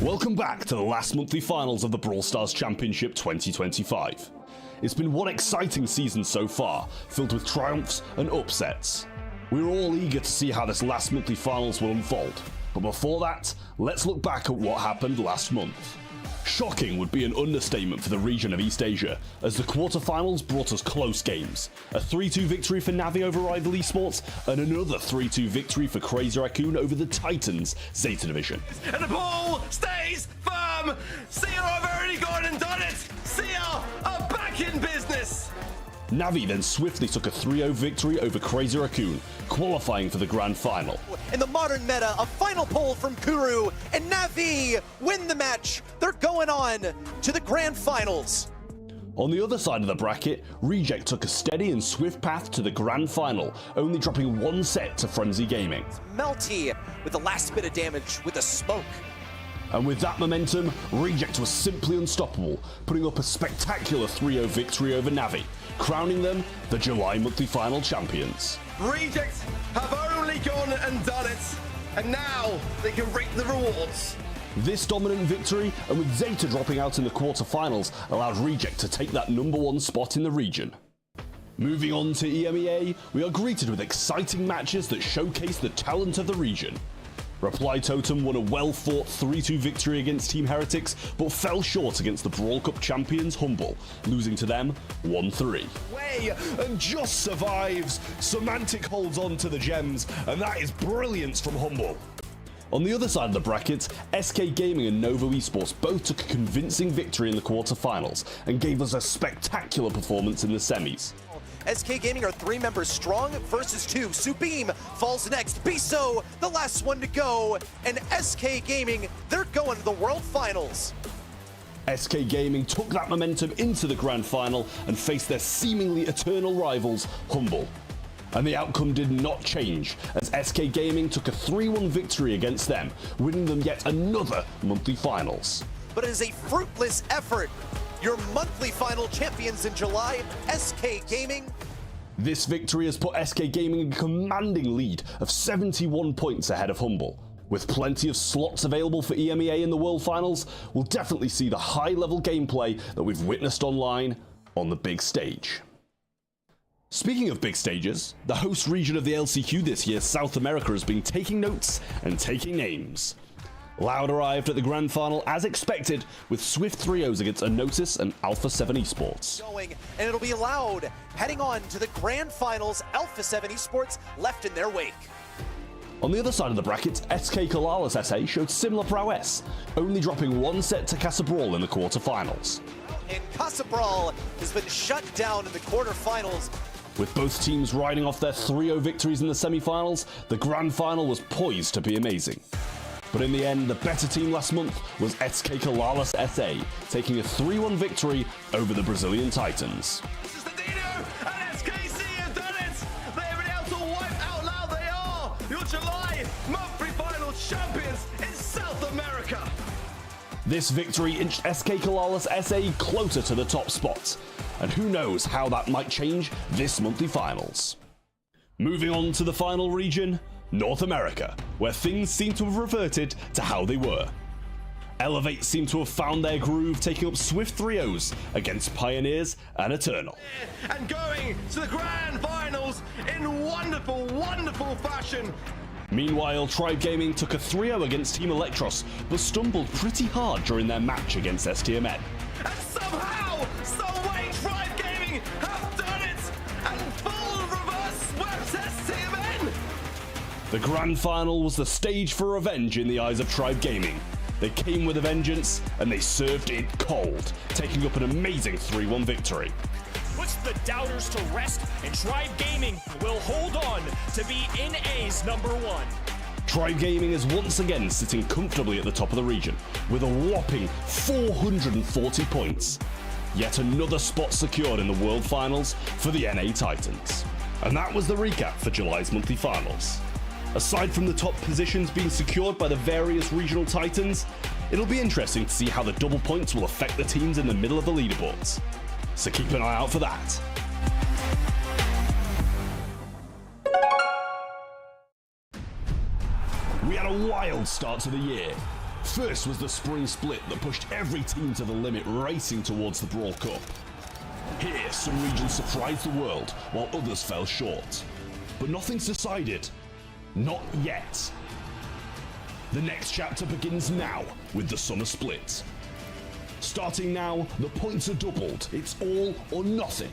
Welcome back to the last monthly finals of the Brawl Stars Championship 2025. It's been one exciting season so far, filled with triumphs and upsets. We're all eager to see how this last monthly finals will unfold, but before that, let's look back at what happened last month. Shocking would be an understatement for the region of East Asia, as the quarterfinals brought us close games. A 3-2 victory for Navi over Rivalry Esports, and another 3-2 victory for Crazy Raccoon over the Titans Zeta Division. And the ball stays firm! Sia have already gone and done it! Sia are back in business! Navi then swiftly took a 3-0 victory over Crazy Raccoon, qualifying for the grand final. In the modern meta, a final pull from Kuru, and Navi win the match. They're going on to the grand finals. On the other side of the bracket, Reject took a steady and swift path to the grand final, only dropping one set to Frenzy Gaming. Melty with the last bit of damage with the smoke. And with that momentum, Reject was simply unstoppable, putting up a spectacular 3-0 victory over Navi, crowning them the July monthly final champions. Reject have only gone and done it, and now they can reap the rewards. This dominant victory, and with Zeta dropping out in the quarterfinals, allowed Reject to take that #1 spot in the region. Moving on to EMEA, we are greeted with exciting matches that showcase the talent of the region. Reply Totem won a well-fought 3-2 victory against Team Heretics, but fell short against the Brawl Cup champions Humble, losing to them 1-3. Way and just survives. Semantic holds on to the gems, and that is brilliance from Humble. On the other side of the bracket, SK Gaming and Novo Esports both took a convincing victory in the quarterfinals and gave us a spectacular performance in the semis. SK Gaming are 3 members strong versus 2. Subeam falls next. Biso, the last one to go. And SK Gaming, they're going to the World Finals. SK Gaming took that momentum into the grand final and faced their seemingly eternal rivals, Humble. And the outcome did not change, as SK Gaming took a 3-1 victory against them, winning them yet another monthly finals. But it is a fruitless effort. Your monthly final champions in July, SK Gaming. This victory has put SK Gaming in a commanding lead of 71 points ahead of Humble. With plenty of slots available for EMEA in the World Finals, we'll definitely see the high-level gameplay that we've witnessed online on the big stage. Speaking of big stages, the host region of the LCQ this year, South America, has been taking notes and taking names. Loud arrived at the grand final as expected, with swift 3-0s against Anotis and Alpha 7 Esports. And it'll be Loud heading on to the grand finals. Alpha 7 Esports left in their wake. On the other side of the bracket, SK Calalas SA showed similar prowess, only dropping one set to Casa Brawl in the quarterfinals. And Casa Brawl has been shut down in the quarterfinals. With both teams riding off their 3-0 victories in the semifinals, the grand final was poised to be amazing. But in the end, the better team last month was SK Calalas SA, taking a 3-1 victory over the Brazilian Titans. This is the Dino, and SKC have done it! They've been able to wipe out Loud. They are your July monthly final champions in South America! This victory inched SK Calalas SA closer to the top spot, and who knows how that might change this monthly finals. Moving on to the final region, North America, where things seem to have reverted to how they were. Elevate seem to have found their groove, taking up swift 3-0s against Pioneers and Eternal. And going to the grand finals in wonderful, wonderful fashion. Meanwhile, Tribe Gaming took a 3-0 against Team Electros, but stumbled pretty hard during their match against STMN. And somehow, some way, Tribe Gaming have done it! And full reverse swept STMN! The grand final was the stage for revenge in the eyes of Tribe Gaming. They came with a vengeance, and they served it cold, taking up an amazing 3-1 victory. Puts the doubters to rest, and Tribe Gaming will hold on to be NA's #1. Tribe Gaming is once again sitting comfortably at the top of the region, with a whopping 440 points. Yet another spot secured in the World Finals for the NA Titans. And that was the recap for July's monthly finals. Aside from the top positions being secured by the various regional titans, it'll be interesting to see how the double points will affect the teams in the middle of the leaderboards. So keep an eye out for that. We had a wild start to the year. First was the spring split that pushed every team to the limit, racing towards the Brawl Cup. Here, some regions surprised the world, while others fell short. But nothing's decided. Not yet. The next chapter begins now with the summer split. Starting now, the points are doubled. It's all or nothing.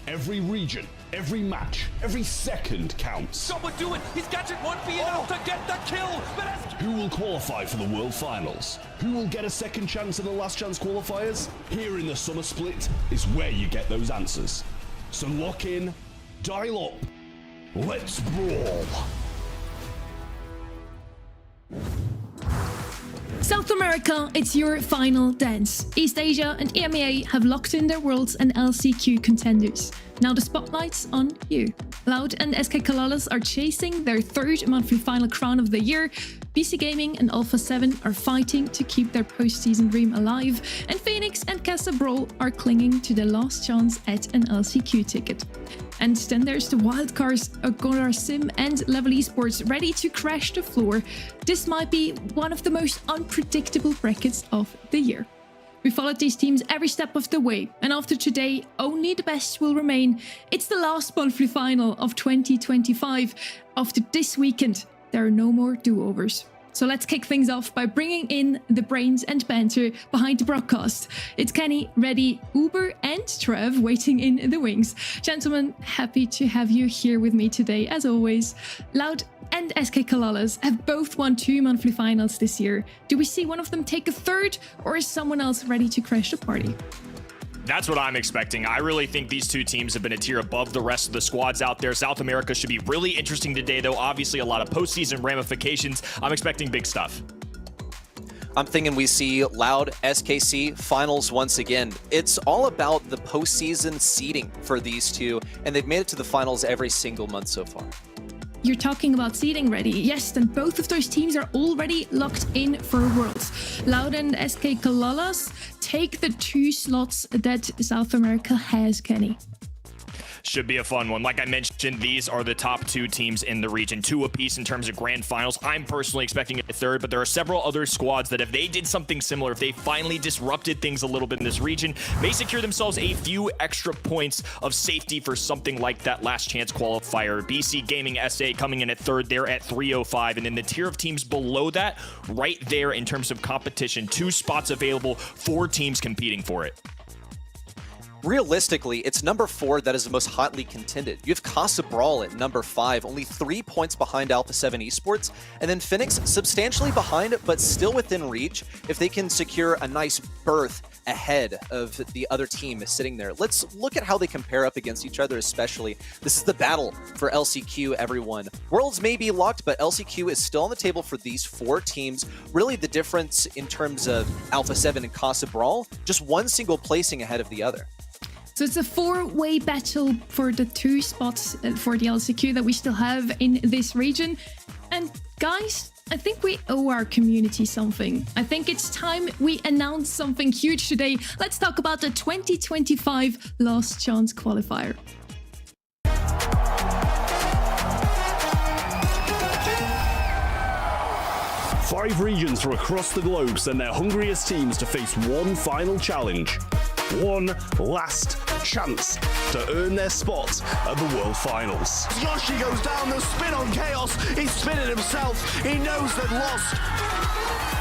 Every region, every match, every second counts. Someone do it! He's got it! Won't be enough to get the kill! But Who will qualify for the World Finals? Who will get a second chance in the last chance qualifiers? Here in the summer split is where you get those answers. So lock in, dial up, let's brawl. South America, it's your final dance. East Asia and EMEA have locked in their worlds and LCQ contenders. Now the spotlight's on you. Loud and SK Calalas are chasing their third monthly final crown of the year. BC Gaming and Alpha 7 are fighting to keep their postseason dream alive. And Fenix and Casa Brawl are clinging to their last chance at an LCQ ticket. And then there's the wildcards Agorasim and Level Esports ready to crash the floor. This might be one of the most unpredictable brackets of the year. We followed these teams every step of the way, and after today, only the best will remain. It's the last monthly final of 2025. After this weekend, there are no more do-overs. So let's kick things off by bringing in the brains and banter behind the broadcast. It's Kenny, Reddy, Uber and Trev waiting in the wings. Gentlemen, happy to have you here with me today as always. Loud and SK Calalas have both won 2 monthly finals this year. Do we see one of them take a third, or is someone else ready to crash the party? that's what I'm expecting. I really think these two teams have been a tier above the rest of the squads out there. South America should be really interesting today, though. Obviously, a lot of postseason ramifications. I'm expecting big stuff. I'm thinking we see Loud SKC finals once again. It's all about the postseason seeding for these two, and they've made it to the finals every single month so far. You're talking about seeding ready. Yes, then both of those teams are already locked in for Worlds. Loud and SK Calalas take the 2 slots that South America has, Kenny. Should be a fun one. Like I mentioned, these are the top 2 teams in the region, 2 apiece in terms of grand finals. I'm personally expecting a third, but there are several other squads that if they did something similar, if they finally disrupted things a little bit in this region, may secure themselves a few extra points of safety for something like that last chance qualifier. BC Gaming SA coming in at third, they're at 305, and then the tier of teams below that, right there in terms of competition, 2 spots available, 4 teams competing for it. Realistically, it's number 4 that is the most hotly contended. You have Casa Brawl at number 5, only 3 points behind Alpha 7 Esports, and then Fenix substantially behind, but still within reach if they can secure a nice berth ahead of the other team sitting there. Let's look at how they compare up against each other, especially. This is the battle for LCQ, everyone. Worlds may be locked, but LCQ is still on the table for these 4 teams. Really, the difference in terms of Alpha 7 and Casa Brawl, just 1 single placing ahead of the other. So it's a 4-way battle for the 2 spots for the LCQ that we still have in this region. And guys, I think we owe our community something. I think it's time we announce something huge today. Let's talk about the 2025 Last Chance Qualifier. 5 regions from across the globe send their hungriest teams to face one final challenge. One last chance to earn their spot at the World Finals. Yoshi goes down the spin on Chaos. He's spinning himself. He knows they've lost.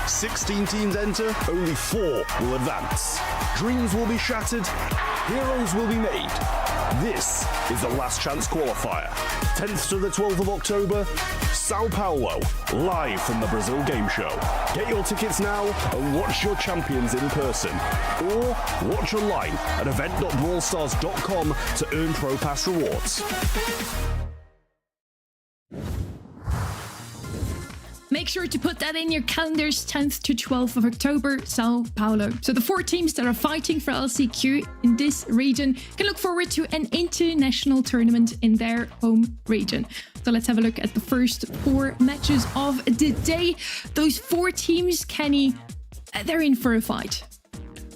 16 teams enter, only 4 will advance. Dreams will be shattered, heroes will be made. This is the Last Chance Qualifier. 10th to the 12th of October, Sao Paulo, live from the Brazil Game Show. Get your tickets now and watch your champions in person. Or watch online at event.brawlstars.com to earn Pro Pass rewards. Make sure to put that in your calendars, 10th to 12th of October, Sao Paulo. So the 4 teams that are fighting for LCQ in this region can look forward to an international tournament in their home region. So let's have a look at the first 4 matches of the day. Those 4 teams, Kenny, they're in for a fight.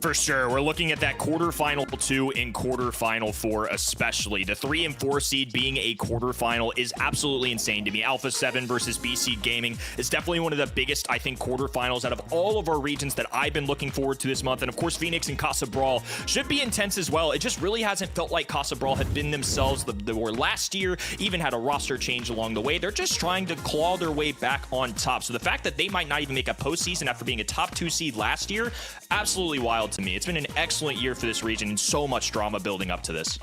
For sure. We're looking at that quarterfinal 2 and quarterfinal 4 especially. The 3 and 4 seed being a quarterfinal is absolutely insane to me. Alpha 7 versus B Seed Gaming is definitely one of the biggest, I think, quarterfinals out of all of our regions that I've been looking forward to this month. And of course, Fenix and Casa Brawl should be intense as well. It just really hasn't felt like Casa Brawl had been themselves. They were last year, even had a roster change along the way. They're just trying to claw their way back on top. So the fact that they might not even make a postseason after being a top 2 seed last year, absolutely wild to me. It's been an excellent year for this region and so much drama building up to this.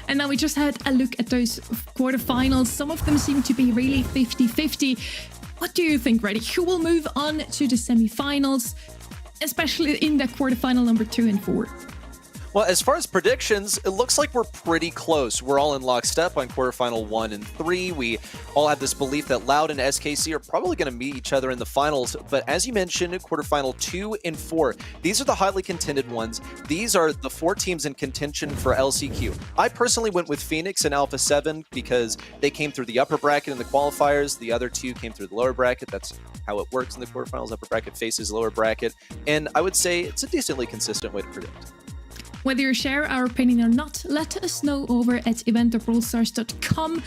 And now we just had a look at those quarterfinals. Some of them seem to be really 50-50. What do you think, Reddy? Who will move on to the semifinals, especially in the quarterfinal number 2 and 4? Well, as far as predictions, it looks like we're pretty close. We're all in lockstep on quarterfinal 1 and 3. We all have this belief that Loud and SKC are probably going to meet each other in the finals. But as you mentioned, quarterfinal 2 and 4, these are the highly contended ones. These are the 4 teams in contention for LCQ. I personally went with Fenix and Alpha 7 because they came through the upper bracket in the qualifiers. The other 2 came through the lower bracket. That's how it works in the quarterfinals. Upper bracket faces lower bracket. And I would say it's a decently consistent way to predict. Whether you share our opinion or not, let us know over at event.brawlstars.com.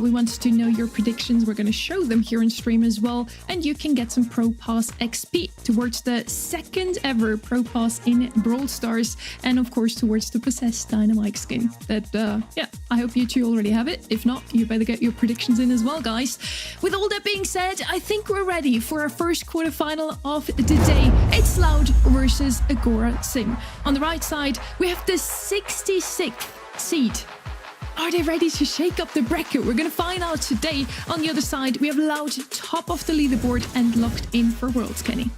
We want to know your predictions. We're going to show them here on stream as well. And you can get some Pro Pass XP towards the second ever Pro Pass in Brawl Stars. And of course, towards the Possessed Dynamite skin. That, yeah, I hope you two already have it. If not, you better get your predictions in as well, guys. With all that being said, I think we're ready for our first quarterfinal of the day. It's Loud versus Agorasim. On the right side, we have the 66th seed. Are they ready to shake up the bracket? We're going to find out today. On the other side, we have Loud top of the leaderboard and locked in for Worlds, Kenny.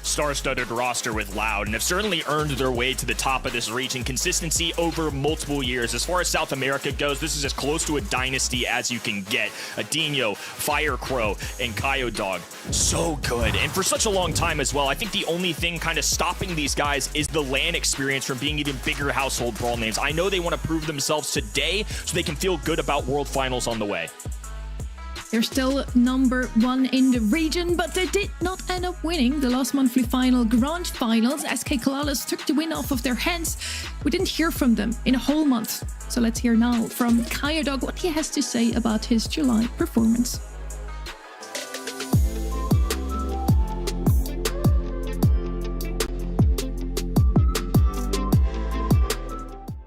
Star-studded roster with Loud and have certainly earned their way to the top of this region. Consistency over multiple years. As far as South America goes, this is as close to a dynasty as you can get. Adinho, Fire Crow, and Kaio Dog. So good. And for such a long time as well, I think the only thing kind of stopping these guys is the LAN experience from being even bigger household brawl names. I know they want to prove themselves today so they can feel good about World Finals on the way. They're still number 1 in the region, but they did not end up winning the last monthly final Grand Finals. SK Calalas took the win off of their hands. We didn't hear from them in a whole month. So let's hear now from Kaio Dog what he has to say about his July performance.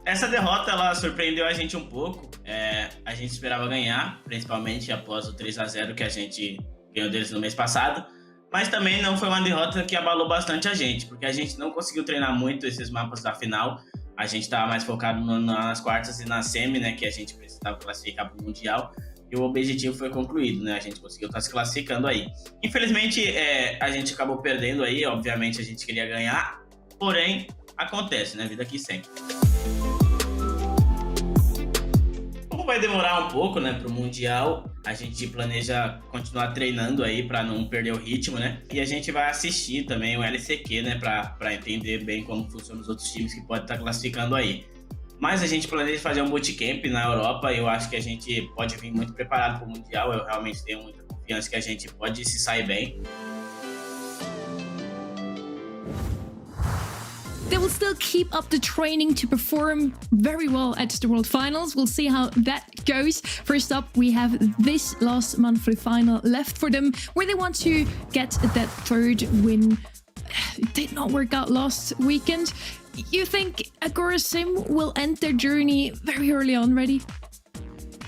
Essa derrota ela surpreendeu a gente pouco. A gente esperava ganhar, principalmente após o 3-0 que a gente ganhou deles no mês passado. Mas também não foi uma derrota que abalou bastante a gente, porque a gente não conseguiu treinar muito esses mapas da final. A gente estava mais focado nas quartas e na semi, né, que a gente precisava classificar para o Mundial. E o objetivo foi concluído, né? A gente conseguiu estar se classificando aí. Infelizmente, a gente acabou perdendo aí. Obviamente, a gente queria ganhar. Porém, acontece, né? Vida que segue. Vai demorar pouco, né, pro Mundial. A gente planeja continuar treinando aí para não perder o ritmo, né? E a gente vai assistir também o LCQ, né, para entender bem como funcionam os outros times que podem estar classificando aí. Mas a gente planeja fazer um bootcamp na Europa e eu acho que a gente pode vir muito preparado para o Mundial. Eu realmente tenho muita confiança que a gente pode se sair bem. They will still keep up the training to perform very well at the World Finals. We'll see how that goes. First up, we have this last monthly final left for them, where they want to get that 3rd win. It did not work out last weekend. You think Agorasim will end their journey very early on, Reddy?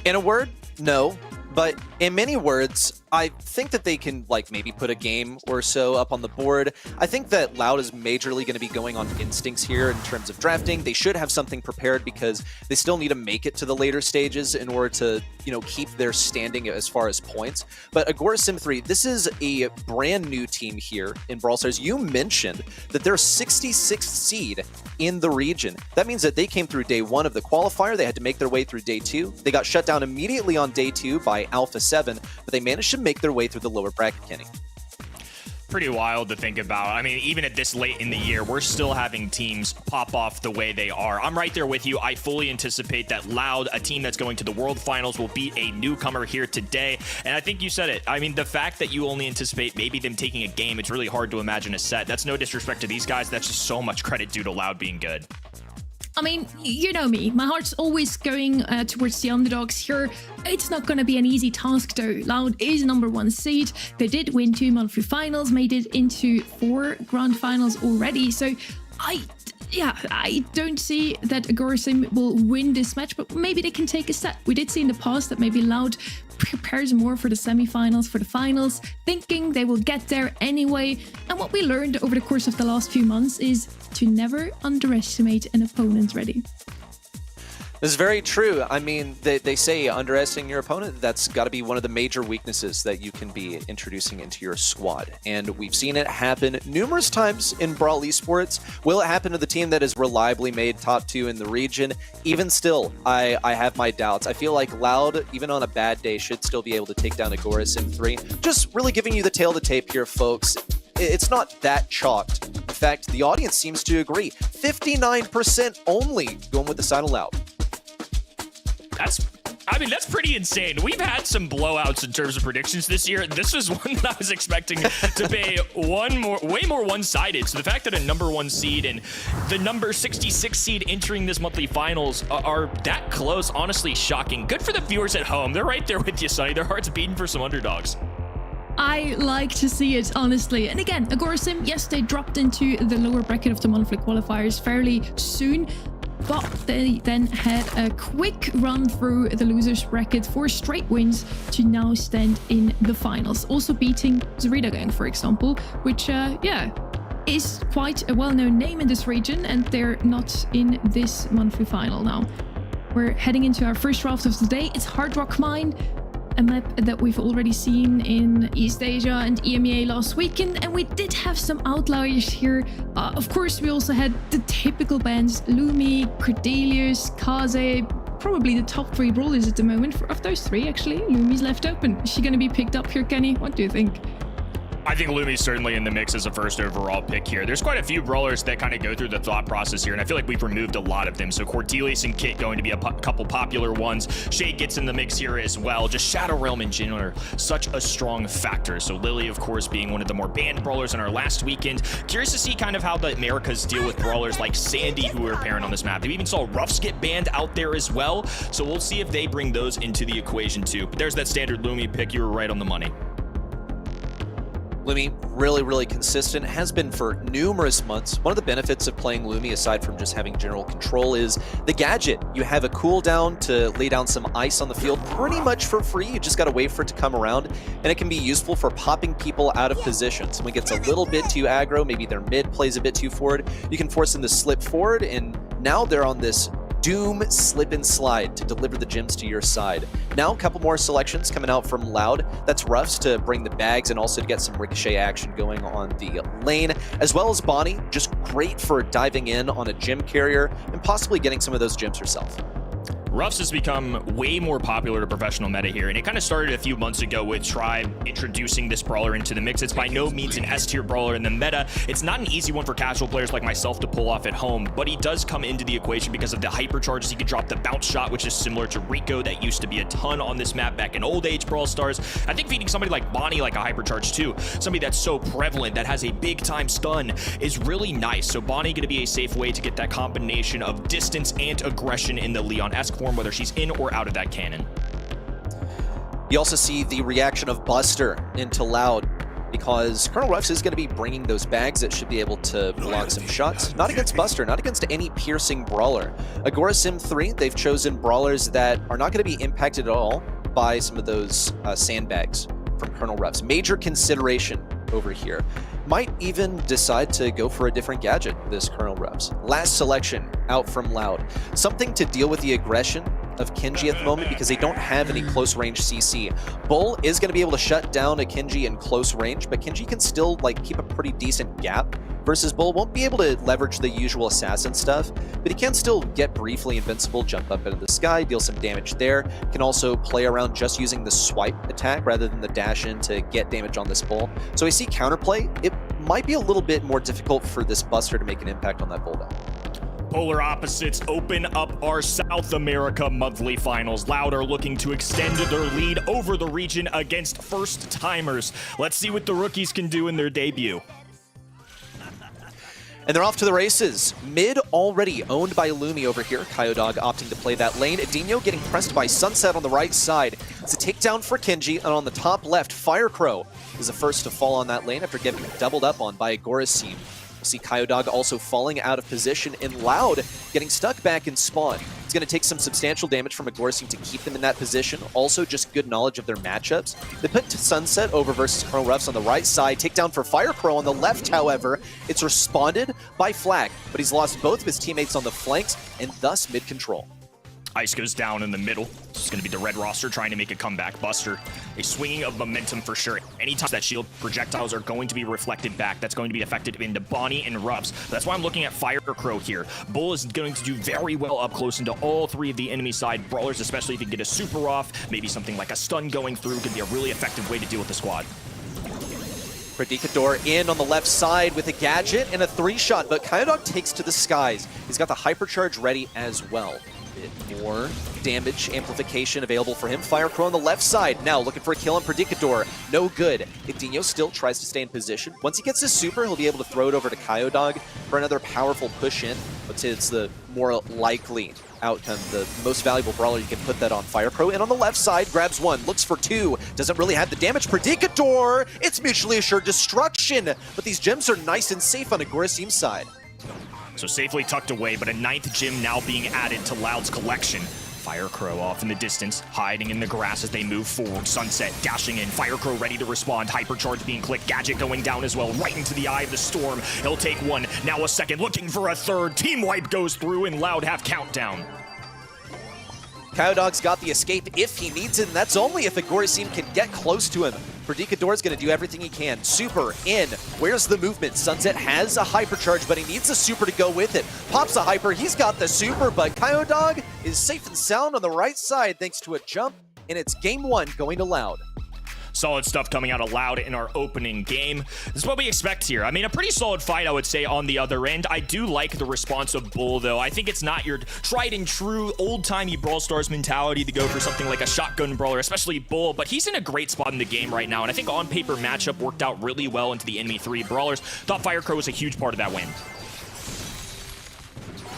In a word, no. But in many words, I think that they can, like, maybe put a game or so up on the board. I think that Loud is majorly going to be going on instincts here in terms of drafting. They should have something prepared because they still need to make it to the later stages in order to, you know, keep their standing as far as points. But Agorasim 3, this is a brand new team here in Brawl Stars. You mentioned that they're 66th seed in the region. That means that they came through day 1 of the qualifier. They had to make their way through day 2. They got shut down immediately on day 2 by Alpha 7, but they managed to make their way through the lower bracket, Kenny. Pretty wild to think about. I mean, even at this late in the year, we're still having teams pop off the way they are. I'm right there with you. I fully anticipate that Loud, a team that's going to the World Finals, will beat a newcomer here today. And I think you said it. I mean, the fact that you only anticipate maybe them taking a game, it's really hard to imagine a set. That's no disrespect to these guys. That's just so much credit due to Loud being good. I mean, you know me. My heart's always going towards the underdogs here. It's not going to be an easy task, though. Loud is #1 seed. They did win 2 monthly finals, made it into 4 grand finals already. So I don't see that Agorasim will win this match, but maybe they can take a set. We did see in the past that maybe Loud prepares more for the semifinals, for the finals, thinking they will get there anyway. And what we learned over the course of the last few months is to never underestimate an opponent ready. This is very true. I mean, they say underestimating your opponent, that's got to be one of the major weaknesses that you can be introducing into your squad. And we've seen it happen numerous times in Brawl Esports. Will it happen to the team that has reliably made top 2 in the region? Even still, I have my doubts. I feel like Loud, even on a bad day, should still be able to take down Agorasim 3. Just really giving you the tail to tape here, folks. It's not that chalked. In fact, the audience seems to agree. 59% only going with the side of Loud. That's pretty insane. We've had some blowouts in terms of predictions this year. This was one that I was expecting to be way more one-sided. So the fact that a #1 seed and the number 66 seed entering this monthly finals are that close, honestly shocking. Good for the viewers at home. They're right there with you, Sonny. Their hearts beating for some underdogs. I like to see it, honestly. And again, Agorasim, yes, they dropped into the lower bracket of the monthly qualifiers fairly soon, but they then had a quick run through the losers bracket, 4 straight wins to now stand in the finals. Also beating Zarita Gang, for example, which, is quite a well-known name in this region, and they're not in this monthly final now. We're heading into our first draft of the day. It's Hard Rock Mine, a map that we've already seen in East Asia and EMEA last weekend, and we did have some outliers here. Of course, we also had the typical bans: Lumi, Cordelius, Casa. Probably the top 3 brawlers at the moment. Of those 3, actually, Lumi's left open. Is she going to be picked up here, Kenny? What do you think? I think Lumi's certainly in the mix as a first overall pick here. There's quite a few brawlers that kind of go through the thought process here, and I feel like we've removed a lot of them. So Cordelius and Kit going to be a couple popular ones. Shade gets in the mix here as well. Just Shadow Realm in general, such a strong factor. So Lily, of course, being one of the more banned brawlers in our last weekend. Curious to see kind of how the Americas deal with brawlers like Sandy, who are apparent on this map. We even saw Ruffs get banned out there as well. So we'll see if they bring those into the equation too. But there's that standard Lumi pick. You were right on the money. Lumi, really consistent, has been for numerous months. One of the benefits of playing Lumi, aside from just having general control, is the gadget. You have a cooldown to lay down some ice on the field pretty much for free. You just gotta wait for it to come around, and it can be useful for popping people out of position. Someone gets a little bit too aggro, maybe their mid plays a bit too forward, you can force them to slip forward, and now they're on this Doom slip and slide to deliver the gems to your side. Now a couple more selections coming out from Loud. That's Ruffs to bring the bags and also to get some ricochet action going on the lane, as well as Bonnie, just great for diving in on a gem carrier and possibly getting some of those gems herself. Ruffs has become way more popular to professional meta here, and it kind of started a few months ago with Tribe introducing this brawler into the mix. It's by no means an S-tier brawler in the meta. It's not an easy one for casual players like myself to pull off at home, but he does come into the equation because of the hypercharges. He can drop the bounce shot, which is similar to Rico, that used to be a ton on this map back in old age Brawl Stars. I think feeding somebody like Bonnie like a hypercharge too, somebody that's so prevalent, that has a big time stun, is really nice. So Bonnie going to be a safe way to get that combination of distance and aggression in the Leon-esque form, whether she's in or out of that cannon. You also see the reaction of Buster into Loud, because Colonel Ruffs is going to be bringing those bags that should be able to block some shots. Not against Buster, not against any piercing brawler. Agorasim 3, they've chosen brawlers that are not going to be impacted at all by some of those sandbags from Colonel Ruffs. Major consideration over here. Might even decide to go for a different gadget, this Colonel Ruffs. Last selection out from Loud. Something to deal with the aggression of Kenji at the moment, because they don't have any close range CC. Bull is going to be able to shut down a Kenji in close range, but Kenji can still keep a pretty decent gap versus Bull. Won't be able to leverage the usual assassin stuff, but he can still get briefly invincible, jump up into the sky, deal some damage there. Can also play around just using the swipe attack rather than the dash in to get damage on this Bull. So I see counterplay. It might be a little bit more difficult for this Buster to make an impact on that Bull though. Polar opposites open up our South America monthly finals. Loud are looking to extend their lead over the region against first-timers. Let's see what the rookies can do in their debut. And they're off to the races. Mid already owned by Lumi over here. Kyodog opting to play that lane. Dino getting pressed by Sunset on the right side. It's a takedown for Kenji, and on the top left, Firecrow is the first to fall on that lane after getting doubled up on by Agorasim. We'll see Kyodog also falling out of position, and Loud getting stuck back in spawn. It's going to take some substantial damage from Agorasim to keep them in that position. Also, just good knowledge of their matchups. They put Sunset over versus Colonel Ruffs on the right side. Takedown for Firecrow on the left, however. It's responded by Flag, but he's lost both of his teammates on the flanks, and thus mid-control. Ice goes down in the middle. It's going to be the red roster trying to make a comeback. Buster, a swinging of momentum for sure. Anytime that shield projectiles are going to be reflected back, that's going to be affected into Bonnie and Ruffs. That's why I'm looking at Firecrow here. Bull is going to do very well up close into all three of the enemy side brawlers, especially if you get a super off. Maybe something like a stun going through could be a really effective way to deal with the squad. Predicador in on the left side with a gadget and a 3-shot, but Kyodog takes to the skies. He's got the hypercharge ready as well. More damage amplification available for him. Firecrow on the left side now looking for a kill on Predicador. No good. Dino still tries to stay in position. Once he gets his super, he'll be able to throw it over to Kyodog for another powerful push in. But it's the more likely outcome. The most valuable brawler, you can put that on Firecrow. And on the left side, grabs one, looks for two. Doesn't really have the damage. Predicador! It's mutually assured destruction. But these gems are nice and safe on Agorasim's side. So safely tucked away, but a 9th gem now being added to Loud's collection. Firecrow off in the distance, hiding in the grass as they move forward. Sunset dashing in, Firecrow ready to respond. Hypercharge being clicked, Gadget going down as well, right into the eye of the storm. He'll take one, now a second, looking for a third. Team wipe goes through, and Loud have countdown. Kyodog's got the escape if he needs it, and that's only if Agorasim can get close to him. Predicador's going to do everything he can. Super in. Where's the movement? Sunset has a hypercharge, but he needs a super to go with it. Pops a hyper. He's got the super, but Kyodog is safe and sound on the right side thanks to a jump, and it's game 1 going to Loud. Solid stuff coming out of Loud in our opening game. This is what we expect here. I mean, a pretty solid fight, I would say, on the other end. I do like the response of Bull, though. I think it's not your tried and true old-timey Brawl Stars mentality to go for something like a shotgun brawler, especially Bull, but he's in a great spot in the game right now, and I think on-paper matchup worked out really well into the enemy 3 brawlers. Thought Firecrow was a huge part of that win.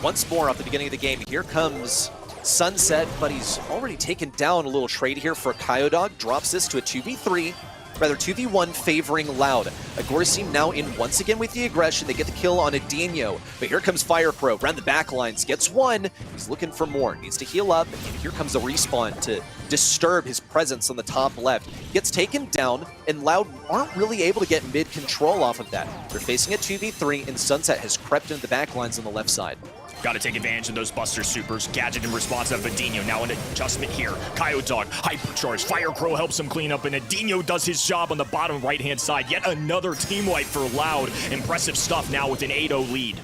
Once more off the beginning of the game, here comes Sunset, but he's already taken down a little trade here for Kyodog. Drops this to a 2v3, rather 2v1 favoring Loud. Agorasim now in once again with the aggression. They get the kill on Dino, but here comes Firecrow around the back lines. Gets one. He's looking for more. Needs to heal up, and here comes a respawn to disturb his presence on the top left. Gets taken down, and Loud aren't really able to get mid-control off of that. They're facing a 2v3, and Sunset has crept into the back lines on the left side. Got to take advantage of those Buster supers. Gadget in response of Dino. Now an adjustment here. Kyodog, hypercharge. Firecrow helps him clean up, and Dino does his job on the bottom right-hand side. Yet another team wipe for Loud. Impressive stuff now with an 8-0 lead.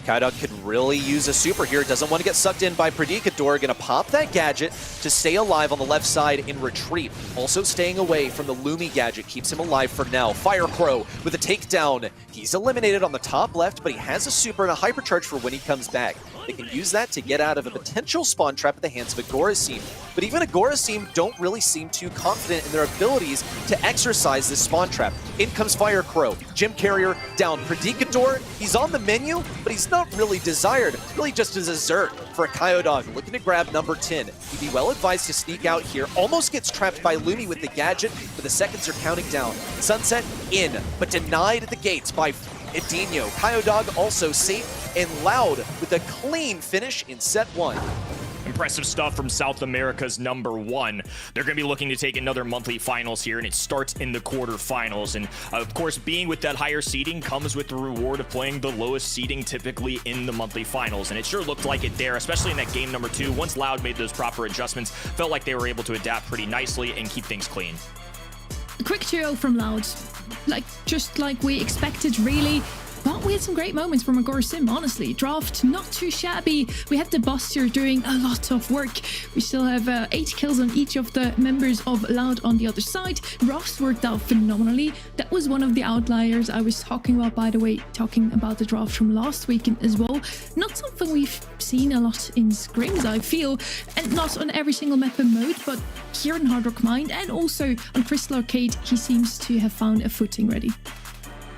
Kyodog could really use a super here. Doesn't want to get sucked in by Predicador. Gonna pop that gadget to stay alive on the left side in retreat. Also staying away from the Lumi gadget. Keeps him alive for now. Firecrow with a takedown. He's eliminated on the top left, but he has a super and a hypercharge for when he comes back. They can use that to get out of a potential spawn trap at the hands of Agorasim. But even Agorasim don't really seem too confident in their abilities to exercise this spawn trap. In comes Firecrow. Gem Carrier down. Predicador, he's on the menu, but he's not really desired. Really just as a zert for a Kyodog looking to grab number 10. He'd be well advised to sneak out here. Almost gets trapped by Lumi with the gadget, but the seconds are counting down. Sunset in, but denied at the gates by Dino. Kyodog also safe and Loud with a clean finish in set 1. Impressive stuff from South America's number 1. They're going to be looking to take another monthly finals here, and it starts in the quarterfinals. And of course, being with that higher seeding comes with the reward of playing the lowest seeding typically in the monthly finals. And it sure looked like it there, especially in that game number 2. Once Loud made those proper adjustments, felt like they were able to adapt pretty nicely and keep things clean. A quick 2-0 from Loud. Just like we expected, really. But we had some great moments from Agorasim, honestly. Draft, not too shabby. We had the Buster doing a lot of work. We still have 8 kills on each of the members of Loud on the other side. Ross worked out phenomenally. That was one of the outliers I was talking about, by the way, talking about the draft from last weekend as well. Not something we've seen a lot in scrims, I feel, and not on every single map and mode, but here in Hard Rock Mine and also on Crystal Arcade, he seems to have found a footing ready.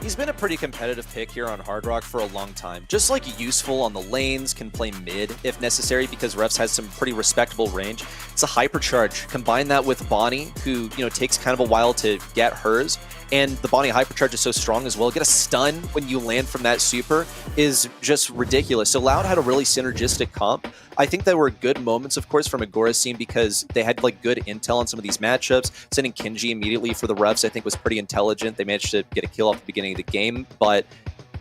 He's been a pretty competitive pick here on Hard Rock for a long time. Just like useful on the lanes, can play mid if necessary because Refs has some pretty respectable range. It's a hypercharge. Combine that with Bonnie, who takes kind of a while to get hers, and the Bonnie hypercharge is so strong as well. Get a stun when you land from that super is just ridiculous. So Loud had a really synergistic comp. I think there were good moments, of course, from Agorasim because they had like good intel on some of these matchups. Sending Kinji immediately for the Refs, I think, was pretty intelligent. They managed to get a kill off the beginning of the game, but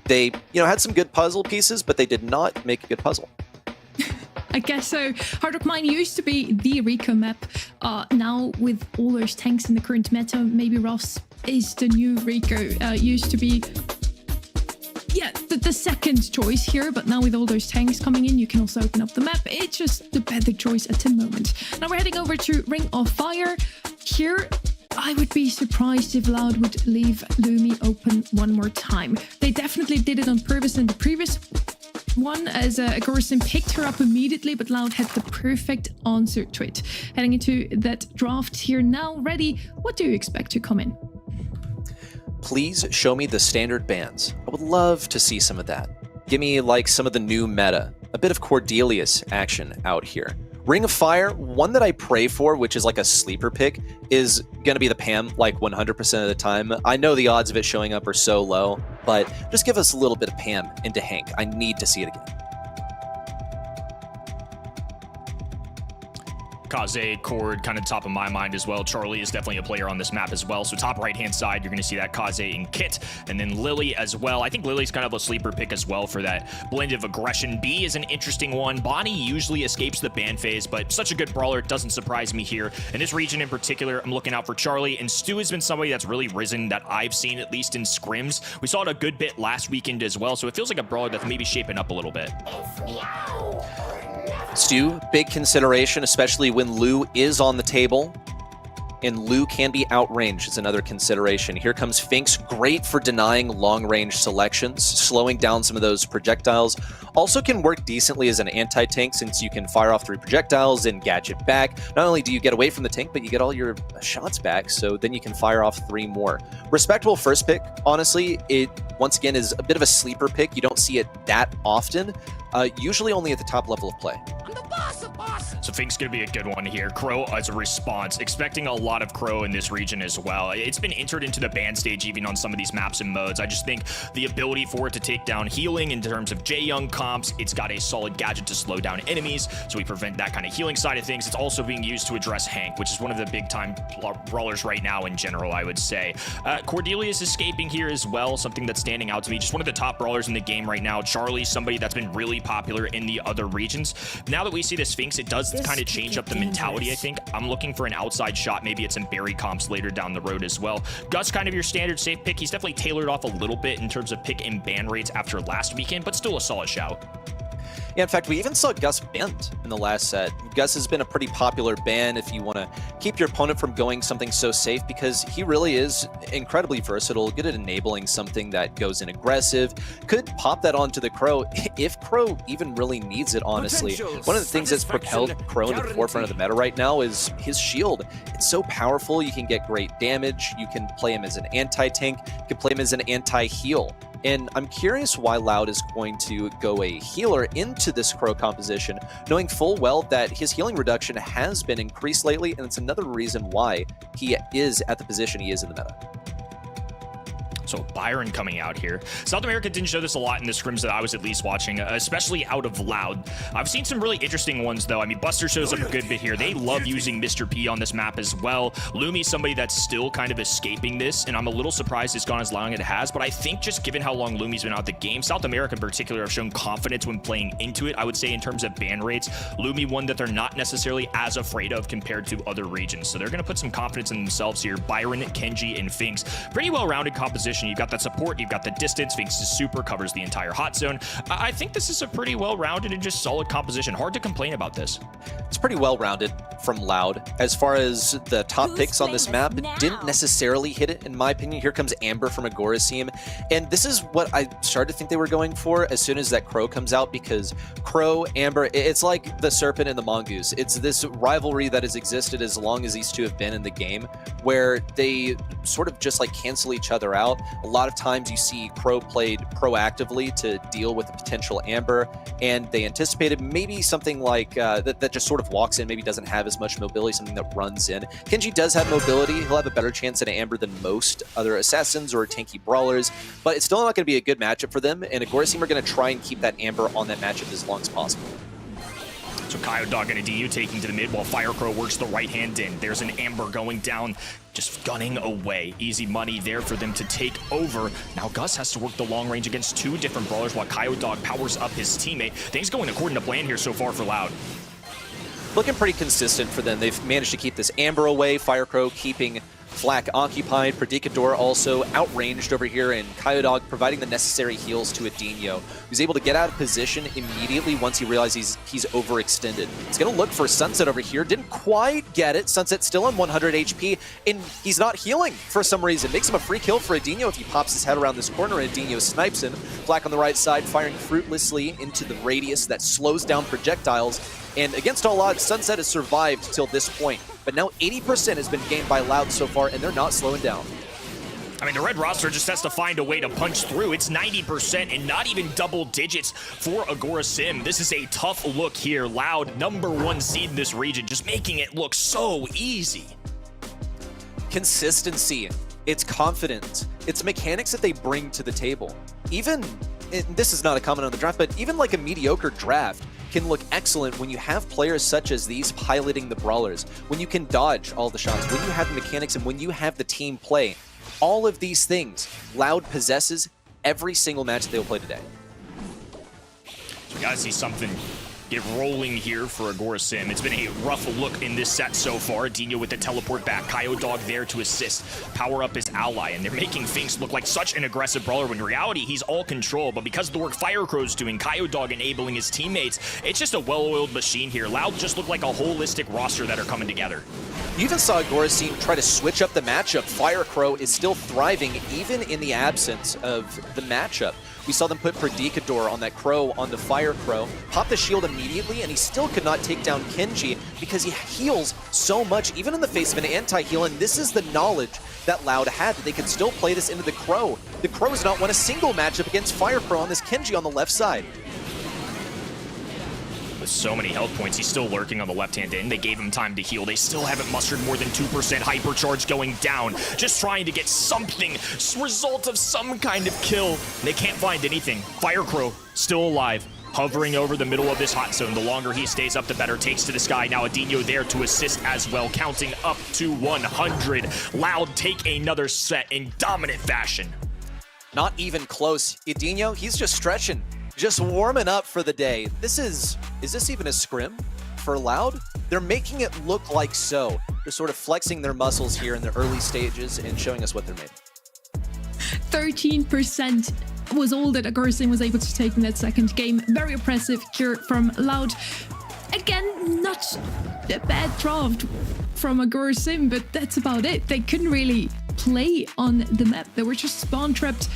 they, had some good puzzle pieces, but they did not make a good puzzle. I guess so. Hard Rock Mine used to be the Rico map. Now with all those tanks in the current meta, maybe Ross is the new Rico. Used to be the second choice here, but now with all those tanks coming in, you can also open up the map. It's just the better choice at the moment. Now we're heading over to Ring of Fire. Here, I would be surprised if Loud would leave Lumi open one more time. They definitely did it on purpose in the previous one, as Agorasim picked her up immediately, but Loud had the perfect answer to it. Heading into that draft here now. Ready, what do you expect to come in? Please show me the standard bans. I would love to see some of that. Give me like some of the new meta, a bit of Cordelius action out here. Ring of Fire, one that I pray for, which is like a sleeper pick, is going to be the Pam like 100% of the time. I know the odds of it showing up are so low, but just give us a little bit of Pam into Hank. I need to see it again. Kaze, Cord, kind of top of my mind as well. Charlie is definitely a player on this map as well. So top right-hand side, you're going to see that Kaze and Kit, and then Lily as well. I think Lily's kind of a sleeper pick as well for that blend of aggression. B is an interesting one. Bonnie usually escapes the ban phase, but such a good brawler, doesn't surprise me here. In this region in particular, I'm looking out for Charlie, and Stu has been somebody that's really risen that I've seen, at least in scrims. We saw it a good bit last weekend as well, so it feels like a brawler that's maybe shaping up a little bit. Stu, big consideration, especially when Lu is on the table. And Lu can be outranged is another consideration. Here comes Finks, great for denying long-range selections, slowing down some of those projectiles. Also can work decently as an anti-tank since you can fire off 3 projectiles and gadget back. Not only do you get away from the tank, but you get all your shots back, so then you can fire off 3 more. Respectable first pick, honestly. It, once again, is a bit of a sleeper pick. You don't see it that often, usually only at the top level of play. So Fink's going to be a good one here. Crow as a response. Expecting a lot of Crow in this region as well. It's been entered into the ban stage even on some of these maps and modes. I just think the ability for it to take down healing in terms of J-Young comps, it's got a solid gadget to slow down enemies, so we prevent that kind of healing side of things. It's also being used to address Hank, which is one of the big time brawlers right now in general, I would say. Cordelius escaping here as well, something that's standing out to me. Just one of the top brawlers in the game right now. Charlie, somebody that's been really popular in the other regions. Now that we see this Finks, it does kind of change up the mentality, I think. I'm looking for an outside shot, maybe at some berry comps later down the road as well. Gus, kind of your standard safe pick. He's definitely tailored off a little bit in terms of pick and ban rates after last weekend, but still a solid shout. Yeah, in fact, we even saw Gus banned in the last set. Gus has been a pretty popular ban if you want to keep your opponent from going something so safe, because he really is incredibly versatile, good at enabling something that goes in aggressive. Could pop that onto the Crow if Crow even really needs it, honestly. One of the things that's propelled Crow into the forefront of the meta right now is his shield. It's so powerful. You can get great damage. You can play him as an anti-tank. You can play him as an anti-heal. And I'm curious why Loud is going to go a healer into this Crow composition, knowing full well that his healing reduction has been increased lately, and it's another reason why he is at the position he is in the meta. So Byron coming out here. South America didn't show this a lot in the scrims that I was at least watching, especially out of Loud. I've seen some really interesting ones though. I mean, Buster shows up a good bit here. They love using Mr. P on this map as well. Lumi's somebody that's still kind of escaping this, and I'm a little surprised it's gone as long as it has, but I think just given how long Lumi's been out the game, South America in particular have shown confidence when playing into it. I would say in terms of ban rates, Lumi one that they're not necessarily as afraid of compared to other regions. So they're going to put some confidence in themselves here. Byron, Kenji, and Finks. Pretty well-rounded composition. You've got that support, you've got the distance. Finks is super, covers the entire hot zone. I think this is a pretty well-rounded and just solid composition. Hard to complain about this. It's pretty well-rounded from Loud. As far as the top picks on this map, didn't necessarily hit it, in my opinion. Here comes Amber from Agorasim. And this is what I started to think they were going for as soon as that Crow comes out, because Crow, Amber, it's like the Serpent and the Mongoose. It's this rivalry that has existed as long as these two have been in the game, where they sort of just like cancel each other out. A lot of times you see Crow played proactively to deal with the potential Amber, and they anticipated maybe something like that just sort of walks in, maybe doesn't have as much mobility, something that runs in. Kenji does have mobility. He'll have a better chance at Amber than most other assassins or tanky brawlers, but it's still not going to be a good matchup for them, and Agorasim are going to try and keep that Amber on that matchup as long as possible. So Dog and Adinu taking to the mid while Firecrow works the right hand in. There's an Amber going down, just gunning away. Easy money there for them to take over. Now Gus has to work the long range against two different brawlers while Dog powers up his teammate. Things going according to plan here so far for Loud. Looking pretty consistent for them. They've managed to keep this Amber away, Firecrow keeping Flak occupied, Predicador also outranged over here, and Dog providing the necessary heals to Adinu, who's able to get out of position immediately once he realizes he's overextended. He's going to look for Sunset over here. Didn't quite get it. Sunset still on 100 HP, and he's not healing for some reason. Makes him a free kill for Adinu if he pops his head around this corner, and Adinu snipes him. Flak on the right side, firing fruitlessly into the radius that slows down projectiles. And against all odds, Sunset has survived till this point. But now 80% has been gained by Loud so far, and they're not slowing down. I mean, the red roster just has to find a way to punch through. It's 90% and not even double digits for Agorasim. This is a tough look here. Loud, #1 seed in this region, just making it look so easy. Consistency. It's confidence. It's mechanics that they bring to the table. Even, this is not a comment on the draft, but even like a mediocre draft can look excellent when you have players such as these piloting the brawlers, when you can dodge all the shots, when you have the mechanics, and when you have the team play. All of these things Loud possesses every single match that they'll play today. So we gotta see something get rolling here for Agorasim. It's been a rough look in this set so far. Adinu with the teleport back. Dog there to assist, power up his ally, and they're making Finks look like such an aggressive brawler when in reality he's all control, but because of the work Firecrow's doing, Dog enabling his teammates, it's just a well-oiled machine here. Loud just look like a holistic roster that are coming together. You even saw Agorasim try to switch up the matchup. Firecrow is still thriving even in the absence of the matchup. We saw them put Predicador on that Crow on the Firecrow, pop the shield immediately, and he still could not take down Kenji because he heals so much, even in the face of an anti-heal, and this is the knowledge that Loud had, that they could still play this into the Crow. The Crow has not won a single matchup against Firecrow on this Kenji on the left side. With so many health points, he's still lurking on the left-hand end. They gave him time to heal. They still haven't mustered more than 2%. Hypercharge going down. Just trying to get something, result of some kind of kill. They can't find anything. Firecrow still alive, hovering over the middle of this hot zone. The longer he stays up, the better. Takes to the sky. Now Adinu there to assist as well, counting up to 100. Loud take another set in dominant fashion. Not even close. Adinu, he's just stretching. Just warming up for the day. Is this even a scrim for Loud? They're making it look like so. They're sort of flexing their muscles here in the early stages and showing us what they're made. 13% was all that Agorasim was able to take in that second game. Very impressive here from Loud. Again, not a bad draft from Agorasim, but that's about it. They couldn't really play on the map. They were just spawn trapped.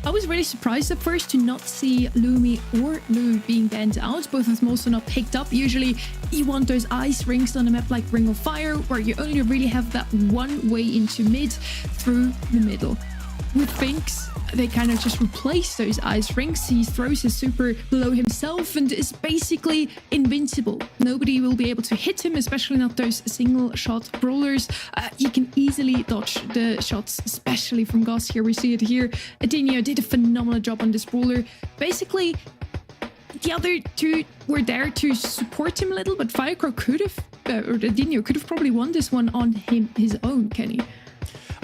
I was really surprised at first to not see Lumi or Lu being banned out. Both of them also not picked up. Usually you want those ice rings on a map like Ring of Fire, where you only really have that one way into mid through the middle. with Fenix, they kind of just replace those ice rings. He throws his super below himself and is basically invincible. Nobody will be able to hit him, especially not those single shot brawlers. He can easily dodge the shots, especially from Gus. Here we see it here. Adinio did a phenomenal job on this brawler. Basically, the other two were there to support him a little, but Firecrow could have, or Adinio could have probably won this one on his own, Kenny.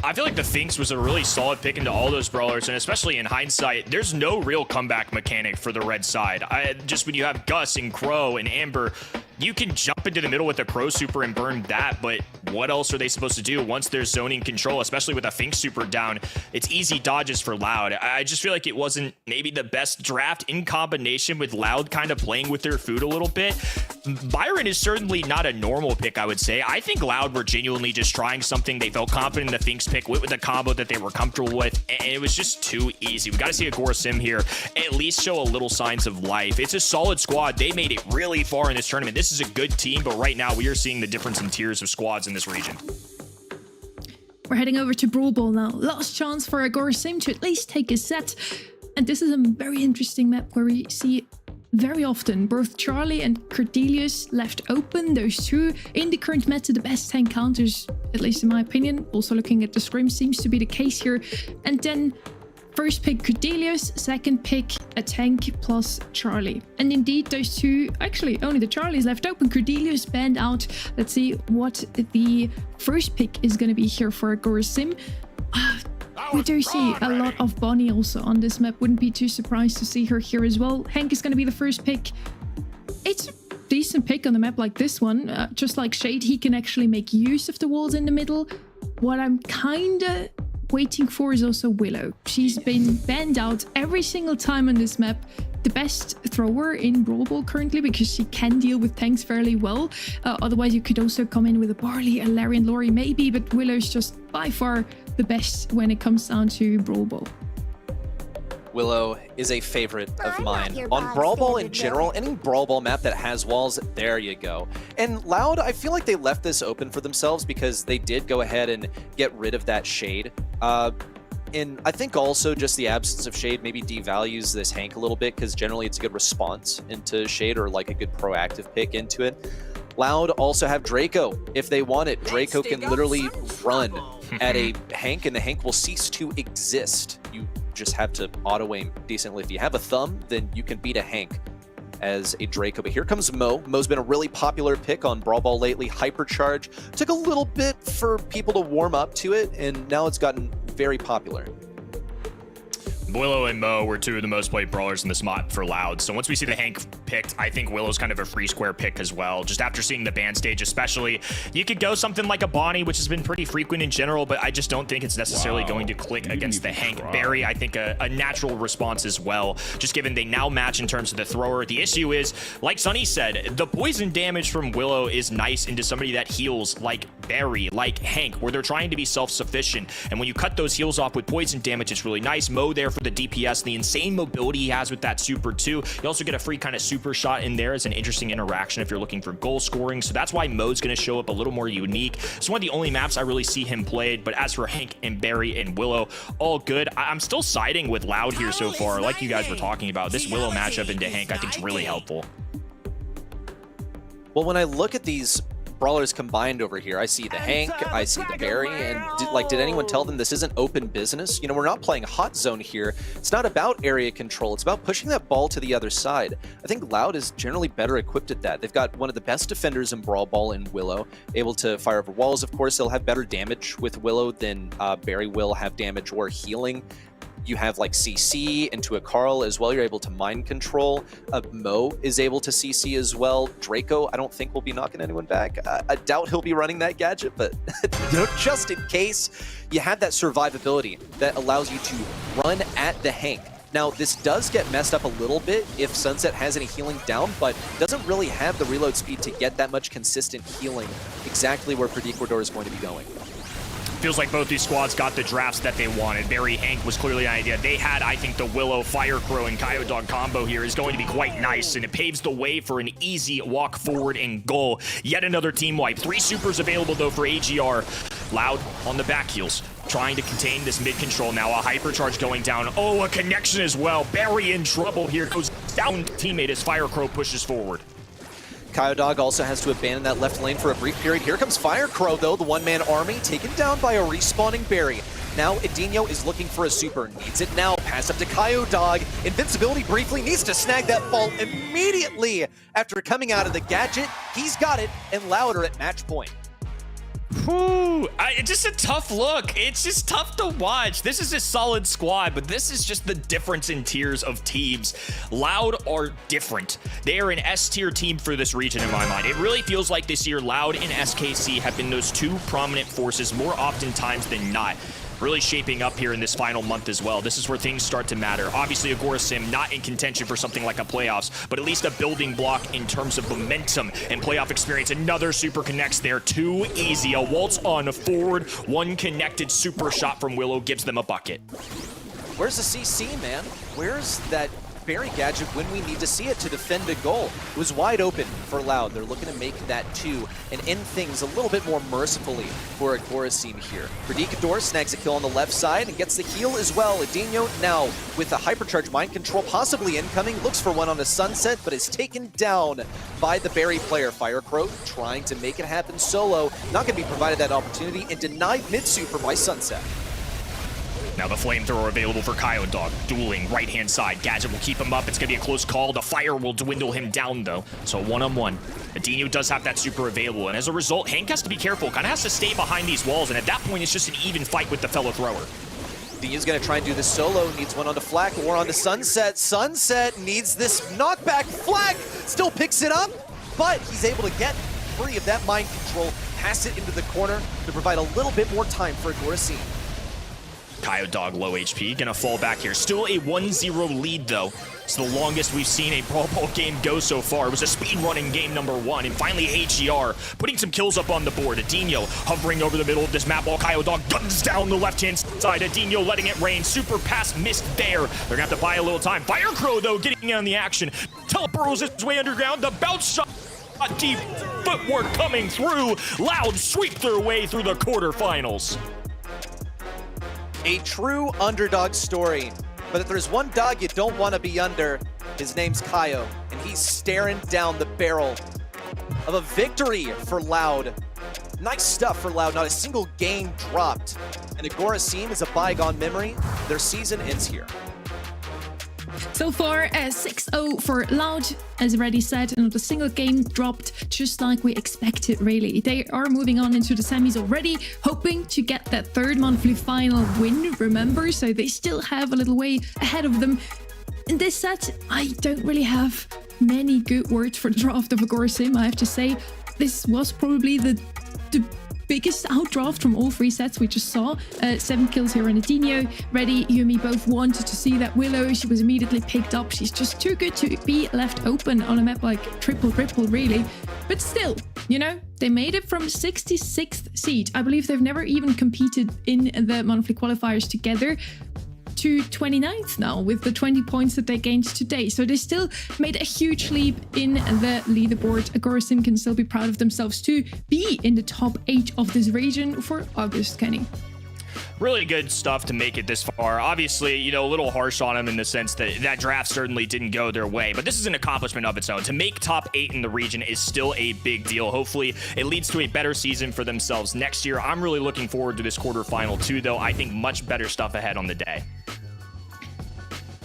I feel like the Fenix was a really solid pick into all those brawlers, and especially in hindsight, there's no real comeback mechanic for the red side. Just when you have Gus and Crow and Amber, you can jump into the middle with a Crow super and burn that, but what else are they supposed to do once they're zoning control, especially with a Fenix super down? It's easy dodges for Loud. I just feel like it wasn't maybe the best draft in combination with Loud kind of playing with their food a little bit. Byron is certainly not a normal pick, I would say. I think Loud were genuinely just trying something. They felt confident in the Fenix pick, went with a combo that they were comfortable with, and it was just too easy. We got to see Agorasim here at least show a little signs of life. It's a solid squad. They made it really far in this tournament. This is a good team, but right now we are seeing the difference in tiers of squads in this region. We're heading over to Brawl Ball now. Last chance for Agorasim to at least take a set. And this is a very interesting map where we see very often both Charlie and Cordelius left open. Those two in the current meta, the best tank counters, at least in my opinion. Also looking at the scrim seems to be the case here. And then first pick Cordelius, second pick a tank plus Charlie. And indeed, those two, actually only the Charlie's left open. Cordelius banned out. Let's see what the first pick is going to be here for Agorasim. We do see a lot of Bonnie also on this map. Wouldn't be too surprised to see her here as well. Hank is going to be the first pick. It's a decent pick on a map like this one. Just like Shade, he can actually make use of the walls in the middle. What I'm kind of waiting for is also Willow. She's been banned out every single time on this map. The best thrower in Brawl Ball currently because she can deal with tanks fairly well. Otherwise, you could also come in with a Barley, a Larry and Lori maybe, but Willow's just by far the best when it comes down to Brawl Ball. Willow is a favorite of mine. On Brawl Ball in general, any Brawl Ball map that has walls, there you go. And Loud, I feel like they left this open for themselves because they did go ahead and get rid of that Shade. And I think also just the absence of Shade maybe devalues this Hank a little bit because generally it's a good response into Shade or like a good proactive pick into it. Loud also have Draco if they want it. Draco can literally run at a Hank and the Hank will cease to exist. You just have to auto-aim decently. If you have a thumb, then you can beat a Hank as a Draco. But here comes Mo. Mo's been a really popular pick on Brawl Ball lately. Hypercharge. Took a little bit for people to warm up to it, and now it's gotten very popular. Willow and Mo were two of the most played brawlers in this map for Loud. So once we see the Hank picked, I think Willow's kind of a free square pick as well. Just after seeing the ban stage especially, you could go something like a Bonnie, which has been pretty frequent in general, but I just don't think it's necessarily going to click against the Hank. Barry, I think a natural response as well, just given they now match in terms of the thrower. The issue is, like Sunny said, the poison damage from Willow is nice into somebody that heals like Barry, like Hank, where they're trying to be self-sufficient. And when you cut those heals off with poison damage, it's really nice. Mo there for the DPS, the insane mobility he has with that super too. You also get a free kind of super shot in there as an interesting interaction if you're looking for goal scoring. So that's why Mo's going to show up a little more unique. It's one of the only maps I really see him played. But as for Hank and Barry and Willow, all good. I'm still siding with Loud here so far. Like you guys were talking about, this Willow matchup into Hank I think is really helpful. Well, when I look at these brawlers combined over here, I see the Hank, I see the Barry, and did anyone tell them this isn't open business? You know, we're not playing hot zone here. It's not about area control. It's about pushing that ball to the other side. I think Loud is generally better equipped at that. They've got one of the best defenders in Brawl Ball in Willow, able to fire over walls. Of course, they'll have better damage with Willow than Barry will have damage or healing. You have like CC into a Carl as well. You're able to mind control. Mo is able to CC as well. Draco, I don't think will be knocking anyone back. I doubt he'll be running that gadget, but just in case, you have that survivability that allows you to run at the Hank. Now, this does get messed up a little bit if Sunset has any healing down, but doesn't really have the reload speed to get that much consistent healing exactly where Predicador is going to be going. Feels like both these squads got the drafts that they wanted. Barry Hank was clearly an idea. They had, I think, the Willow, Fire Crow, and Coyote Dog combo here is going to be quite nice, and it paves the way for an easy walk forward and goal. Yet another team wipe. 3 supers available, though, for AGR. Loud on the back heels. trying to contain this mid control now. A hypercharge going down. Oh, a connection as well. Barry in trouble here. Goes down teammate as Firecrow pushes forward. Kyodog also has to abandon that left lane for a brief period. Here comes Firecrow, though, the one-man army, taken down by a respawning Barry. Now Edinho is looking for a super, needs it now. Pass up to Kyodog. Invincibility briefly, needs to snag that ball immediately after coming out of the gadget. He's got it, and Louder at match point. Whew, it's just a tough look. It's just tough to watch. This is a solid squad, but this is just the difference in tiers of teams. Loud are different. They are an S-tier team for this region in my mind. It really feels like this year Loud and SKC have been those two prominent forces more oftentimes than not. Really shaping up here in this final month as well. This is where things start to matter. Obviously, Agorasim not in contention for something like a playoffs, but at least a building block in terms of momentum and playoff experience. Another super connects there. Too easy. A waltz on forward. One connected super shot from Willow gives them a bucket. Where's the CC, man? Where's that Barry gadget when we need to see it to defend a goal? It was wide open for Loud. They're looking to make that 2 and end things a little bit more mercifully for Agorasim here. Predicador snags a kill on the left side and gets the heal as well. Edinho now with a hypercharge mind control possibly incoming, looks for one on the Sunset, but is taken down by the Barry player. Firecrow trying to make it happen solo, not going to be provided that opportunity and denied mid-super by Sunset. Now the flamethrower available for Kyodog. Dueling right-hand side. Gadget will keep him up. It's going to be a close call. The fire will dwindle him down, though. So one-on-one. Edinho does have that super available, and as a result, Hank has to be careful. Kind of has to stay behind these walls, and at that point, it's just an even fight with the fellow thrower. Edinho's going to try and do this solo. Needs one on the Flak or on the Sunset. Sunset needs this knockback. Flak still picks it up, but he's able to get free of that mind control, pass it into the corner to provide a little bit more time for Agorasim. Kyodog low HP, gonna fall back here. Still a 1-0 lead though. It's the longest we've seen a Brawl Ball game go so far. It was a speed run in game number 1, and finally HER putting some kills up on the board. Edinho hovering over the middle of this map while Kyodog guns down the left-hand side. Edinho letting it rain. Super pass missed there. They're gonna have to buy a little time. Firecrow though getting in on the action. Teleburrows his way underground. The bounce shot. Deep footwork coming through. Loud sweep their way through the quarterfinals. A true underdog story. But if there's one dog you don't want to be under, his name's Kaio, and he's staring down the barrel of a victory for Loud. Nice stuff for Loud, not a single game dropped. And Agorasim is a bygone memory. Their season ends here. So far, 6-0 for Loud, as already said, and not a single game dropped, just like we expected, really. They are moving on into the semis already, hoping to get that third monthly final win, remember, so they still have a little way ahead of them. In this set, I don't really have many good words for the draft of Agorasim, I have to say. This was probably the biggest outdraft from all 3 sets we just saw. 7 kills here on Edinho. Reddy, Yumi both wanted to see that Willow. She was immediately picked up. She's just too good to be left open on a map like triple, really. But still, you know, they made it from 66th seed. I believe they've never even competed in the monthly qualifiers together, to 29th now with the 20 points that they gained today. So they still made a huge leap in the leaderboard. Agorasim can still be proud of themselves to be in the top 8 of this region for August, Kenny. Really good stuff to make it this far. Obviously, you know, a little harsh on them in the sense that that draft certainly didn't go their way, but this is an accomplishment of its own. To make top 8 in the region is still a big deal. Hopefully, it leads to a better season for themselves next year. I'm really looking forward to this quarterfinal too, though. I think much better stuff ahead on the day.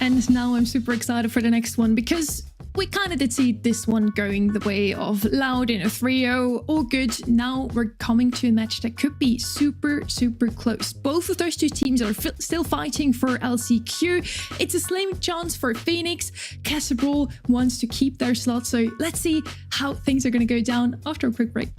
And now I'm super excited for the next one because we kind of did see this one going the way of Loud in a 3-0. All good. Now we're coming to a match that could be super close. Both of those two teams are still fighting for LCQ. It's a slim chance for Fenix. Casa Brawl wants to keep their slot. So let's see how things are going to go down after a quick break.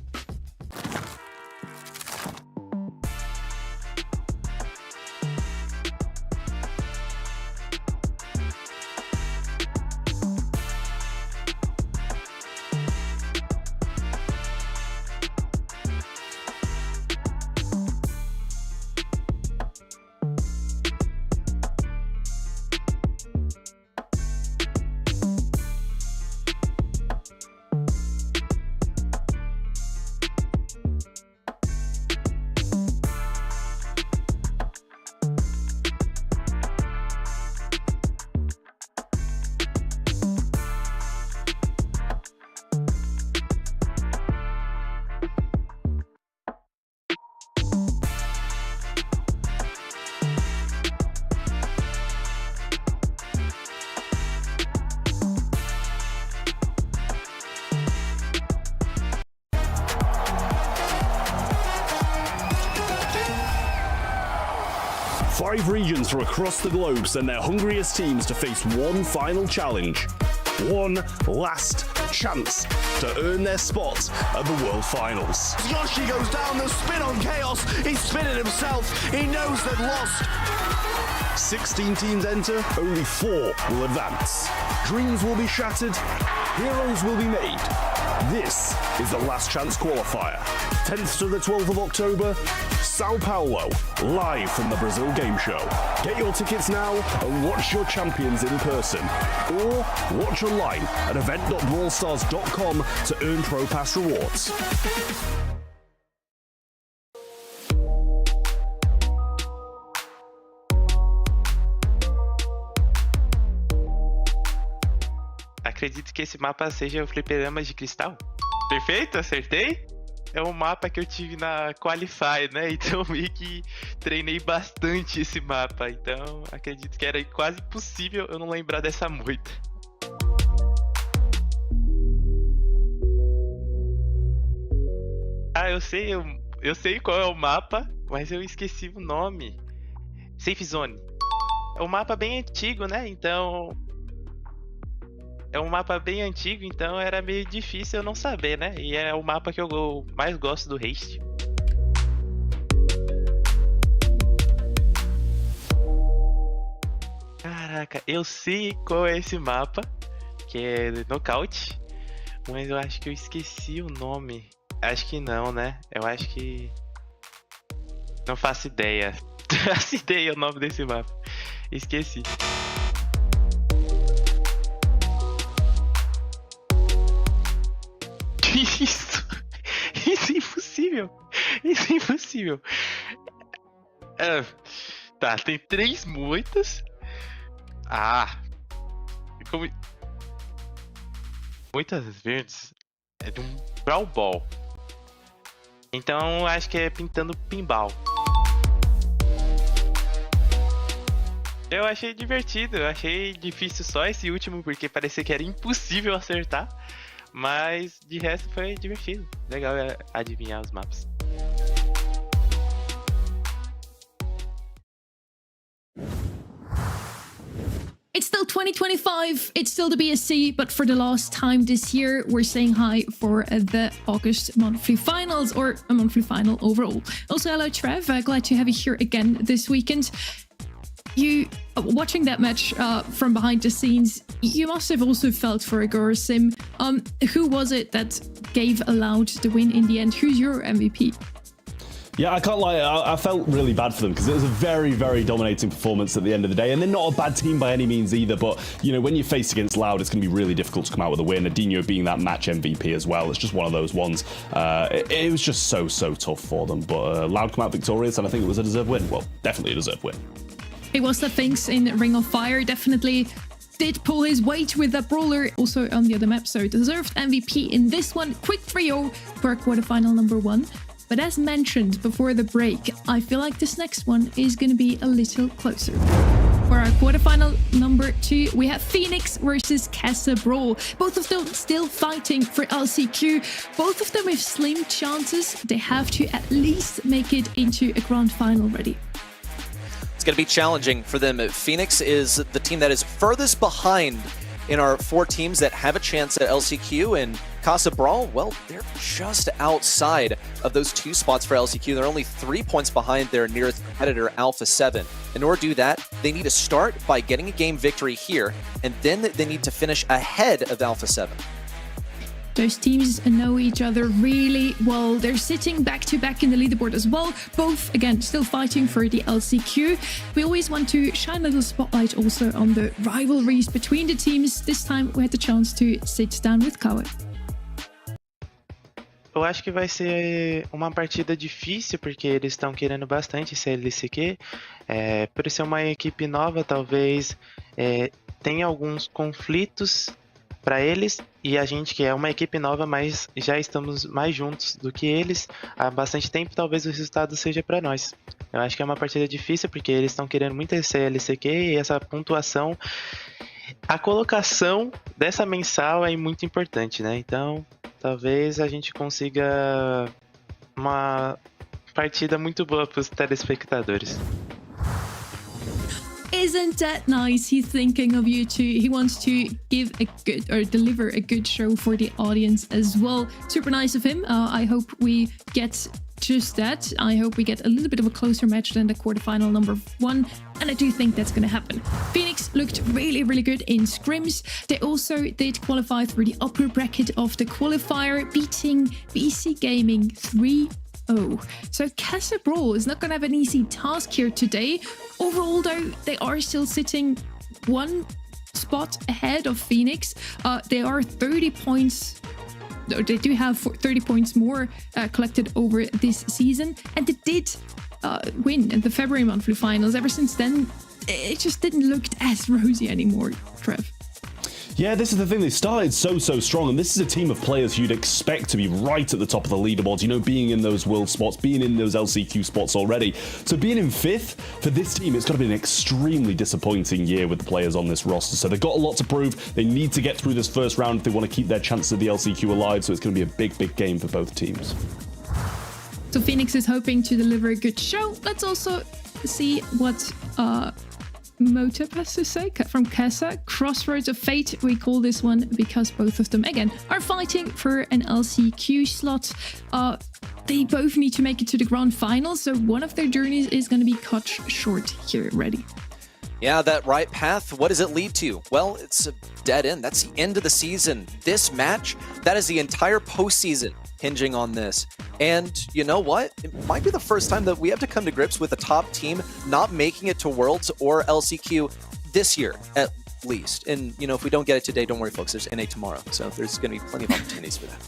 5 regions from across the globe send their hungriest teams to face one final challenge. One last chance to earn their spot at the World Finals. Yoshi goes down, the spin on Chaos. He's spinning himself. He knows they've lost. 16 teams enter, only 4 will advance. Dreams will be shattered, heroes will be made. This is the last chance qualifier. 10th to the 12th of October, Sao Paulo, live from the Brazil Game Show. Get your tickets now and watch your champions in person. Or watch online at event.brawlstars.com to earn Pro Pass rewards. Acredito que esse mapa seja o Fliperama de Cristal. Perfeito, acertei? É um mapa que eu tive na Qualify, né? Então meio que treinei bastante esse mapa. Então acredito que era quase impossível eu não lembrar dessa moita. Ah, eu sei qual é o mapa, mas eu esqueci o nome. Safe Zone. É um mapa bem antigo, né? Então era meio difícil eu não saber, né? E é o mapa que eu mais gosto do Haste. Caraca, eu sei qual é esse mapa, que é Knockout, mas eu acho que eu esqueci o nome. Acho que não, né? Eu acho que... Não faço ideia. Não faço ideia o nome desse mapa. Esqueci. Isso é impossível. Isso é impossível. Tá, tem 3 moitas. Moitas verdes. É de um Brawl. Então acho que é pintando pinball. Eu achei divertido. Eu achei difícil só esse último, porque parecia que era impossível acertar. Mas de resto foi divertido. Legal adivinhar os mapas. It's still 2025, it's still the BSC, but for the last time this year, we're saying hi for the August monthly finals, or a monthly final overall. Also, hello Trev, glad to have you here again this weekend. You, watching that match from behind the scenes, you must have also felt for Agorasim. Who was it that gave Loud the win in the end? Who's your MVP? Yeah, I can't lie, I felt really bad for them because it was a very, very dominating performance at the end of the day, and they're not a bad team by any means either, but, you know, when you're faced against Loud, it's going to be really difficult to come out with a win. Adinho being that match MVP as well, it's just one of those ones. It was just so tough for them, but Loud come out victorious, and I think it was a deserved win. Well, definitely a deserved win. It was the things in Ring of Fire, definitely did pull his weight with that brawler, also on the other map, so deserved MVP in this one. Quick 3-0 for quarterfinal number 1. But as mentioned before the break, I feel like this next one is going to be a little closer. For our quarterfinal number 2, we have Fenix versus Casa Brawl. Both of them still fighting for LCQ. Both of them with slim chances. They have to at least make it into a grand final already. It's going to be challenging for them. Fenix is the team that is furthest behind in our 4 teams that have a chance at LCQ, and Casa Brawl, well, they're just outside of those 2 spots for LCQ. They're only 3 points behind their nearest competitor, Alpha 7. In order to do that, they need to start by getting a game victory here, and then they need to finish ahead of Alpha 7. Those teams know each other really well. They're sitting back-to-back in the leaderboard as well. Both, again, still fighting for the LCQ. We always want to shine a little spotlight also on the rivalries between the teams. This time we had the chance to sit down with Kawa. Eu acho que vai ser uma partida difícil, porque eles estão querendo bastante esse LCQ. Por ser uma equipe nova, talvez tenha alguns conflitos para eles, e a gente que é uma equipe nova, mas já estamos mais juntos do que eles há bastante tempo, talvez o resultado seja para nós. Eu acho que é uma partida difícil, porque eles estão querendo muito esse LCQ, e essa pontuação, a colocação dessa mensal é muito importante, né? Então, talvez a gente consiga uma partida muito boa para os telespectadores. isn't that nice? He's thinking of you too. He wants to give a good or deliver a good show for the audience as well. Super nice of him. I hope we get just that. I hope we get a little bit of a closer match than the quarterfinal number 1, and I do think that's going to happen. Phoenix looked really, really good in scrims. They also did qualify through the upper bracket of the qualifier, beating BC Gaming 3-0. So Casa Brawl is not going to have an easy task here today. Overall, though, they are still sitting one spot ahead of Phoenix. They are 30 points. They do have 30 points more collected over this season, and they did win in the February monthly finals. Ever since then, it just didn't look as rosy anymore, Trev. Yeah, this is the thing. They started so strong, and this is a team of players you'd expect to be right at the top of the leaderboards, you know, being in those world spots, being in those LCQ spots already. So being in 5th, for this team, it's got to be an extremely disappointing year with the players on this roster. So they've got a lot to prove. They need to get through this first round if they want to keep their chances of the LCQ alive, so it's going to be a big game for both teams. So Phoenix is hoping to deliver a good show. Let's also see what Motab has to say from Casa. Crossroads of Fate, we call this one because both of them, again, are fighting for an LCQ slot. They both need to make it to the grand final, so one of their journeys is going to be cut short here. Ready? Yeah, that right path, what does it lead to? Well, it's a dead end. That's the end of the season. This match, that is the entire postseason hinging on this. And you know what? It might be the first time that we have to come to grips with a top team not making it to Worlds or LCQ this year, at least. And, you know, if we don't get it today, don't worry, folks. There's NA tomorrow. So there's going to be plenty of opportunities for that.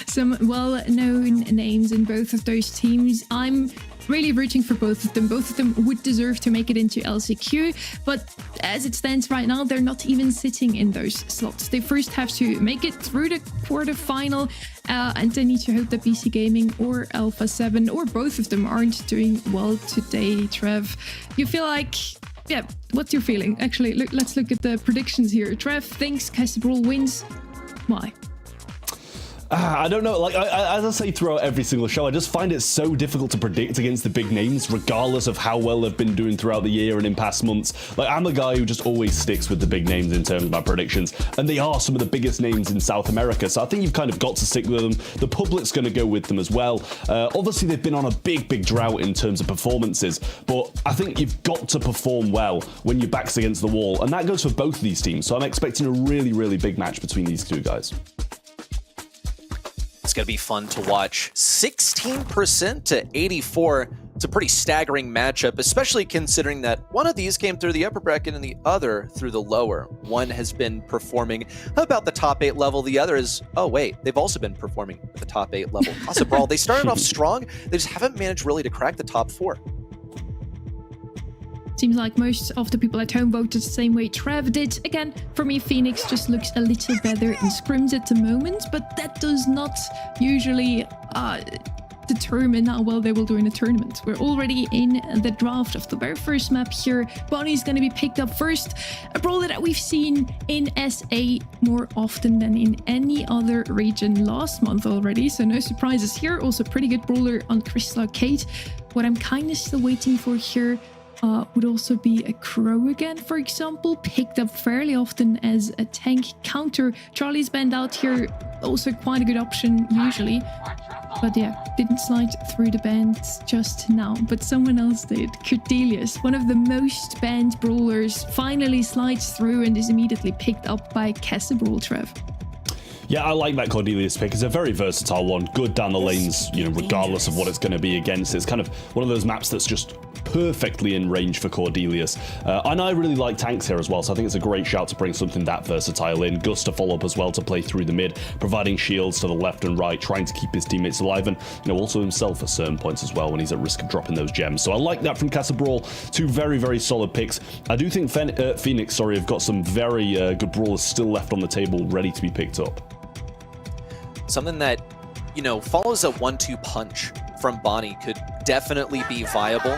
Some well-known names in both of those teams. I'm really rooting for both of them. Both of them would deserve to make it into LCQ, but as it stands right now, they're not even sitting in those slots. They first have to make it through the quarterfinal, and they need to hope that BC Gaming or Alpha 7 or both of them aren't doing well today. Trev, you feel like, yeah, what's your feeling? Actually, let's look at the predictions here. Trev thinks Casa Brawl wins. Why? I don't know, like, as I say throughout every single show, I just find it so difficult to predict against the big names, regardless of how well they've been doing throughout the year and in past months. Like, I'm a guy who just always sticks with the big names in terms of my predictions, and they are some of the biggest names in South America, so I think you've kind of got to stick with them. The public's going to go with them as well. Obviously, they've been on a big drought in terms of performances, but I think you've got to perform well when your back's against the wall, and that goes for both of these teams, so I'm expecting a really big match between these two guys. It's going to be fun to watch. 16% to 84. It's a pretty staggering matchup, especially considering that one of these came through the upper bracket and the other through the lower. One has been performing about the top 8 level. The other is, oh wait, they've also been performing at the top 8 level. Casa Brawl, they started off strong. They just haven't managed really to crack the top 4. Seems like most of the people at home voted the same way Trev did. Again, for me, Phoenix just looks a little better in scrims at the moment, but that does not usually determine how well they will do in a tournament. We're already in the draft of the very first map here. Bonnie's going to be picked up first, a brawler that we've seen in SA more often than in any other region last month already, so no surprises here. Also pretty good brawler on Crystal Arcade. What I'm kind of still waiting for here would also be a Crow again, for example, picked up fairly often as a tank counter. Charlie's banned out here, also quite a good option usually, but yeah, didn't slide through the bans just now, but someone else did. Cordelius, one of the most banned brawlers, finally slides through and is immediately picked up by Casa Brawl. Trev. Yeah, I like that Cordelius pick. It's a very versatile one. Good down the lanes, you know, regardless of what it's going to be against. It's kind of one of those maps that's just perfectly in range for Cordelius. And I really like tanks here as well, so I think it's a great shout to bring something that versatile in. Gus to follow up as well to play through the mid, providing shields to the left and right, trying to keep his teammates alive, and, you know, also himself at certain points as well when he's at risk of dropping those gems. So I like that from Casa Brawl. Two very solid picks. I do think Phoenix, have got some very good brawlers still left on the table, ready to be picked up. Something that, you know, follows a 1-2 punch from Bonnie could definitely be viable.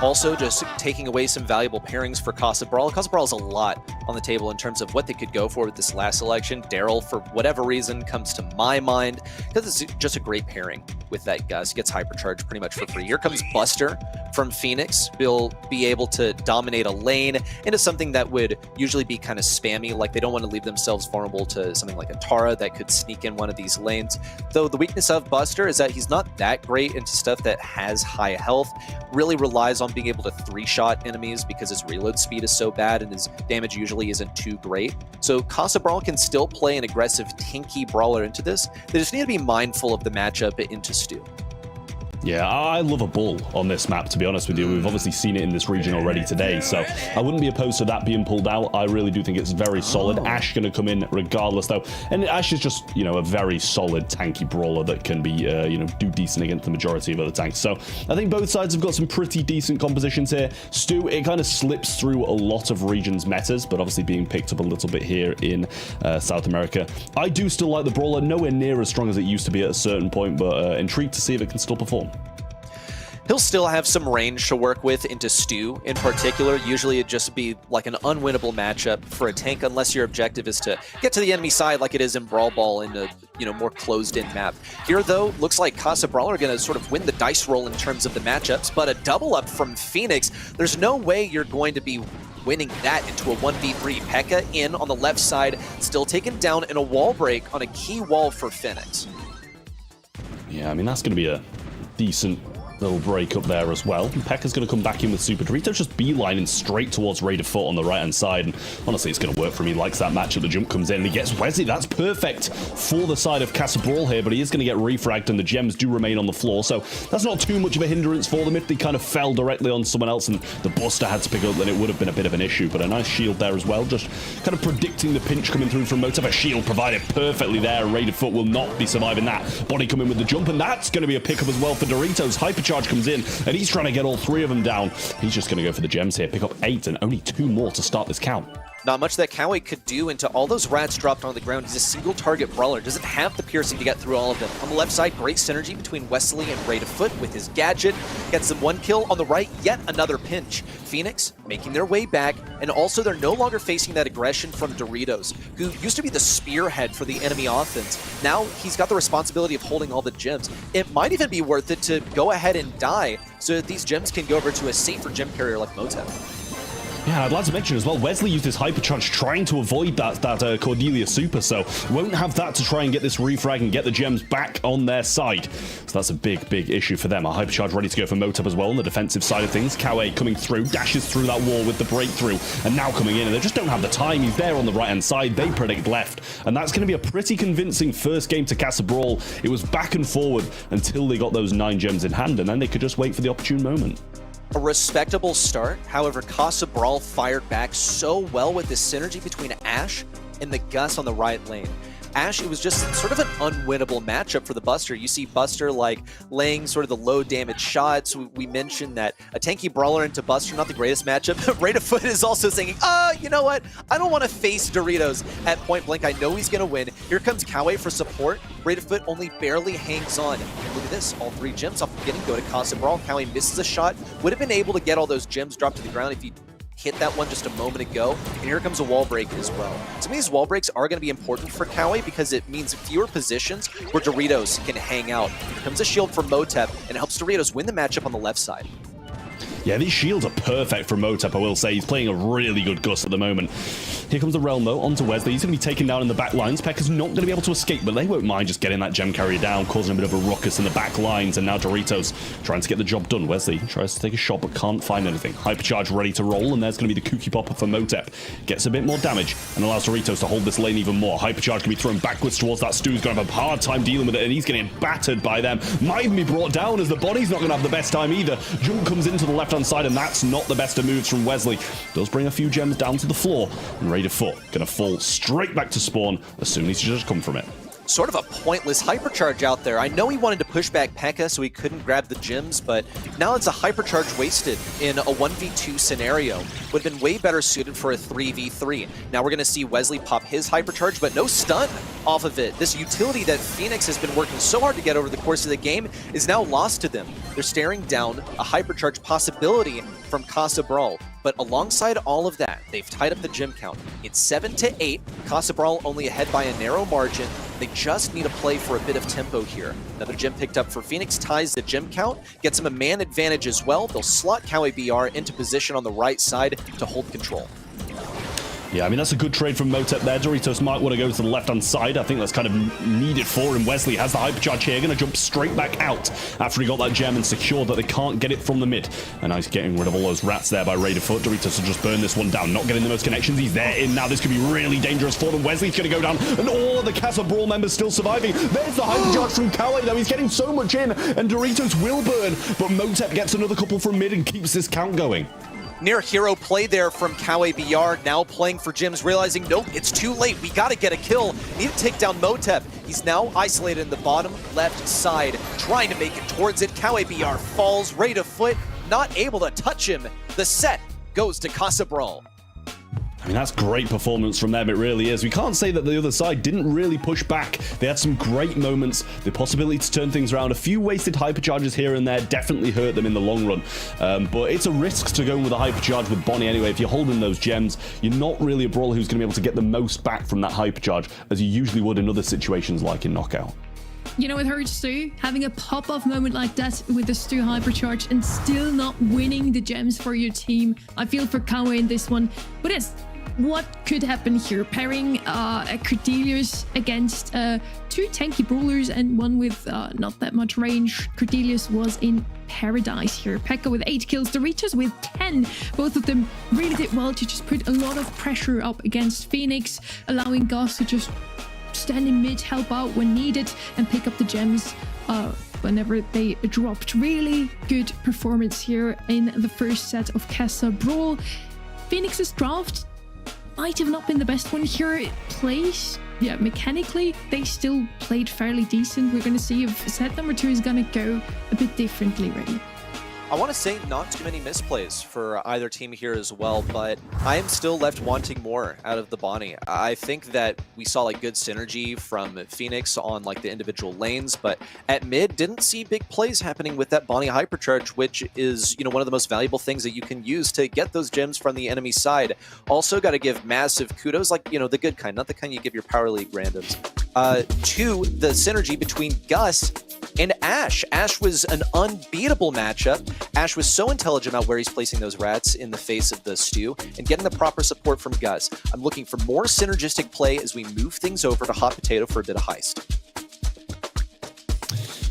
Also, just taking away some valuable pairings for Casa Brawl. Casa Brawl is a lot on the table in terms of what they could go for with this last selection. Daryl, for whatever reason, comes to my mind because it's just a great pairing with that Gus. Gets hypercharged pretty much for free. Here comes Buster from Fenix. He'll be able to dominate a lane into something that would usually be kind of spammy, like they don't want to leave themselves vulnerable to something like a Tara that could sneak in one of these lanes. Though the weakness of Buster is that he's not that great into stuff that has high health, really relies on being able to 3-shot enemies because his reload speed is so bad and his damage usually isn't too great. So Casa Brawl can still play an aggressive, tanky brawler into this. They just need to be mindful of the matchup into Stu. Yeah, I love a bull on this map, to be honest with you. We've obviously seen it in this region already today, so I wouldn't be opposed to that being pulled out. I really do think it's very solid. Ashe going to come in regardless, though. And Ashe is just, you know, a very solid tanky brawler that can be, you know, do decent against the majority of other tanks. So I think both sides have got some pretty decent compositions here. Stu, it kind of slips through a lot of regions metas, but obviously being picked up a little bit here in South America. I do still like the brawler, nowhere near as strong as it used to be at a certain point, but intrigued to see if it can still perform. He'll still have some range to work with into Stu in particular. Usually it'd just be like an unwinnable matchup for a tank unless your objective is to get to the enemy side like it is in Brawl Ball in a, you know, more closed-in map. Here, though, looks like Casa Brawl are going to sort of win the dice roll in terms of the matchups, but a double up from Fenix, there's no way you're going to be winning that into a 1v3. P.E.K.K.A in on the left side, still taken down in a wall break on a key wall for Fenix. Yeah, I mean, that's going to be a decent little break up there as well. P.E.K.K.A's going to come back in with Super. Doritos just beelining straight towards Raider Foot on the right-hand side, and honestly, it's going to work for him. He likes that matchup. The jump comes in, and he gets Wesley. That's perfect for the side of Casa Brawl here, but he is going to get refragged, and the gems do remain on the floor, so that's not too much of a hindrance for them. If they kind of fell directly on someone else and the Buster had to pick up, then it would have been a bit of an issue, but a nice shield there as well, just kind of predicting the pinch coming through from Motep. A shield provided perfectly there. Raider Foot will not be surviving that. Body coming with the jump, and that's going to be a pickup as well for Doritos. Hypercharge comes in, and he's trying to get all 3 of them down. He's just going to go for the gems here, pick up 8, and only 2 more to start this count. Not much that Cowie could do into all those rats dropped on the ground. He's a single target brawler, doesn't have the piercing to get through all of them. On the left side, great synergy between Wesley and Raider Foot with his gadget. Gets them 1 kill. On the right, yet another pinch. Fenix making their way back, and also they're no longer facing that aggression from Doritos, who used to be the spearhead for the enemy offense. Now he's got the responsibility of holding all the gems. It might even be worth it to go ahead and die so that these gems can go over to a safer gem carrier like Motep. Yeah, I'd like to mention as well, Wesley used his hypercharge trying to avoid that Cordelia super, so won't have that to try and get this refrag and get the gems back on their side. So that's a big, big issue for them. A hypercharge ready to go for Motep as well on the defensive side of things. Cowie coming through, dashes through that wall with the breakthrough, and now coming in, and they just don't have the time. He's there on the right-hand side. They predict left, and that's going to be a pretty convincing first game to Casa Brawl. It was back and forward until they got those 9 gems in hand, and then they could just wait for the opportune moment. A respectable start. However, Casa Brawl fired back so well with this synergy between Ashe and the Gus on the right lane. Ashe, it was just sort of an unwinnable matchup for the Buster. You see Buster like laying sort of the low damage shots. We mentioned that a tanky brawler into Buster, not the greatest matchup. Raider Foot is also saying, you know what? I don't want to face Doritos at point blank. I know he's going to win. Here comes Cowie for support. Raider Foot only barely hangs on. Look at this. All 3 gems off the beginning go to Casa Brawl. Cowie misses a shot. Would have been able to get all those gems dropped to the ground if he hit that one just a moment ago, and here comes a wall break as well. Some of these wall breaks are going to be important for Cowie because it means fewer positions where Doritos can hang out. Here comes a shield from Motep, and it helps Doritos win the matchup on the left side. Yeah, these shields are perfect for Motep, I will say. He's playing a really good Gus at the moment. Here comes the Realm, though, onto Wesley. He's going to be taken down in the back lines. P.E.K.K.A's not going to be able to escape, but they won't mind just getting that gem carrier down, causing a bit of a ruckus in the back lines, and now Doritos trying to get the job done. Wesley tries to take a shot, but can't find anything. Hypercharge ready to roll, and there's going to be the Kooky Popper for Motep. Gets a bit more damage, and allows Doritos to hold this lane even more. Hypercharge can be thrown backwards towards that Stu. He's going to have a hard time dealing with it, and he's getting battered by them. Might even be brought down, as the body's not going to have the best time either. Jump comes into the left-hand side, and that's not the best of moves from Wesley. Does bring a few gems down to the floor, and Raider Foot going to fall straight back to spawn as soon as he just come from it. Sort of a pointless hypercharge out there. I know he wanted to push back P.E.K.K.A so he couldn't grab the gems, but now it's a hypercharge wasted in a 1v2 scenario. Would have been way better suited for a 3v3. Now we're going to see Wesley pop his hypercharge, but no stun off of it. This utility that Fenix has been working so hard to get over the course of the game is now lost to them. They're staring down a hypercharge possibility from Casa Brawl. But alongside all of that, they've tied up the gem count. It's 7-8. Casa Brawl only ahead by a narrow margin. They just need a play for a bit of tempo here. Another gem picked up for Fenix ties the gem count, gets him a man advantage as well. They'll slot KWBR into position on the right side to hold control. Yeah, I mean, that's a good trade from Motep there. Doritos might want to go to the left-hand side. I think that's kind of needed for him. Wesley has the hypercharge here, going to jump straight back out after he got that gem and secured that they can't get it from the mid. And now he's getting rid of all those rats there by Raider Foot. Doritos will just burn this one down, not getting the most connections. He's there in now. This could be really dangerous for them. Wesley's going to go down, and all of the Casa Brawl members still surviving. There's the hypercharge from Kawe, though. He's getting so much in, and Doritos will burn, but Motep gets another couple from mid and keeps this count going. Near hero play there from KWBR, now playing for gems, realizing, nope, it's too late. We got to get a kill. Need to take down Motep. He's now isolated in the bottom left side, trying to make it towards it. KWBR falls, Raider Foot, not able to touch him. The set goes to Casa Brawl. I mean, that's great performance from them, it really is. We can't say that the other side didn't really push back. They had some great moments, the possibility to turn things around. A few wasted hypercharges here and there definitely hurt them in the long run. But it's a risk to go in with a hypercharge with Bonnie anyway. If you're holding those gems, you're not really a brawler who's going to be able to get the most back from that hypercharge as you usually would in other situations like in Knockout. You know, it hurts too, having a pop-off moment like that with the Stu hypercharge and still not winning the gems for your team. I feel for Kawe in this one, but yes, what could happen here? Pairing a Cordelius against two tanky brawlers and one with not that much range. Cordelius was in paradise here. Pekka with 8 kills, Doritos with 10. Both of them really did well to just put a lot of pressure up against Fenix, allowing Gus to just stand in mid, help out when needed, and pick up the gems whenever they dropped. Really good performance here in the first set of Casa Brawl. Fenix's draft might have not been the best one here. It plays, yeah, mechanically, they still played fairly decent. We're going to see if set number 2 is going to go a bit differently, really. I want to say not too many misplays for either team here as well, but I am still left wanting more out of the Bonnie. I think that we saw like good synergy from Fenix on like the individual lanes, but at mid didn't see big plays happening with that Bonnie hypercharge, which is, you know, one of the most valuable things that you can use to get those gems from the enemy side. Also got to give massive kudos, like, you know, the good kind, not the kind you give your Power League randoms, to the synergy between Gus and Ash. Ash was an unbeatable matchup. Ash was so intelligent about where he's placing those rats in the face of the Stew and getting the proper support from Gus. I'm looking for more synergistic play as we move things over to Hot Potato for a bit of heist.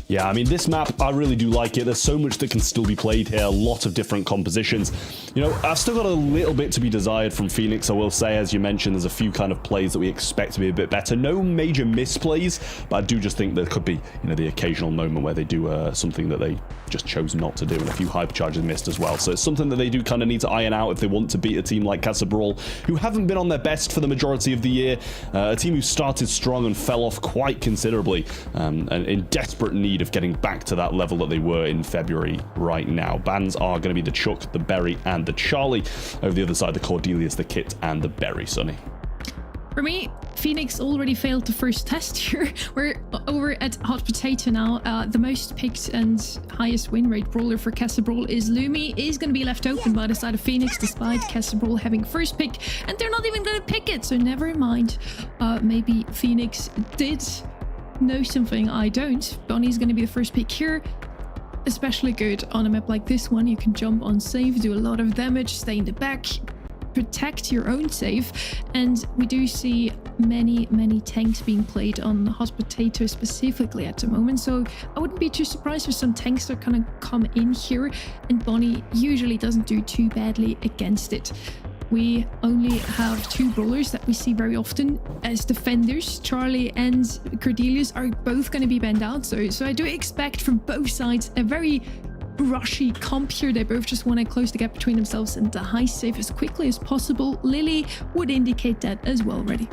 Yeah, I mean, this map, I really do like it. There's so much that can still be played here, a lot of different compositions. You know, I've still got a little bit to be desired from Fenix, I will say. As you mentioned, there's a few kind of plays that we expect to be a bit better. No major misplays, but I do just think there could be, you know, the occasional moment where they do something that they just chose not to do, and a few hypercharges missed as well. So it's something that they do kind of need to iron out if they want to beat a team like Casa Brawl, who haven't been on their best for the majority of the year. A team who started strong and fell off quite considerably, and in desperate need of getting back to that level that they were in February right now. Bans are going to be the Chuck, the Berry, and the Charlie. Over the other side, the Cordelius, the Kit, and the Berry, Sonny. For me, Fenix already failed the first test here. We're over at Hot Potato now. The most picked and highest win rate brawler for Casa Brawl is Lumi. Is going to be left open by the side of Fenix, despite Casa Brawl having first pick, and they're not even going to pick it, so never mind. Maybe Fenix did know something I don't. Bonnie's going to be the first pick here. Especially good on a map like this one. You can jump on save, do a lot of damage, stay in the back, protect your own save, and we do see many tanks being played on Hot Potato specifically at the moment, so I wouldn't be too surprised if some tanks are gonna come in here, and Bonnie usually doesn't do too badly against it. We only have 2 brawlers that we see very often as defenders. Charlie and Cordelius are both going to be banned out, so I do expect from both sides a very rushy comp here. They both just want to close the gap between themselves and the high save as quickly as possible. Lily would indicate that as well already.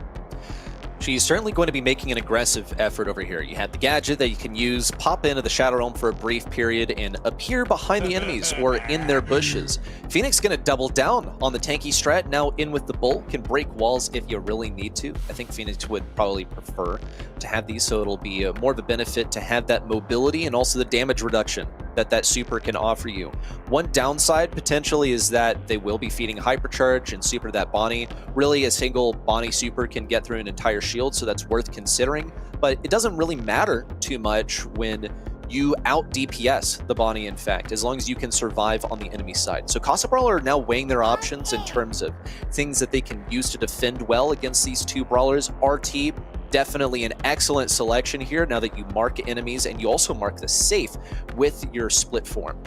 She's certainly going to be making an aggressive effort over here. You had the gadget that you can use, pop into the Shadow Realm for a brief period, and appear behind the enemies or in their bushes. Phoenix going to double down on the tanky strat, now in with the Bolt, can break walls if you really need to. I think Phoenix would probably prefer to have these, so it'll be more of a benefit to have that mobility and also the damage reduction. that super can offer you. One downside potentially is that they will be feeding Hypercharge and super to that Bonnie. Really, a single Bonnie super can get through an entire shield, so that's worth considering. But it doesn't really matter too much when you out DPS the Bonnie, in fact, as long as you can survive on the enemy side. So Casa Brawl are now weighing their options in terms of things that they can use to defend well against these two brawlers. RT, definitely an excellent selection here now that you mark enemies and you also mark the safe with your split form.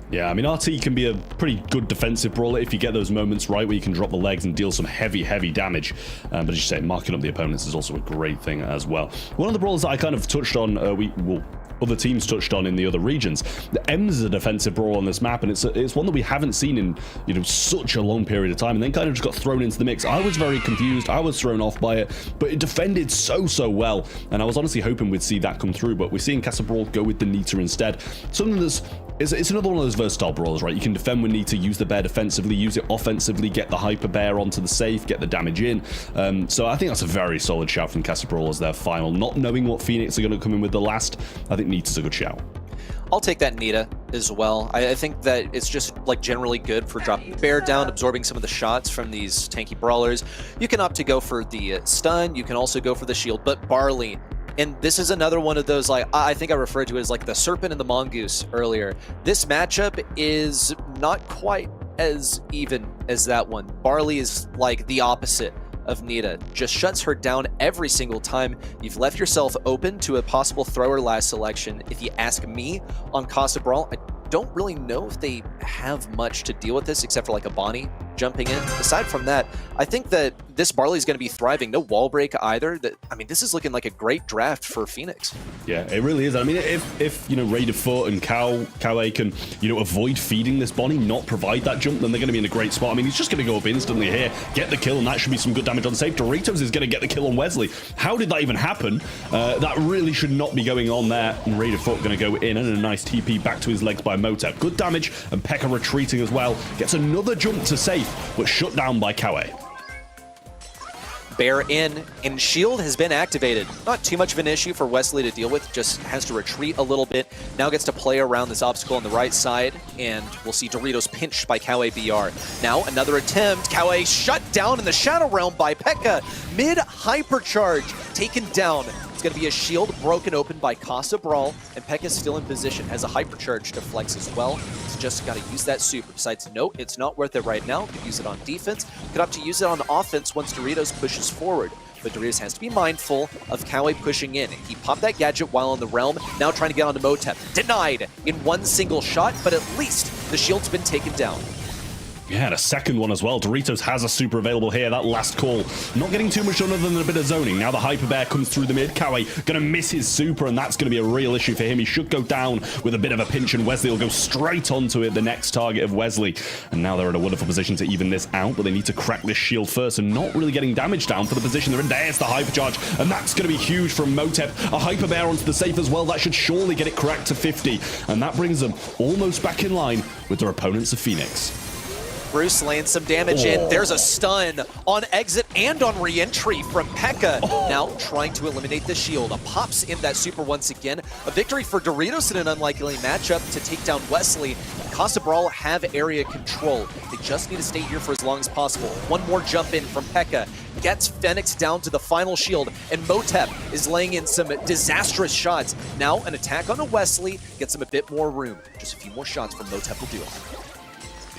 Yeah, I mean, RT can be a pretty good defensive brawler if you get those moments right where you can drop the legs and deal some heavy damage. But as you say, marking up the opponents is also a great thing as well. One of the brawlers that I kind of touched on, other teams touched on in the other regions. The Ems is a defensive brawler on this map, and it's one that we haven't seen in such a long period of time, and then kind of just got thrown into the mix. I was very confused. I was thrown off by it, but it defended so well, and I was honestly hoping we'd see that come through. But we're seeing Casa Brawl go with the Nita instead. Something that's it's another one of those versatile brawlers, right? You can defend with Nita, use the bear defensively, use it offensively, get the hyper bear onto the safe, get the damage in. So I think that's a very solid shout from Casa Brawl as their final. Not knowing what Fenix are going to come in with the last, I think Nita's a good shout. I'll take that Nita as well. I think that it's just like generally good for dropping bear down, absorbing some of the shots from these tanky brawlers. You can opt to go for the stun, you can also go for the shield, but Barley, and this is another one of those, like, I think I referred to it as like the serpent and the mongoose earlier. This matchup is not quite as even as that one. Barley is like the opposite of Nita, just shuts her down every single time. You've left yourself open to a possible thrower last selection. If you ask me on Casa Brawl, I don't really know if they have much to deal with this except for like a Bonnie jumping in. Aside from that, I think that this Barley is going to be thriving. No wall break either. I mean, this is looking like a great draft for Fenix. Yeah, it really is. I mean, if Raider Foot and Kawe can, avoid feeding this Bonnie, not provide that jump, then they're going to be in a great spot. I mean, he's just going to go up instantly here, get the kill, and that should be some good damage on safe. Doritos is going to get the kill on Wesley. How did that even happen? That really should not be going on there. And Raider Foot going to go in and a nice TP back to his legs by Motep. Good damage, and Pekka retreating as well. Gets another jump to safe, but shut down by Kawe. Bear in, and shield has been activated. Not too much of an issue for Wesley to deal with, just has to retreat a little bit. Now gets to play around this obstacle on the right side, and we'll see Doritos pinched by Kawe BR. Now another attempt, Kawe shut down in the Shadow Realm by Pekka. Mid-hypercharge, taken down. It's going to be a shield broken open by Casa Brawl, and Pekka's still in position, has a hypercharge to flex as well. He's just got to use that super. Decides, no, it's not worth it right now. Could use it on defense. Could opt to use it on offense once Doritos pushes forward. But Doritos has to be mindful of Kawe pushing in. He popped that gadget while on the realm, now trying to get onto Motep. Denied in one single shot, but at least the shield's been taken down. Yeah, and a second one as well. Doritos has a super available here. That last call, not getting too much other than a bit of zoning. Now the Hyper Bear comes through the mid. Kawe going to miss his super, and that's going to be a real issue for him. He should go down with a bit of a pinch, and Wesley will go straight onto it, the next target of Wesley. And now they're in a wonderful position to even this out, but they need to crack this shield first, and not really getting damage down for the position they're in. There's the Hypercharge, and that's going to be huge from Motep. A Hyper Bear onto the safe as well. That should surely get it cracked to 50, and that brings them almost back in line with their opponents of Fenix. Bruce laying some damage in. There's a stun on exit and on re-entry from Pekka. Now trying to eliminate the shield. Pops in that super once again. A victory for Doritos in an unlikely matchup to take down Wesley. Casa Brawl have area control. They just need to stay here for as long as possible. One more jump in from Pekka. Gets Fenix down to the final shield, and Motep is laying in some disastrous shots. Now an attack on a Wesley gets him a bit more room. Just a few more shots from Motep will do it.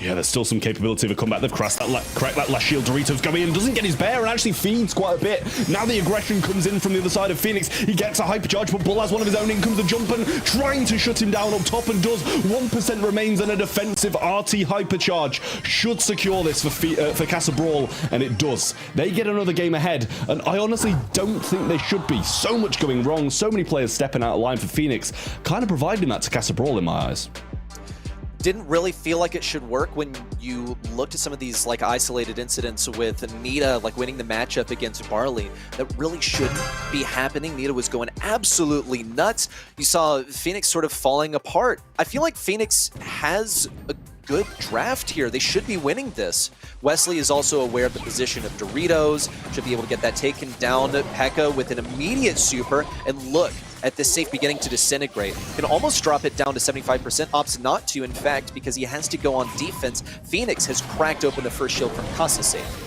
Yeah, there's still some capability of a comeback. They've cracked that last shield. Doritos going in, doesn't get his bear, and actually feeds quite a bit. Now the aggression comes in from the other side of Fenix. He gets a hypercharge, but Bull has one of his own. In comes the jumper, trying to shut him down up top, and does. 1% remains, and a defensive RT hypercharge should secure this for Casa Brawl, and it does. They get another game ahead, and I honestly don't think they should be. So much going wrong, so many players stepping out of line for Fenix, kind of providing that to Casa Brawl in my eyes. Didn't really feel like it should work when you looked at some of these like isolated incidents with Nita like winning the matchup against Barley. That really shouldn't be happening. Nita was going absolutely nuts. You saw Fenix sort of falling apart. I feel like Fenix has a good draft here. They should be winning this. Wesley is also aware of the position of Doritos, should be able to get that taken down. Pekka with an immediate super, and look, at this safe beginning to disintegrate. Can almost drop it down to 75%, opts not to, in fact, because he has to go on defense. Fenix has cracked open the first shield from Casa safe.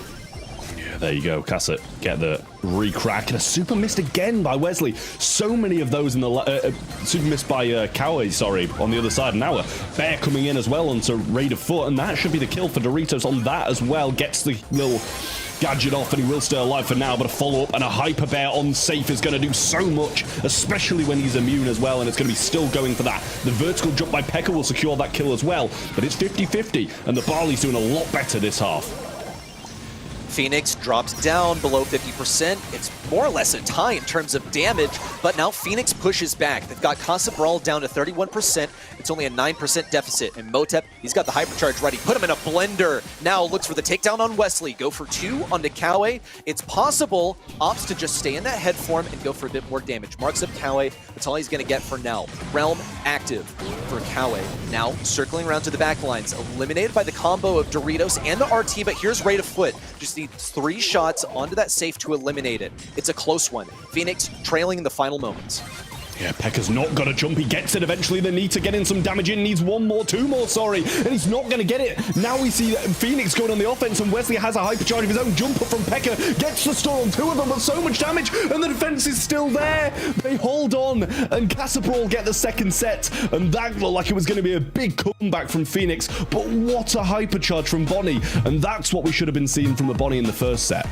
There you go, Casa. Get the re-crack. And a super missed again by Wesley. So many of those in the... super missed by Cowie, sorry, on the other side. Now a Bear coming in as well onto Raid of Foot. And that should be the kill for Doritos on that as well. Gets the little gadget off and he will stay alive for now. But a follow-up and a Hyper Bear on safe is going to do so much, especially when he's immune as well. And it's going to be still going for that. The vertical jump by Pekka will secure that kill as well. But it's 50-50. And the Barley's doing a lot better this half. Fenix drops down below 50%. It's more or less a tie in terms of damage, but now Fenix pushes back. They've got Casa Brawl down to 31%. It's only a 9% deficit. And Motep, he's got the hypercharge ready. Put him in a blender. Now looks for the takedown on Wesley. Go for 2 onto Cowie. It's possible. Opts to just stay in that head form and go for a bit more damage. Marks up Cowie. That's all he's going to get for now. Realm active for Cowie. Now circling around to the back lines. Eliminated by the combo of Doritos and the RT, but here's Raid of Foot. Just needs 3 shots onto that safe to eliminate it. It's a close one. Fenix trailing in the final moments. Yeah, Pekka's not got to jump. He gets it eventually. They need to get in some damage in. Needs 1 more, 2 more, sorry. And he's not going to get it. Now we see Fenix going on the offense, and Wesley has a hypercharge of his own. Jumper from Pekka. Gets the stun on 2 of them, but so much damage. And the defense is still there. They hold on, and Casa Brawl get the second set. And that looked like it was going to be a big comeback from Fenix. But what a hypercharge from Bonnie. And that's what we should have been seeing from the Bonnie in the first set.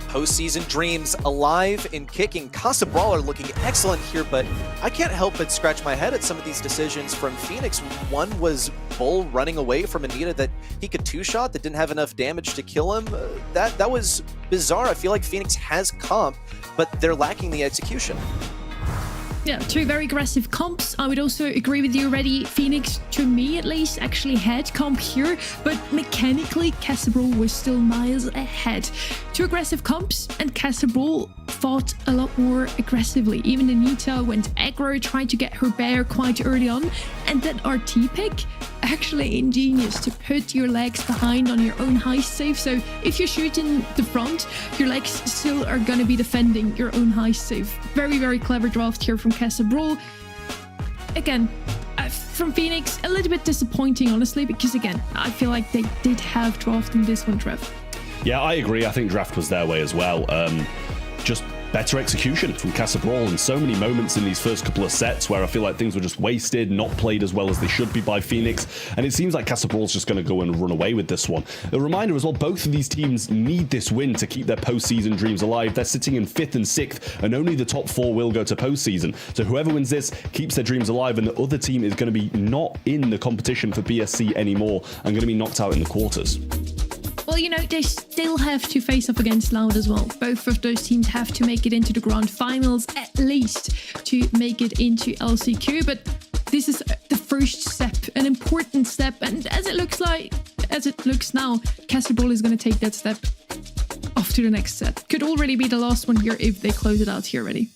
Postseason dreams alive and kicking. Casa Brawl are looking excellent here, but I can't help but scratch my head at some of these decisions from Fenix. One was Bull running away from Anita that he could 2-shot that didn't have enough damage to kill him. That was bizarre. I feel like Fenix has comp, but they're lacking the execution. Yeah, 2 very aggressive comps. I would also agree with you already. Fenix, to me at least, actually had comp here, but mechanically, Casa Brawl was still miles ahead. 2 aggressive comps, and Casa Brawl fought a lot more aggressively. Even Anita went aggro, tried to get her bear quite early on, and that RT pick, actually ingenious to put your legs behind on your own heist safe. So if you shoot in the front, your legs still are going to be defending your own heist safe. Very, very clever draft here from Casa Brawl. Again, from Fenix, a little bit disappointing, honestly, because again, I feel like they did have draft in this one, Trev. Yeah, I agree. I think draft was their way as well. Just better execution from Casa Brawl, and so many moments in these first couple of sets where I feel like things were just wasted, not played as well as they should be by Fenix, and it seems like Casa Brawl's just going to go and run away with this one. A reminder as well, both of these teams need this win to keep their postseason dreams alive. They're sitting in 5th and 6th, and only the top 4 will go to postseason. So whoever wins this keeps their dreams alive, and the other team is going to be not in the competition for BSC anymore and going to be knocked out in the quarters. Well, you know, they still have to face up against Loud as well. Both of those teams have to make it into the grand finals, at least, to make it into LCQ. But this is the first step, an important step. And as it looks now, Casa Brawl is going to take that step off to the next set. Could already be the last one here if they close it out here already.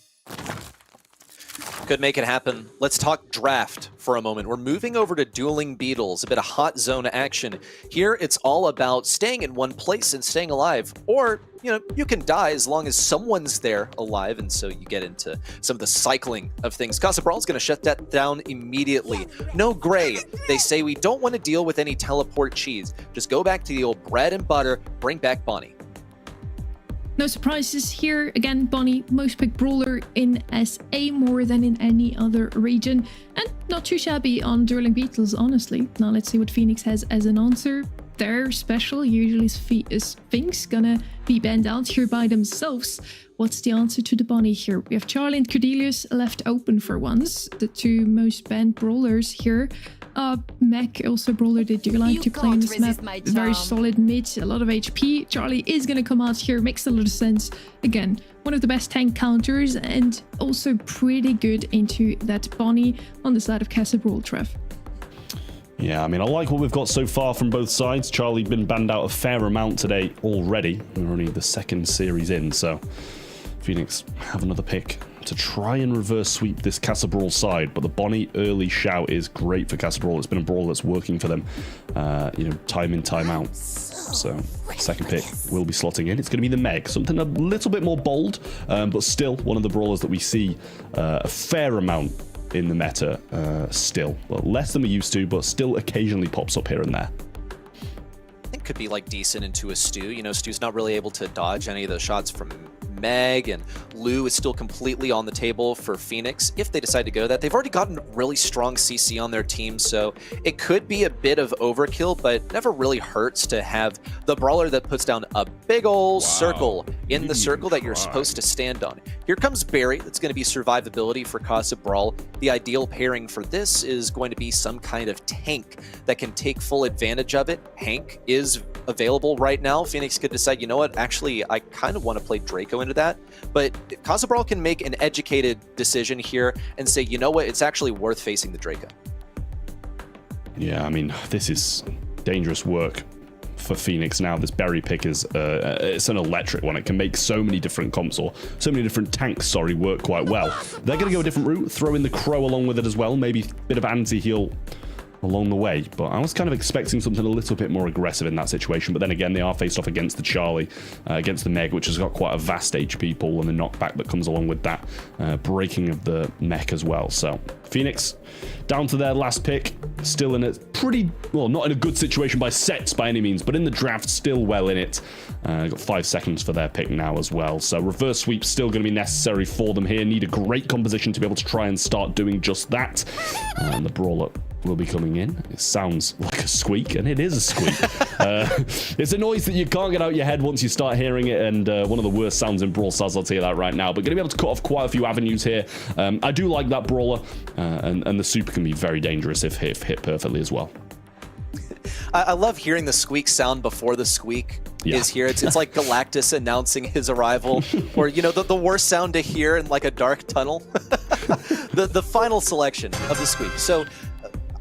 Could make it happen. Let's talk draft for a moment. We're moving over to Dueling Beetles, a bit of hot zone action. Here, it's all about staying in one place and staying alive. Or, you know, you can die as long as someone's there alive, and so you get into some of the cycling of things. Casa Brawl's going to shut that down immediately. No gray. They say we don't want to deal with any teleport cheese. Just go back to the old bread and butter, bring back Bonnie. No surprises here. Again, Bonnie, most picked brawler in SA more than in any other region. And not too shabby on Dueling Beetles, honestly. Now let's see what Fenix has as an answer. Their special usually is Sphinx gonna be banned out here by themselves. What's the answer to the Bonnie here? We have Charlie and Cordelius left open for once. The 2 most banned brawlers here. Mac, also brawler they do like to play in this map. Very solid mid, a lot of HP. Charlie is going to come out here, makes a lot of sense. Again, one of the best tank counters and also pretty good into that Bonnie on the side of Casa Brawl, Trev. Yeah, I mean, I like what we've got so far from both sides. Charlie been banned out a fair amount today already. We're only the 2nd series in, so Fenix have another pick to try and reverse sweep this Casa Brawl side, but the Bonnie early shout is great for Casa Brawl. It's been a brawl that's working for them, you know, time in, time out. So second pick will be slotting in. It's going to be the Meg, something a little bit more bold, but still one of the brawlers that we see a fair amount in the meta still. Well, less than we used to, but still occasionally pops up here and there. I think could be like decent into a Stu. You know, Stu's not really able to dodge any of the shots from Meg, and Lou is still completely on the table for Fenix if they decide to go that. They've already gotten really strong CC on their team, so it could be a bit of overkill, but never really hurts to have the brawler that puts down a big old circle in the circle that you're supposed to stand on. Here comes Barry. That's going to be survivability for Casa Brawl. The ideal pairing for this is going to be some kind of tank that can take full advantage of it. Hank is available right now. Fenix could decide, you know what, actually, I kind of want to play Draco into that. But Casa Brawl can make an educated decision here and say, you know what, it's actually worth facing the Draco. Yeah, I mean, this is dangerous work for Fenix now. This Berry pick is it's an electric one. It can make so many different comps, or so many different tanks, work quite well. They're going to go a different route, throw in the Crow along with it as well, maybe a bit of anti-heal along the way, but I was kind of expecting something a little bit more aggressive in that situation. But then again, they are faced off against the Charlie, against the Meg, which has got quite a vast HP pool, and the knockback that comes along with that breaking of the mech as well. So Fenix down to their last pick, still in a pretty, well, not in a good situation by sets by any means, but in the draft still well in it. Got 5 seconds for their pick now as well, so reverse sweep still going to be necessary for them here. Need a great composition to be able to try and start doing just that, and the brawler will be coming in. It sounds like a squeak, and it is a squeak. It's a noise that you can't get out your head once you start hearing it, and one of the worst sounds in Brawl Stars, I'll tell you that right now. But going to be able to cut off quite a few avenues here. I do like that brawler, and the super can be very dangerous if hit perfectly as well. I love hearing the squeak sound before the squeak is here. It's like Galactus announcing his arrival, or, you know, the worst sound to hear in like a dark tunnel. the final selection of the squeak. So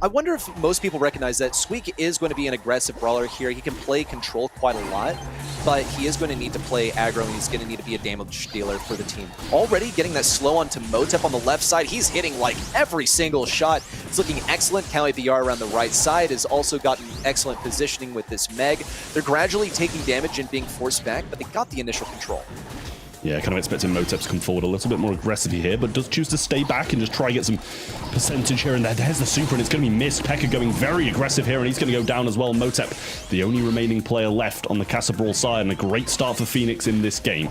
I wonder if most people recognize that Squeak is going to be an aggressive brawler here. He can play control quite a lot, but he is going to need to play aggro, and he's going to need to be a damage dealer for the team. Already getting that slow onto Motep on the left side. He's hitting like every single shot. He's looking excellent. Cowie BR around the right side has also gotten excellent positioning with this Meg. They're gradually taking damage and being forced back, but they got the initial control. Yeah, kind of expecting Motep to come forward a little bit more aggressively here, but does choose to stay back and just try and get some percentage here and there. There's the super, and it's going to be missed. Pekka going very aggressive here, and he's going to go down as well. Motep, the only remaining player left on the Casa Brawl side, and a great start for Fenix in this game.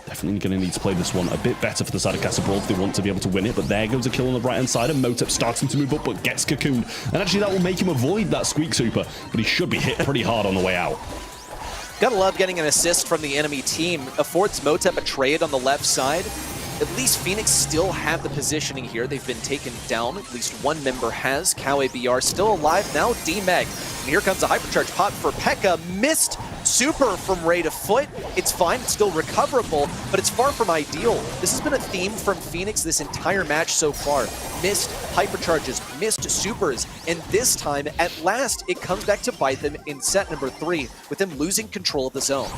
Definitely going to need to play this one a bit better for the side of Casa Brawl if they want to be able to win it, but there goes a kill on the right-hand side, and Motep starting to move up, but gets cocooned. And actually, that will make him avoid that Squeak super, but he should be hit pretty hard on the way out. Gotta love getting an assist from the enemy team. Affords Motep a trade on the left side. At least Fenix still have the positioning here. They've been taken down. At least one member has. Cowie BR still alive now. D-Meg. And here comes a hypercharge pop for Pekka. Missed super from Ray to Foot. It's fine. It's still recoverable, but it's far from ideal. This has been a theme from Fenix this entire match so far. Missed hypercharges, missed supers, and this time, at last, it comes back to bite them in set number 3 with them losing control of the zone.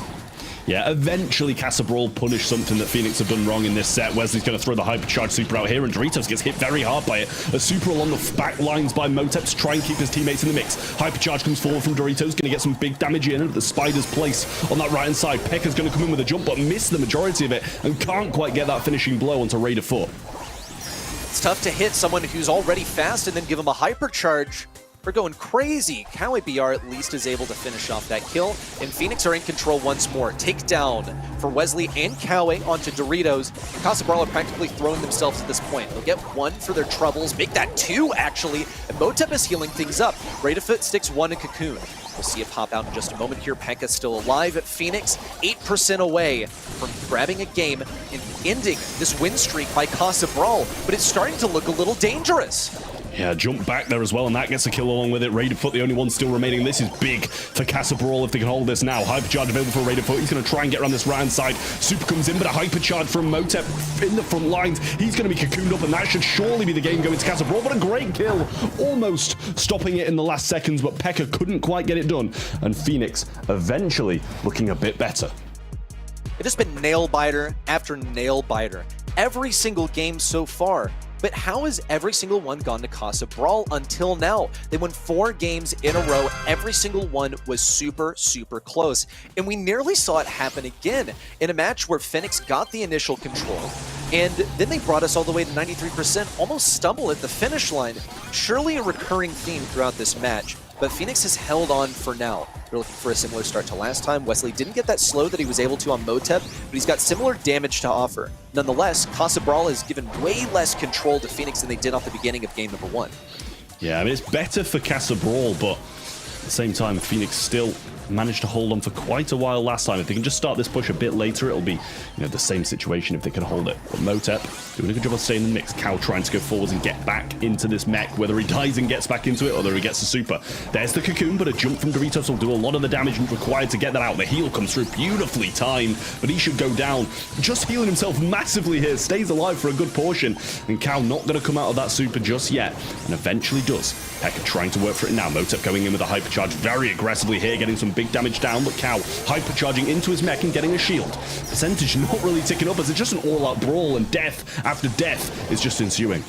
Yeah, eventually Casa Brawl punished something that Fenix have done wrong in this set. Wesley's going to throw the hypercharge super out here, and Doritos gets hit very hard by it. A super along the back lines by Motep to try and keep his teammates in the mix. Hypercharge comes forward from Doritos, going to get some big damage in. The Spider's place on that right-hand side. Pekka's going to come in with a jump, but miss the majority of it, and can't quite get that finishing blow onto Raider Foot. It's tough to hit someone who's already fast and then give him a hypercharge. We're going crazy. Cowie BR at least is able to finish off that kill, and Fenix are in control once more. Takedown for Wesley and Cowie onto Doritos. Casa Brawl are practically throwing themselves at this point. They'll get 1 for their troubles, make that 2 actually, and Motep is healing things up. Raidafoot sticks 1 in Cocoon. We'll see it pop out in just a moment here. Pekka's still alive. Fenix 8% away from grabbing a game and ending this win streak by Casa Brawl, but it's starting to look a little dangerous. Yeah, jump back there as well, and that gets a kill along with it. Raider Foot, the only one still remaining. This is big for Casa Brawl if they can hold this now. Hypercharge available for Raider Foot. He's going to try and get around this right-hand side. Super comes in, but a hypercharge from Motep in the front lines. He's going to be cocooned up, and that should surely be the game going to Casa Brawl. But a great kill, almost stopping it in the last seconds, but Pekka couldn't quite get it done. And Fenix eventually looking a bit better. It has been nail-biter after nail-biter. Every single game so far, But how has every single one gone to Casa Brawl until now? They won 4 games in a row. Every single one was super, super close. And we nearly saw it happen again in a match where Fenix got the initial control. And then they brought us all the way to 93%, almost stumble at the finish line. Surely a recurring theme throughout this match. But Fenix has held on for now. They're looking for a similar start to last time. Wesley didn't get that slow that he was able to on Motep, but he's got similar damage to offer. Nonetheless, Casa Brawl has given way less control to Fenix than they did off the beginning of game number 1. Yeah, I mean, it's better for Casa Brawl, but at the same time, Fenix still managed to hold on for quite a while last time. If they can just start this push a bit later, it'll be, the same situation if they can hold it. But Motep doing a good job of staying in the mix. Cal trying to go forwards and get back into this mech, whether he dies and gets back into it or whether he gets the super. There's the cocoon, but a jump from Doritos will do a lot of the damage required to get that out. The heal comes through beautifully timed, but he should go down. Just healing himself massively here, stays alive for a good portion, and Cal not going to come out of that super just yet, and eventually does. Pekka trying to work for it now. Motep going in with a hypercharge very aggressively here, getting some big damage down, but Cal hypercharging into his mech and getting a shield. Percentage not really ticking up as it's just an all-out brawl, and death after death is just ensuing.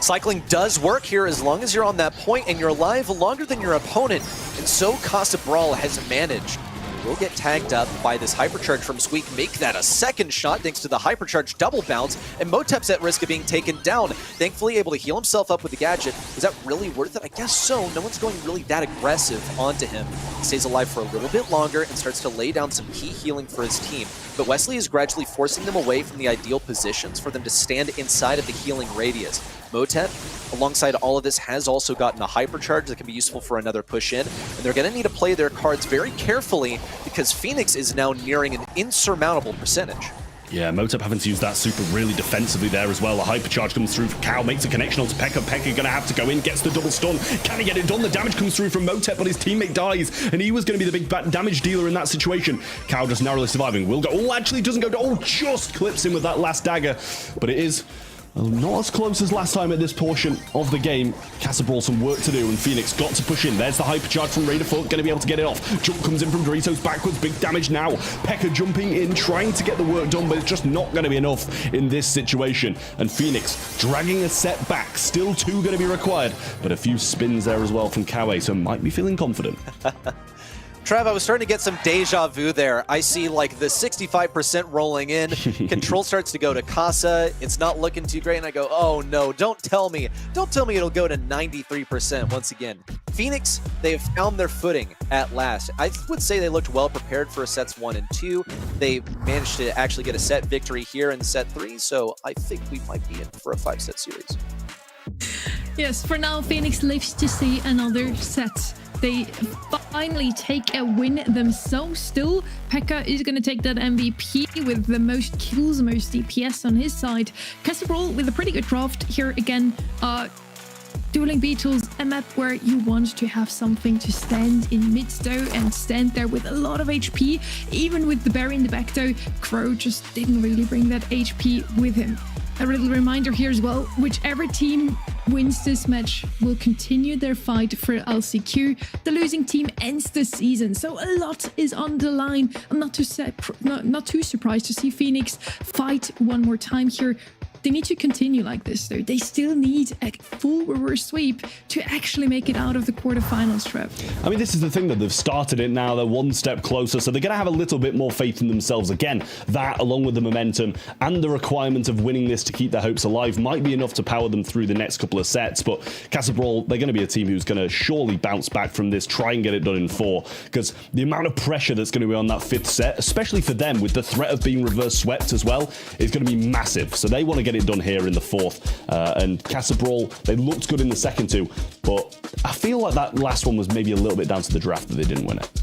Cycling does work here as long as you're on that point and you're alive longer than your opponent. And so Casa Brawl has managed. Will get tagged up by this hypercharge from Squeak, make that a second shot thanks to the hypercharge double bounce, and Motep's at risk of being taken down. Thankfully able to heal himself up with the gadget. Is that really worth it? I guess so. No one's going really that aggressive onto him. He stays alive for a little bit longer and starts to lay down some key healing for his team. But Wesley is gradually forcing them away from the ideal positions for them to stand inside of the healing radius. Motep, alongside all of this, has also gotten a hypercharge that can be useful for another push in, and they're going to need to play their cards very carefully because Fenix is now nearing an insurmountable percentage. Yeah, Motep having to use that super really defensively there as well. A hypercharge comes through for Cal, makes a connection onto Pekka. Pekka going to have to go in, gets the double stun. Can he get it done? The damage comes through from Motep, but his teammate dies, and he was going to be the big damage dealer in that situation. Cal just narrowly surviving. Will go. Oh, actually doesn't go. Oh, just clips him with that last dagger, but it is not as close as last time at this portion of the game. Casa Brawl some work to do, and Fenix got to push in. There's the hypercharge from Raider Foot, going to be able to get it off. Jump comes in from Doritos backwards, big damage now. Pekka jumping in, trying to get the work done, but it's just not going to be enough in this situation. And Fenix dragging a set back, still 2 going to be required, but a few spins there as well from Kawe, so might be feeling confident. Trav, I was starting to get some deja vu there. I see like the 65% rolling in. Control starts to go to Casa. It's not looking too great. And I go, oh no, don't tell me. Don't tell me it'll go to 93% once again. Fenix, they have found their footing at last. I would say they looked well prepared for sets 1 and 2. They managed to actually get a set victory here in set 3. So I think we might be in for a 5-set series. Yes, for now, Fenix lives to see another set. They finally take a win themselves still. Pekka is going to take that MVP with the most kills, most DPS on his side. Casa Brawl with a pretty good draft here again. Dueling Beetles, a map where you want to have something to stand in mid though and stand there with a lot of HP. Even with the berry in the back though, Crow just didn't really bring that HP with him. A little reminder here as well, whichever team wins this match will continue their fight for LCQ. The losing team ends the season, so a lot is on the line. I'm not too surprised to see Fenix fight one more time here. They need to continue like this though. They still need a full reverse sweep to actually make it out of the quarterfinals, Trev. I mean, this is the thing that they've started it now. They're one step closer, so they're going to have a little bit more faith in themselves. Again, that along with the momentum and the requirement of winning this to keep their hopes alive might be enough to power them through the next couple of sets. But Casa Brawl, they're going to be a team who's going to surely bounce back from this, try and get it done in 4, because the amount of pressure that's going to be on that 5th set, especially for them with the threat of being reverse swept as well, is going to be massive. So they want to get it done here in the 4th. And Casa Brawl, they looked good in the second 2, but I feel like that last one was maybe a little bit down to the draft that they didn't win it.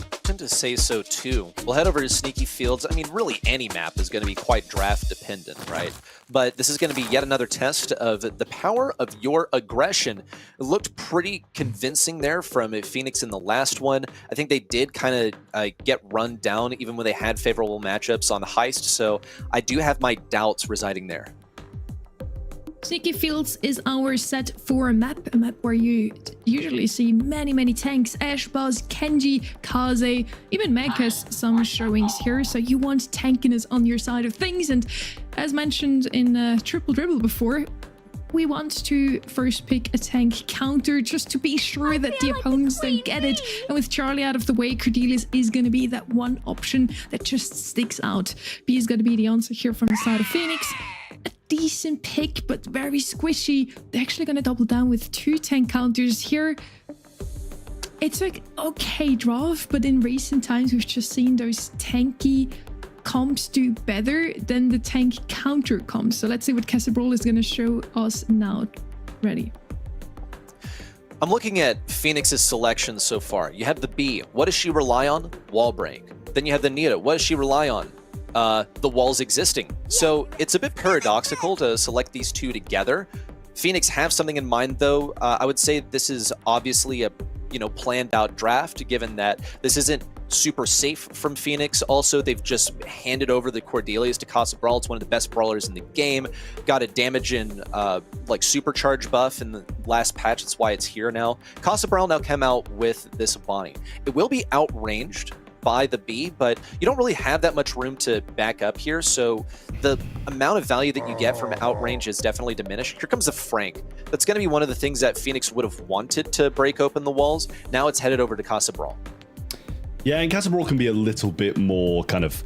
I tend to say so too. We'll head over to Sneaky Fields. I mean, really any map is going to be quite draft dependent, right? But this is going to be yet another test of the power of your aggression. It looked pretty convincing there from Fenix in the last one. I think they did kind of get run down even when they had favorable matchups on Heist, so I do have my doubts residing there. Sneaky Fields is our set 4 map, a map where you usually see many tanks, Ash, Buzz, Kenji, Kaze, even Meg has some showings here, so you want tankiness on your side of things. And as mentioned in Triple Dribble before, we want to first pick a tank counter just to be sure that the opponents don't get it. And with Charlie out of the way, Cordelius is going to be that one option that just sticks out. B is going to be the answer here from the side of Fenix. A decent pick, but very squishy. They're actually going to double down with 2 tank counters here. It's like okay draft, but in recent times we've just seen those tanky comps do better than the tank counter comps. So let's see what Casa Brawl is going to show us now. Ready. I'm looking at Fenix's selection so far. You have the B. What does she rely on? Wall break. Then you have the Nita. What does she rely on? The walls existing. So it's a bit paradoxical to select these 2 together. Fenix have something in mind though. I would say this is obviously a planned out draft, given that this isn't super safe from Fenix. Also, they've just handed over the Cordelius to Casa Brawl. It's one of the best brawlers in the game. Got a damage in like supercharge buff in the last patch. That's why it's here now. Casa Brawl now came out with this Bonnie. It will be outranged by the B, but you don't really have that much room to back up here, so the amount of value that you get from outrange is definitely diminished. Here comes a Frank. That's going to be one of the things that Fenix would have wanted to break open the walls. Now it's headed over to Casa Brawl. Yeah, and Casa Brawl can be a little bit more kind of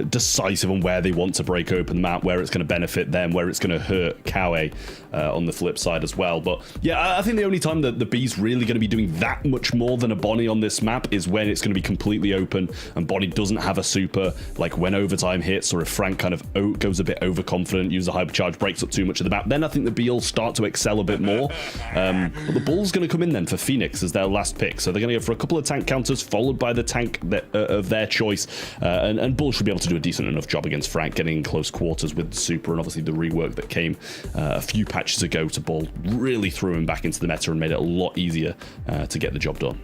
decisive on where they want to break open the map, where it's going to benefit them, where it's going to hurt Kawe on the flip side as well. But yeah, I think the only time that the B's really going to be doing that much more than a Bonnie on this map is when it's going to be completely open and Bonnie doesn't have a super, like when overtime hits, or if Frank kind of goes a bit overconfident, uses a hypercharge, breaks up too much of the map, then I think the B will start to excel a bit more. But the Bull's going to come in then for Fenix as their last pick, so they're going to go for a couple of tank counters followed by the tank of their choice, and Bull should be able to do a decent enough job against Frank, getting in close quarters with the super, and obviously the rework that came a few patches ago to Bull really threw him back into the meta and made it a lot easier to get the job done.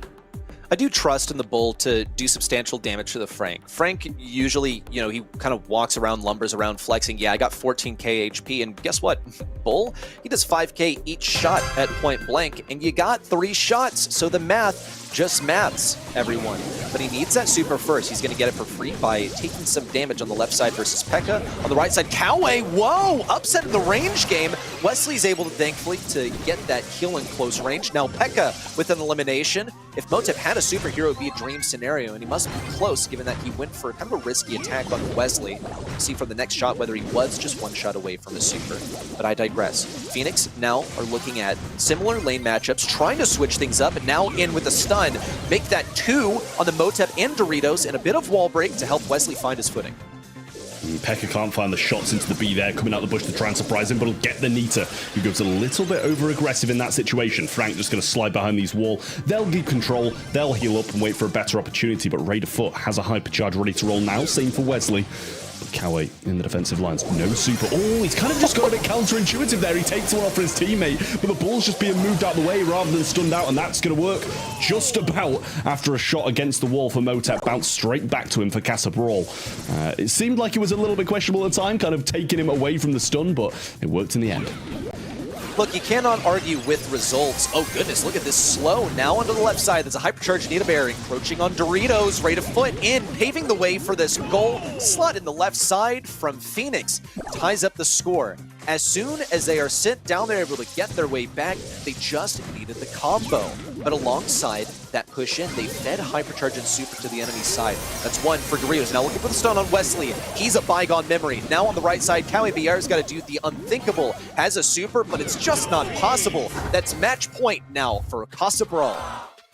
I do trust in the Bull to do substantial damage to the Frank. Frank usually, he kind of walks around, lumbers around, flexing. Yeah, I got 14k HP, and guess what? Bull, he does 5k each shot at point blank, and you got 3 shots, so the math just maths, everyone. But he needs that super first. He's going to get it for free by taking some damage on the left side versus Pekka. On the right side, Kawe, whoa, upset in the range game. Wesley's able to, thankfully, to get that kill in close range. Now Pekka with an elimination. If Motep had a superhero, it would be a dream scenario, and he must be close, given that he went for kind of a risky attack on Wesley. We'll see from the next shot whether he was just 1 shot away from a super. But I digress. Fenix now are looking at similar lane matchups, trying to switch things up, and now in with a stun. Make that 2 on the Motep and Doritos, and a bit of wall break to help Wesley find his footing. Pekka can't find the shots into the B there, coming out the bush to try and surprise him, but he'll get the Nita, who goes a little bit over-aggressive in that situation. Frank just going to slide behind these wall. They'll keep control, they'll heal up and wait for a better opportunity, but Raider Foot has a hypercharge ready to roll now, same for Wesley. Kawe in the defensive lines, no super. Oh, he's kind of just got a bit counterintuitive there. He takes one off for his teammate, but the ball's just being moved out of the way rather than stunned out, and that's going to work just about after a shot against the wall for Motep bounced straight back to him for Casa Brawl. It seemed like it was a little bit questionable at the time, kind of taking him away from the stun, but it worked in the end. Look, you cannot argue with results. Oh goodness, look at this slow. Now onto the left side, there's a hypercharged Nita Bear encroaching on Doritos. Rate of foot in, paving the way for this goal. Slot in the left side from Fenix. Ties up the score. As soon as they are sent down, they're able to get their way back. They just needed the combo. But alongside that push in, they fed hypercharge and super to the enemy side. That's 1 for Doritos. Now looking for the stun on Wesley. He's a bygone memory. Now on the right side, Kawe Bier's got to do the unthinkable. Has a super, but it's just not possible. That's match point now for Casa Brawl.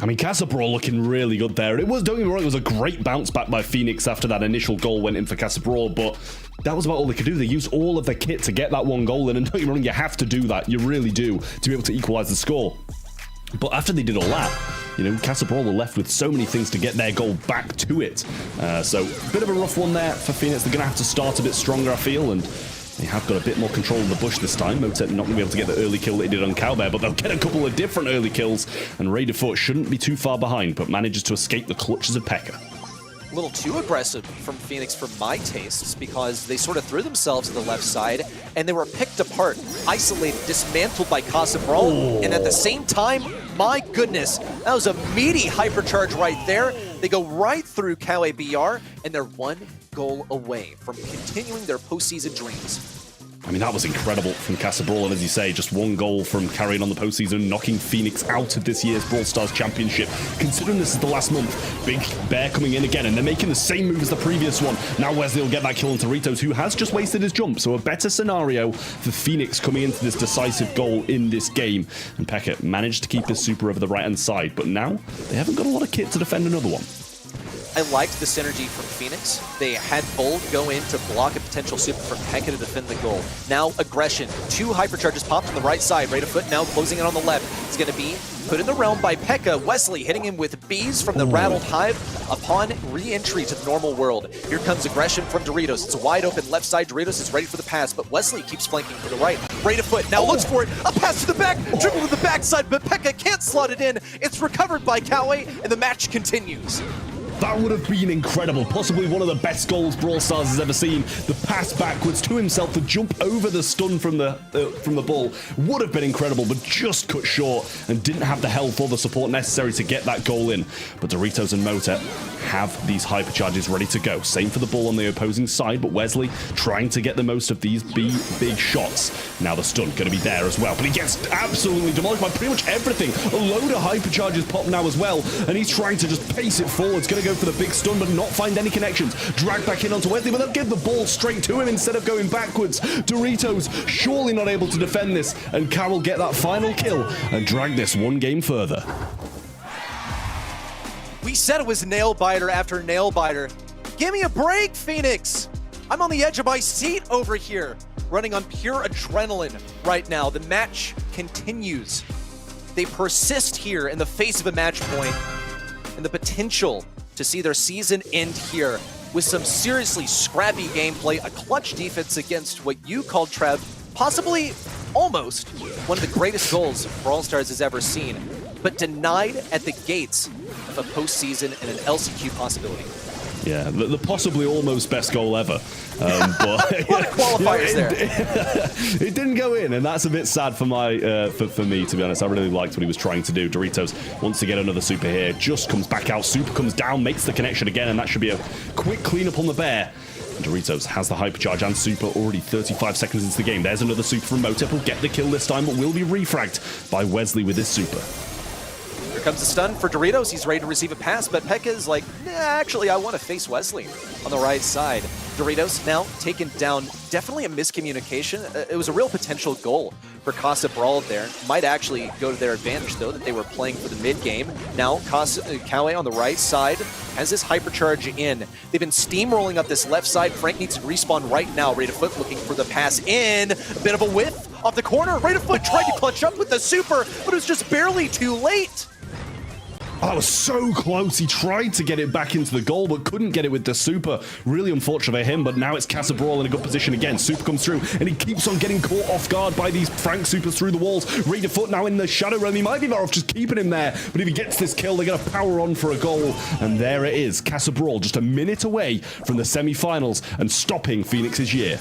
I mean, Casa Brawl looking really good there. It was, don't get me wrong, it was a great bounce back by Fenix after that initial goal went in for Casa Brawl, but that was about all they could do. They used all of their kit to get that 1 goal in, and don't get me wrong, you have to do that. You really do, to be able to equalize the score. But after they did all that, Casa Brawl were left with so many things to get their goal back to it. So, a bit of a rough one there for Fenix. They're going to have to start a bit stronger, I feel, and they have got a bit more control of the bush this time. Motep not going to be able to get the early kill that he did on Cowbear, but they'll get a couple of different early kills, and Raider Foot shouldn't be too far behind, but manages to escape the clutches of Pekka. A little too aggressive from Fenix for my tastes, because they sort of threw themselves to the left side and they were picked apart, isolated, dismantled by Casa Brawl. And at the same time, my goodness, that was a meaty hypercharge right there. They go right through Kawe BR and they're 1 goal away from continuing their postseason dreams. I mean, that was incredible from Casa Brawl, and as you say, just 1 goal from carrying on the postseason, knocking Fenix out of this year's Brawl Stars Championship. Considering this is the last month, Big Bear coming in again, and they're making the same move as the previous one. Now Wesley will get that kill on Doritos, who has just wasted his jump, so a better scenario for Fenix coming into this decisive goal in this game. And Pekka managed to keep his super over the right-hand side, but now they haven't got a lot of kit to defend another one. I liked the synergy from Fenix. They had Bold go in to block a potential super from Pekka to defend the goal. Now aggression. 2 hypercharges popped on the right side. Rate of Foot now closing in on the left. It's going to be put in the realm by Pekka. Wesley hitting him with bees from the Rattled Hive upon re-entry to the normal world. Here comes aggression from Doritos. It's a wide open left side. Doritos is ready for the pass, but Wesley keeps flanking to the right. Rate of Foot now looks for it. A pass to the back. Dribble to the backside, but Pekka can't slot it in. It's recovered by Kawe, and the match continues. That would have been incredible. Possibly one of the best goals Brawl Stars has ever seen. The pass backwards to himself, the jump over the stun from the ball would have been incredible, but just cut short and didn't have the health or the support necessary to get that goal in. But Doritos and Motep have these hypercharges ready to go. Same for the ball on the opposing side, but Wesley trying to get the most of these big shots. Now the stun going to be there as well, but he gets absolutely demolished by pretty much everything. A load of hypercharges pop now as well, and he's trying to just pace it forward. It's going to go for the big stun, but not find any connections. Drag back in onto Wesley, but they'll give the ball straight to him instead of going backwards. Doritos surely not able to defend this, and Carol get that final kill and drag this 1 game further. We said it was nail biter after nail biter. Give me a break, Fenix! I'm on the edge of my seat over here, running on pure adrenaline right now. The match continues. They persist here in the face of a match point and the potential to see their season end here with some seriously scrappy gameplay, a clutch defense against what you called, Trev, possibly almost one of the greatest goals Brawl Stars has ever seen, but denied at the gates of a postseason and an LCQ possibility. Yeah, the possibly almost best goal ever. But a lot of qualifiers there. It didn't go in, and that's a bit sad for me, to be honest. I really liked what he was trying to do. Doritos wants to get another super here, just comes back out, super comes down, makes the connection again, and that should be a quick cleanup on the bear. And Doritos has the hypercharge and super already 35 seconds into the game. There's another super from Motep. Will get the kill this time, but will be refragged by Wesley with his super. Here comes the stun for Doritos. He's ready to receive a pass, but Pekka is like, nah, actually, I want to face Wesley on the right side. Doritos now taken down. Definitely a miscommunication. It was a real potential goal for Casa Brawl there. Might actually go to their advantage, though, that they were playing for the mid-game. Now, Kawe on the right side has this hypercharge in. They've been steamrolling up this left side. Frank needs to respawn right now. Rate of Foot looking for the pass in. A bit of a whiff off the corner. Rate of Foot tried to clutch up with the super, but it was just barely too late. Oh, that was so close. He tried to get it back into the goal, but couldn't get it with the super. Really unfortunate for him, but now it's Casa Brawl in a good position again. Super comes through, and he keeps on getting caught off guard by these Frank supers through the walls. Rate of Foot now in the shadow realm. He might be better off just keeping him there, but if he gets this kill, they're going to power on for a goal. And there it is. Casa Brawl just a minute away from the semi-finals and stopping Fenix's year.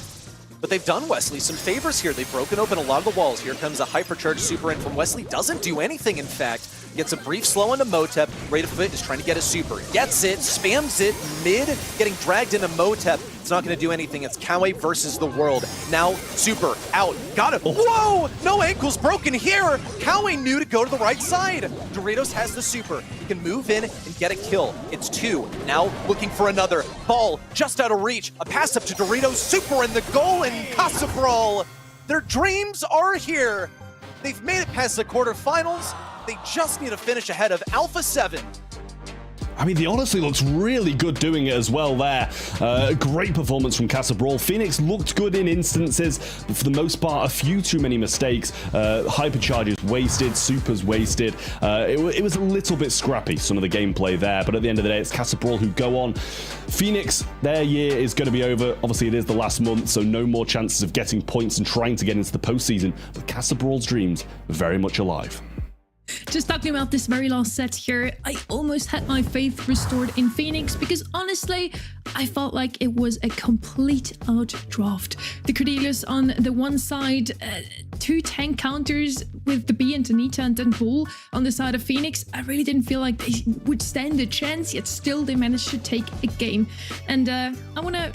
But they've done Wesley some favors here. They've broken open a lot of the walls. Here comes a hypercharge super in from Wesley. Doesn't do anything, in fact. Gets a brief slow into Motep. Rate of Foot is trying to get a super. Gets it, spams it, mid, getting dragged into Motep. It's not going to do anything. It's Kawe versus the world. Now, super, out. Got him. Whoa! No ankles broken here. Kawe knew to go to the right side. Doritos has the super. He can move in and get a kill. It's 2. Now, looking for another. Ball just out of reach. A pass up to Doritos. Super in the goal, and Casa Brawl. Their dreams are here. They've made it past the quarterfinals. They just need to finish ahead of Alpha 7. I mean, he honestly looks really good doing it as well there. Great performance from Casa Brawl. Fenix looked good in instances, but for the most part, a few too many mistakes. Hypercharges wasted, supers wasted. It was a little bit scrappy, some of the gameplay there, but at the end of the day, it's Casa Brawl who go on. Fenix, their year is going to be over. Obviously, it is the last month, so no more chances of getting points and trying to get into the postseason, but Casa Brawl's dreams are very much alive. Just talking about this very last set here, I almost had my faith restored in Fenix because honestly, I felt like it was a complete outdraft. The Cordelius on the one side, 2 tank counters with the B and Tanita and then Bull on the side of Fenix. I really didn't feel like they would stand a chance, yet still they managed to take a game. And I want to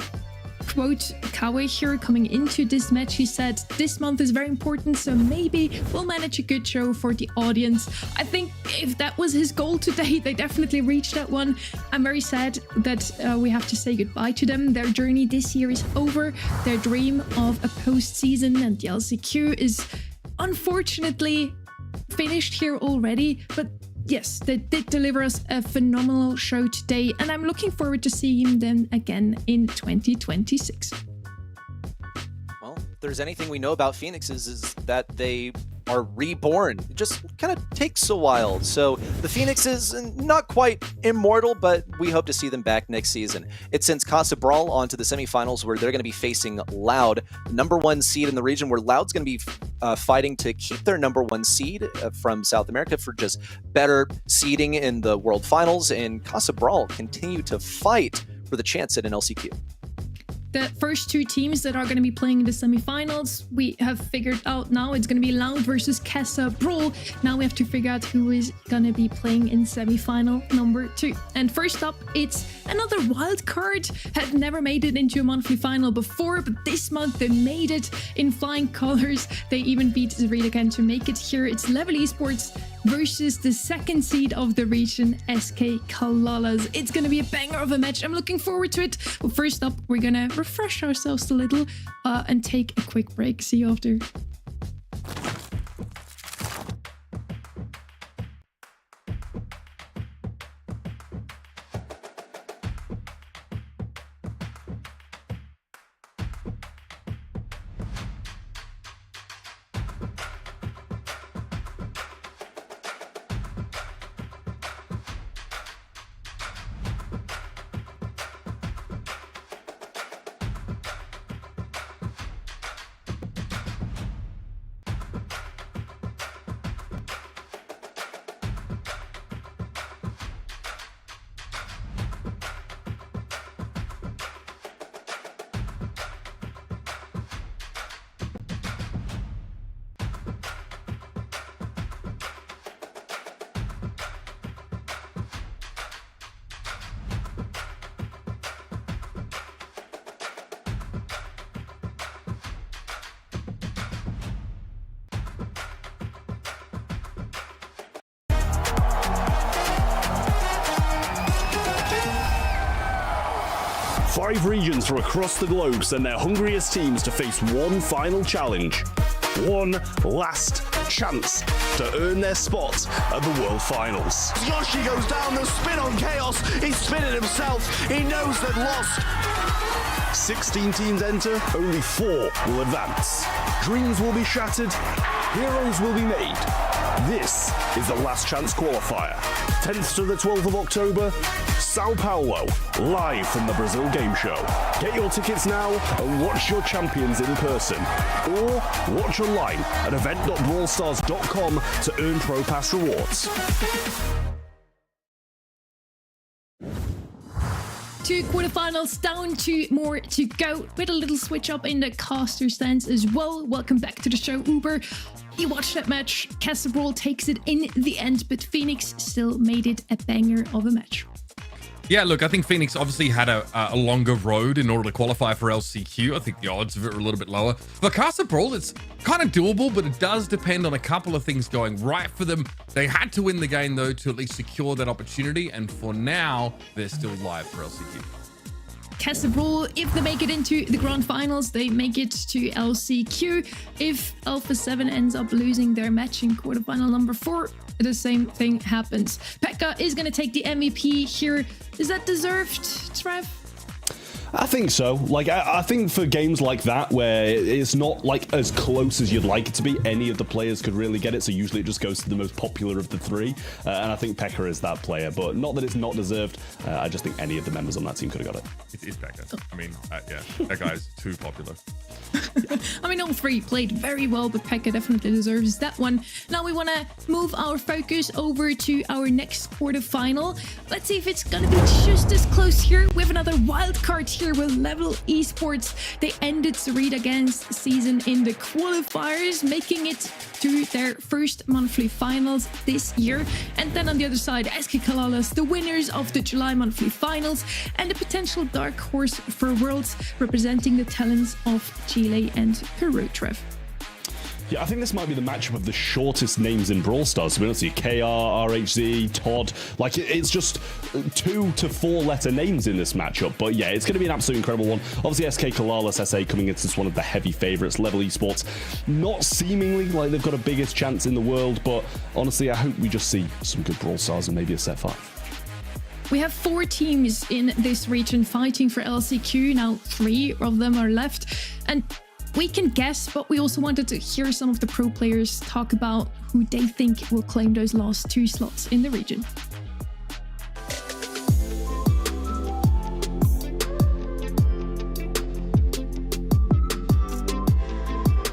quote Kawe here coming into this match. He said, "This month is very important, so maybe we'll manage a good show for the audience." I think if that was his goal today, they definitely reached that one. I'm very sad that we have to say goodbye to them. Their journey this year is over. Their dream of a postseason and the LCQ is unfortunately finished here already, but yes, they did deliver us a phenomenal show today, and I'm looking forward to seeing them again in 2026. Well, if there's anything we know about Fenix is that they are reborn. It just kind of takes a while. So the Fenix is not quite immortal, but we hope to see them back next season. It sends Casa Brawl on to the semifinals where they're going to be facing Loud, #1 seed in the region, where Loud's going to be fighting to keep their #1 seed from South America for just better seeding in the World Finals, and Casa Brawl continue to fight for the chance at an LCQ. The first 2 teams that are going to be playing in the semifinals, we have figured out now. It's going to be Loud versus Casa Brawl. Now we have to figure out who is going to be playing in semifinal #2. And first up, it's another wild card. Had never made it into a monthly final before, but this month they made it in flying colors. They even beat Zeril again to make it here. It's Level Esports versus the 2nd seed of the region, SK Calalas. It's going to be a banger of a match. I'm looking forward to it. But first up, we're going to refresh ourselves a little and take a quick break. See you after. Five regions from across the globe send their hungriest teams to face one final challenge. One last chance to earn their spot at the World Finals. Yoshi goes down, the spin on Chaos. He's spinning himself. He knows they've lost. 16 teams enter, only 4 will advance. Dreams will be shattered, heroes will be made. This is the last chance qualifier. 10th to the 12th of October, Sao Paulo, live from the Brazil Game Show. Get your tickets now and watch your champions in person. Or watch online at event.brawlstars.com to earn Pro Pass rewards. 2 quarterfinals down, 2 more to go, with a little switch up in the caster stands as well. Welcome back to the show, Uber. You watched that match. Casa Brawl takes it in the end, but Fenix still made it a banger of a match. Yeah, look, I think Fenix obviously had a longer road in order to qualify for LCQ. I think the odds of it are a little bit lower. For Casa Brawl, it's kind of doable, but it does depend on a couple of things going right for them. They had to win the game, though, to at least secure that opportunity, and for now, they're still live for LCQ. Casa Brawl, if they make it into the grand finals, they make it to LCQ. If Alpha 7 ends up losing their match in quarterfinal #4, the same thing happens. Pekka is going to take the MVP here. Is that deserved, Trev? I think so. Like, I think for games like that, where it's not like as close as you'd like it to be, any of the players could really get it. So usually it just goes to the most popular of the 3. And I think Pekka is that player, but not that it's not deserved. I just think any of the members on that team could have got it. It is Pekka. I mean, yeah, that guy's too popular. I mean, all three played very well, but Pekka definitely deserves that one. Now we want to move our focus over to our next quarterfinal. Let's see if it's going to be just as close here. We have another wild card here with Level Esports. They ended Sarita Gang's season in the qualifiers, making it to their first monthly finals this year. And then on the other side, SK Calalas, the winners of the July monthly finals, and a potential dark horse for Worlds, representing the talents of Chile and Peru. Trev. Yeah, I think this might be the matchup of the shortest names in Brawl Stars. To be honest with you, KR, RHZ, Todd, like it's just 2 to 4 letter names in this matchup. But yeah, it's going to be an absolutely incredible one. Obviously, SK Calalas SA coming into this one of the heavy favorites. Level Esports, not seemingly like they've got a biggest chance in the world, but honestly, I hope we just see some good Brawl Stars and maybe a set 5. We have 4 teams in this region fighting for LCQ. Now 3 of them are left, and we can guess, but we also wanted to hear some of the pro players talk about who they think will claim those last 2 slots in the region.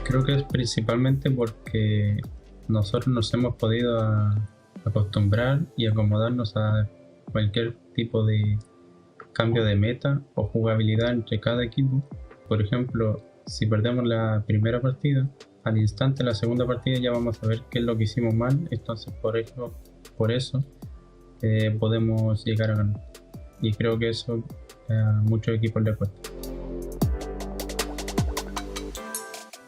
Creo que es principalmente porque nosotros nos hemos podido acostumbrar y acomodarnos a cualquier tipo de cambio de meta o jugabilidad entre cada equipo. Por ejemplo, si perdemos la primera partida, al instante la segunda partida ya vamos a ver qué es lo que hicimos mal, entonces por eso podemos llegar a ganar. Y creo que eso a muchos equipos les cuesta.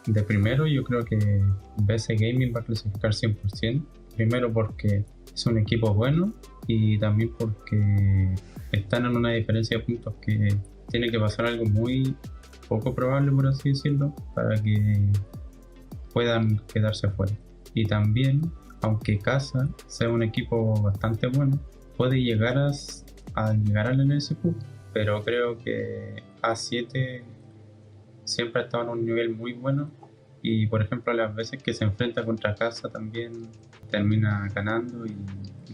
De primero yo creo que BC Gaming va a clasificar 100%, primero porque es un equipo bueno y también porque están en una diferencia de puntos que tiene que pasar algo muy poco probable, por así decirlo, para que puedan quedarse fuera. Y también, aunque Casa sea un equipo bastante bueno, puede llegar a llegar al LCQ, pero creo que A7 siempre ha estado en un nivel muy bueno y, por ejemplo, las veces que se enfrenta contra Casa también termina ganando, y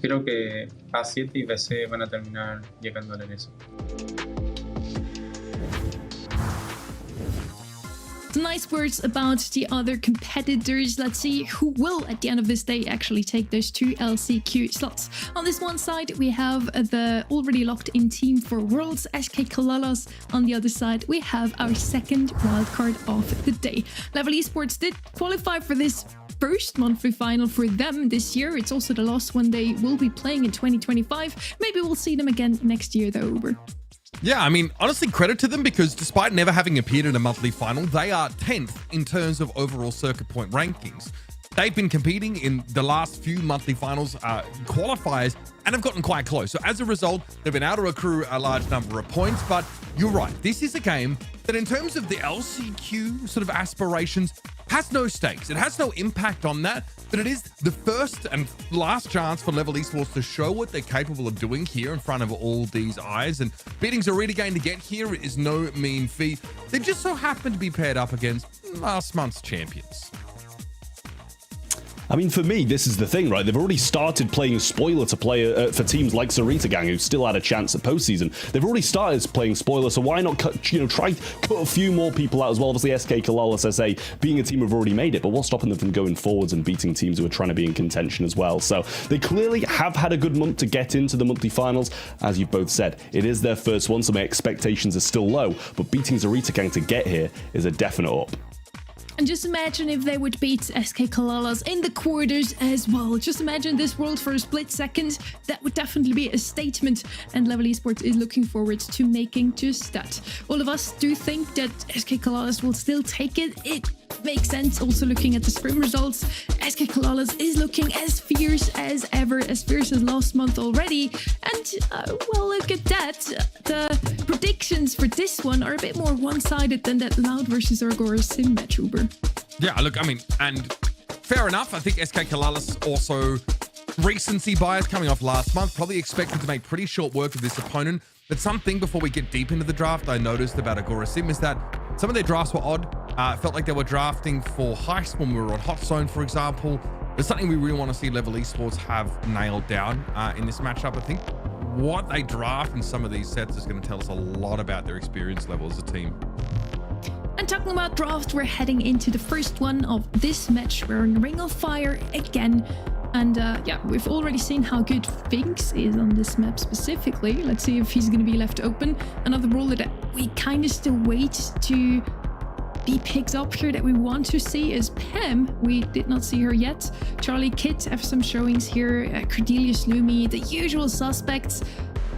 creo que A7 y BC van a terminar llegando al LCQ. Nice words about the other competitors. Let's see who will, at the end of this day, actually take those 2 LCQ slots. On this one side, we have the already locked-in team for Worlds, SK Calalas. On the other side, we have our second wildcard of the day. Level Esports did qualify for this first monthly final for them this year. It's also the last one they will be playing in 2025. Maybe we'll see them again next year, though, Uber. Yeah, I mean, honestly, credit to them, because despite never having appeared in a monthly final, they are 10th in terms of overall circuit point rankings. They've been competing in the last few monthly finals qualifiers and have gotten quite close. So as a result, they've been able to accrue a large number of points. But you're right, this is a game that in terms of the LCQ sort of aspirations has no stakes. It has no impact on that, but it is the first and last chance for Level Esports to show what they're capable of doing here in front of all these eyes. And beating Zarita Gang to get here is no mean feat. They just so happen to be paired up against last month's champions. I mean, for me, this is the thing, right? They've already started playing spoiler to play for teams like Sarita Gang, who still had a chance at postseason. They've already started playing spoiler, so why not try cut a few more people out as well? Obviously, SK Calalas SA being a team who've already made it, but what's stopping them from going forwards and beating teams who are trying to be in contention as well? So they clearly have had a good month to get into the monthly finals. As you've both said, it is their first one, so my expectations are still low, but beating Sarita Gang to get here is a definite up. And just imagine if they would beat SK Calalas in the quarters as well. Just imagine this world for a split second. That would definitely be a statement, and Level Esports is looking forward to making just that. All of us do think that SK Calalas will still take it. It makes sense, also looking at the spring results. SK Calalas is looking as fierce as ever, as fierce as last month already. And, well, look at that. The predictions for this one are a bit more one-sided than that Loud versus Agorasim match, Uber. Yeah, look, I mean, and fair enough. I think SK Calalas also recency bias coming off last month, probably expected to make pretty short work of this opponent. But something before we get deep into the draft I noticed about Agorasim is that some of their drafts were odd. It felt like they were drafting for heist when we were on Hot Zone, for example. There's something we really want to see Level Esports have nailed down in this matchup. I think what they draft in some of these sets is going to tell us a lot about their experience level as a team. And talking about draft, we're heading into the first one of this match. We're in Ring of Fire again. And yeah, we've already seen how good Fenix is on this map specifically. Let's see if he's going to be left open. Another brawler that we kind of still wait to be picked up here that we want to see is Pam. We did not see her yet. Charlie Kit have some showings here. Cordelius Lumi, the usual suspects.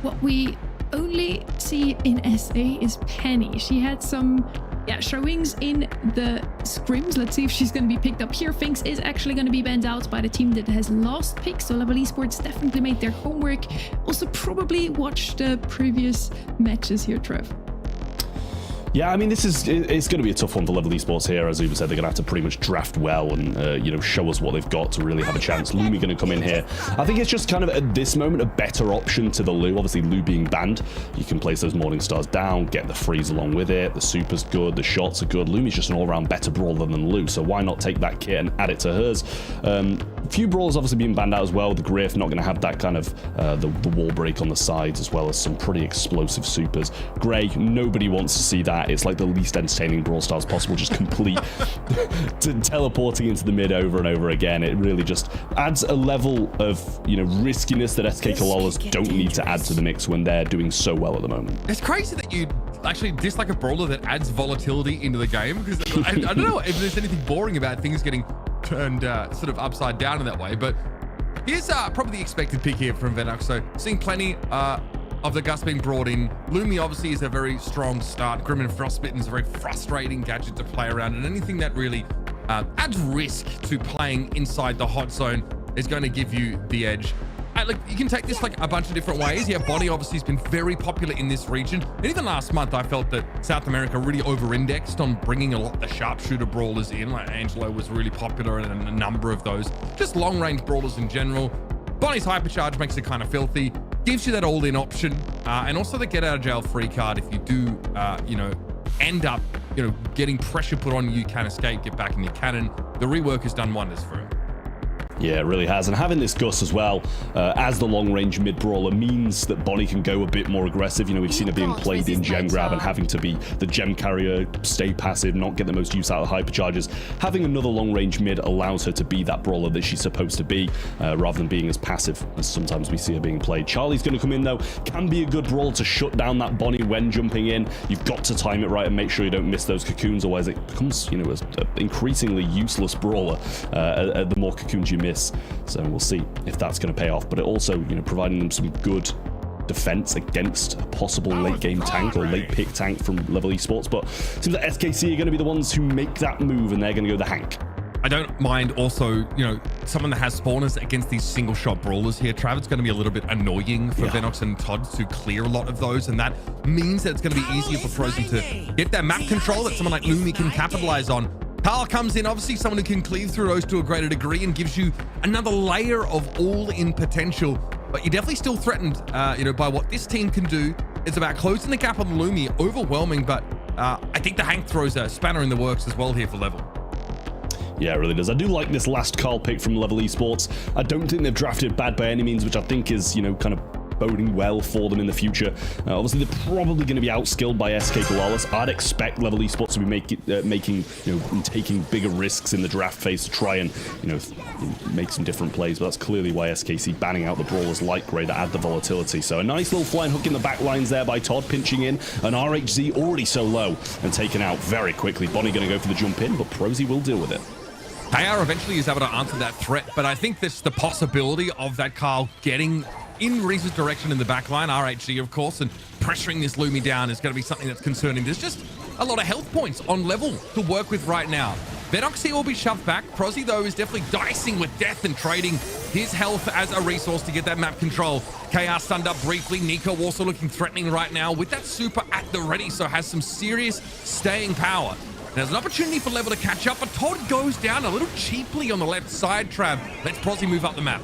What we only see in SA is Penny. She had some showings in the scrims. Let's see if she's going to be picked up here. Fenix is actually going to be banned out by the team that has lost picks. So Level Esports definitely made their homework. Also probably watched the previous matches here, Trev. Yeah, I mean, it's going to be a tough one for Level Esports here. As Uber said, they're going to have to pretty much draft well and, you know, show us what they've got to really have a chance. Lumi going to come in here. I think it's just kind of, at this moment, a better option to the Lu. Obviously, Lu being banned, you can place those Morning Stars down, get the freeze along with it. The super's good, the shots are good. Lumi's just an all-round better brawler than Lu, so why not take that kit and add it to hers? A few brawlers obviously being banned out as well. The Griff not going to have that kind of, the wall break on the sides, as well as some pretty explosive supers. Grey, nobody wants to see that. It's like the least entertaining Brawl Stars possible, just complete teleporting into the mid over and over again. It really just adds a level of, you know, riskiness that SK Calalas don't need to add to the mix when they're doing so well at the moment. It's crazy that you actually dislike a brawler that adds volatility into the game, because I don't know if there's anything boring about things getting turned sort of upside down in that way. But here's probably the expected pick here from Fenix. So seeing plenty of the Gus being brought in. Lumi obviously is a very strong start. Grim and Frostbitten is a very frustrating gadget to play around, and anything that really adds risk to playing inside the hot zone is going to give you the edge. Look, you can take this like a bunch of different ways. Yeah, Bonnie obviously has been very popular in this region. And even last month, I felt that South America really over-indexed on bringing a lot of the sharpshooter brawlers in. Like Angelo was really popular and a number of those. Just long-range brawlers in general. Bonnie's hypercharge makes it kind of filthy. Gives you that all-in option, and also the get-out-of-jail-free card. If you do, you know, end up, you know, getting pressure put on you, can escape, get back in your cannon. The rework has done wonders for him. Yeah, it really has. And having this Gus as well as the long-range mid-brawler means that Bonnie can go a bit more aggressive. You know, we've seen her being played in gem grab and having to be the gem carrier, stay passive, not get the most use out of hypercharges. Having another long-range mid allows her to be that brawler that she's supposed to be, rather than being as passive as sometimes we see her being played. Charlie's going to come in, though. Can be a good brawler to shut down that Bonnie when jumping in. You've got to time it right and make sure you don't miss those cocoons, otherwise it becomes, you know, an increasingly useless brawler the more cocoons you miss. So we'll see if that's going to pay off, but it also, you know, providing them some good defense against a possible late game tank or late pick tank from Level Esports. But it seems like SKC are going to be the ones who make that move, and they're going to go the Hank. I don't mind also, you know, someone that has spawners against these single shot brawlers here. Trav, it's going to be a little bit annoying for Fenix and Todd to clear a lot of those, and that means that it's going to be easier for Prosy to get that map control that someone like Lumi can capitalize on. Carl comes in, obviously someone who can cleave through those to a greater degree and gives you another layer of all-in potential. But you're definitely still threatened, you know, by what this team can do. It's about closing the gap on Lumi, overwhelming, but I think the Hank throws a spanner in the works as well here for Level. Yeah, it really does. I do like this last Carl pick from Level Esports. I don't think they've drafted bad by any means, which I think is, you know, kind of boding well for them in the future. Obviously, they're probably going to be outskilled by SK Calalas. I'd expect Level Esports to be making, you know, and taking bigger risks in the draft phase to try and, you know, make some different plays. But that's clearly why SKC banning out the brawlers like Grey to add the volatility. So a nice little flying hook in the back lines there by Todd, pinching in. An RHZ already so low and taken out very quickly. Bonnie going to go for the jump in, but Prosy will deal with it. KR eventually is able to answer that threat, but I think there's the possibility of that Carl getting in Reese's direction in the back line, RHG of course, and pressuring this Lumi down is going to be something that's concerning. There's just a lot of health points on Level to work with right now. Venox here will be shoved back. Prosy, though, is definitely dicing with death and trading his health as a resource to get that map control. KR stunned up briefly. Nico also looking threatening right now with that super at the ready, so has some serious staying power. There's an opportunity for Level to catch up, but Todd goes down a little cheaply on the left side. Trav lets Prosy move up the map.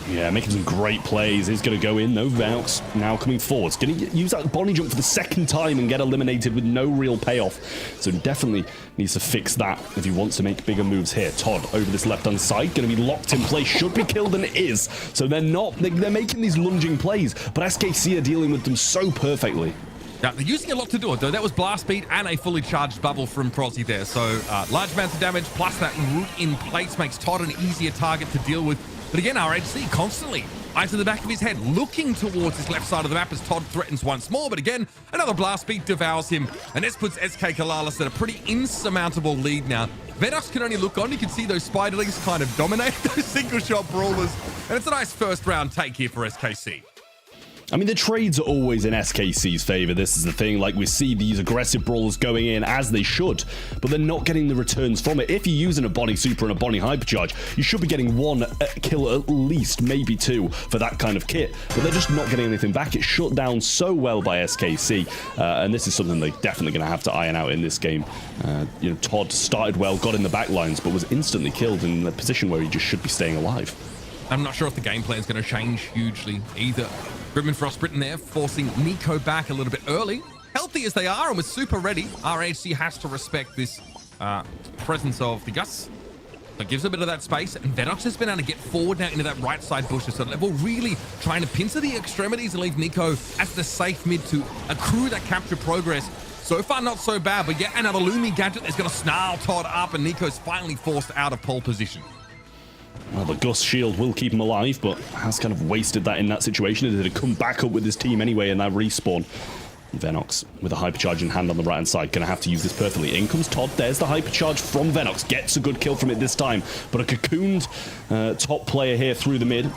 Yeah, making some great plays. He's going to go in, though. Venox now coming forwards. Going to use that Bonnie jump for the second time and get eliminated with no real payoff. So definitely needs to fix that if he wants to make bigger moves here. Todd over this left-hand side, going to be locked in place. Should be killed and is. So they're not. They're making these lunging plays, but SKC are dealing with them so perfectly. Now, they're using a lot to do it, though. That was Blast Beat and a fully charged bubble from Prozzy there. So, large amounts of damage, plus that root in place makes Todd an easier target to deal with. But again, RHC constantly eyes to the back of his head, looking towards his left side of the map as Todd threatens once more. But again, another Blast Beat devours him. And this puts SK Calalas at a pretty insurmountable lead now. Venox can only look on. You can see those spiderlings kind of dominate those single-shot brawlers. And it's a nice first-round take here for SKC. I mean, the trades are always in SKC's favor. This is the thing. Like, we see these aggressive brawlers going in as they should, but they're not getting the returns from it. If you're using a Bonnie Super and a Bonnie Hypercharge, you should be getting one kill at least, maybe two, for that kind of kit, but they're just not getting anything back. It's shut down so well by SKC, and this is something they're definitely going to have to iron out in this game. You know, Todd started well, got in the back lines, but was instantly killed in a position where he just should be staying alive. I'm not sure if the game plan is going to change hugely either. Grimmin Frostbitten there, forcing Nico back a little bit early. Healthy as they are and with super ready, RHC has to respect this presence of the Gus. So it gives a bit of that space, and Venox has been able to get forward now into that right side bushes. So level really trying to pincer the extremities and leave Nico as the safe mid to accrue that capture progress. So far, not so bad, but yet another Lumi gadget is going to snarl Todd up, and Nico's finally forced out of pole position. Well, the Gus shield will keep him alive, but has kind of wasted that in that situation. It had come back up with his team anyway in that respawn. Venox with a hypercharge in hand on the right-hand side. Going to have to use this perfectly. In comes Todd. There's the hypercharge from Venox. Gets a good kill from it this time. But a cocooned top player here through the mid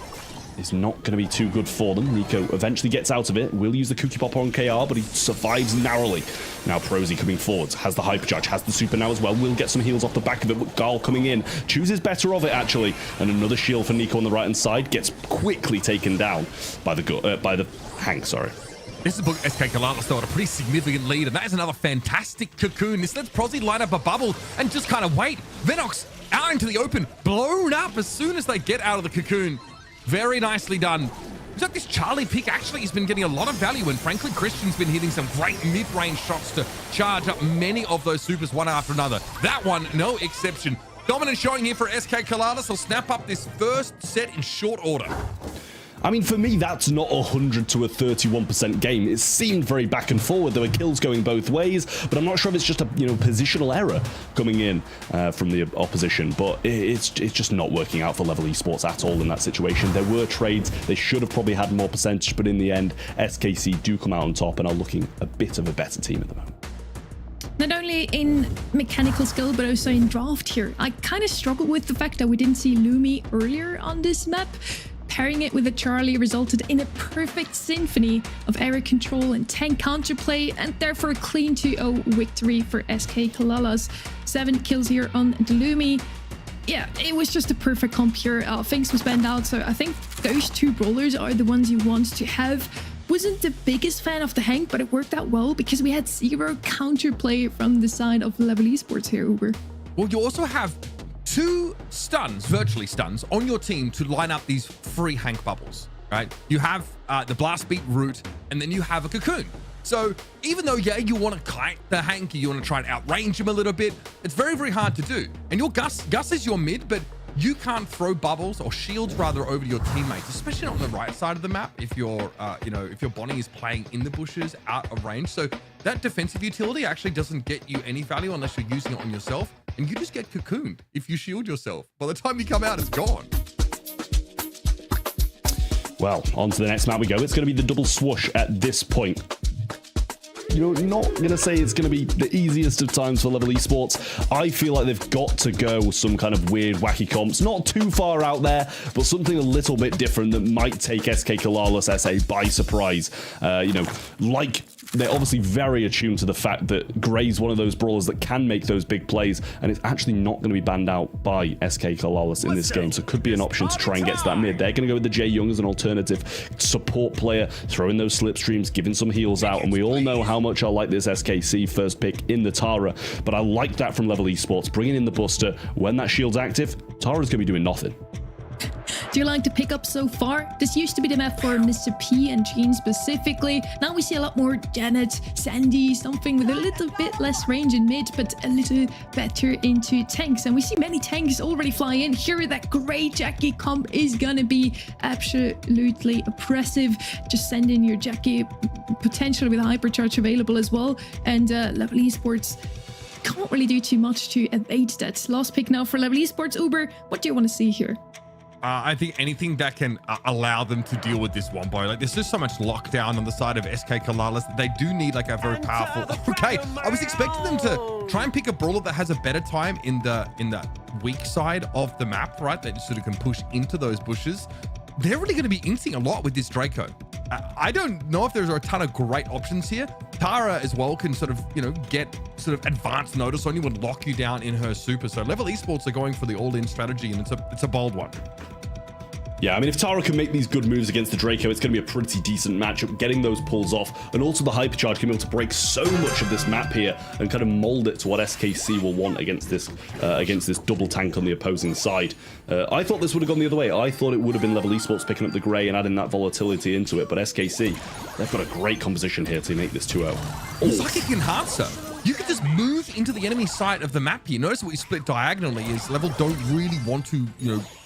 is not going to be too good for them. Nico eventually gets out of it. Will use the Cookie Popper on KR, but he survives narrowly. Now Prozzy coming forwards. Has the hypercharge. Has the super now as well. Will get some heals off the back of it. But Garl coming in. Chooses better of it, actually. And another shield for Nico on the right-hand side. Gets quickly taken down by the Hank, sorry. This is SK Calalas though at a pretty significant lead, and that is another fantastic cocoon. This lets Prozzy line up a bubble and just kind of wait. Venox out into the open, blown up as soon as they get out of the cocoon. Very nicely done. Looks like this Charlie pick actually has been getting a lot of value, and frankly, Christian's been hitting some great mid-range shots to charge up many of those supers one after another. That one, no exception. Dominant showing here for SK Calalas. They'll snap up this first set in short order. I mean, for me, that's not 100 to a 31% game. It seemed very back and forward. There were kills going both ways, but I'm not sure if it's just a positional error coming in from the opposition. But it's just not working out for Level Esports at all in that situation. There were trades. They should have probably had more percentage, but in the end, SKC do come out on top and are looking a bit of a better team at the moment. Not only in mechanical skill, but also in draft here. I kind of struggle with the fact that we didn't see Lumi earlier on this map. Pairing it with a Charlie resulted in a perfect symphony of area control and tank counterplay, and therefore a clean 2-0 victory for SK Calalas. 7 kills here on the Lumi. Yeah, it was just a perfect comp here. Fenix was banned out, so I think those two brawlers are the ones you want to have. Wasn't the biggest fan of the Hank, but it worked out well because we had 0 counterplay from the side of Level Esports here, Uber. Well, you also have 2 stuns, virtually stuns, on your team to line up these free Hank bubbles, right? You have the Blast Beat root, and then you have a cocoon. So even though, yeah, you want to kite the Hank, you want to try and outrange him a little bit, it's very, very hard to do. And your Gus is your mid, but you can't throw bubbles or shields rather over to your teammates, especially not on the right side of the map if your if your Bonnie is playing in the bushes out of range. So that defensive utility actually doesn't get you any value unless you're using it on yourself, and you just get cocooned if you shield yourself. By the time you come out, it's gone. Well, on to the next map we go. It's going to be the double swoosh at this point. You know, not going to say it's going to be the easiest of times for Level Esports. I feel like they've got to go some kind of weird, wacky comps. Not too far out there, but something a little bit different that might take SK Calalas SA by surprise. Like, they're obviously very attuned to the fact that Gray's one of those brawlers that can make those big plays, and it's actually not going to be banned out by SK Calalas in this game, so it could be an option to try and get to that mid. They're going to go with the Jay Young as an alternative support player, throwing those slipstreams, giving some heals out, and we all know how much I like this SKC first pick in the Tara, but I like that from Level Esports, bringing in the Buster. When that shield's active, Tara's going to be doing nothing. Do you like the pickup so far? This used to be the map for Mr. P and Jean specifically. Now we see a lot more Janet, Sandy, something with a little bit less range in mid, but a little better into tanks. And we see many tanks already fly in. Here, that great Jackie comp is gonna be absolutely oppressive. Just send in your Jackie, potentially with a hypercharge available as well. And Level Esports can't really do too much to evade that. Last pick now for Level Esports. Uber, what do you want to see here? I think anything that can allow them to deal with this wombo. Like, there's just so much lockdown on the side of SK Calalas that they do need like a very powerful. Okay, I was expecting them to try and pick a brawler that has a better time in the weak side of the map, right? That sort of can push into those bushes. They're really going to be inting a lot with this Draco. I don't know if there's a ton of great options here. Tara as well can sort of, get sort of advanced notice on you and lock you down in her super. So Level Esports are going for the all-in strategy, and it's a bold one. Yeah, I mean, if Tara can make these good moves against the Draco, it's going to be a pretty decent matchup, getting those pulls off. And also the Hypercharge can be able to break so much of this map here and kind of mold it to what SKC will want against this double tank on the opposing side. I thought this would have gone the other way. I thought it would have been Level Esports picking up the Grey and adding that volatility into it. But SKC, they've got a great composition here to make this 2-0. Psychic Enhancer. You can just move into the enemy side of the map here. Notice what we split diagonally is Level don't really want to,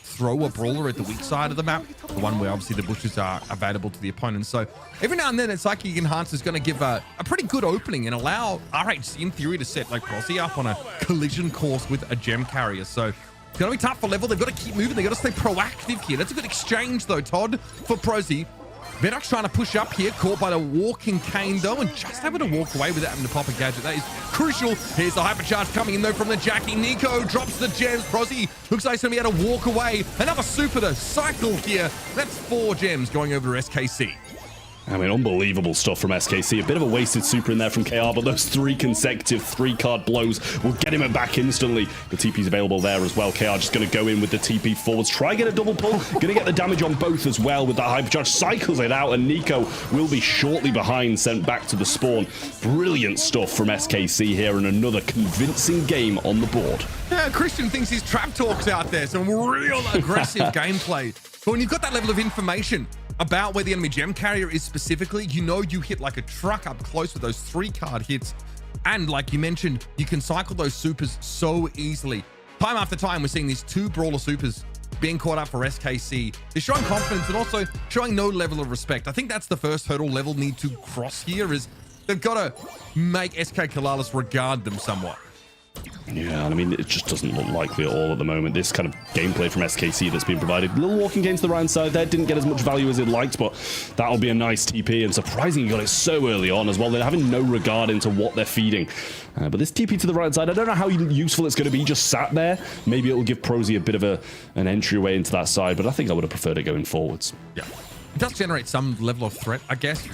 throw a brawler at the weak side of the map, the one where obviously the bushes are available to the opponent. So every now and then, a Psychic Enhancer is going to give a pretty good opening and allow RHC in theory to set like Prosy up on a collision course with a gem carrier. So it's going to be tough for Level. They've got to keep moving. They've got to stay proactive here. That's a good exchange though, Todd, for Prosy. Venox trying to push up here, caught by the walking cane though, and just able to walk away without having to pop a gadget. That is crucial. Here's the hypercharge coming in though from the Jackie. Nico drops the gems. Prosy looks like he's going to be able to walk away. Another super to cycle here. That's 4 gems going over to SKC. I mean, unbelievable stuff from SKC. A bit of a wasted super in there from KR, but those 3 consecutive 3-card blows will get him back instantly. The TP's available there as well. KR just going to go in with the TP forwards. Try and get a double pull. Going to get the damage on both as well with that hypercharge. Cycles it out, and Nico will be shortly behind, sent back to the spawn. Brilliant stuff from SKC here, and another convincing game on the board. Yeah, Christian thinks his trap talk's out there. Some real aggressive gameplay. But when you've got that level of information about where the enemy gem carrier is specifically, you hit like a truck up close with those 3-card hits. And like you mentioned, you can cycle those supers so easily. Time after time, we're seeing these 2 brawler supers being caught up for SKC. They're showing confidence and also showing no level of respect. I think that's the first hurdle Level need to cross here, is they've got to make SK Calalas regard them somewhat. Yeah, and I mean, it just doesn't look likely at all at the moment. This kind of gameplay from SKC that's been provided. Little walking gains to the right side there. Didn't get as much value as it liked, but that'll be a nice TP. And surprisingly, got it so early on as well. They're having no regard into what they're feeding. But this TP to the right side, I don't know how useful it's going to be just sat there. Maybe it'll give Prosy a bit of an entryway into that side, but I think I would have preferred it going forwards. Yeah, it does generate some level of threat, I guess,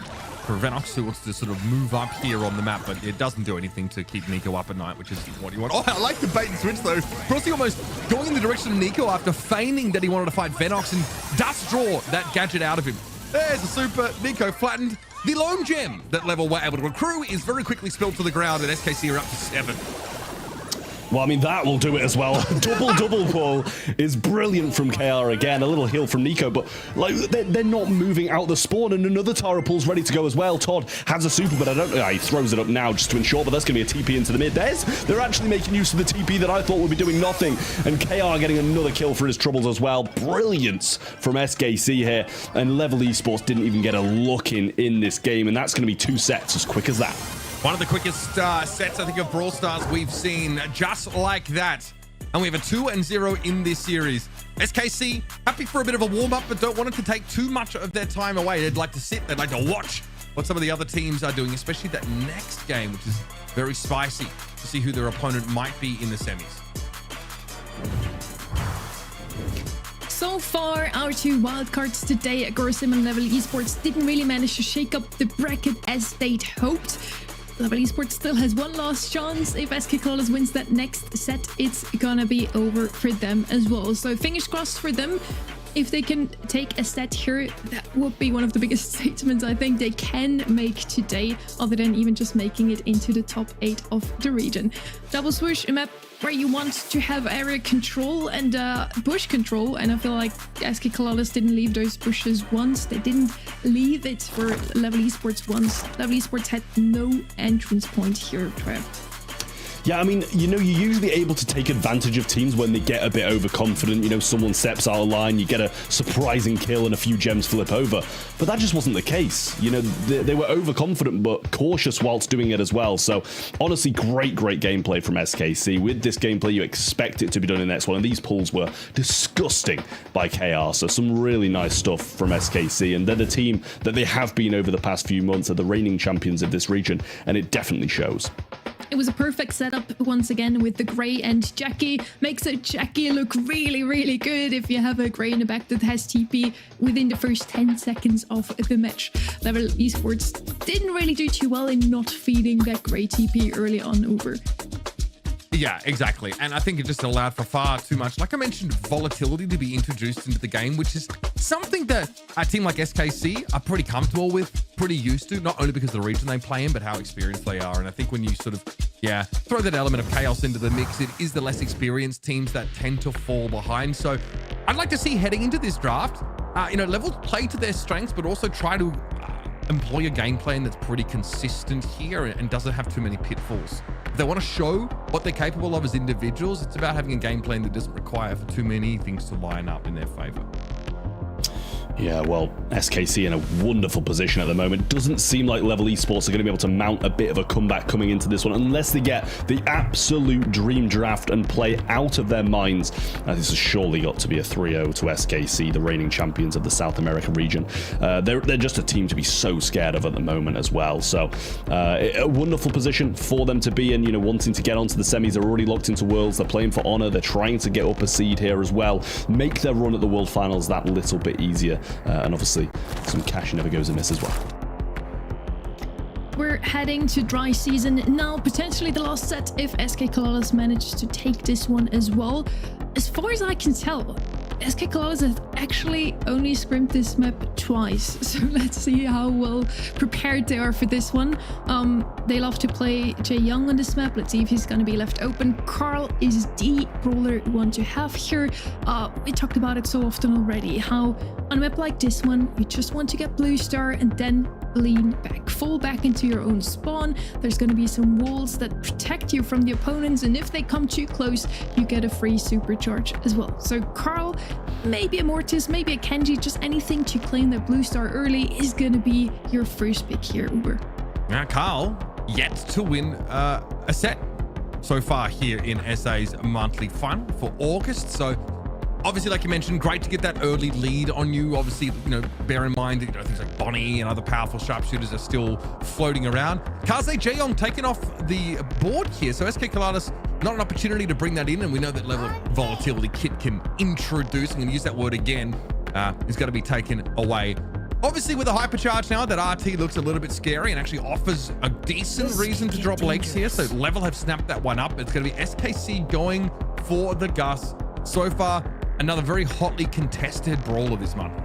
for Venox, who wants to sort of move up here on the map, but it doesn't do anything to keep Nico up at night, which is what you want. Oh, I like the bait and switch though. Prosy almost going in the direction of Nico after feigning that he wanted to fight Venox, and does draw that gadget out of him. There's a super. Nico flattened. The lone gem that Level were able to accrue is very quickly spilled to the ground, and SKC are up to 7. Well, I mean, that will do it as well. Double pull is brilliant from KR again. A little heal from Nico, but like they're not moving out the spawn, and another Tara pull's ready to go as well. Todd has a super, but I don't know. He throws it up now just to ensure, but that's going to be a TP into the mid. They're actually making use of the TP that I thought would be doing nothing, and KR getting another kill for his troubles as well. Brilliance from SKC here, and Level Esports didn't even get a look in this game, and that's going to be 2 sets as quick as that. One of the quickest sets, I think, of Brawl Stars we've seen, just like that. And we have a 2-0 in this series. SKC, happy for a bit of a warm-up, but don't want it to take too much of their time away. They'd like to sit, they'd like to watch what some of the other teams are doing, especially that next game, which is very spicy, to see who their opponent might be in the semis. So far, our 2 wildcards today, Agorasim and Level Esports, didn't really manage to shake up the bracket as they'd hoped. Level Esports still has one last chance. If SK Calalas wins that next set, it's gonna be over for them as well. So fingers crossed for them. if they can take a set here, that would be one of the biggest statements I think they can make today, other than even just making it into the top 8 of the region. Double Swoosh, a map where you want to have area control and bush control, and I feel like SK Calalas didn't leave those bushes once. They didn't leave it for Level Esports once. Level Esports had no entrance point here, Trev. Yeah, I mean, you know, you're usually able to take advantage of teams when they get a bit overconfident. You know, someone steps out of line, you get a surprising kill and a few gems flip over. But that just wasn't the case. You know, they were overconfident but cautious whilst doing it as well. So, honestly, great gameplay from SKC. With this gameplay, you expect it to be done in the next one. And these pulls were disgusting by KR. So, some really nice stuff from SKC. And they're the team that they have been over the past few months, are the reigning champions of this region. And it definitely shows. It was a perfect setup once again with the Grey and Jackie. Makes a Jackie look really good if you have a Grey in the back that has TP within the first 10 seconds of the match. Level Esports didn't really do too well in not feeding that Grey TP early on over. Yeah, exactly. And I think it just allowed for far too much, like I mentioned, volatility to be introduced into the game, which is something that a team like SKC are pretty comfortable with, pretty used to, not only because of the region they play in, but how experienced they are. And I think when you sort of, throw that element of chaos into the mix, it is the less experienced teams that tend to fall behind. So I'd like to see heading into this draft, Level play to their strengths, but also try to employ a game plan that's pretty consistent here and doesn't have too many pitfalls. If they want to show what they're capable of as individuals, it's about having a game plan that doesn't require for too many things to line up in their favor. Yeah, well, SKC in a wonderful position at the moment. Doesn't seem like Level Esports are going to be able to mount a bit of a comeback coming into this one unless they get the absolute dream draft and play out of their minds. This has surely got to be a 3-0 to SKC, the reigning champions of the South American region. They're just a team to be so scared of at the moment as well. So a wonderful position for them to be in, wanting to get onto the semis. They're already locked into Worlds. They're playing for honor. They're trying to get up a seed here as well. Make their run at the World Finals that little bit easier. And obviously, some cash never goes amiss as well. We're heading to dry season now, potentially the last set if SK Calalas managed to take this one as well. As far as I can tell, SK Calalas has actually only scrimped this map twice, so let's see how well prepared they are for this one. They love to play Jay Young on this map. Let's see if he's going to be left open. Carl is the brawler you want to have here. We talked about it so often already, how on a map like this one, you just want to get blue star and then lean back, fall back into your own spawn. There's going to be some walls that protect you from the opponents, and if they come too close, you get a free supercharge as well. So Carl, maybe a Mortis, maybe a Kenji, just anything to claim that blue star early is going to be your first pick here, Uber. Now, Carl yet to win a set so far here in SA's monthly final for August. So obviously, like you mentioned, great to get that early lead on you. Obviously, bear in mind, things like Bonnie and other powerful sharpshooters are still floating around. Kaze Jeyong taken off the board here. So SK Calalas, not an opportunity to bring that in. And we know that level of volatility Kit can introduce, I'm going to use that word again, is going to be taken away. Obviously, with a hypercharge now, that RT looks a little bit scary and actually offers a decent reason to drop legs here. So Level have snapped that one up. It's going to be SKC going for the Gus. So far, another very hotly contested brawler this month.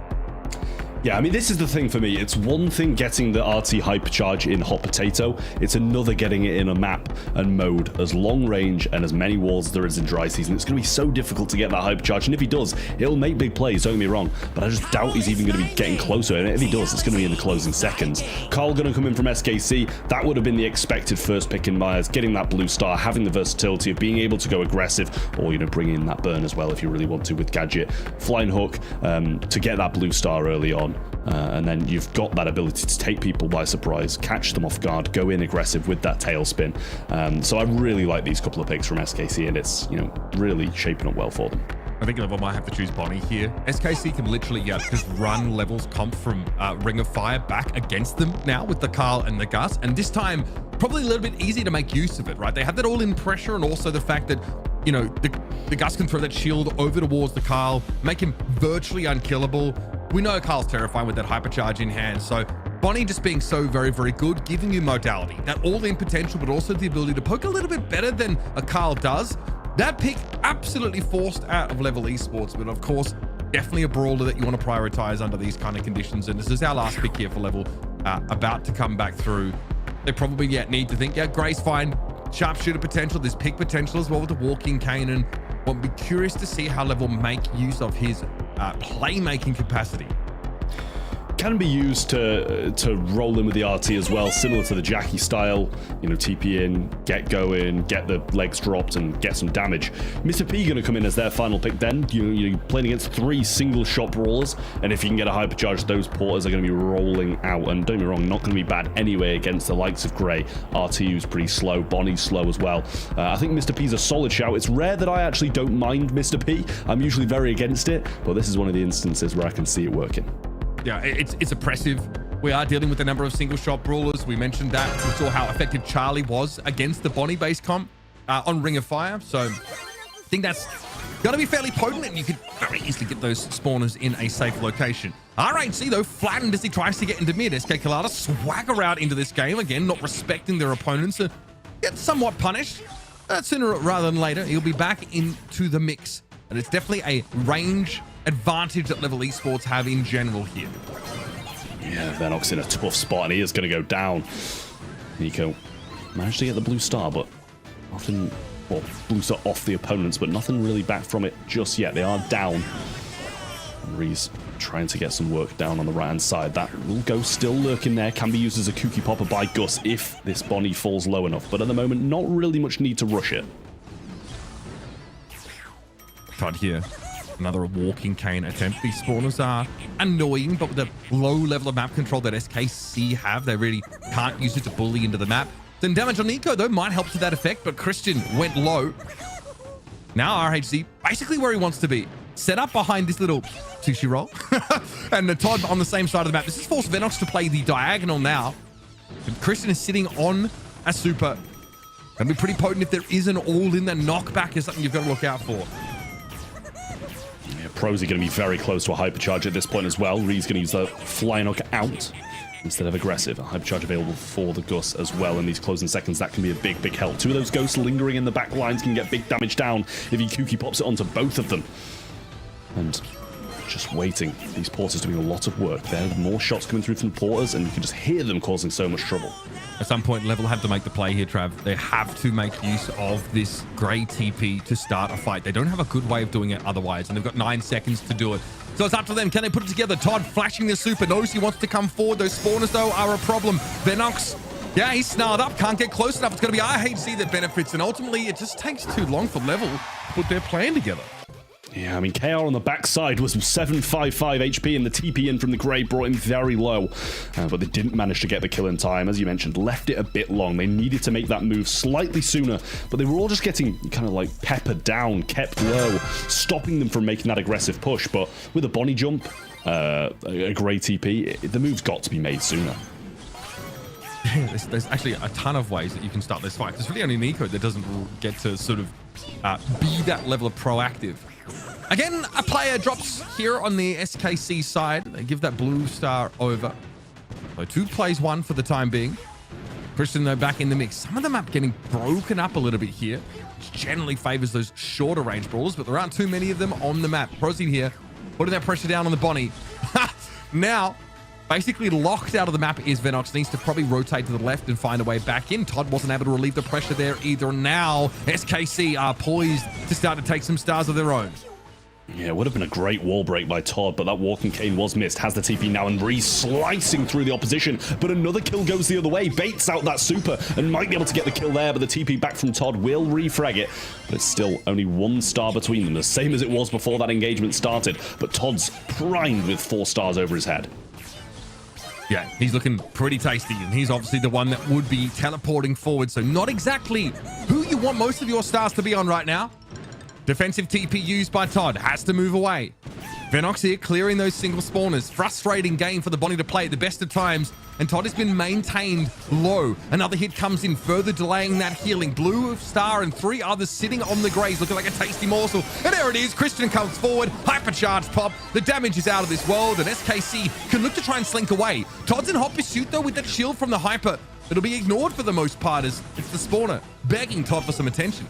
Yeah, I mean, this is the thing for me. It's one thing getting the RT hypercharge in Hot Potato. It's another getting it in a map and mode as long range and as many walls as there is in dry season. It's going to be so difficult to get that hypercharge. And if he does, he'll make big plays, don't get me wrong. But I just doubt he's even going to be getting closer. And if he does, it's going to be in the closing seconds. Carl going to come in from SKC. That would have been the expected first pick in Myers. Getting that blue star, having the versatility of being able to go aggressive or, bring in that burn as well if you really want to with Gadget. Flying hook to get that blue star early on. And then you've got that ability to take people by surprise, catch them off guard, go in aggressive with that tailspin. So I really like these couple of picks from SKC, and it's really shaping up well for them. I think Level might have to choose Bonnie here. SKC can literally just run Level's comp from Ring of Fire back against them now with the Carl and the Gus, and this time probably a little bit easier to make use of it, right? They have that all-in pressure, and also the fact that the Gus can throw that shield over towards the Carl, make him virtually unkillable. We know Carl's terrifying with that hypercharge in hand, so Bonnie just being so very, very good, giving you modality, that all-in potential, but also the ability to poke a little bit better than a Carl does. That pick absolutely forced out of Level Esports, but of course, Definitely a brawler that you want to prioritize under these kind of conditions. And this is our last pick here for level, about to come back through. They probably need to think, yeah, Gray's fine. Sharpshooter potential. There's pick potential as well with the walking cane. And we'll be curious to see how level make use of his playmaking capacity. Can be used to roll in with the RT as well, similar to the Jackie style. You know, TP in, get going, get the legs dropped, and get some damage. Mr. P going to come in as their final pick then. You're playing against 3 single shot brawlers, and if you can get a hypercharge, those porters are going to be rolling out. And don't get me wrong, not going to be bad anyway against the likes of Gray. RTU's pretty slow, Bonnie's slow as well. I think Mr. P's a solid shout. It's rare that I actually don't mind Mr. P. I'm usually very against it, but this is one of the instances where I can see it working. Yeah, it's oppressive. We are dealing with a number of single shot brawlers. We mentioned that. We saw how effective Charlie was against the Bonnie base comp on Ring of Fire. So I think that's going to be fairly potent, and you could very easily get those spawners in a safe location. RHC, though, flattened as he tries to get into mid. SK Calalas swagger out into this game. Again, not respecting their opponents. Get somewhat punished. Sooner rather than later, he'll be back into the mix. And it's definitely a range advantage that Level Esports have in general here. Yeah, Venox in a tough spot, and he is going to go down. Nico managed to get the blue star, but nothing, well, blue star off the opponents, but nothing really back from it just yet. They are down. Reese trying to get some work down on the right-hand side. That will go still lurking there. Can be used as a kooky popper by Gus if this Bonnie falls low enough, but at the moment, not really much need to rush it. Todd here. Another walking cane attempt. These spawners are annoying, but with the low level of map control that SKC have, they really can't use it to bully into the map. Then damage on Nico, though, might help to that effect, but Christian went low. Now RHC basically where he wants to be. Set up behind this little sushi roll. And the Todd on the same side of the map. This has forced Venox to play the diagonal now. And Christian is sitting on a super. Gonna be pretty potent if there is an all-in. The knockback is something you've got to look out for. Yeah, Prosy going to be very close to a hypercharge at this point as well. Ree's going to use the fly knock out instead of aggressive. A hypercharge available for the Gus as well in these closing seconds. That can be a big, big help. 2 of those ghosts lingering in the back lines can get big damage down if he kooky pops it onto both of them. And just waiting. These porters doing a lot of work. There are more shots coming through from the porters, and you can just hear them causing so much trouble. At some point, Level have to make the play here, Trav. They have to make use of this Grey TP to start a fight. They don't have a good way of doing it otherwise, and they've got 9 seconds to do it. So it's up to them. Can they put it together? Todd flashing the super. Knows he wants to come forward. Those spawners, though, are a problem. Venox, yeah, he's snarled up. Can't get close enough. It's going to be RHC that benefits, and ultimately, it just takes too long for Level to put their plan together. Yeah, I mean, KR on the backside was 755 HP, and the TP in from the Grey brought him very low. But they didn't manage to get the kill in time. As you mentioned, left it a bit long. They needed to make that move slightly sooner, but they were all just getting kind of like peppered down, kept low, stopping them from making that aggressive push. But with a Bonnie jump, a Grey TP, the move's got to be made sooner. There's actually a ton of ways that you can start this fight. There's really only Nico that doesn't get to sort of be that level of proactive. Again, a player drops here on the SKC side. They give that blue star over. So 2 plays 1 for the time being. Christian, though, back in the mix. Some of the map getting broken up a little bit here, which generally favors those shorter range brawlers, but there aren't too many of them on the map. Prosy here, putting that pressure down on the Bonnie. Now, basically locked out of the map is Venox. Needs to probably rotate to the left and find a way back in. Todd wasn't able to relieve the pressure there either. Now, SKC are poised to start to take some stars of their own. Yeah, it would have been a great wall break by Todd, but that walking cane was missed. Has the TP now, and Reese slicing through the opposition, but another kill goes the other way. Baits out that super and might be able to get the kill there, but the TP back from Todd will refrag it. But it's still only 1 star between them, the same as it was before that engagement started. But Todd's primed with 4 stars over his head. Yeah, he's looking pretty tasty, and he's obviously the one that would be teleporting forward, so not exactly who you want most of your stars to be on right now. Defensive TP used by Todd, has to move away. Venox here clearing those single spawners. Frustrating game for the Bonnie to play at the best of times, and Todd has been maintained low. Another hit comes in, further delaying that healing. Blue star and 3 others sitting on the Greys, looking like a tasty morsel. And there it is, Christian comes forward, hypercharged pop. The damage is out of this world, and SKC can look to try and slink away. Todd's in hot pursuit, though, with that shield from the hyper. It'll be ignored for the most part as it's the spawner begging Todd for some attention.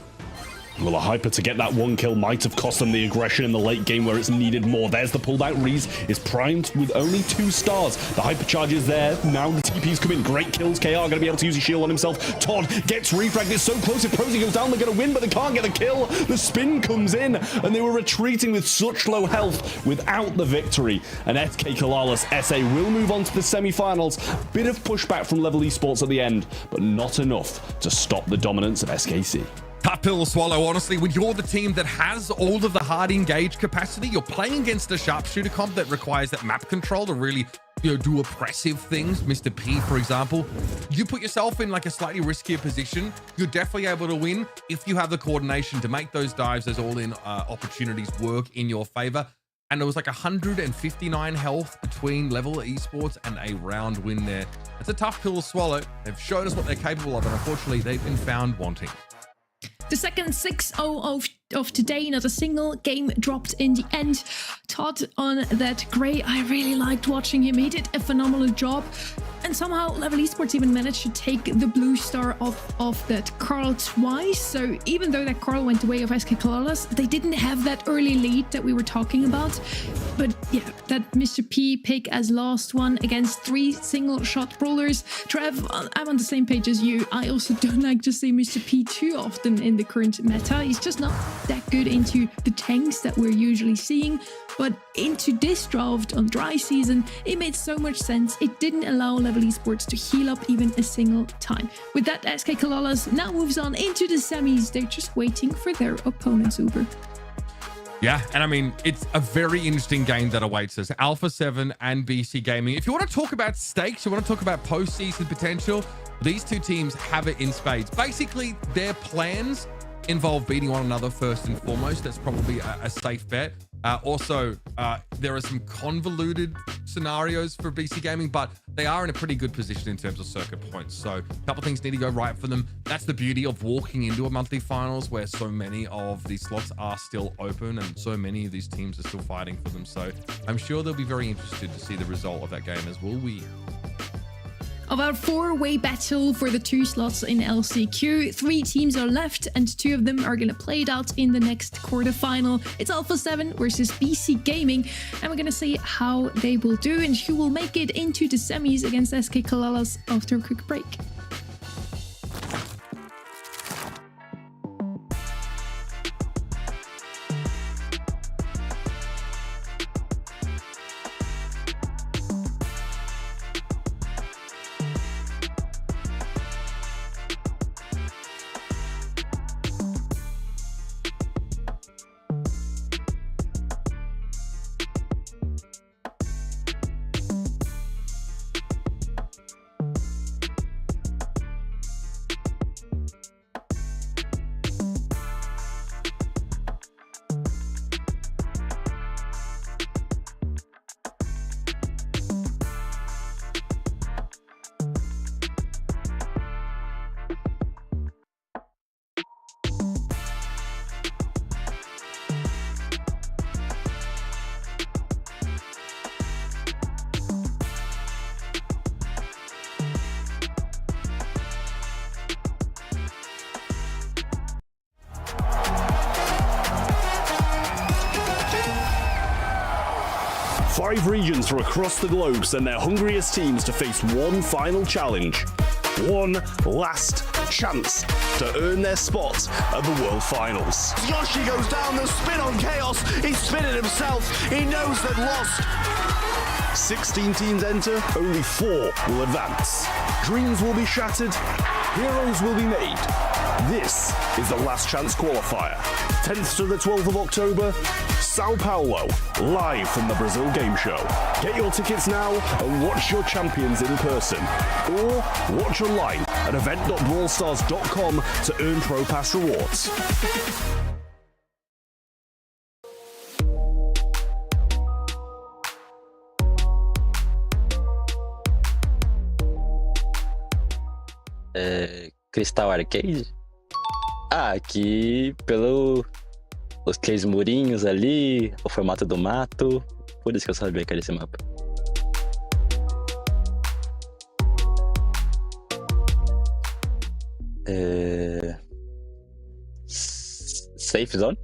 Well, a Hyper to get that one kill might have cost them the aggression in the late game where it's needed more. There's the pullback. Reese is primed with only 2 stars. The Hyper charge is there. Now the TP's come in. Great kills. KR going to be able to use his shield on himself. Todd gets refragged. It's so close. If Prosy goes down, they're going to win, but they can't get the kill. The spin comes in, and they were retreating with such low health without the victory. And SK Calalas SA will move on to the semi-finals. Bit of pushback from Level Esports at the end, but not enough to stop the dominance of SKC. Tough pill to swallow, honestly. When you're the team that has all of the hard engage capacity, you're playing against a sharpshooter comp that requires that map control to really, do oppressive things. Mr. P, for example. You put yourself in like a slightly riskier position. You're definitely able to win if you have the coordination to make those dives, those all-in opportunities work in your favor. And it was like 159 health between Level Esports and a round win there. It's a tough pill to swallow. They've shown us what they're capable of, and unfortunately, they've been found wanting. The second 6-0 of today, not a single game dropped in the end. Todd on that Gray, I really liked watching him. He did a phenomenal job. And somehow Level Esports even managed to take the blue star off that Carl twice. So even though that Carl went the way of SK Calalas, they didn't have that early lead that we were talking about. But yeah, that Mr. P pick as last one against 3 single-shot brawlers. Trev, I'm on the same page as you. I also don't like to see Mr. P too often in the current meta. He's just not that good into the tanks that we're usually seeing. But into this draft on dry season, it made so much sense. It didn't allow Level Esports to heal up even a single time. With that, SK Calalas now moves on into the semis. They're just waiting for their opponents, Uber. Yeah, and I mean, it's a very interesting game that awaits us. Alpha 7 and BC Gaming. If you want to talk about stakes, you want to talk about postseason potential, these two teams have it in spades. Basically, their plans involve beating one another first and foremost. That's probably a safe bet. Also, there are some convoluted scenarios for BC Gaming, but they are in a pretty good position in terms of circuit points. So a couple things need to go right for them. That's the beauty of walking into a monthly finals where so many of these slots are still open and so many of these teams are still fighting for them. So I'm sure they'll be very interested to see the result of that game, as will we. Of our 4-way battle for the 2 slots in LCQ, 3 teams are left and 2 of them are going to play it out in the next quarterfinal. It's Alpha 7 versus BC Gaming, and we're going to see how they will do and who will make it into the semis against SK Calalas after a quick break. Five regions from across the globe send their hungriest teams to face one final challenge. One last chance to earn their spot at the World Finals. Yoshi goes down, the spin on Chaos. He's spinning himself. He knows they've lost. 16 teams enter, only 4 will advance. Dreams will be shattered, heroes will be made. This is the last chance qualifier. 10th to the 12th of October, Sao Paulo, live from the Brazil Game Show. Get your tickets now and watch your champions in person. Or watch online at event.brawlstars.com to earn Pro Pass rewards. Cristal Arcade? Ah, aqui pelo os 3 murinhos ali, o formato do mato, por isso que eu sabia que era esse mapa. Safe Zone?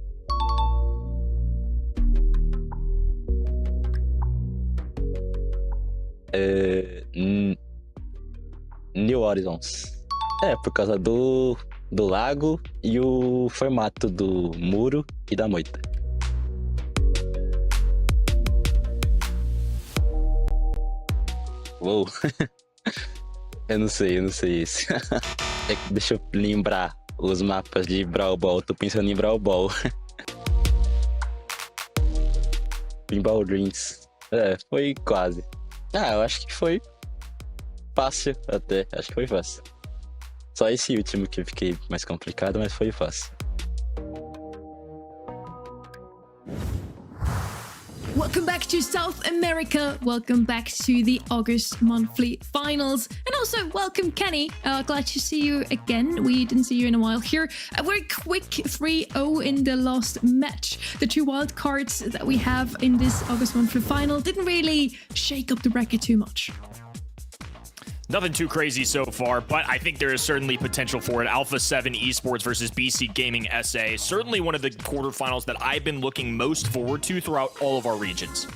New Horizons. Por causa do lago e o formato do muro e da moita. Uou. Eu não sei isso. Deixa eu lembrar os mapas de Brawl Ball. Tô pensando em Brawl Ball. Pinball Dreams. Foi quase. Eu acho que foi fácil até. Acho que foi fácil. Só esse último que eu fiquei mais complicado, mas foi fácil. Welcome back to South America. Welcome back to the August monthly finals. And also welcome Kenny. Glad to see you again. We didn't see you in a while here. A very quick 3-0 in the last match. The 2 wildcards that we have in this August monthly final didn't really shake up the bracket too much. Nothing too crazy so far, but I think there is certainly potential for it. Alpha 7 Esports versus BC Gaming SA. Certainly one of the quarterfinals that I've been looking most forward to throughout all of our regions.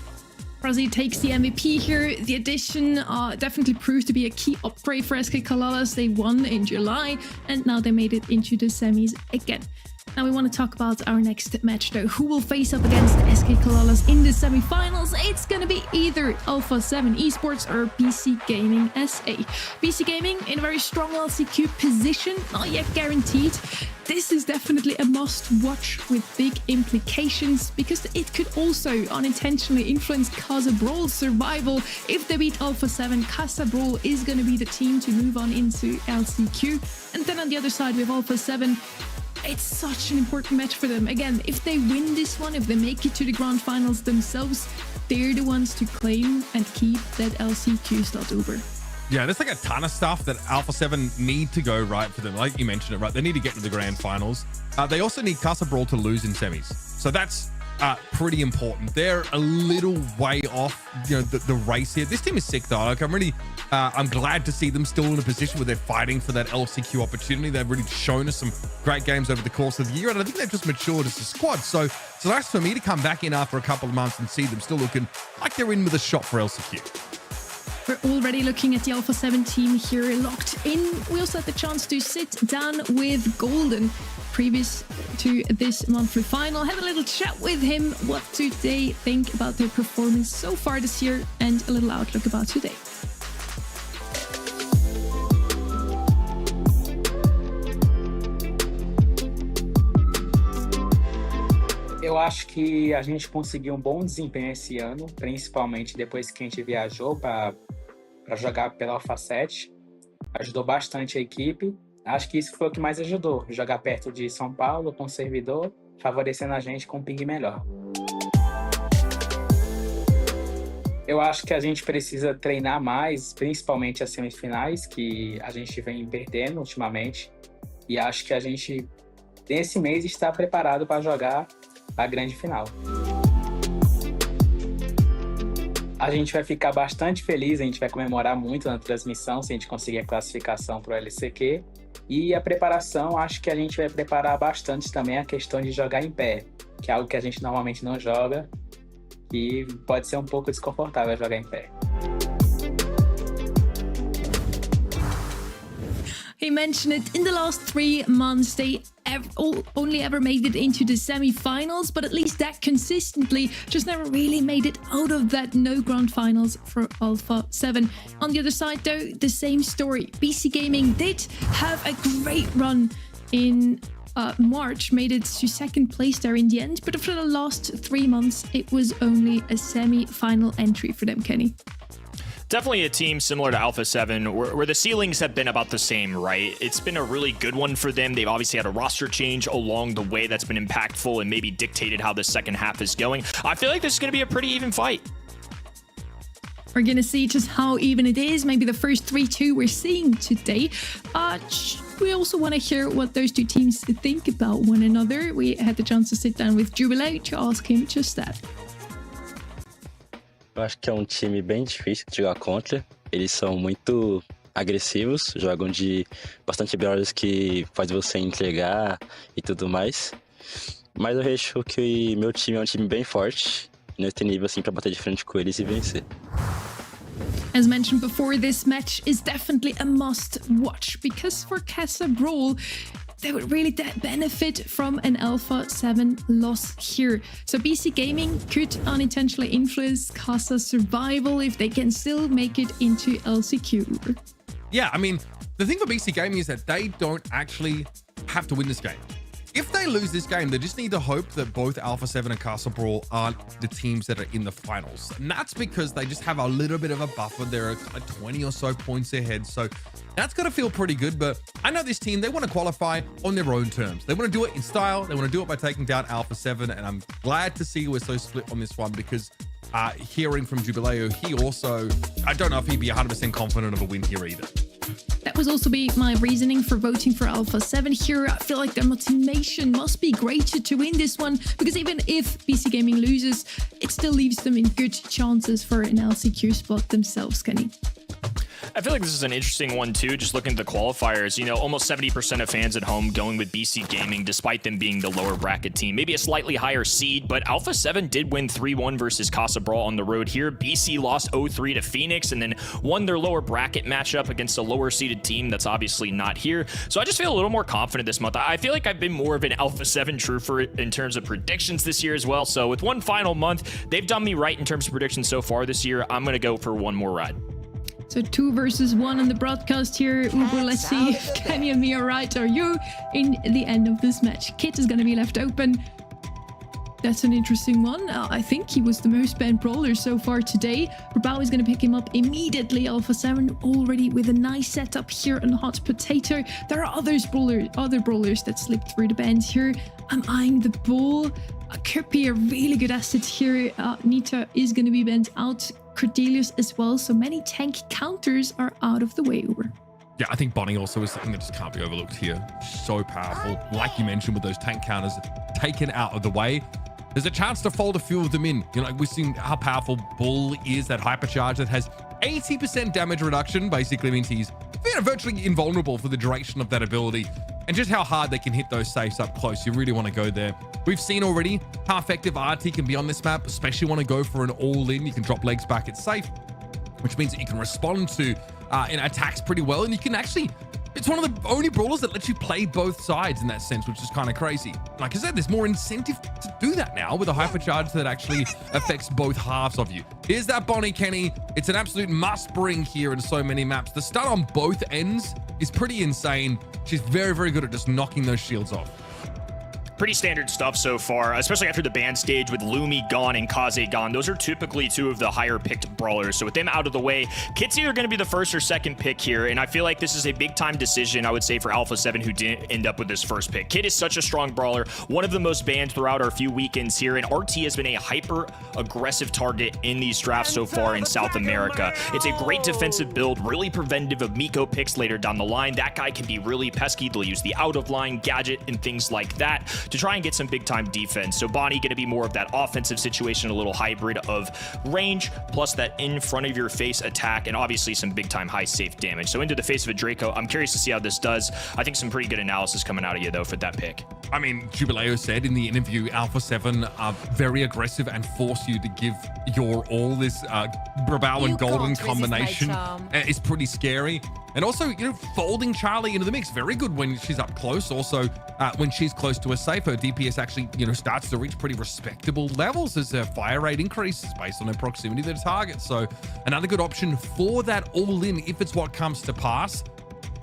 Brazil takes the MVP here. The addition definitely proved to be a key upgrade for SK Calalas. They won in July, and now they made it into the semis again. Now we want to talk about our next match though. Who will face up against SK Calalas in the semifinals? It's gonna be either Alpha 7 Esports or BC Gaming SA. BC Gaming in a very strong LCQ position, not yet guaranteed. This is definitely a must-watch with big implications because it could also unintentionally influence Casa Brawl's survival. If they beat Alpha 7, Casa Brawl is going to be the team to move on into LCQ. And then on the other side with Alpha 7, it's such an important match for them. Again, if they win this one, if they make it to the grand finals themselves, they're the ones to claim and keep that LCQ slot over. Yeah, there's like a ton of stuff that Alpha 7 need to go right for them. Like you mentioned it, right? They need to get to the grand finals. They also need Casa Brawl to lose in semis. So that's pretty important. They're a little way off, the race here. This team is sick though. Like I'm glad to see them still in a position where they're fighting for that LCQ opportunity. They've really shown us some great games over the course of the year, and I think they've just matured as a squad. So it's nice for me to come back in after a couple of months and see them still looking like they're in with a shot for LCQ. We're already looking at the Alpha 7 team here locked in. We also had the chance to sit down with Golden previous to this monthly final. Had a little chat with him. What do they think about their performance so far this year and a little outlook about today. Eu acho que a gente conseguiu um bom desempenho esse ano, principalmente depois que a gente viajou para jogar pela Alpha 7. Ajudou bastante a equipe. Acho que isso foi o que mais ajudou. Jogar perto de São Paulo, com o servidor, favorecendo a gente com um ping melhor. Eu acho que a gente precisa treinar mais, principalmente as semifinais, que a gente vem perdendo ultimamente. E acho que a gente, nesse mês, está preparado para jogar a grande final. A gente vai ficar bastante feliz, a gente vai comemorar muito na transmissão se a gente conseguir a classificação para o LCQ. E a preparação, acho que a gente vai preparar bastante também a questão de jogar em pé, que é algo que a gente normalmente não joga e pode ser um pouco desconfortável jogar em pé. He mentioned it in the last 3 months. They only ever made it into the semi-finals, but at least that consistently just never really made it out of that no grand finals for Alpha 7. On the other side, though, the same story. BC Gaming did have a great run in March, made it to 2nd place there in the end, but for the last 3 months, it was only a semi-final entry for them, Kenny. Definitely a team similar to Alpha 7 where the ceilings have been about the same, right? It's been a really good one for them. They've obviously had a roster change along the way that's been impactful and maybe dictated how the second half is going. I feel like this is going to be a pretty even fight. We're going to see just how even it is. Maybe the first 3-2 we're seeing today. We also want to hear what those two teams think about one another. We had the chance to sit down with Jubilee to ask him just that. Eu acho que é um time bem difícil de jogar contra. Eles são muito agressivos, jogam de bastante brawlers que faz você entregar e tudo mais. Mas eu acho que meu time é um time bem forte, nesse nível assim, pra bater de frente com eles e vencer. As mentioned before, this match is definitely a must watch because for Casa Brawl, they would really benefit from an Alpha 7 loss here. So BC Gaming could unintentionally influence Casa's survival if they can still make it into LCQ. Yeah, I mean, the thing for BC Gaming is that they don't actually have to win this game. If they lose this game, they just need to hope that both Alpha 7 and Casa Brawl aren't the teams that are in the finals. And that's because they just have a little bit of a buffer. They're 20 or so points ahead. So that's going to feel pretty good. But I know this team, they want to qualify on their own terms. They want to do it in style. They want to do it by taking down Alpha 7. And I'm glad to see we're so split on this one because hearing from Jubileo, he also, I don't know if he'd be 100% confident of a win here either. That was also be my reasoning for voting for Alpha 7 here. I feel like their motivation must be greater to win this one because even if BC Gaming loses, it still leaves them in good chances for an LCQ spot themselves, Kenny. I feel like this is an interesting one too, just looking at the qualifiers. You know, almost 70% of fans at home going with BC Gaming, despite them being the lower bracket team. Maybe a slightly higher seed, but Alpha 7 did win 3-1 versus Casa Brawl on the road here. BC lost 0-3 to Fenix and then won their lower bracket matchup against a lower seeded team that's obviously not here. So I just feel a little more confident this month. I feel like I've been more of an Alpha 7 truther in terms of predictions this year as well. So with one final month, they've done me right in terms of predictions so far this year. I'm going to go for one more ride. So 2 versus 1 on the broadcast here. Uber, let's see if Kenny and me are right or you in the end of this match. Kit is going to be left open. That's an interesting one. I think he was the most banned brawler so far today. Brawl is going to pick him up immediately. Alpha 7 already with a nice setup here on Hot Potato. There are other brawlers that slipped through the bans here. I'm eyeing the Bull. Could be a really good asset here. Nita is going to be banned out. Cordelius as well. So many tank counters are out of the way, Uber. Yeah, I think Bonnie also is something that just can't be overlooked here. So powerful. Like you mentioned, with those tank counters taken out of the way, there's a chance to fold a few of them in. You know, we've seen how powerful Bull is. That hypercharge that has 80% damage reduction basically means he's virtually invulnerable for the duration of that ability. And just how hard they can hit those safes up close. You really want to go there. We've seen already how effective RT can be on this map, especially want to go for an all-in. You can drop legs back, it's safe, which means that you can respond to attacks pretty well. And you can actually, it's one of the only brawlers that lets you play both sides in that sense, which is kind of crazy. Like I said, there's more incentive to do that now with a hypercharge that actually affects both halves of you. Here's that Bonnie, Kenny. It's an absolute must bring here in so many maps. The stun on both ends is pretty insane. She's very, very good at just knocking those shields off. Pretty standard stuff so far, especially after the ban stage with Lumi gone and Kaze gone. Those are typically 2 of the higher picked brawlers. So with them out of the way, Kit's either going to be the first or second pick here. And I feel like this is a big time decision, I would say, for Alpha 7, who didn't end up with this first pick. Kit is such a strong brawler, one of the most banned throughout our few weekends here. And RT has been a hyper aggressive target in these drafts so far in South America. It's a great defensive build, really preventative of Miko picks later down the line. That guy can be really pesky. They'll use the out of line gadget and things like that to try and get some big time defense. So Bonnie going to be more of that offensive situation, a little hybrid of range plus that in front of your face attack, and obviously some big time high safe damage. So into the face of a Draco, I'm curious to see how this does. I think some pretty good analysis coming out of you though for that pick. I mean, Jubileo said in the interview, Alpha 7 are very aggressive and force you to give your all. This Brawl and Golden combination is pretty scary. And also, you know, folding Charlie into the mix, very good when she's up close. Also, when she's close to a safe, her DPS actually, you know, starts to reach pretty respectable levels as her fire rate increases based on her proximity to the target. So another good option for that all-in if it's what comes to pass.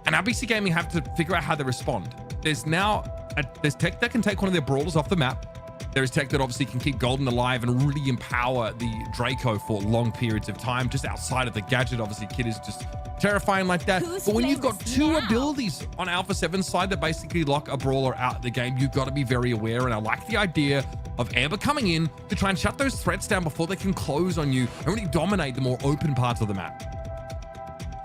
And now BC Gaming have to figure out how they respond. There's tech that can take one of their brawlers off the map. There is tech that obviously can keep Golden alive and really empower the Draco for long periods of time. Just outside of the gadget, obviously, Kid is just terrifying like that. But when you've got 2 abilities on Alpha 7's side that basically lock a brawler out of the game, you've got to be very aware. And I like the idea of Amber coming in to try and shut those threats down before they can close on you and really dominate the more open parts of the map.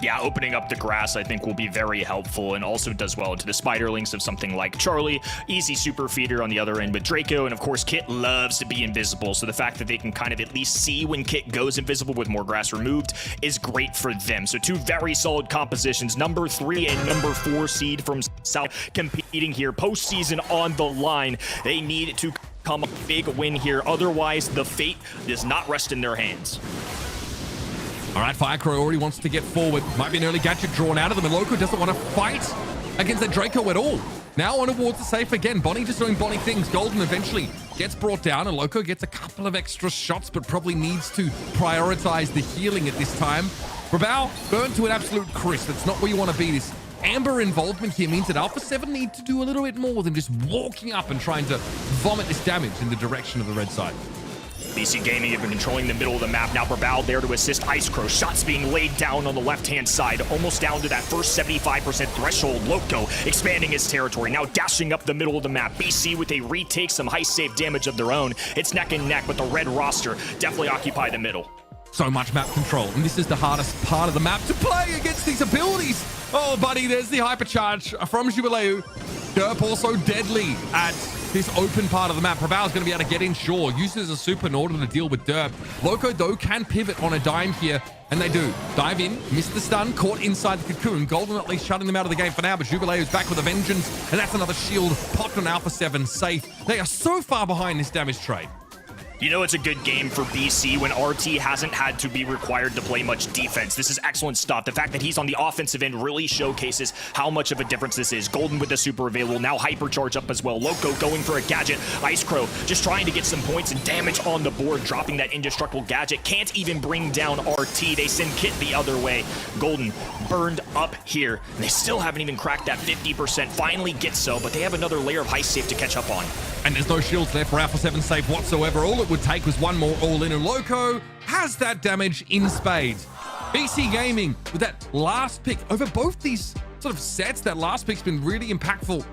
Yeah, opening up the grass I think will be very helpful, and also does well into the spiderlings of something like Charlie. Easy super feeder on the other end with Draco, and of course Kit loves to be invisible, so the fact that they can kind of at least see when Kit goes invisible with more grass removed is great for them. So two very solid compositions, number 3 and number 4 seed from South competing here, postseason on the line. They need to come a big win here, otherwise the fate does not rest in their hands. All right, Firecrow already wants to get forward. Might be an early gadget drawn out of them, and Loco doesn't want to fight against that Draco at all. Now on towards the safe again. Bonnie just doing Bonnie things. Golden eventually gets brought down, and Loco gets a couple of extra shots, but probably needs to prioritize the healing at this time. Brawl burned to an absolute crisp. That's not where you want to be. This Amber involvement here means that Alpha 7 need to do a little bit more than just walking up and trying to vomit this damage in the direction of the red side. BC Gaming have been controlling the middle of the map. Now Brawl there to assist Ice Crow. Shots being laid down on the left-hand side, almost down to that first 75% threshold. Loco expanding his territory, now dashing up the middle of the map. BC with a retake, some high save damage of their own. It's neck and neck, but the red roster definitely occupy the middle. So much map control, and this is the hardest part of the map to play against these abilities. Oh, buddy, there's the hypercharge from Jubileu. Derp also deadly at this open part of the map. Brawl going to be able to get in shore, uses a super in order to deal with Derp. Loco, though, can pivot on a dime here, and they do. Dive in, miss the stun, caught inside the cocoon. Golden at least shutting them out of the game for now, but Jubileu is back with a vengeance, and that's another shield popped on Alpha 7 safe. They are so far behind this damage trade. You know it's a good game for BC when RT hasn't had to be required to play much defense. This is excellent stuff. The fact that he's on the offensive end really showcases how much of a difference this is. Golden with the super available, now hypercharge up as well. Loco going for a gadget. Ice Crow just trying to get some points and damage on the board, dropping that indestructible gadget. Can't even bring down RT. They send Kit the other way. Golden burned up here. And they still haven't even cracked that 50%. Finally gets so, but they have another layer of high save to catch up on. And there's no shields left for Alpha 7 safe whatsoever. All it would take was one more all-in, and Loco has that damage in spades. BC Gaming with that last pick over both these sort of sets. That last pick's been really impactful.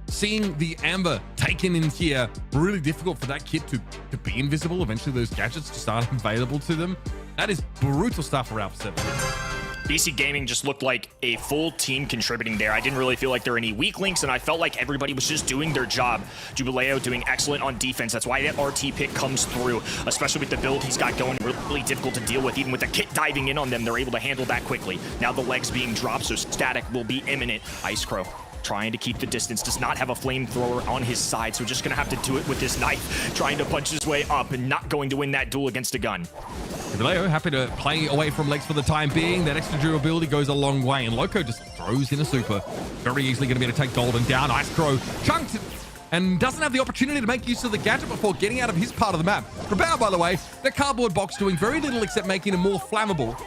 Seeing the Amber taken in here, really difficult for that kid to be invisible. Eventually those gadgets just aren't available to them. That is brutal stuff for Alpha 7. BC Gaming just looked like a full team contributing there. I didn't really feel like there were any weak links, and I felt like everybody was just doing their job. Jubileu doing excellent on defense. That's why that RT pick comes through, especially with the build he's got going. Really difficult to deal with. Even with the Kit diving in on them, they're able to handle that quickly. Now the legs being dropped, so static will be imminent. Ice Crow trying to keep the distance, does not have a flamethrower on his side, so just gonna have to do it with this knife, trying to punch his way up and not going to win that duel against a gun. Jubileu happy to play away from legs for the time being. That extra durability goes a long way, and Loco just throws in a super. Very easily going to be able to take Golden down. Ice Crow chunked and doesn't have the opportunity to make use of the gadget before getting out of his part of the map. Brawl, by the way, the cardboard box doing very little except making it more flammable.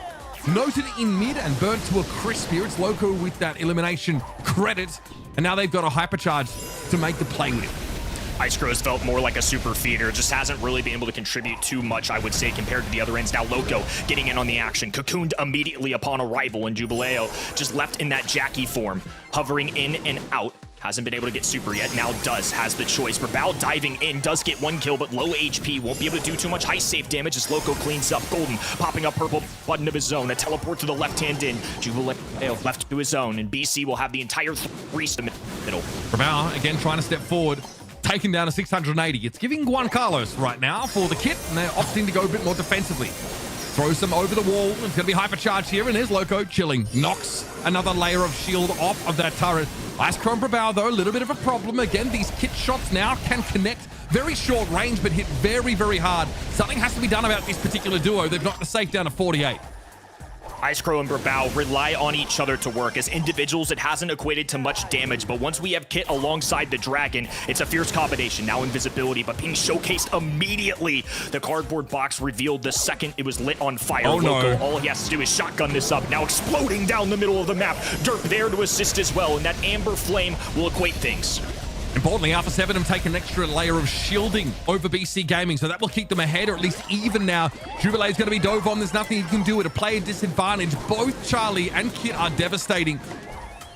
Noted in mid and burnt to a crisp here. It's Loco with that elimination credit, and now they've got a hypercharge to make the play with. Ice Crow's felt more like a super feeder, just hasn't really been able to contribute too much, I would say, compared to the other ends. Now Loco getting in on the action, cocooned immediately upon arrival, and Jubileu just left in that Jackie form, hovering in and out. Hasn't been able to get super yet, now does, has the choice. Brawl diving in, does get one kill, but low HP, won't be able to do too much high save damage as Loco cleans up. Golden popping up purple button of his own, a teleport to the left-hand in. Jubileu left to his own, and BC will have the entire 3 to the middle. Brawl again trying to step forward, taken down to 680. It's giving Juan Carlos right now for the kit, and they're opting to go a bit more defensively. Throws them over the wall. It's going to be hypercharged here, and there's Loco chilling. Knocks another layer of shield off of that turret. Ice Crow and Brawl, though, a little bit of a problem. Again, these kit shots now can connect very short range, but hit very, very hard. Something has to be done about this particular duo. They've knocked the safe down to 48. Ice Crow and Brawl rely on each other to work. As individuals, it hasn't equated to much damage, but once we have Kit alongside the Dragon, it's a fierce combination. Now invisibility, but being showcased immediately. The cardboard box revealed the second it was lit on fire. Oh, Loco, no. all he has to do is shotgun this up, now exploding down the middle of the map. Derp there to assist as well, and that amber flame will equate things. Importantly, Alpha 7 have taken an extra layer of shielding over BC Gaming, so that will keep them ahead, or at least even now. Jubileu is going to be dove on. There's nothing he can do at a player disadvantage. Both Charlie and Kit are devastating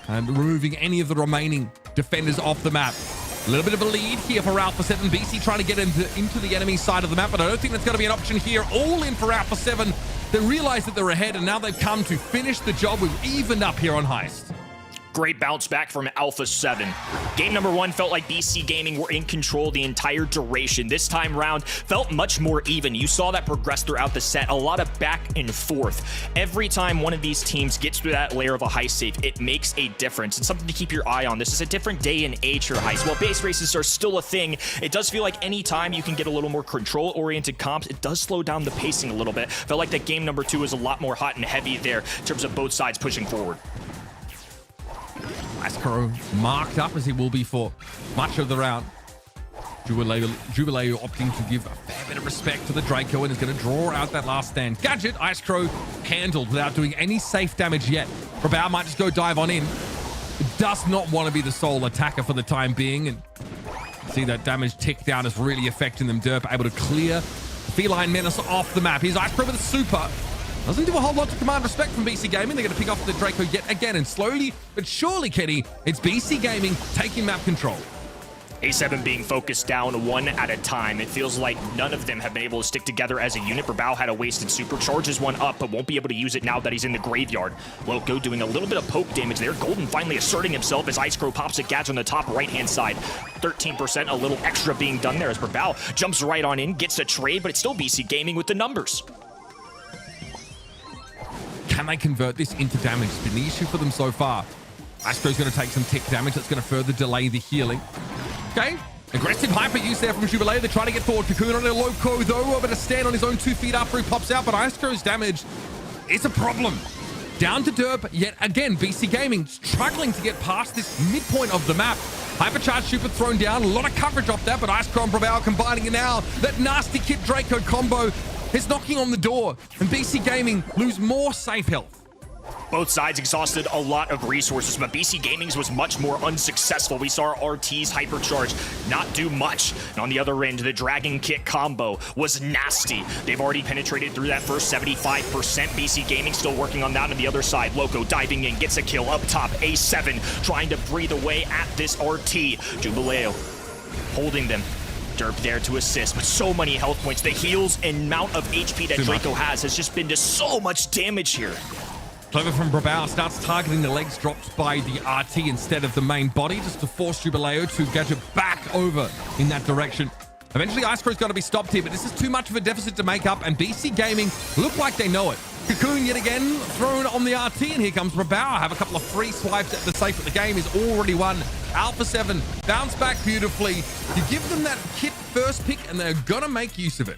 and removing any of the remaining defenders off the map. A little bit of a lead here for Alpha 7. BC trying to get into the enemy side of the map, but I don't think that's going to be an option here. All in for Alpha 7. They realize that they're ahead, and now they've come to finish the job. We've evened up here on Heist. Great bounce back from Alpha 7. Game number 1 felt like BC Gaming were in control the entire duration. This time round felt much more even. You saw that progress throughout the set, a lot of back and forth. Every time one of these teams gets through that layer of a heist safe, it makes a difference. And something to keep your eye on. This is a different day and age for heist. While base races are still a thing, it does feel like any time you can get a little more control-oriented comps, it does slow down the pacing a little bit. Felt like that game number 2 is a lot more hot and heavy there in terms of both sides pushing forward. Ice-Crow marked up as he will be for much of the round. Jubilee opting to give a fair bit of respect to the Draco and is going to draw out that last stand. Gadget, Ice-Crow handled without doing any safe damage yet. Brawl might just go dive on in. Does not want to be the sole attacker for the time being. And see that damage tick down is really affecting them. Derp able to clear Feline Menace off the map. Here's Ice-Crow with a super. Doesn't do a whole lot to command respect from BC Gaming. They're going to pick off the Draco yet again. And slowly but surely, Kenny, it's BC Gaming taking map control. A7 being focused down one at a time. It feels like none of them have been able to stick together as a unit. Brawl had a wasted super, charges one up, but won't be able to use it now that he's in the graveyard. Loco doing a little bit of poke damage there. Golden finally asserting himself as Ice-Crow pops a gadget on the top right-hand side. 13%, a little extra being done there as Brawl jumps right on in, gets a trade, but it's still BC Gaming with the numbers. Can they convert this into damage? It's been the issue for them so far. Ice-Crow's going to take some tick damage. That's going to further delay the healing. Okay. Aggressive hyper use there from Jubilee. They're trying to get forward. Cocoon on a Loco, though, able to stand on his own 2 feet after he pops out, but Ice-Crow's damage is a problem. Down to Derp, yet again, BC Gaming struggling to get past this midpoint of the map. Hypercharge super thrown down. A lot of coverage off that, but Ice-Crow and Brawl combining it now. That nasty Kit Draco combo is knocking on the door, and BC Gaming lose more safe health. Both sides exhausted a lot of resources, but BC Gaming's was much more unsuccessful. We saw our RT's hypercharge not do much. And on the other end, the Dragon Kick combo was nasty. They've already penetrated through that first 75%. BC Gaming still working on that on the other side. Loco diving in, gets a kill up top. A7 trying to breathe away at this RT. Jubilee holding them. Derp there to assist, but so many health points. The heals and amount of HP that Draco has just been to so much damage here. Clever from Brawl starts targeting the legs dropped by the RT instead of the main body, just to force Jubilee to gadget back over in that direction. Eventually, Ice-Crow's got to be stopped here, but this is too much of a deficit to make up, and BC Gaming look like they know it. Cocoon yet again thrown on the RT, and here comes Brawl. Have a couple of free swipes at the safe, but the game is already won. Alpha 7 bounce back beautifully. You give them that kit first pick, and they're going to make use of it.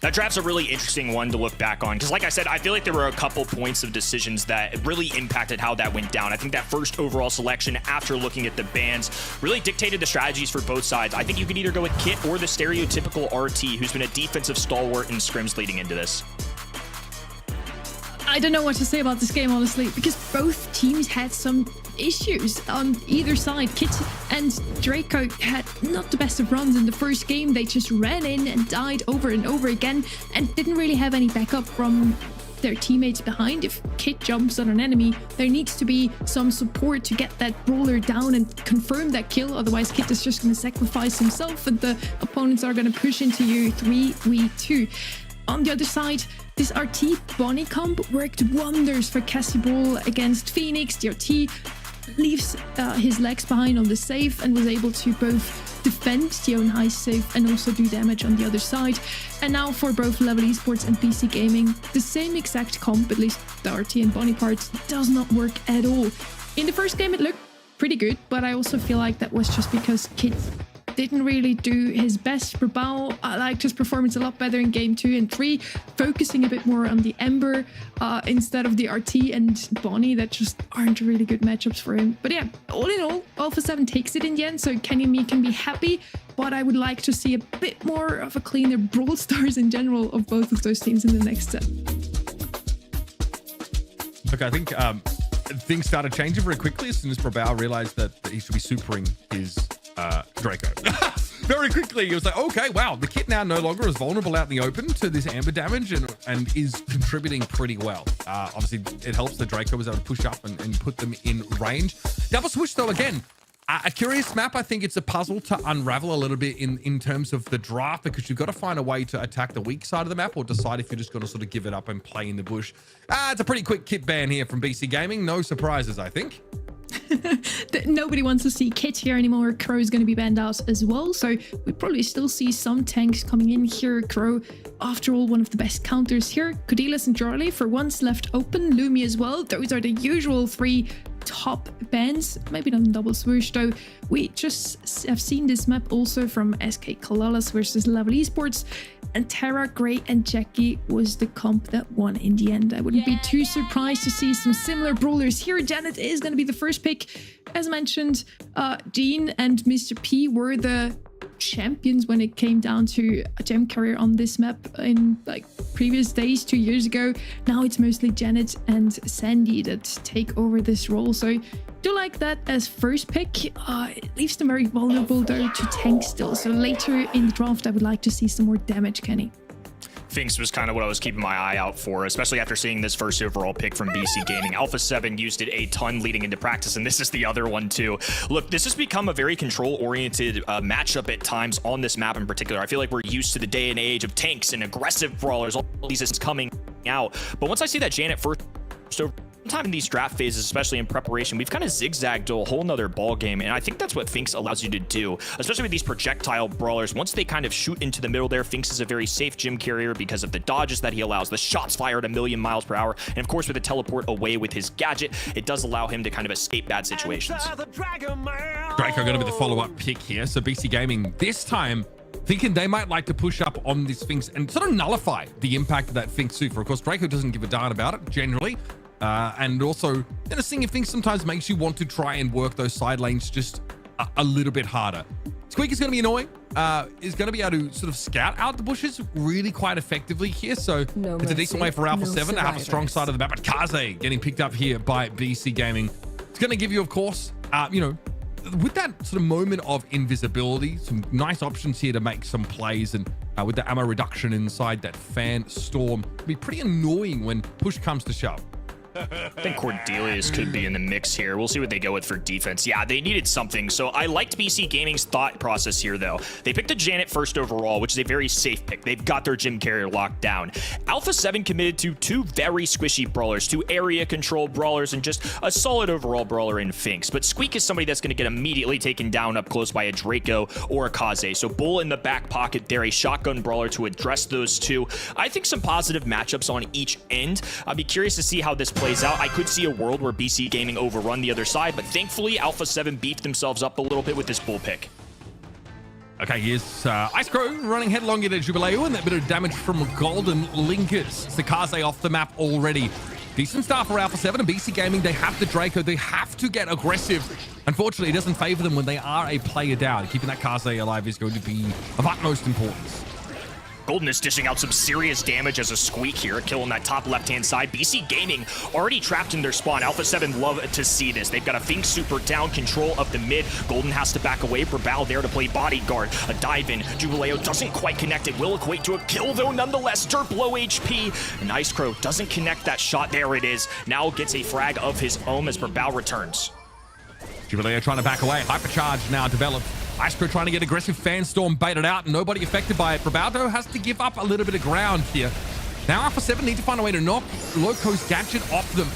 That draft's a really interesting one to look back on, because like I said, I feel like there were a couple points of decisions that really impacted how that went down. I think that first overall selection, after looking at the bans, really dictated the strategies for both sides. I think you could either go with Kit or the stereotypical RT, who's been a defensive stalwart in scrims leading into this. I don't know what to say about this game, honestly, because both teams had some issues on either side. Kit and Draco had not the best of runs in the first game. They just ran in and died over and over again and didn't really have any backup from their teammates behind. If Kit jumps on an enemy, there needs to be some support to get that brawler down and confirm that kill. Otherwise, Kit is just going to sacrifice himself and the opponents are going to push into you 3v2. On the other side, this RT Bonnie comp worked wonders for Brawl against Fenix. The RT leaves his legs behind on the safe and was able to both defend the own high safe and also do damage on the other side. And now for both Level Esports and BC Gaming, the same exact comp, at least the RT and Bonnie part, does not work at all. In the first game it looked pretty good, but I also feel like that was just because Kit didn't really do his best. Brawl, I liked his performance a lot better in game 2 and 3, focusing a bit more on the Ember instead of the RT and Bonnie that just aren't really good matchups for him. But yeah, all in all, Alpha 7 takes it in the end, so Kenny and me can be happy, but I would like to see a bit more of a cleaner Brawl Stars in general of both of those teams in the next set. Okay, I think things started changing very quickly as soon as Brawl realized that he should be supering his Draco. Very quickly, he was like, okay, wow, the Kit now no longer is vulnerable out in the open to this amber damage and is contributing pretty well. Obviously, it helps the Draco was able to push up and put them in range. Double switch, though, again, A curious map. I think it's a puzzle to unravel a little bit in terms of the draft, because you've got to find a way to attack the weak side of the map or decide if you're just going to sort of give it up and play in the bush. It's a pretty quick kit ban here from BC Gaming. No surprises, I think. Nobody wants to see Kit here anymore. Crow is going to be banned out as well, so we probably still see some tanks coming in here. Crow, after all, one of the best counters here. Codilas and Charlie for once left open. Lumi as well. Those are the usual 3 top bans. Maybe not in double swoosh though. We just have seen this map also from SK Calalas versus Level Esports, and Terra, Grey and Jackie was the comp that won in the end. I wouldn't be too surprised to see some similar brawlers here. Janet is going to be the first pick. As mentioned, Dean and Mr. P were the champions when it came down to a gem carrier on this map in like previous days 2 years ago. Now it's mostly Janet and Sandy that take over this role, so do like that as first pick. It leaves them very vulnerable though to tank still, so later in the draft I would like to see some more damage, Kenny. Fenix was kind of what I was keeping my eye out for, especially after seeing this first overall pick from BC Gaming. Alpha 7 used it a ton leading into practice, and this is the other one too. Look, this has become a very control-oriented matchup at times on this map in particular. I feel like we're used to the day and age of tanks and aggressive brawlers, all these is coming out. But once I see that Janet first over, sometime in these draft phases, especially in preparation, we've kind of zigzagged to a whole nother ball game, and I think that's what Fenix allows you to do, especially with these projectile brawlers. Once they kind of shoot into the middle there, Fenix is a very safe gym carrier because of the dodges that he allows, the shots fired a million miles per hour, and of course with the teleport away with his gadget, it does allow him to kind of escape bad situations. Draco going to be the follow-up pick here, so BC Gaming this time thinking they might like to push up on this Fenix and sort of nullify the impact of that Fenix super. Of course, Draco doesn't give a darn about it generally. And also, seeing if things sometimes makes you want to try and work those side lanes just a little bit harder. Squeak is going to be annoying. Is going to be able to sort of scout out the bushes really quite effectively here. So it's a decent way for Alpha 7 to have a strong side of the map. But Casa getting picked up here by BC Gaming. It's going to give you, of course, with that sort of moment of invisibility, some nice options here to make some plays, and with the ammo reduction inside that fan storm, it'll be pretty annoying when push comes to shove. I think Cordelius could be in the mix here. We'll see what they go with for defense. Yeah, they needed something. So I liked BC Gaming's thought process here, though. They picked a Janet first overall, which is a very safe pick. They've got their gym carrier locked down. Alpha 7 committed to 2 very squishy brawlers, 2 area control brawlers, and just a solid overall brawler in Fenix. But Squeak is somebody that's going to get immediately taken down up close by a Draco or a Kaze. So Bull in the back pocket there, a shotgun brawler to address those 2. I think some positive matchups on each end. I'll be curious to see how this plays out. I could see a world where BC Gaming overrun the other side, but thankfully Alpha 7 beefed themselves up a little bit with this Bull pick. Okay, here's Ice Crow running headlong into Jubileo, and that bit of damage from Golden Linkers. Sakaze off the map already. Decent start for Alpha 7 and BC Gaming. They have the Draco. They have to get aggressive. Unfortunately, it doesn't favor them when they are a player down. Keeping that Kaze alive is going to be of utmost importance. Golden is dishing out some serious damage as a Squeak here, a kill on that top left-hand side. BC Gaming already trapped in their spawn. Alpha 7 love to see this. They've got a Fenix super down, control of the mid. Golden has to back away. Brawl there to play bodyguard. A dive in. Jubileo doesn't quite connect. It will equate to a kill, though, nonetheless. Derp low HP. And Ice Crow doesn't connect that shot. There it is. Now gets a frag of his own as Brawl returns. Jubileo trying to back away. Hypercharge now developed. Ice Crow trying to get aggressive fan storm baited out, and nobody affected by it. Brabaldo has to give up a little bit of ground here. Now Alpha 7 need to find a way to knock Loco's gadget off them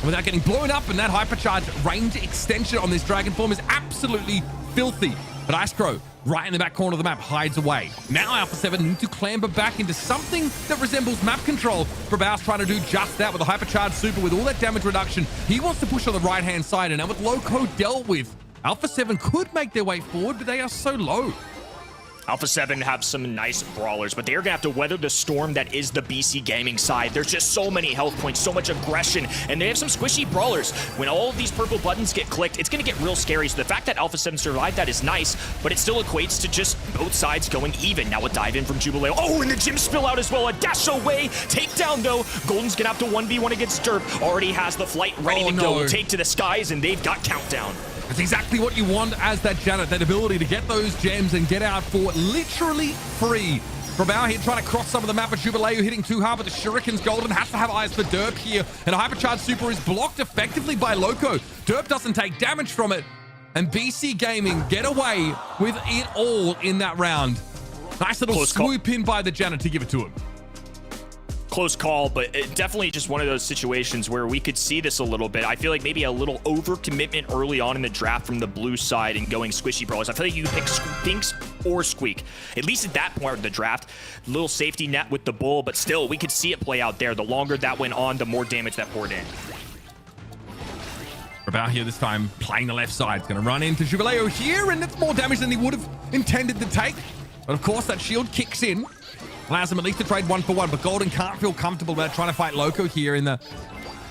without getting blown up, and that hypercharge range extension on this Dragon form is absolutely filthy. But Ice Crow, right in the back corner of the map, hides away. Now Alpha 7 need to clamber back into something that resembles map control. Brabal's trying to do just that with a hypercharged super with all that damage reduction. He wants to push on the right-hand side, and now with Loco dealt with, Alpha 7 could make their way forward, but they are so low. Alpha 7 have some nice brawlers, but they're going to have to weather the storm that is the BC Gaming side. There's just so many health points, so much aggression, and they have some squishy brawlers. When all of these purple buttons get clicked, it's going to get real scary. So the fact that Alpha 7 survived that is nice, but it still equates to just both sides going even. Now a dive in from Jubileo. Oh, and the gym spill out as well. A dash away. Takedown, though. Golden's going to have to 1v1 against Derp. Already has the flight ready to go. Take to the skies, and they've got countdown. It's exactly what you want as that Janet, that ability to get those gems and get out for literally free. Brawl here trying to cross some of the map, but Jubileo hitting too hard, but the Shuriken's Golden has to have eyes for Derp here, and a hypercharged super is blocked effectively by Loco. Derp doesn't take damage from it, and BC Gaming get away with it all in that round. Nice little swoop in by the Janet to give it to him. Close call, but definitely just one of those situations where we could see this a little bit. I feel like maybe a little overcommitment early on in the draft from the blue side and going squishy brawlers. I feel like you pick Finks or Squeak. At least at that point of the draft, little safety net with the bull, but still, we could see it play out there. The longer that went on, the more damage that poured in. Brawl here this time, playing the left side. It's going to run into Jubileo here, and it's more damage than he would have intended to take. But of course, that shield kicks in. Allows him at least to trade 1-for-1, but Golden can't feel comfortable about trying to fight Loco here in the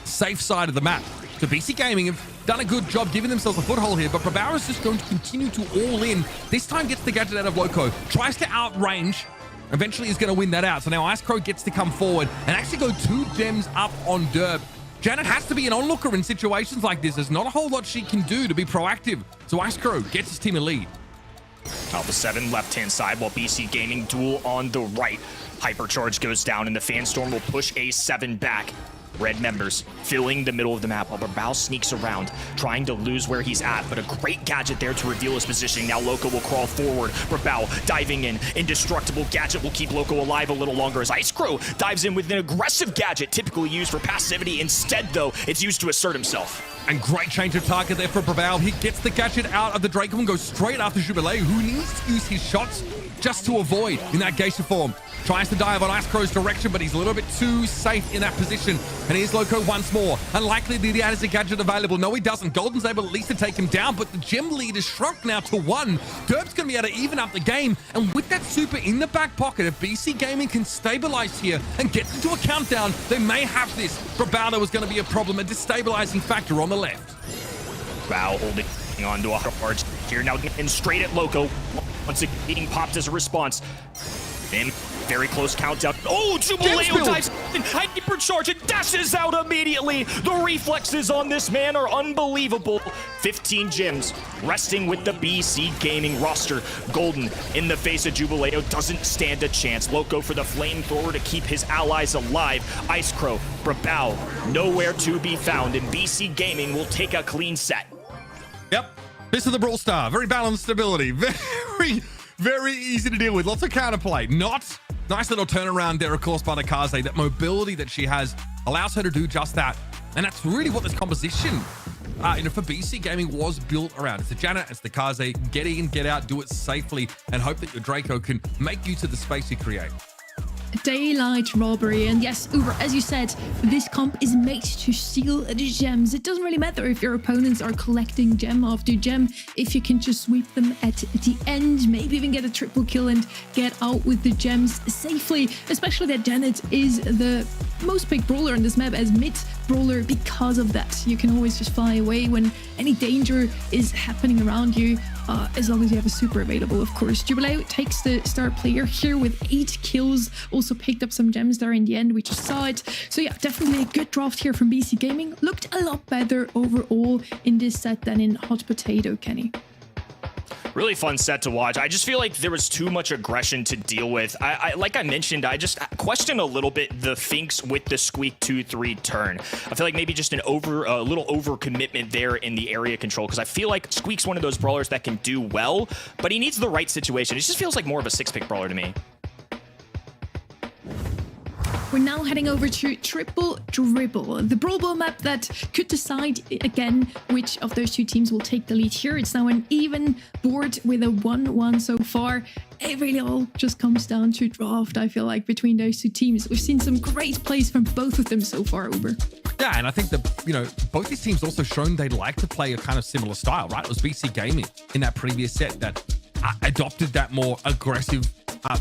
safe side of the map. So BC Gaming have done a good job giving themselves a foothold here, but Brawl is just going to continue to all in. This time gets the gadget out of Loco, tries to outrange, eventually is going to win that out. So now Ice Crow gets to come forward and actually go 2 gems up on Derb. Janet has to be an onlooker in situations like this. There's not a whole lot she can do to be proactive. So Ice Crow gets his team a lead. Alpha 7 left-hand side, while BC Gaming duel on the right. Hypercharge goes down, and the Fanstorm will push A7 back. Red members filling the middle of the map while Brawl sneaks around, trying to lose where he's at, but a great gadget there to reveal his positioning. Now Loco will crawl forward. Brawl diving in. Indestructible gadget will keep Loco alive a little longer as Ice Crow dives in with an aggressive gadget, typically used for passivity. Instead, though, it's used to assert himself. And great change of target there for Brawl. He gets the gadget out of the Draco and goes straight after Jubilee, who needs to use his shots just to avoid in that Geisha form. Tries to dive on Ice Crow's direction, but he's a little bit too safe in that position. And here's Loco once more. Unlikely that he has a gadget available. No, he doesn't. Golden's able at least to take him down, but the gem lead is shrunk now to 1. Derb's going to be able to even up the game. And with that super in the back pocket, if BC Gaming can stabilize here and get into a countdown, they may have this. Brawl was going to be a problem, a destabilizing factor on the left. Brawl holding on to a hard here now and straight at Loco. Once again, being popped as a response. And very close countdown. Oh, Jubileo dives in, hypercharge and dashes out immediately. The reflexes on this man are unbelievable. 15 gems resting with the BC Gaming roster. Golden in the face of Jubileo doesn't stand a chance. Loco for the flamethrower to keep his allies alive. Ice Crow, Brawl, nowhere to be found, and BC Gaming will take a clean set. Yep, this is the Brawl Star. Very balanced stability. Very easy to deal with. Lots of counterplay. Nice little turnaround there, of course, by the Casa. That mobility that she has allows her to do just that. And that's really what this composition, for BC Gaming was built around. It's the Janet, it's the Casa. Get in, get out, do it safely, and hope that your Draco can make use of the space you create. Daylight robbery, and yes, Uber, as you said, this comp is made to steal the gems. It doesn't really matter if your opponents are collecting gem after gem, if you can just sweep them at the end, maybe even get a triple kill and get out with the gems safely, especially that Janet is the most picked brawler in this map as mid brawler because of that. You can always just fly away when any danger is happening around you, as long as you have a super available, of course. Jubileo takes the star player here with 8 kills, also picked up some gems there in the end, we just saw it. So yeah, definitely a good draft here from BC Gaming. Looked a lot better overall in this set than in Hot Potato, Kenny. Really fun set to watch. I just feel like there was too much aggression to deal with. Like I mentioned, I just question a little bit the Finks with the Squeak 2-3 turn. I feel like maybe just a little overcommitment there in the area control, because I feel like Squeak's one of those brawlers that can do well, but he needs the right situation. It just feels like more of a 6-pick brawler to me. We're now heading over to Triple Dribble, the Brawl Ball map that could decide again which of those two teams will take the lead here. It's now an even board with a 1-1 so far. It really all just comes down to draft, I feel like, between those two teams. We've seen some great plays from both of them so far, Uber. Yeah, and I think that, both these teams also shown they like to play a kind of similar style, right? It was BC Gaming in that previous set that adopted that more aggressive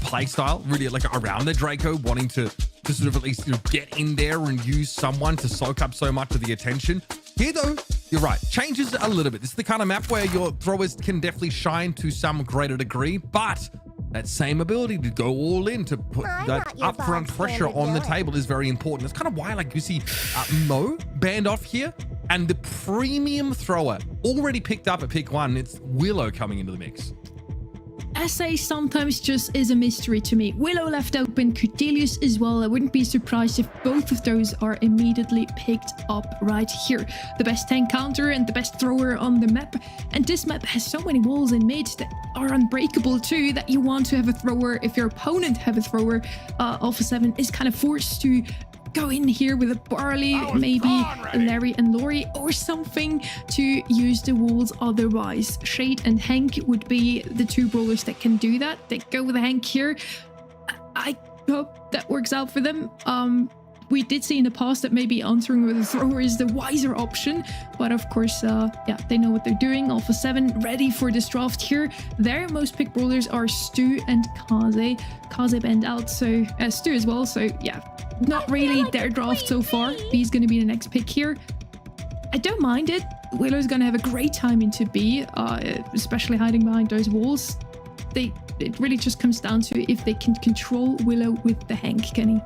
play style, really like around the Draco, wanting to sort of at least get in there and use someone to soak up so much of the attention. Here though, you're right, changes a little bit. This is the kind of map where your throwers can definitely shine to some greater degree, but that same ability to go all in to put that upfront pressure on the table is very important. That's kind of why, like, you see Mo banned off here, and the premium thrower already picked up at pick 1. It's Willow coming into the mix. SA sometimes just is a mystery to me. Willow left open, Cordelius as well. I wouldn't be surprised if both of those are immediately picked up right here. The best tank counter and the best thrower on the map. And this map has so many walls in mid that are unbreakable too, that you want to have a thrower. If your opponent have a thrower, Alpha 7 is kind of forced to go in here with a Barley, maybe Larry and Lori or something to use the walls. Otherwise, Shade and Hank would be the two brawlers that can do that. They go with Hank here. I hope that works out for them. We did see in the past that maybe answering with a thrower is the wiser option, but of course, yeah, they know what they're doing. Alpha 7 ready for this draft here. Their most picked brawlers are Stu and Kaze. Kaze banned out, so Stu as well, so yeah, not really their draft so far. B's gonna be the next pick here. I don't mind it. Willow's gonna have a great time into B, especially hiding behind those walls. It really just comes down to if they can control Willow with the Hank, Kenny.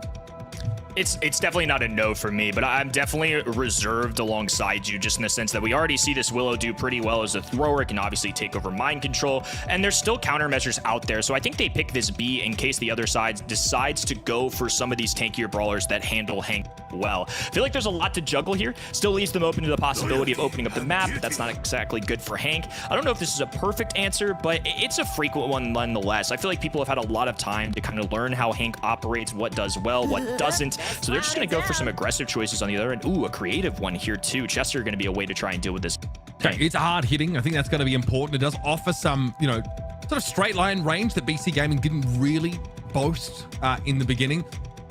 It's definitely not a no for me, but I'm definitely reserved alongside you, just in the sense that we already see this Willow do pretty well as a thrower. It can obviously take over mind control, and there's still countermeasures out there. So I think they pick this B in case the other side decides to go for some of these tankier brawlers that handle Hank well. I feel like there's a lot to juggle here. Still leaves them open to the possibility of opening up the map, but that's not exactly good for Hank. I don't know if this is a perfect answer, but it's a frequent one nonetheless. I feel like people have had a lot of time to kind of learn how Hank operates, what does well, what doesn't. So they're just going to go for some aggressive choices on the other end. Ooh, a creative one here too. Chester going to be a way to try and deal with this. Okay, it's hard hitting. I think that's going to be important. It does offer some, you know, sort of straight line range that BC Gaming didn't really boast in the beginning.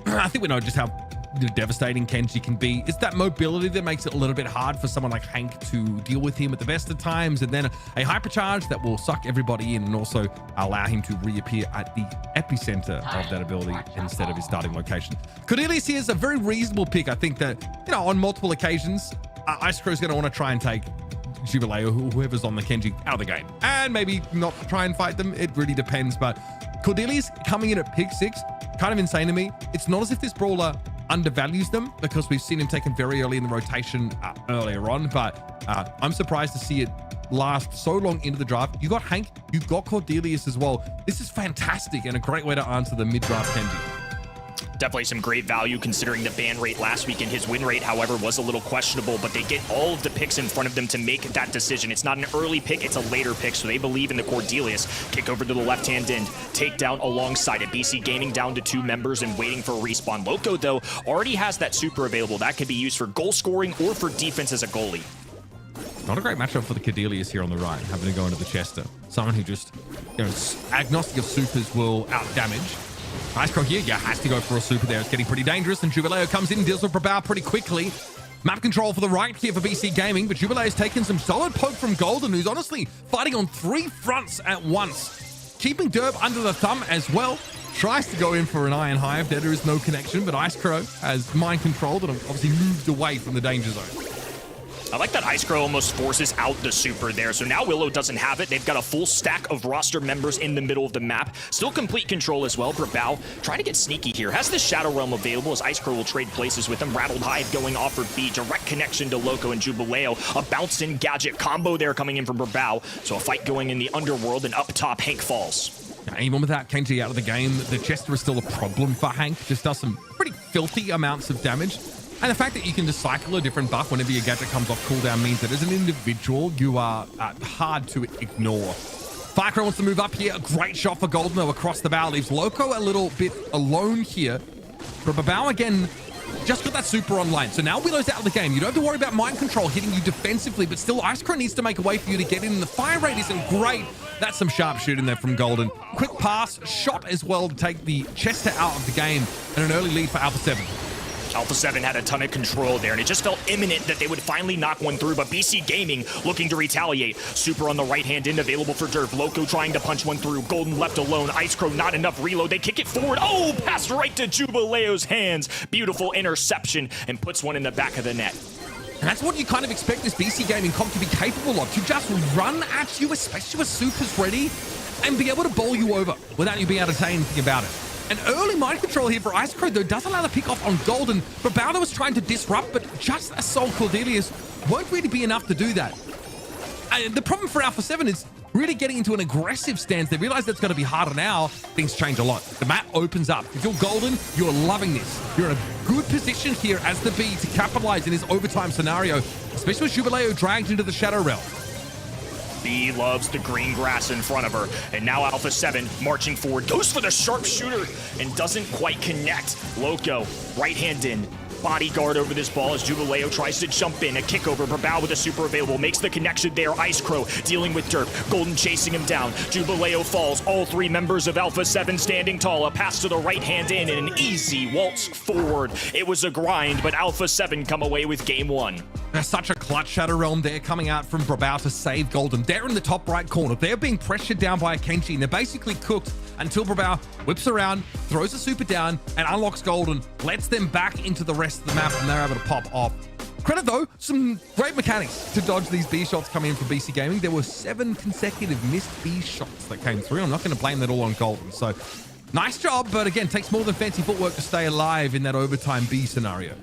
I think we know just how devastating Kenji can be. It's that mobility that makes it a little bit hard for someone like Hank to deal with him at the best of times, and then a hypercharge that will suck everybody in and also allow him to reappear at the epicenter of that ability instead of his starting location. Cordelius here is a very reasonable pick. I think that, you know, on multiple occasions, Ice Crow is going to want to try and take Jubilee or whoever's on the Kenji out of the game, and maybe not try and fight them. It really depends, but Cordelius coming in at pick 6, kind of insane to me. It's not as if this brawler undervalues them, because we've seen him taken very early in the rotation earlier on, but I'm surprised to see it last so long into the draft. You got Hank, you got Cordelius as well. This is fantastic and a great way to answer the mid-draft Kenji. Definitely some great value considering the ban rate last week, and his win rate, however, was a little questionable, but they get all of the picks in front of them to make that decision. It's not an early pick, it's a later pick, so they believe in the Cordelius. Kick over to the left-hand end, takedown alongside it. BC Gaming down to 2 members and waiting for a respawn. Loco, though, already has that super available. That can be used for goal scoring or for defense as a goalie. Not a great matchup for the Cordelius here on the right, having to go into the Chester. Someone who just, you know, agnostic of supers will out-damage. Ice Crow here, yeah, has to go for a super there. It's getting pretty dangerous, and Jubileo comes in and deals with Brawl pretty quickly. Map control for the right here for BC Gaming, but Jubileo's taken some solid poke from Golden, who's honestly fighting on 3 fronts at once. Keeping Derb under the thumb as well. Tries to go in for an Iron Hive. There is no connection, but Ice Crow has mind control that obviously moved away from the danger zone. I like that Ice Crow almost forces out the super there. So now Willow doesn't have it. They've got a full stack of roster members in the middle of the map. Still complete control as well. Brawl trying to get sneaky here. Has the Shadow Realm available as Ice Crow will trade places with him. Rattled Hive going off for B. Direct connection to Loco and Jubileo. A bounce-in gadget combo there coming in from Brawl. So a fight going in the underworld, and up top, Hank falls. Even without Kenji out of the game, the Chester is still a problem for Hank. Just does some pretty filthy amounts of damage. And the fact that you can just cycle a different buff whenever your gadget comes off cooldown means that as an individual, you are hard to ignore. Firecrow wants to move up here. A great shot for Golden, though, across the bow. Leaves Loco a little bit alone here. But Babao, again, just got that super online. So now Willow's out of the game. You don't have to worry about mind control hitting you defensively, but still Ice Crow needs to make a way for you to get in. The fire rate isn't great. That's some sharp shooting there from Golden. Quick pass, shot as well to take the Chester out of the game, and an early lead for Alpha 7. Alpha 7 had a ton of control there, and it just felt imminent that they would finally knock one through, but BC Gaming looking to retaliate. Super on the right-hand end available for Derv. Loco trying to punch one through. Golden left alone. Ice Crow not enough reload. They kick it forward. Oh, passed right to Jubileo's hands. Beautiful interception, and puts one in the back of the net. And that's what you kind of expect this BC Gaming comp to be capable of, to just run at you, especially with supers ready, and be able to bowl you over without you being able to say anything about it. An early mind control here for Ice Crow, though, does allow the pick off on Golden. Brawl was trying to disrupt, but just assault Cordelius won't really be enough to do that. The problem for Alpha 7 is really getting into an aggressive stance. They realize that's going to be harder now. Things change a lot. The map opens up. If you're Golden, you're loving this. You're in a good position here as the B to capitalize in his overtime scenario, especially with Jubileo dragged into the Shadow Realm. B loves the green grass in front of her. And now Alpha 7 marching forward. Goes for the sharpshooter and doesn't quite connect. Loco, right hand in. Bodyguard over this ball as Jubileo tries to jump in. A kick over. Brawl with a super available. Makes the connection there. Ice Crow dealing with Derp. Golden chasing him down. Jubileo falls. All three members of Alpha 7 standing tall. A pass to the right hand in and an easy waltz forward. It was a grind, but Alpha 7 come away with game one. There's such a clutch Shadow Realm there coming out from Brawl to save Golden. They're in the top right corner. They're being pressured down by a Kenji, and they're basically cooked until Brawl whips around, throws a super down, and unlocks Golden, lets them back into the rest of the map, and they're able to pop off. Credit, though, some great mechanics to dodge these B shots coming in from BC Gaming. There were 7 consecutive missed B shots that came through. I'm not going to blame that all on Golden. So, nice job, but again, takes more than fancy footwork to stay alive in that overtime B scenario.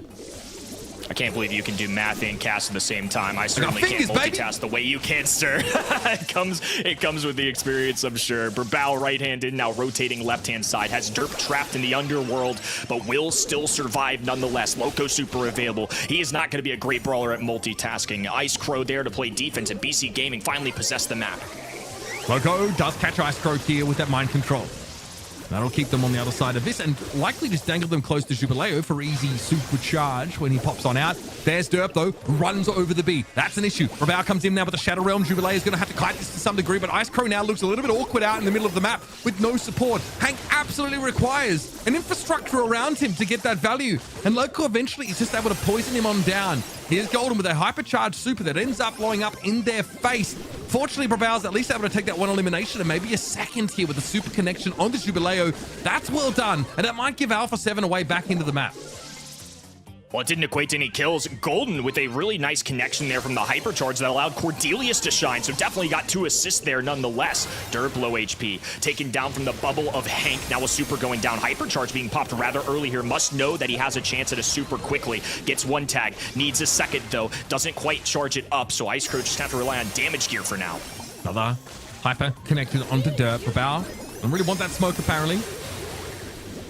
I can't believe you can do math and cast at the same time. I certainly can't multitask the way you can, sir. It comes with the experience, I'm sure. Brawl right-handed, now rotating left-hand side. Has Derp trapped in the underworld, but will still survive nonetheless. Loco super available. He is not going to be a great brawler at multitasking. Ice Crow there to play defense, and BC Gaming finally possess the map. Loco does catch Ice Crow here with that mind control. That'll keep them on the other side of this and likely just dangle them close to Jubileo for easy super charge when he pops on out. There's Derp, though, runs over the B. That's an issue. Brawl comes in now with the Shadow Realm. Jubileo is going to have to kite this to some degree, but Ice Crow now looks a little bit awkward out in the middle of the map with no support. Hank absolutely requires an infrastructure around him to get that value, and Loco eventually is just able to poison him on down. Here's Golden with a hypercharged super that ends up blowing up in their face. Fortunately, Brawl's at least able to take that one elimination and maybe a second here with a super connection on the Jubileo. That's well done, and that might give Alpha 7 a way back into the map. Well, it didn't equate to any kills. Golden with a really nice connection there from the hypercharge that allowed Cordelius to shine, so definitely got 2 assists there nonetheless. Derp low HP, taken down from the bubble of Hank. Now a super going down. Hypercharge being popped rather early here. Must know that he has a chance at a super quickly. Gets 1 tag, needs a second though. Doesn't quite charge it up, so Ice Crow just have to rely on damage gear for now. Another hyper connected onto Derp. Brawl don't really want that smoke apparently.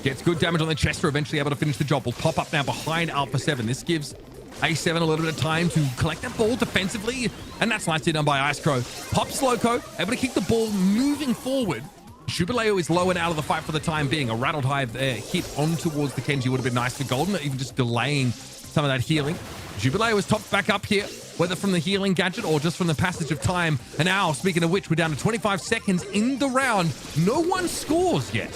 Gets good damage on the Chester, eventually able to finish the job. Will pop up now behind Alpha 7. This gives A7 a little bit of time to collect that ball defensively, and that's nicely done by Ice Crow. Pops Loco, able to keep the ball moving forward. Jubileo is low and out of the fight for the time being. A Rattled Hive there, hit on towards the Kenji would have been nice for Golden, even just delaying some of that healing. Jubileo is topped back up here, whether from the healing gadget or just from the passage of time. And now, speaking of which, we're down to 25 seconds in the round. No one scores yet.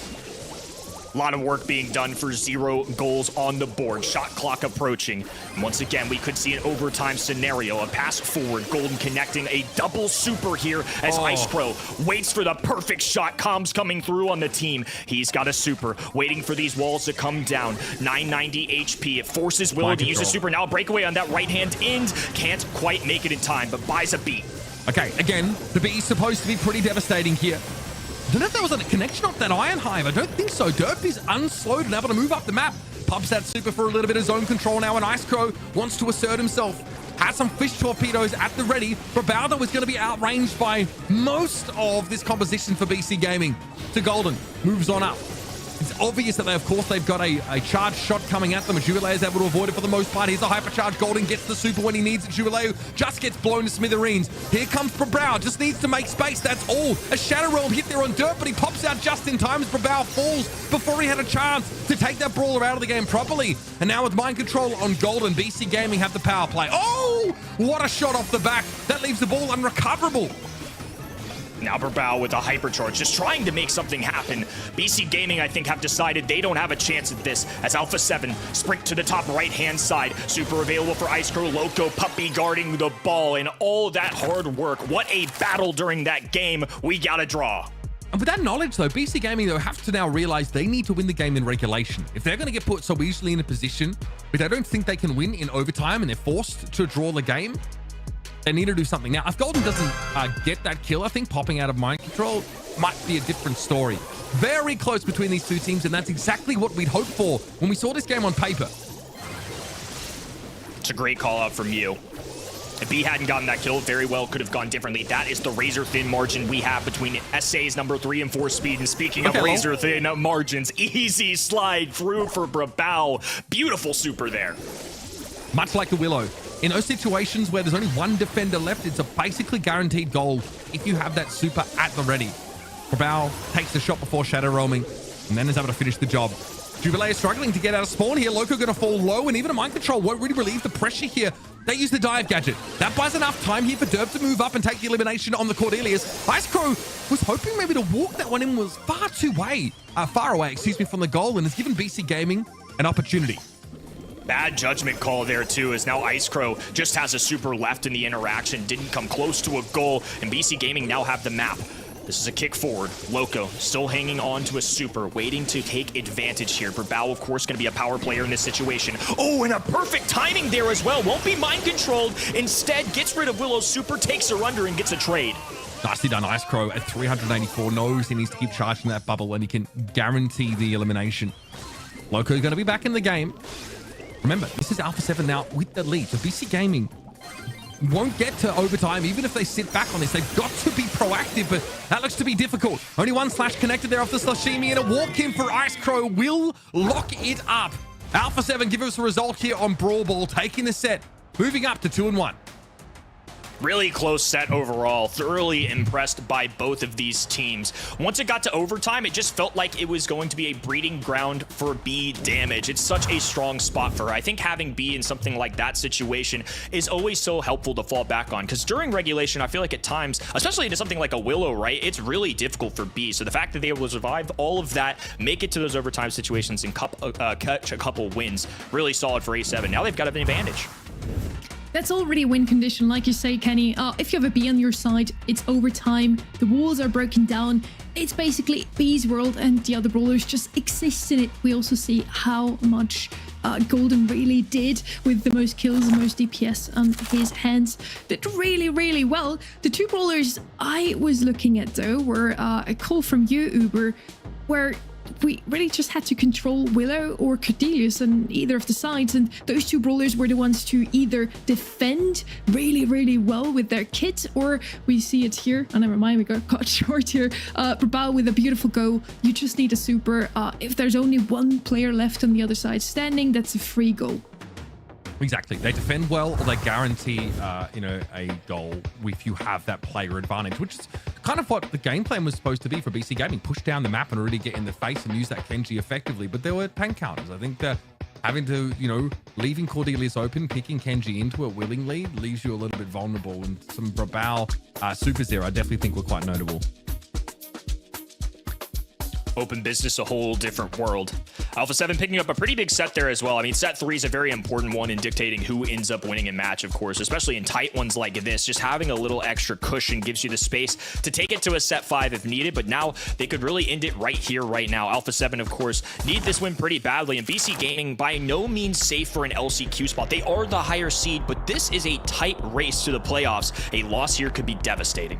A lot of work being done for 0 goals on the board. Shot clock approaching. And once again, we could see an overtime scenario. A pass forward. Golden connecting a double super here as Ice Crow waits for the perfect shot. Comms coming through on the team. He's got a super. Waiting for these walls to come down. 990 HP. It forces Willow to use a super. Now a breakaway on that right-hand end. Can't quite make it in time, but buys a beat. Okay, again, the B is supposed to be pretty devastating here. I don't know if there was a connection off that Iron Hive. I don't think so. Derp is unslowed and able to move up the map. Pops that super for a little bit of zone control now, and Ice Crow wants to assert himself. Has some fish torpedoes at the ready. Brawl, though, is going to be outranged by most of this composition for BC Gaming. To Golden, moves on up. It's obvious that they've got a charged shot coming at them, and Jubileo is able to avoid it for the most part. Here's a hypercharge. Golden gets the super when he needs it. Jubileo just gets blown to smithereens. Here comes Brawl. Just needs to make space. That's all. A Shadow Realm hit there on Derp, but he pops out just in time as Brawl falls before he had a chance to take that brawler out of the game properly. And now with mind control on Golden, BC Gaming have the power play. Oh, what a shot off the back. That leaves the ball unrecoverable. Now Brawl with a hypercharge, just trying to make something happen. BC Gaming, I think, have decided they don't have a chance at this as Alpha 7 sprint to the top right-hand side. Super available for Ice Crow. Loco puppy guarding the ball, and all that hard work. What a battle during that game. We got a draw. And with that knowledge, though, BC Gaming, though, have to now realize they need to win the game in regulation. If they're going to get put so easily in a position where they don't think they can win in overtime and they're forced to draw the game, they need to do something. Now, if Golden doesn't get that kill, I think popping out of mind control might be a different story. Very close between these two teams, and that's exactly what we'd hoped for when we saw this game on paper. It's a great call out from you. If B hadn't gotten that kill, very well could have gone differently. That is the razor-thin margin we have between SA's number 3 and 4 speed. And speaking of razor-thin margins, easy slide through for Brawl. Beautiful super there. Much like the Willow, in those situations where there's only one defender left, it's a basically guaranteed goal if you have that super at the ready. Brawl takes the shot before shadow roaming and then is able to finish the job. Jubilee is struggling to get out of spawn here. Loco going to fall low, and even a mind control won't really relieve the pressure here. They use the dive gadget. That buys enough time here for Derp to move up and take the elimination on the Cordelius. Ice Crow was hoping maybe to walk that one in, was far away, from the goal, and has given BC Gaming an opportunity. Bad judgment call there too, as now Ice Crow just has a super left in the interaction, didn't come close to a goal, and BC Gaming now have the map. This is a kick forward. Loco still hanging on to a super, waiting to take advantage here. Brawl, of course, going to be a power player in this situation. Oh, and a perfect timing there as well. Won't be mind controlled. Instead, gets rid of Willow's super, takes her under, and gets a trade. Nicely done, Ice Crow at 384. Knows he needs to keep charging that bubble, and he can guarantee the elimination. Loco going to be back in the game. Remember, this is Alpha 7 now with the lead. So BC Gaming won't get to overtime, even if they sit back on this. They've got to be proactive, but that looks to be difficult. Only one slash connected there off the Slashimi, and a walk-in for Ice Crow will lock it up. Alpha 7 give us a result here on Brawl Ball, taking the set, moving up to 2-1. Really close set overall. Thoroughly impressed by both of these teams. Once it got to overtime, it just felt like it was going to be a breeding ground for B damage. It's such a strong spot for her. I think having B in something like that situation is always so helpful to fall back on, because during regulation, I feel like at times, especially into something like a Willow, right, it's really difficult for B. So the fact that they will survive all of that, make it to those overtime situations, and catch a couple wins, really solid for A7. Now they've got an advantage. That's already a win condition, like you say, Kenny. If you have a B on your side, it's overtime. The walls are broken down. It's basically B's world, and the other brawlers just exist in it. We also see how much Golden really did with the most kills, the most DPS on his hands. Did really, really well. The two brawlers I was looking at, though, were a call from you, Uber, where we really just had to control Willow or Cordelius on either of the sides, and those two brawlers were the ones to either defend really, really well with their kit, or we see it here. Oh, never mind, we got caught short here. Brawl with a beautiful go. You just need a super. If there's only one player left on the other side standing, that's a free goal. Exactly. They defend well, or they guarantee, a goal if you have that player advantage, which is kind of what the game plan was supposed to be for BC Gaming. Push down the map and really get in the face and use that Kenji effectively. But there were tank counters. I think that having to, leaving Cordelius open, picking Kenji into it willingly leaves you a little bit vulnerable. And some Brawl supers there, I definitely think were quite notable. Open business, a whole different world. Alpha 7 picking up a pretty big set there as well. I mean, set 3 is a very important one in dictating who ends up winning a match, of course, especially in tight ones like this. Just having a little extra cushion gives you the space to take it to a set 5 if needed, but now they could really end it right here, right now. Alpha 7, of course, need this win pretty badly, and BC Gaming by no means safe for an LCQ spot. They are the higher seed, but this is a tight race to the playoffs. A loss here could be devastating.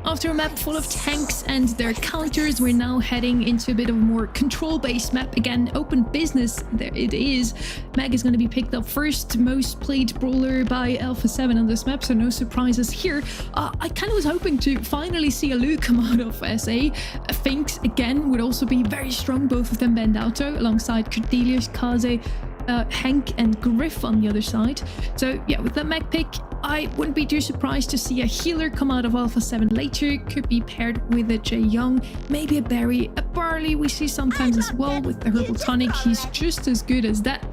After a map full of tanks and their counters, we're now heading into a bit of a more control-based map. Again, open business, there it is. Meg is going to be picked up first, most played brawler by Alpha 7 on this map, so no surprises here. I kind of was hoping to finally see a Luke come out of SA. Fenix, again, would also be very strong, both of them Bandauto, alongside Cordelius, Casa, Hank and Griff on the other side. So yeah, with that Meg pick, I wouldn't be too surprised to see a healer come out of Alpha 7 later. Could be paired with a Jae Young, maybe a Barry, a Barley we see sometimes as well with the Herbal Tonic. He's just as good as that.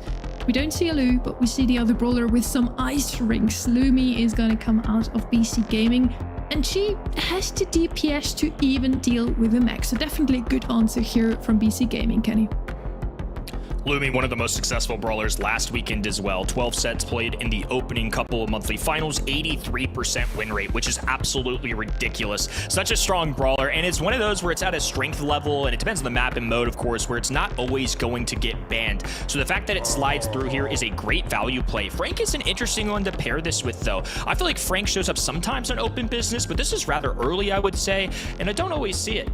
We don't see a Lu, but we see the other brawler with some ice rings. Lumi is going to come out of BC Gaming, and she has the DPS to even deal with a Meg. So definitely a good answer here from BC Gaming, Kenny. Lumi, one of the most successful brawlers last weekend as well. 12 sets played in the opening couple of monthly finals, 83% win rate, which is absolutely ridiculous. Such a strong brawler, and it's one of those where it's at a strength level, and it depends on the map and mode, of course, where it's not always going to get banned. So the fact that it slides through here is a great value play. Frank is an interesting one to pair this with, though. I feel like Frank shows up sometimes on open business, but this is rather early, I would say, and I don't always see it.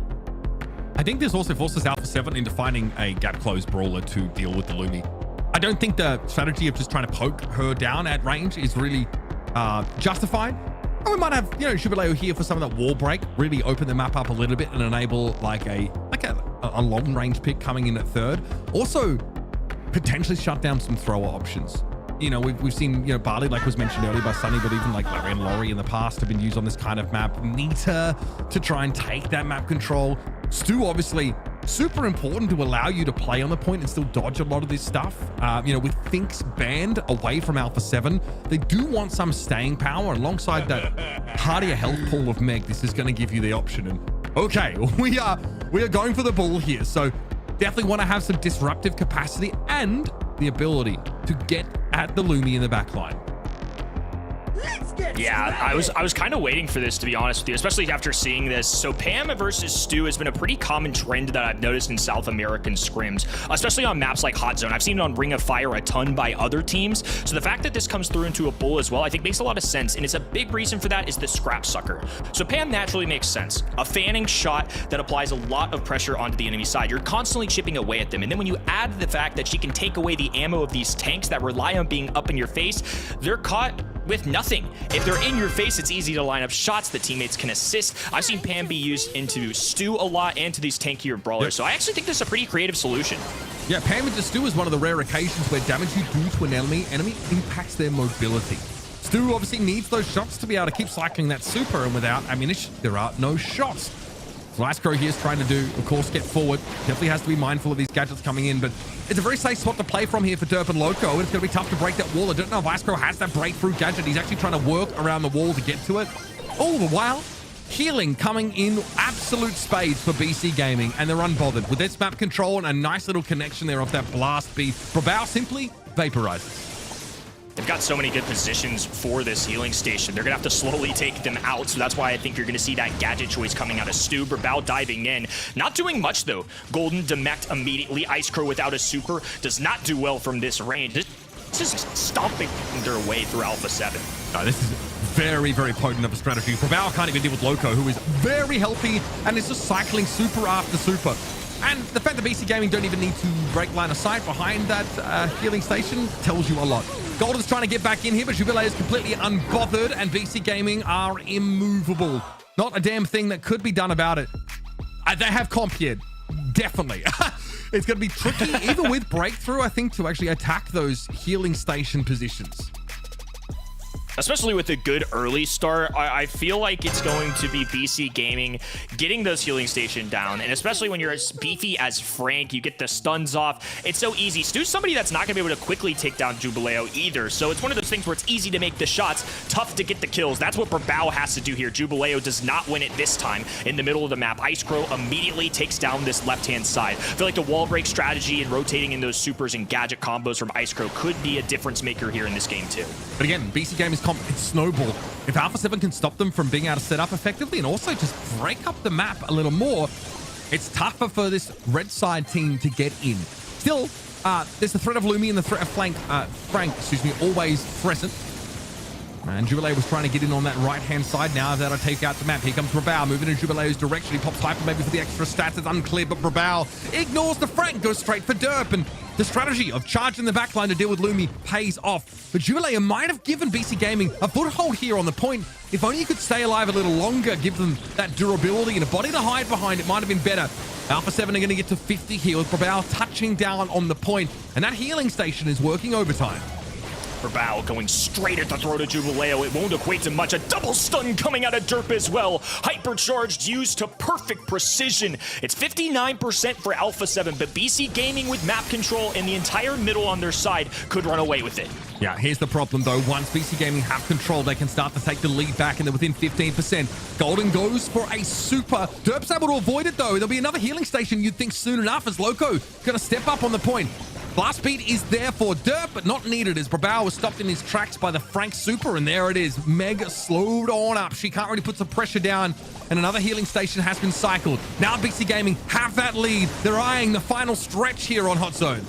I think this also forces Alpha 7 into finding a gap close brawler to deal with the Lumi. I don't think the strategy of just trying to poke her down at range is really justified. And we might have, you know, Jubileo here for some of that wall break, really open the map up a little bit and enable like a long range pick coming in at third. Also, potentially shut down some thrower options. You know, we've seen, you know, Barley, like was mentioned earlier by Sunny, but even like Larry and Laurie in the past have been used on this kind of map. Nita to try and take that map control. Stu, obviously, super important to allow you to play on the point and still dodge a lot of this stuff. You know, with Finks banned away from Alpha 7, they do want some staying power. Alongside that hardier health pool of Meg, this is going to give you the option. And okay, we are going for the ball here. So definitely want to have some disruptive capacity and the ability to get at the Lumi in the back line. Yeah, I was kind of waiting for this, to be honest with you, especially after seeing this. So Pam versus Stu has been a pretty common trend that I've noticed in South American scrims, especially on maps like Hot Zone. I've seen it on Ring of Fire a ton by other teams. So the fact that this comes through into a bull as well, I think makes a lot of sense. And it's a big reason for that is the scrap sucker. So Pam naturally makes sense. A fanning shot that applies a lot of pressure onto the enemy side. You're constantly chipping away at them. And then when you add the fact that she can take away the ammo of these tanks that rely on being up in your face, they're caught with nothing. If they're in your face, it's easy to line up shots that teammates can assist. I've seen Pam be used into Stu a lot and to these tankier brawlers. Yep. So I actually think this is a pretty creative solution. Yeah, Pam into Stu is one of the rare occasions where damage you do to an enemy impacts their mobility. Stu obviously needs those shots to be able to keep cycling that super, and without ammunition, there are no shots. Lascro here is trying to do, of course, get forward. Definitely has to be mindful of these gadgets coming in, but it's a very safe spot to play from here for Derp and Loco, and it's going to be tough to break that wall. I don't know if Lascro has that breakthrough gadget. He's actually trying to work around the wall to get to it. All the while, healing coming in absolute spades for BC Gaming, and they're unbothered. With this map control and a nice little connection there off that blast beat, Brabao simply vaporizes. They've got so many good positions for this healing station. They're going to have to slowly take them out, so that's why I think you're going to see that gadget choice coming out of Stu. Brabao diving in. Not doing much, though. Golden demect immediately. Ice Crow without a super does not do well from this range. This is stomping their way through Alpha 7. This is very, very potent of a strategy. Brabao can't even deal with Loco, who is very healthy and is just cycling super after super. And the fact that BC Gaming don't even need to break line of sight behind that healing station tells you a lot. Golden's trying to get back in here, but Jubilee is completely unbothered, and BC Gaming are immovable. Not a damn thing that could be done about it. They have comp here. Definitely. It's going to be tricky, even with breakthrough, I think, to actually attack those healing station positions. Especially with a good early start, I feel like it's going to be BC Gaming getting those healing station down. And especially when you're as beefy as Frank, you get the stuns off. It's so easy. Stu's somebody that's not going to be able to quickly take down Jubileo either. So it's one of those things where it's easy to make the shots, tough to get the kills. That's what Brabao has to do here. Jubileo does not win it this time in the middle of the map. Ice Crow immediately takes down this left-hand side. I feel like the wall break strategy and rotating in those supers and gadget combos from Ice Crow could be a difference maker here in this game too. But again, BC Gaming's it's snowball. If Alpha 7 can stop them from being able to set up effectively and also just break up the map a little more, it's tougher for this red side team to get in. Still, there's the threat of Lumi and the threat of Frank, always present. And Jubilee was trying to get in on that right-hand side. Now that'll take out the map. Here comes Brabao moving in Jubilee's direction. He pops Hyper maybe for the extra stats. It's unclear, but Brabao ignores the Frank, goes straight for Derp. And the strategy of charging the backline to deal with Lumi pays off. But Jubilee might have given BC Gaming a foothold here on the point. If only you could stay alive a little longer, give them that durability and a body to hide behind, it might have been better. Alpha 7 are going to get to 50 here with Brabao touching down on the point. And that healing station is working overtime. Brabao going straight at the throat of Jubileo. It won't equate to much. A double stun coming out of Derp as well. Hypercharged used to perfect precision. It's 59% for Alpha 7, but BC Gaming with map control and the entire middle on their side could run away with it. Yeah, here's the problem though. Once BC Gaming have control, they can start to take the lead back and they're within 15%. Golden goes for a super. Derp's able to avoid it though. There'll be another healing station you'd think soon enough as Loco gonna step up on the point. Blast beat is there for Derp, but not needed as Brabao was stopped in his tracks by the Frank Super, and there it is. Meg slowed on up. She can't really put some pressure down, and another healing station has been cycled. Now BC Gaming have that lead. They're eyeing the final stretch here on Hot Zone.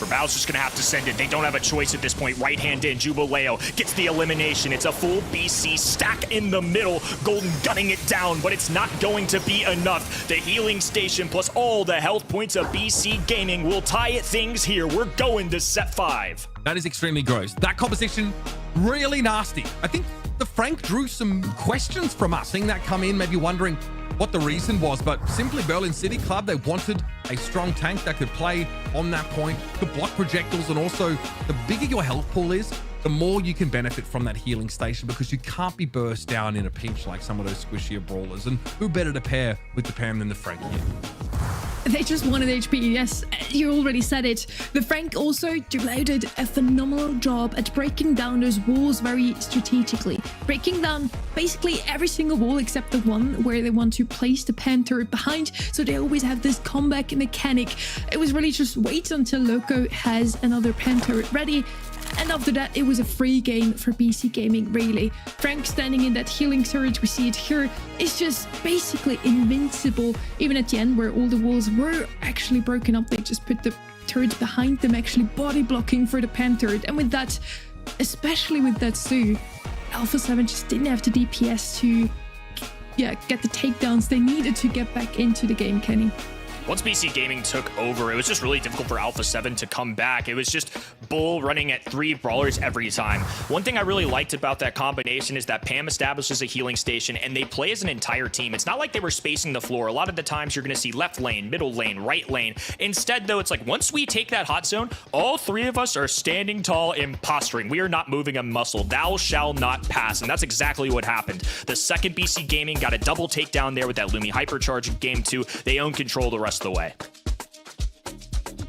Brawl's just gonna have to send it. They don't have a choice at this point. Right hand in, Jubileo gets the elimination. It's a full BC stack in the middle. Golden gunning it down, but it's not going to be enough. The healing station plus all the health points of BC Gaming will tie it things here. We're going to set 5. That is extremely gross. That composition, really nasty. I think the Frank drew some questions from us, seeing that come in, maybe wondering what the reason was, but simply Berlin City Club, they wanted a strong tank that could play on that point, could block projectiles, and also the bigger your health pool is, the more you can benefit from that healing station, because you can't be burst down in a pinch like some of those squishier brawlers. And who better to pair with the Pam than the Frank here? They just wanted HP, yes, you already said it. The Frank also did a phenomenal job at breaking down those walls very strategically. Breaking down basically every single wall except the one where they want to place the Pam turret behind, so they always have this comeback mechanic. It was really just wait until Loco has another Pam turret ready, and after that it was a free game for BC Gaming, really. Frank standing in that healing turret, we see it here, is just basically invincible. Even at the end where all the walls were actually broken up, they just put the turret behind them, actually body blocking for the Pam turret. And with that, especially with that Sue, Alpha 7 just didn't have the DPS to get the takedowns they needed to get back into the game, Kenny. Once BC Gaming took over, it was just really difficult for Alpha 7 to come back. It was just Bull running at 3 brawlers every time. One thing I really liked about that combination is that Pam establishes a healing station and they play as an entire team. It's not like they were spacing the floor. A lot of the times you're going to see left lane, middle lane, right lane. Instead, though, it's like once we take that hot zone, all 3 of us are standing tall and posturing. We are not moving a muscle. Thou shall not pass. And that's exactly what happened. The second BC Gaming got a double takedown there with that Lumi hypercharge in game 2. They own control the rest of the way.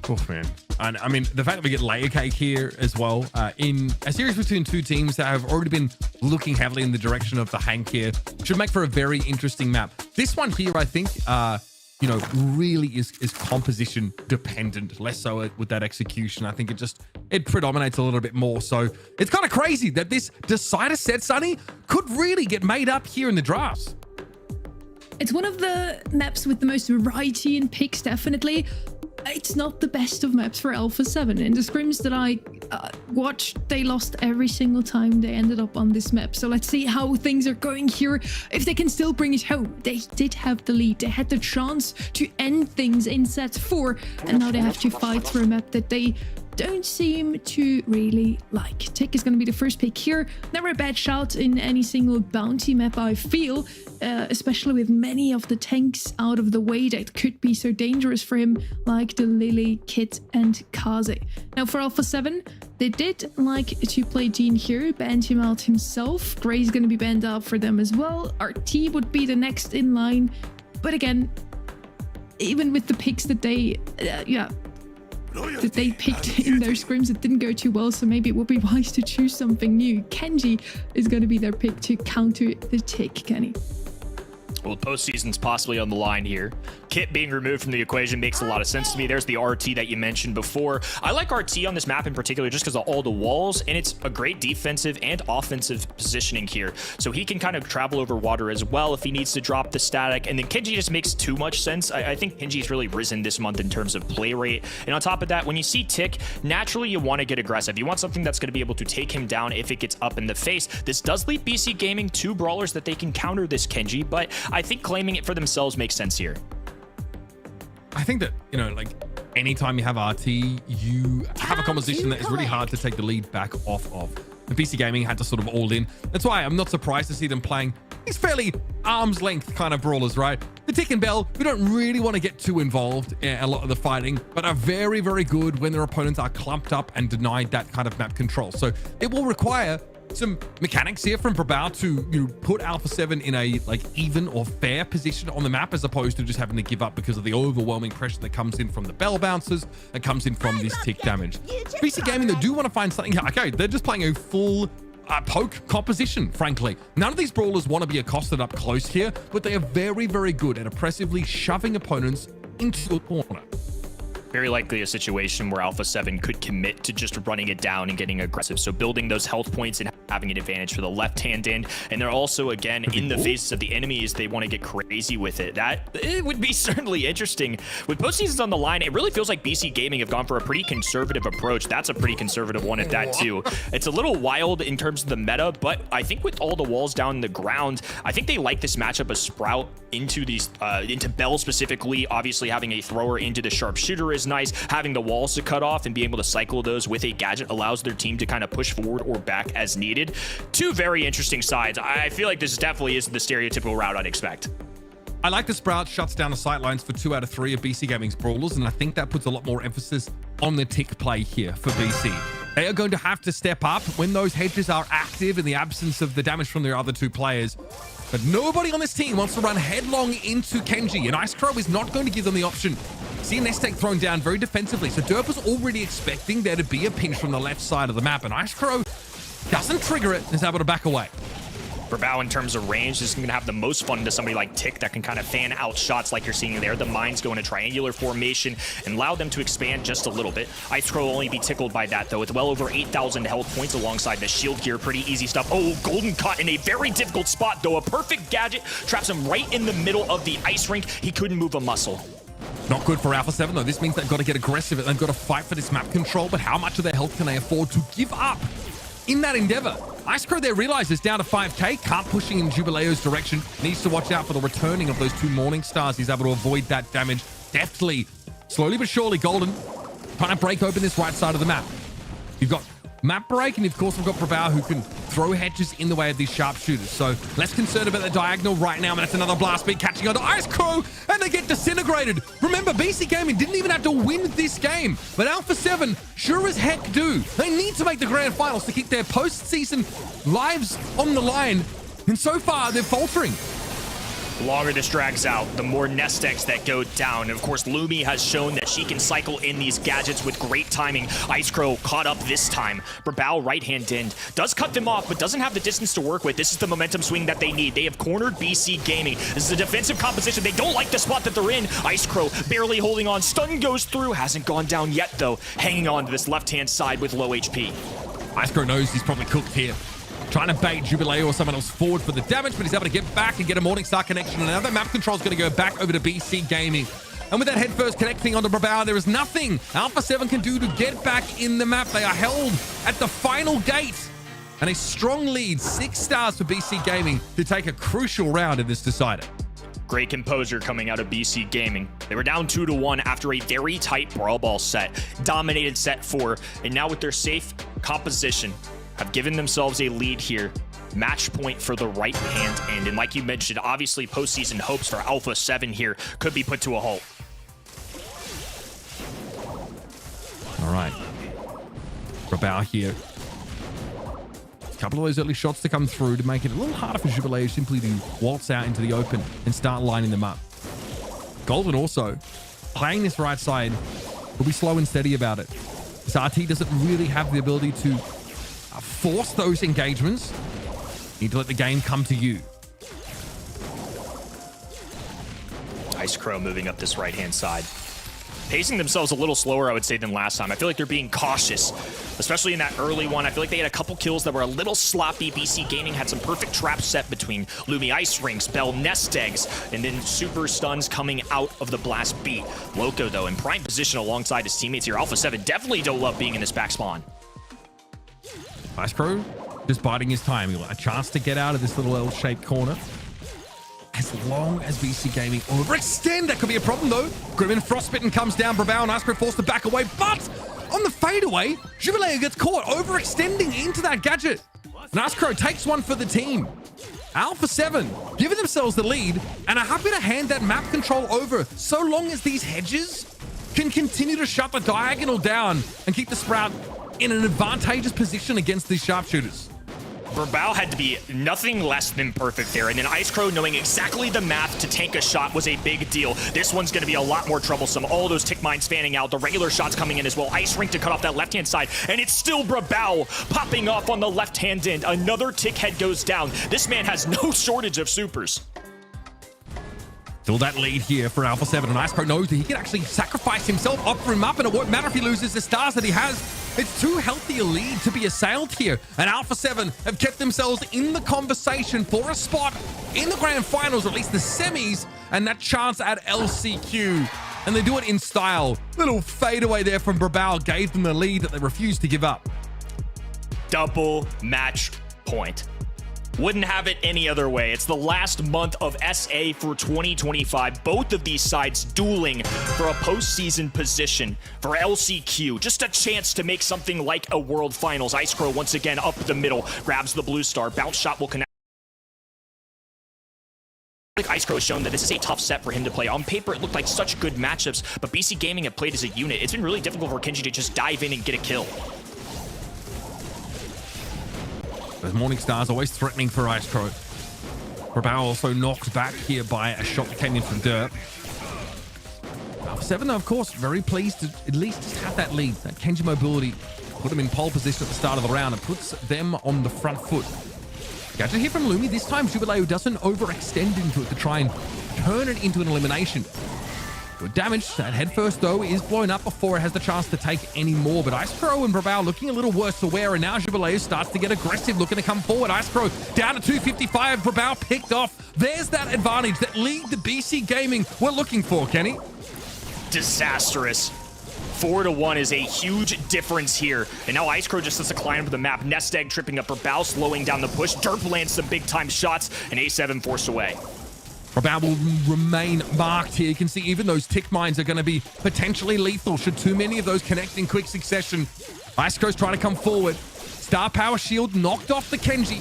Oh, man. And I mean, the fact that we get layer cake here as well, in a series between 2 teams that have already been looking heavily in the direction of the Hank here, should make for a very interesting map. This one here, I think, you know, really is composition dependent, less so with that execution. I think it predominates a little bit more. So it's kind of crazy that this decider set, Sonny, could really get made up here in the drafts. It's one of the maps with the most variety in picks, definitely. It's not the best of maps for Alpha 7. In the scrims that I watched, they lost every single time they ended up on this map. So let's see how things are going here. If they can still bring it home. They did have the lead. They had the chance to end things in set 4. And now they have to fight for a map that they don't seem to really like. Tick is going to be the first pick here. Never a bad shout in any single bounty map, I feel, especially with many of the tanks out of the way that could be so dangerous for him, like the Lily, Kit, and Casa. Now for Alpha 7, they did like to play Jean here, banned him out himself. Gray's going to be banned out for them as well. RT would be the next in line. But again, even with the picks that they, that they picked in their scrims, it didn't go too well, so maybe it would be wise to choose something new. Kenji is going to be their pick to counter the Tick, Kenny. Well, postseason's possibly on the line here. Kit being removed from the equation makes a lot of sense to me. There's the RT that you mentioned before. I like RT on this map in particular just because of all the walls, and it's a great defensive and offensive positioning here. So he can kind of travel over water as well if he needs to drop the static. And then Kenji just makes too much sense. I think Kenji's really risen this month in terms of play rate. And on top of that, when you see Tick, naturally you want to get aggressive. You want something that's going to be able to take him down if it gets up in the face. This does leave BC Gaming 2 brawlers that they can counter this Kenji, but I think claiming it for themselves makes sense here. I think that, you know, like anytime you have RT, you have a composition that is really hard to take the lead back off of. The BC Gaming had to sort of all in. That's why I'm not surprised to see them playing these fairly arm's length kind of brawlers, right? The Tick and Bell, we don't really want to get too involved in a lot of the fighting, but are very, very good when their opponents are clumped up and denied that kind of map control. So it will require some mechanics here from Brawl to, you know, put Alpha 7 in a like even or fair position on the map, as opposed to just having to give up because of the overwhelming pressure that comes in from the bell bouncers, that comes in from this Tick damage. BC Gaming, they do want to find something. Okay, they're just playing a full poke composition, frankly. None of these brawlers want to be accosted up close here, but they are very, very good at oppressively shoving opponents into a corner. Very likely a situation where Alpha 7 could commit to just running it down and getting aggressive. So building those health points and having an advantage for the left-hand end, and they're also, again, in the faces of the enemies, they want to get crazy with it. It would be certainly interesting. With postseasons on the line, it really feels like BC Gaming have gone for a pretty conservative approach. That's a pretty conservative one at that, too. It's a little wild in terms of the meta, but I think with all the walls down the ground, I think they like this matchup of Sprout into Bell specifically. Obviously, having a thrower into the sharpshooter is nice. Having the walls to cut off and be able to cycle those with a gadget allows their team to kind of push forward or back as needed. Two very interesting sides. I feel like this definitely isn't the stereotypical route I'd expect. I like the Sprout shuts down the sightlines for 2 out of 3 of BC Gaming's brawlers, and I think that puts a lot more emphasis on the tick play here for BC. They are going to have to step up when those hedges are active in the absence of the damage from their other 2 players. But nobody on this team wants to run headlong into Kenji, and Ice Crow is not going to give them the option. See a nest egg thrown down very defensively, so Derp was already expecting there to be a pinch from the left side of the map, and Ice Crow doesn't trigger it and is able to back away. Brawl, in terms of range, is going to have the most fun to somebody like Tick that can kind of fan out shots like you're seeing there. The mines go in a triangular formation and allow them to expand just a little bit. Ice Crow will only be tickled by that, though. With well over 8,000 health points alongside the shield gear. Pretty easy stuff. Oh, Golden caught in a very difficult spot, though. A perfect gadget traps him right in the middle of the ice rink. He couldn't move a muscle. Not good for Alpha 7, though. This means they've got to get aggressive and they've got to fight for this map control, but how much of their health can they afford to give up in that endeavor? Ice Crow there realizes down to 5k, can't pushing in Jubileo's direction, needs to watch out for the returning of those 2 Morning Stars. He's able to avoid that damage deftly. Slowly but surely, Golden trying to break open this right side of the map. You've got map break, and of course we've got Brawl who can throw hedges in the way of these sharpshooters. So less concerned about the diagonal right now, but that's another blast beat catching onto Ice Crow, and they get disintegrated. Remember, BC Gaming didn't even have to win this game, but Alpha 7 sure as heck do. They need to make the grand finals to keep their postseason lives on the line, and so far they're faltering. The longer this drags out, the more nest eggs that go down. And of course, Lumi has shown that she can cycle in these gadgets with great timing. Ice Crow caught up this time. Brawl right-hand end does cut them off, but doesn't have the distance to work with. This is the momentum swing that they need. They have cornered BC Gaming. This is a defensive composition. They don't like the spot that they're in. Ice Crow barely holding on. Stun goes through. Hasn't gone down yet, though. Hanging on to this left-hand side with low HP. Ice Crow knows he's probably cooked here. Trying to bait Jubileo or someone else forward for the damage, but he's able to get back and get a Morningstar connection. And now that map control is going to go back over to BC Gaming. And with that head first connecting onto Brawl, there is nothing Alpha 7 can do to get back in the map. They are held at the final gate. And a strong lead, 6 stars for BC Gaming to take a crucial round in this decider. Great composure coming out of BC Gaming. They were down 2-1 after a very tight Brawl Ball set. Dominated set 4. And now with their safe composition, have given themselves a lead here. Match point for the right hand end. And like you mentioned, obviously postseason hopes for Alpha 7 here could be put to a halt. All right. Brawl here. A couple of those early shots to come through to make it a little harder for Jubileo simply to waltz out into the open and start lining them up. Golden also playing this right side will be slow and steady about it. This RT doesn't really have the ability to force those engagements. You need to let the game come to you. Ice Crow moving up this right-hand side. Pacing themselves a little slower, I would say, than last time. I feel like they're being cautious, especially in that early one. I feel like they had a couple kills that were a little sloppy. BC Gaming had some perfect traps set between Lumi Ice Rinks, Bell Nest Eggs, and then super stuns coming out of the blast beat. Loco, though, in prime position alongside his teammates here. Alpha 7 definitely don't love being in this back spawn. Ice Crow just biding his time. A chance to get out of this little L-shaped corner. As long as BC Gaming overextend, that could be a problem, though. Grim and Frostbitten comes down. Brawl and Ice Crow forced to back away, but on the fadeaway, Jubileo gets caught overextending into that gadget. And Ice Crow takes one for the team. Alpha 7 giving themselves the lead and are happy to hand that map control over so long as these hedges can continue to shut the diagonal down and keep the Sprout in an advantageous position against these sharpshooters. Brawl had to be nothing less than perfect there, and then Ice Crow knowing exactly the math to tank a shot was a big deal. This one's going to be a lot more troublesome. All those tick mines fanning out, the regular shots coming in as well. Ice Rink to cut off that left-hand side, and it's still Brawl popping off on the left-hand end. Another tick head goes down. This man has no shortage of supers. Still that lead here for Alpha 7, and Ice Crow knows that he can actually sacrifice himself, offer him up, and it won't matter if he loses the stars that he has. It's too healthy a lead to be assailed here. And Alpha 7 have kept themselves in the conversation for a spot in the grand finals, or at least the semis, and that chance at LCQ. And they do it in style. Little fadeaway there from Brawl gave them the lead that they refused to give up. Double match point. Wouldn't have it any other way. It's the last month of SA for 2025. Both of these sides dueling for a postseason position for LCQ. Just a chance to make something like a World Finals. Icecrow once again up the middle, grabs the blue star. Bounce shot will connect. Icecrow has shown that this is a tough set for him to play. On paper, it looked like such good matchups, but BC Gaming have played as a unit. It's been really difficult for Kenji to just dive in and get a kill. Those Morning Stars always threatening for Icecrow. Brawl also knocked back here by a shot that came in from Derp. Alpha 7, though, of course, very pleased to at least just have that lead. That Kenji mobility put them in pole position at the start of the round and puts them on the front foot. Gadget here from Lumi. This time, Jubileo doesn't overextend into it to try and turn it into an elimination. Good damage. That head first, though, is blown up before it has the chance to take any more. But Icecrow and Brawl looking a little worse aware, and now Jubileo starts to get aggressive, looking to come forward. Icecrow down to 255. Brawl picked off. There's that advantage, that lead the BC Gaming we're looking for, Kenny. Disastrous. 4-1 is a huge difference here. And now Icecrow just has to climb up the map. Nest Egg tripping up Brawl, slowing down the push. Derp lands some big-time shots, and A7 forced away. Brawl will remain marked here. You can see even those tick mines are going to be potentially lethal should too many of those connect in quick succession. Icecrow's trying to come forward. Star Power Shield knocked off the Kenji.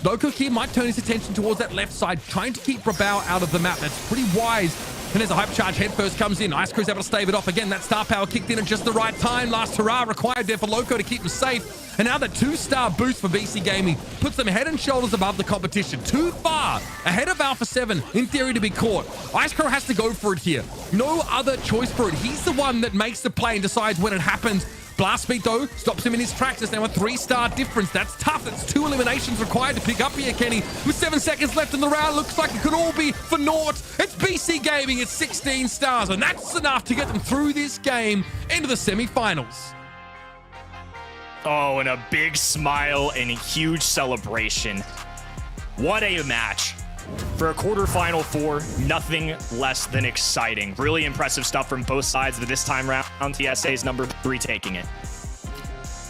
Loco here might turn his attention towards that left side, trying to keep Brawl out of the map. That's pretty wise. And as a hype charge head first comes in, Icecrow's able to stave it off. Again, that star power kicked in at just the right time. Last hurrah required there for Loco to keep him safe. And now that 2-star boost for BC Gaming puts them head and shoulders above the competition. Too far ahead of Alpha 7, in theory, to be caught. Icecrow has to go for it here. No other choice for it. He's the one that makes the play and decides when it happens. Blast Speed, though, stops him in his tracks. It's now a 3-star difference. That's tough. That's 2 eliminations required to pick up here, Kenny. With 7 seconds left in the round, looks like it could all be for naught. It's BC Gaming. It's 16 stars, and that's enough to get them through this game into the semifinals. Oh, and a big smile and a huge celebration. What a match. For a quarterfinal 4, nothing less than exciting. Really impressive stuff from both sides, but this time round, TSA's number 3 taking it.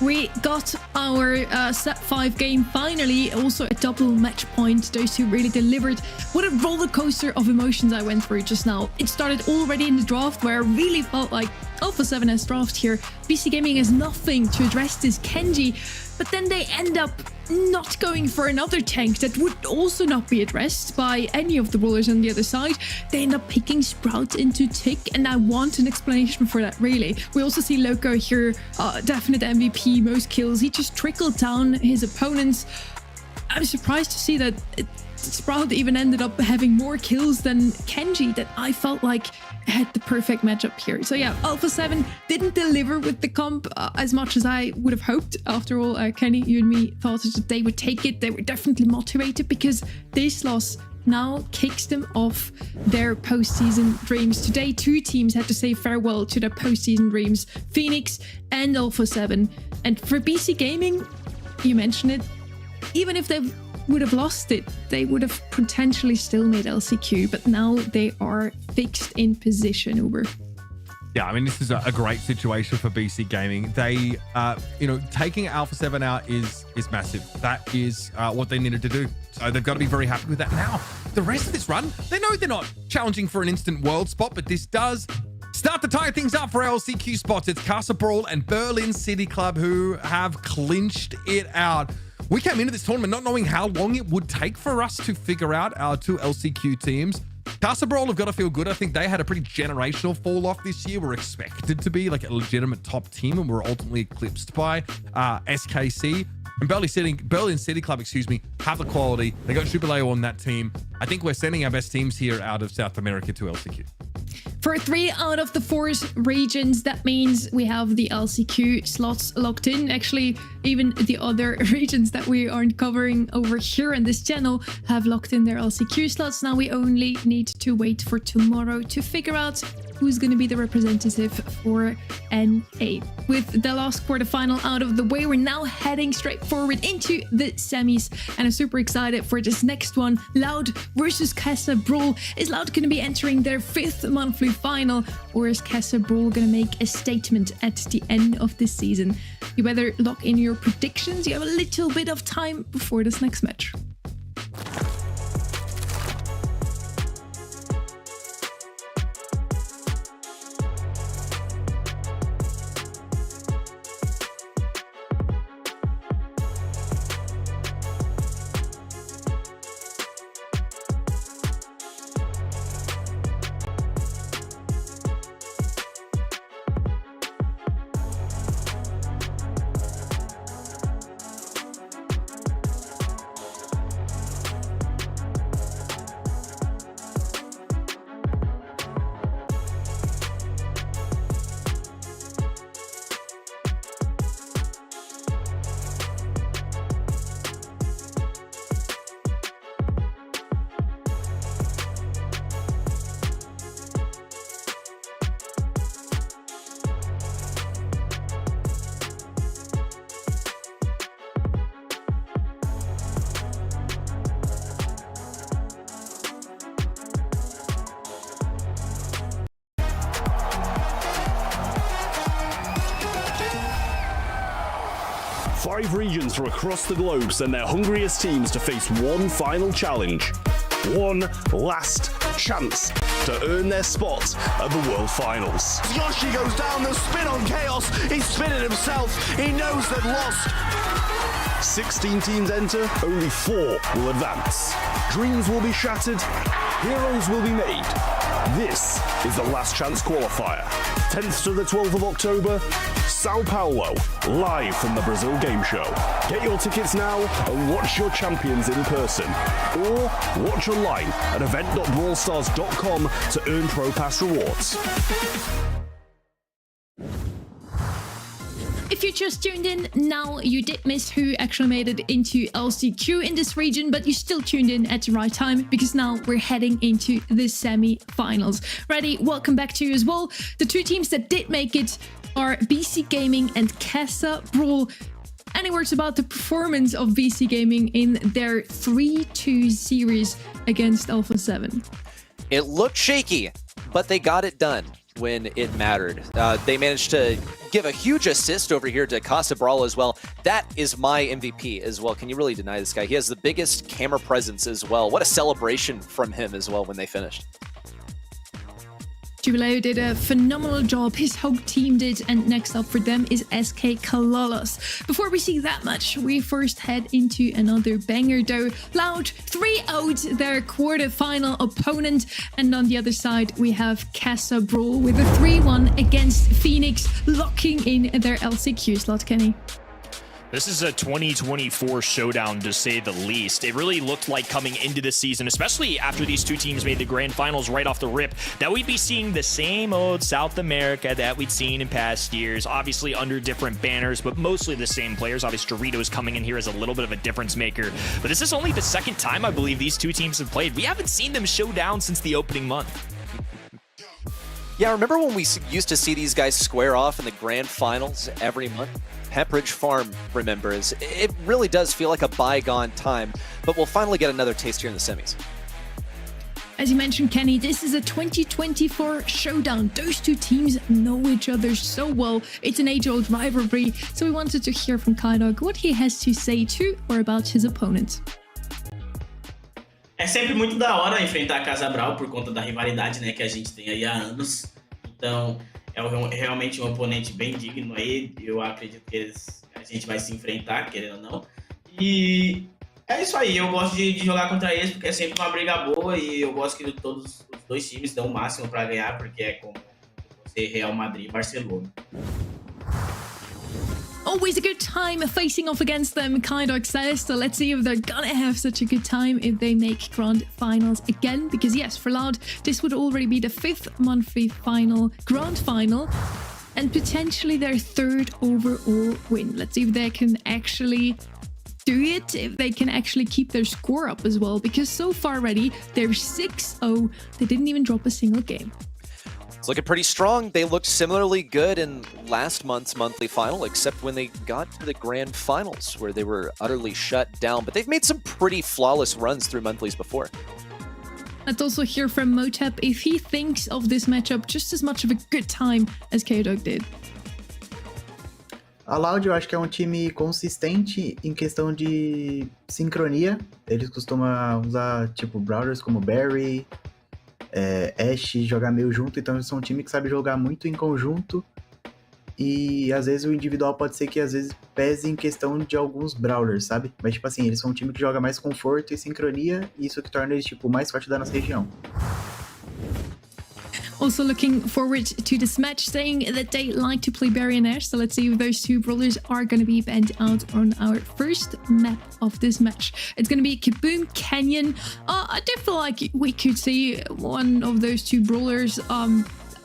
We got our set 5 game finally, also a double match point. Those two really delivered. What a roller coaster of emotions I went through just now. It started already in the draft where I really felt like Alpha 7 has draft here. BC Gaming has nothing to address this Kenji, but then they end up not going for another tank that would also not be addressed by any of the brawlers on the other side. They end up picking Sprout into Tick, and I want an explanation for that, really. We also see Loco here, definite MVP, most kills. He just trickled down his opponents. I'm surprised to see that Sprout even ended up having more kills than Kenji, that I felt like had the perfect matchup here. So yeah, Alpha 7 didn't deliver with the comp as much as I would have hoped. After all, Kenny, you and me thought that they would take it. They were definitely motivated because this loss now kicks them off their postseason dreams. Today, 2 teams had to say farewell to their postseason dreams, Fenix and Alpha 7. And for BC Gaming, you mentioned it, even if they would have lost it, they would have potentially still made LCQ, but now they are fixed in position, Uber. Yeah, I mean, this is a great situation for BC Gaming. They, taking Alpha 7 out is massive. That is what they needed to do. So they've got to be very happy with that. Now, the rest of this run, they know they're not challenging for an instant world spot, but this does start to tie things up for LCQ spots. It's Casa, Brawl and Berlin City Club who have clinched it out. We came into this tournament not knowing how long it would take for us to figure out our 2 LCQ teams. Casa Brawl have got to feel good. I think they had a pretty generational fall off this year. We're expected to be like a legitimate top team, and we're ultimately eclipsed by SKC. And Berlin City Club, have the quality. They got Jubileo on that team. I think we're sending our best teams here out of South America to LCQ. For 3 out of the 4 regions, that means we have the LCQ slots locked in. Actually, even the other regions that we aren't covering over here on this channel have locked in their LCQ slots. Now we only need to wait for tomorrow to figure out who's going to be the representative for NA. With the last quarterfinal out of the way, we're now heading straight forward into the semis, and I'm super excited for this next one. Loud versus Casa Brawl. Is Loud going to be entering their 5th monthly final, or is Casa Brawl going to make a statement at the end of this season? You better lock in your predictions. You have a little bit of time before this next match. Five regions from across the globe send their hungriest teams to face one final challenge. One last chance to earn their spot at the World Finals. Yoshi goes down the spin on Chaos. He's spinning himself. He knows they've lost. 16 teams enter, only 4 will advance. Dreams will be shattered, heroes will be made. This is the last chance qualifier. 10th to the 12th of October, Sao Paulo, live from the Brazil Game Show. Get your tickets now and watch your champions in person. Or watch online at event.brawlstars.com to earn Pro Pass rewards. If you just tuned in now, you did miss who actually made it into LCQ in this region, but you still tuned in at the right time, because now we're heading into the semi-finals. Ready? Welcome back to you as well. The 2 teams that did make it are BC Gaming and Casa Brawl. Any words about the performance of BC Gaming in their 3-2 series against Alpha 7? It looked shaky, but they got it done when it mattered. They managed to give a huge assist over here to Casa Brawl as well. That is my MVP as well. Can you really deny this guy? He has the biggest camera presence as well. What a celebration from him as well when they finished. Jubileo did a phenomenal job, his whole team did, and next up for them is SK Calalas. Before we see that much, we first head into another banger though. Loud 3-0'd their quarter-final opponent, and on the other side we have Casa Brawl with a 3-1 against Fenix, locking in their LCQ slot. Kenny. This is a 2024 showdown, to say the least. It really looked like coming into the season, especially after these 2 teams made the grand finals right off the rip, that we'd be seeing the same old South America that we'd seen in past years, obviously under different banners, but mostly the same players. Obviously, Doritos coming in here as a little bit of a difference maker, but this is only the 2nd time I believe these 2 teams have played. We haven't seen them show down since the opening month. Yeah, remember when we used to see these guys square off in the grand finals every month? Pepperidge Farm remembers. It really does feel like a bygone time, but we'll finally get another taste here in the semis. As you mentioned, Kenny, this is a 2024 showdown. Those 2 teams know each other so well. It's an age-old rivalry, so we wanted to hear from Kaidog what he has to say to or about his opponent. É sempre muito da hora enfrentar a Casa Brawl por conta da rivalidade, né, que a gente tem aí há anos. Então, é realmente um oponente bem digno aí. Eu acredito que a gente vai se enfrentar, querendo ou não. E é isso aí. Eu gosto de jogar contra eles porque é sempre uma briga boa e eu gosto que todos os 2 times dão o máximo para ganhar, porque é como você Real Madrid e Barcelona. Always a good time facing off against them, Kaidog says. So let's see if they're gonna have such a good time if they make grand finals again. Because yes, for Loud, this would already be the 5th monthly grand final, and potentially their 3rd overall win. Let's see if they can actually do it, if they can actually keep their score up as well. Because so far already, they're 6-0. They didn't even drop a single game. It's looking pretty strong. They looked similarly good in last month's monthly final, except when they got to the grand finals, where they were utterly shut down. But they've made some pretty flawless runs through monthlies before. Let's also hear from Motep if he thinks of this matchup just as much of a good time as K-Dog did. A Loud eu acho que é um time consistente em questão de sincronia. Eles costumam usar tipo brawlers como Barry, Ashe, jogar meio junto. Então eles são um time que sabe jogar muito em conjunto. E às vezes o individual pode ser que às vezes pese em questão de alguns brawlers, sabe? Mas tipo assim, eles são um time que joga mais conforto e sincronia. E isso que torna eles tipo mais forte da nossa região. Also looking forward to this match, saying that they like to play Barry and Ashe. So let's see if those two brawlers are going to be banned out on our first map of this match. It's going to be Kaboom Canyon. I do feel like we could see one of those two brawlers.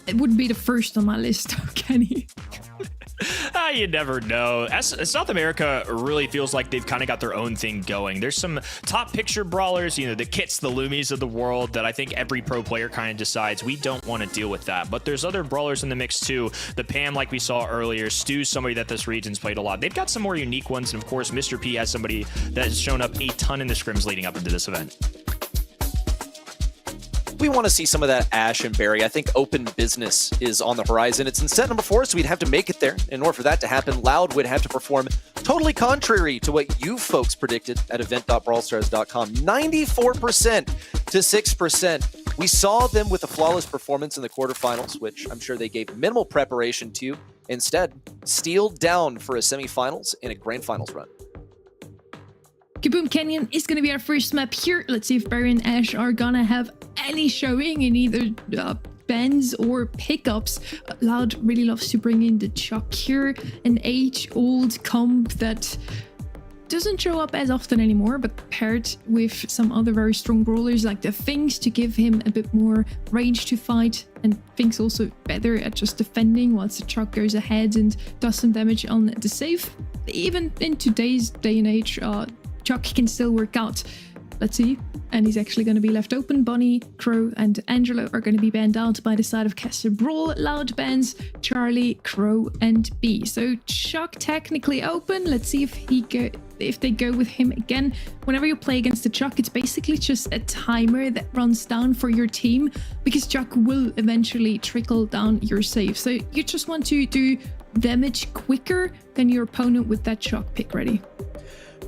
It wouldn't be the first on my list, Kenny. You never know. South America really feels like they've kind of got their own thing going. There's some top picture brawlers, you know, the Kits, the Lumis of the world that I think every pro player kind of decides we don't want to deal with that. But there's other brawlers in the mix too. The Pam, like we saw earlier, Stu's somebody that this region's played a lot. They've got some more unique ones. And of course, Mr. P has somebody that has shown up a ton in the scrims leading up into this event. We want to see some of that Ashe and Barry. I think open business is on the horizon. It's in set number 4, so we'd have to make it there. In order for that to happen, Loud would have to perform totally contrary to what you folks predicted at event.brawlstars.com. 94% to 6%. We saw them with a flawless performance in the quarterfinals, which I'm sure they gave minimal preparation to. Instead, steeled down for a semifinals and a grand finals run. Kaboom Canyon is going to be our first map here. Let's see if Barry and Ashe are going to have any showing in either bans or pickups. Loud really loves to bring in the Chuck here, an age-old comp that doesn't show up as often anymore, but paired with some other very strong brawlers like the Fenix to give him a bit more range to fight. And Fenix also better at just defending whilst the Chuck goes ahead and does some damage on the safe. Even in today's day and age, Chuck can still work out. Let's see. And he's actually going to be left open. Bonnie, Crow, and Angelo are going to be banned out by the side of Casa. Brawl, Loud bans Charlie, Crow, and B. So Chuck technically open. Let's see if they go with him again. Whenever you play against the Chuck, it's basically just a timer that runs down for your team, because Chuck will eventually trickle down your save. So you just want to do damage quicker than your opponent with that Chuck pick ready.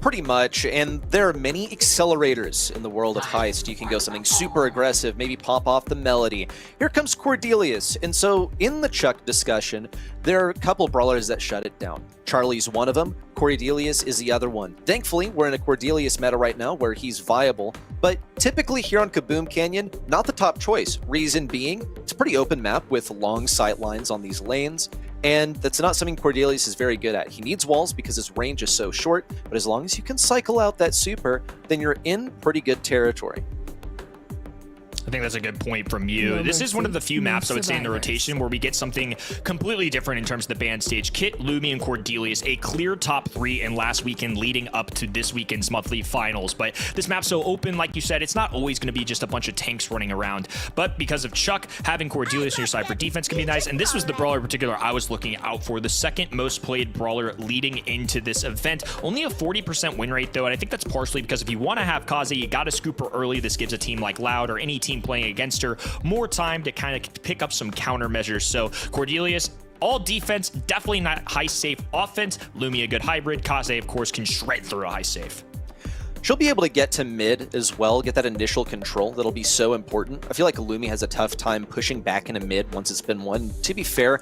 Pretty much, and there are many accelerators in the world of Heist. You can go something super aggressive, maybe pop off the Melody. Here comes Cordelius, and so in the Chuck discussion, there are a couple brawlers that shut it down. Charlie's one of them, Cordelius is the other one. Thankfully, we're in a Cordelius meta right now where he's viable, but typically here on Kaboom Canyon, not the top choice. Reason being, it's a pretty open map with long sight lines on these lanes, and that's not something Cordelius is very good at. He needs walls because his range is so short, but as long as you can cycle out that super, then you're in pretty good territory. I think that's a good point from you. This is one of the few maps, I would say, in the rotation where we get something completely different in terms of the band stage. Kit, Lumi, and Cordelius, a clear top 3 in last weekend leading up to this weekend's monthly finals. But this map's so open, like you said, it's not always going to be just a bunch of tanks running around. But because of Chuck, having Cordelius on your side for defense can be nice. And this was the brawler in particular I was looking out for, the second most played brawler leading into this event. Only a 40% win rate, though, and I think that's partially because if you want to have Casa, you got to scoop her early. This gives a team like Loud or any team playing against her more time to kind of pick up some countermeasures. So Cordelius, all defense, definitely not high safe offense. Lumi, a good hybrid. Kaze, of course, can shred through a high safe. She'll be able to get to mid as well, get that initial control. That'll be so important. I feel like Lumi has a tough time pushing back into mid once it's been won. To be fair,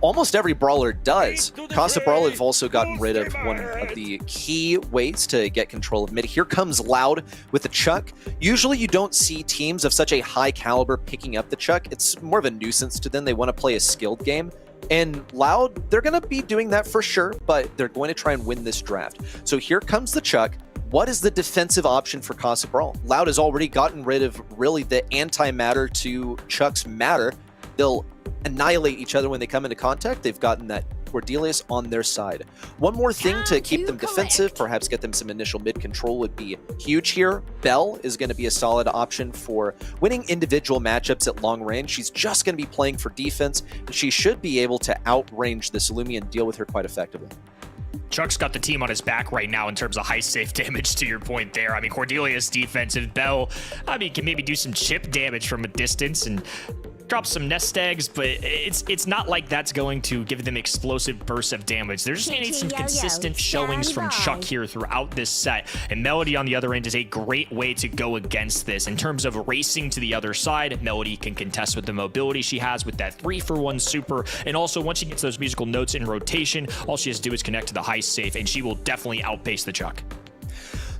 almost every brawler does. Casa Brawl have also gotten rid of one of the key ways to get control of mid. Here comes Loud with the Chuck. Usually you don't see teams of such a high caliber picking up the Chuck. It's more of a nuisance to them. They want to play a skilled game. And Loud, they're going to be doing that for sure, but they're going to try and win this draft. So here comes the Chuck. What is the defensive option for Casa Brawl? Loud has already gotten rid of really the anti-matter to Chuck's matter. They'll annihilate each other when they come into contact. They've gotten that Cordelius on their side. One more thing to keep them defensive, perhaps get them some initial mid control would be huge here. Belle is going to be a solid option for winning individual matchups at long range. She's just going to be playing for defense, and she should be able to outrange this Illumi and deal with her quite effectively. Chuck's got the team on his back right now in terms of high safe damage, to your point there. I mean, Cordelius defensive, Belle, I mean, can maybe do some chip damage from a distance and drop some nest eggs, but it's not like that's going to give them explosive bursts of damage. They're just going to need some consistent showings from Chuck here throughout this set. And Melody on the other end is a great way to go against this. In terms of racing to the other side, Melody can contest with the mobility she has with that 3-for-1 super. And also, once she gets those musical notes in rotation, all she has to do is connect to the high safe, and she will definitely outpace the Chuck.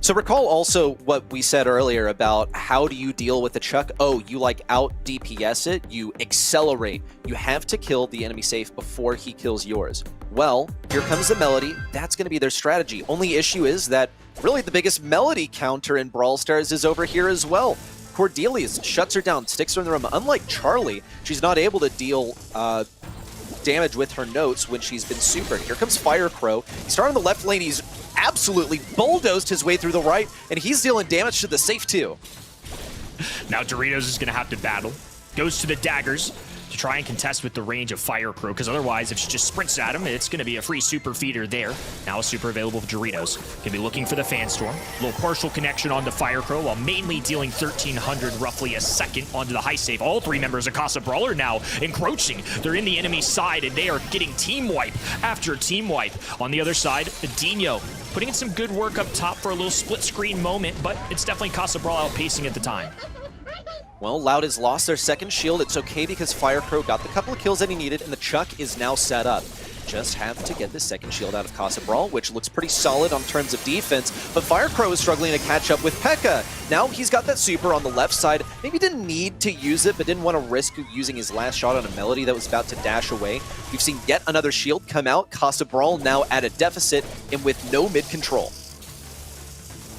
So recall also what we said earlier about how do you deal with the Chuck? Oh, you like out DPS it, you accelerate. You have to kill the enemy safe before he kills yours. Well, here comes the Melody. That's going to be their strategy. Only issue is that really the biggest Melody counter in Brawl Stars is over here as well. Cordelius shuts her down, sticks her in the room. Unlike Charlie, she's not able to deal damage with her notes when she's been supered. Here comes Fire Crow. He started on the left lane. He's absolutely bulldozed his way through the right, and he's dealing damage to the safe too. Now Doritos is going to have to battle. Goes to the daggers to try and contest with the range of Fire Crow, because otherwise, if she just sprints at him, it's going to be a free super feeder there. Now a super available for Doritos. Going to be looking for the Fan Storm. A little partial connection onto Fire Crow, while mainly dealing 1,300 roughly a second onto the high save. All three members of Casa Brawl are now encroaching. They're in the enemy side, and they are getting team wipe after team wipe. On the other side, Dino putting in some good work up top for a little split screen moment, but it's definitely Casa Brawl outpacing at the time. Well, Loud has lost their second shield. It's okay because Fire Crow got the couple of kills that he needed, and the Chuck is now set up. Just have to get the second shield out of Casa Brawl, which looks pretty solid on terms of defense, but Fire Crow is struggling to catch up with P.E.K.K.A. Now he's got that super on the left side. Maybe didn't need to use it, but didn't want to risk using his last shot on a Melody that was about to dash away. We've seen yet another shield come out. Casa Brawl now at a deficit and with no mid control.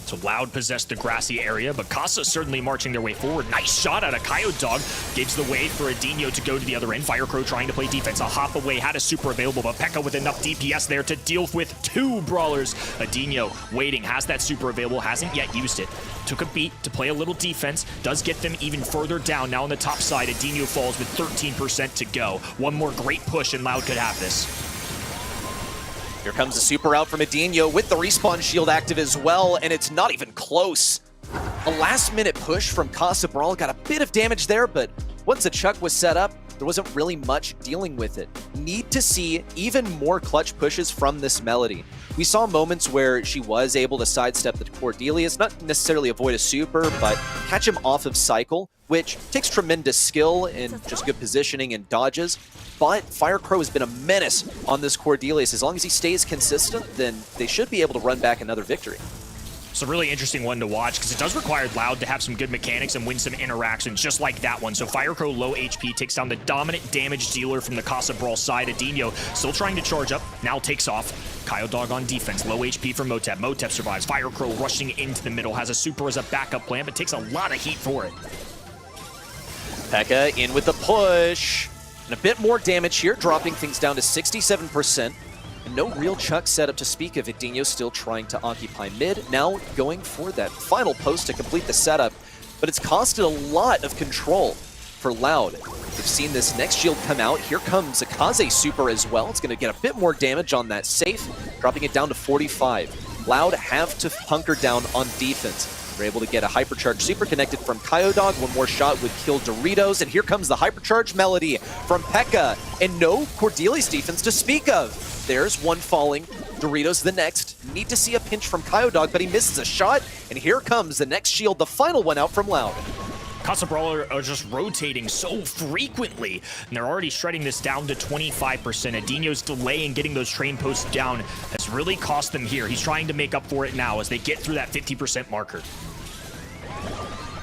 So Loud possessed the grassy area, but Casa certainly marching their way forward. Nice shot out of Coyote Dog. Gives the way for Adinho to go to the other end. Fire Crow trying to play defense. A hop away, had a super available, but P.E.K.K.A. with enough DPS there to deal with two brawlers. Adinho waiting, has that super available, hasn't yet used it. Took a beat to play a little defense. Does get them even further down. Now on the top side, Adinho falls with 13% to go. One more great push and Loud could have this. Here comes the super out from Adinho with the respawn shield active as well, and it's not even close. A last-minute push from Casa Brawl got a bit of damage there, but once the Chuck was set up, there wasn't really much dealing with it. Need to see even more clutch pushes from this Melody. We saw moments where she was able to sidestep the Cordelius, not necessarily avoid a super, but catch him off of cycle, which takes tremendous skill and just good positioning and dodges. But Fire Crow has been a menace on this Cordelius. As long as he stays consistent, then they should be able to run back another victory. It's a really interesting one to watch because it does require Loud to have some good mechanics and win some interactions just like that one. So Fire Crow low HP takes down the dominant damage dealer from the Casa Brawl side. Adinho still trying to charge up, now takes off. Coyote Dog on defense, low HP from Motep. Motep survives. Fire Crow rushing into the middle, has a super as a backup plan, but takes a lot of heat for it. P.E.K.K.A. in with the push. And a bit more damage here, dropping things down to 67%. And no real Chuck setup to speak of. Adinho still trying to occupy mid. Now going for that final post to complete the setup. But it's costed a lot of control for Loud. We've seen this next shield come out. Here comes a Kaze super as well. It's going to get a bit more damage on that safe, dropping it down to 45. Loud have to hunker down on defense. They're able to get a hypercharge super connected from Coyote Dog. One more shot would kill Doritos. And here comes the hypercharge Melody from P.E.K.K.A. And no Cordelius defense to speak of. There's one falling. Doritos the next. Need to see a pinch from Coyote Dog, but he misses a shot. And here comes the next shield, the final one out from Loud. Casa Brawl are just rotating so frequently, and they're already shredding this down to 25%. Adinho's delay in getting those train posts down has really cost them here. He's trying to make up for it now as they get through that 50% marker.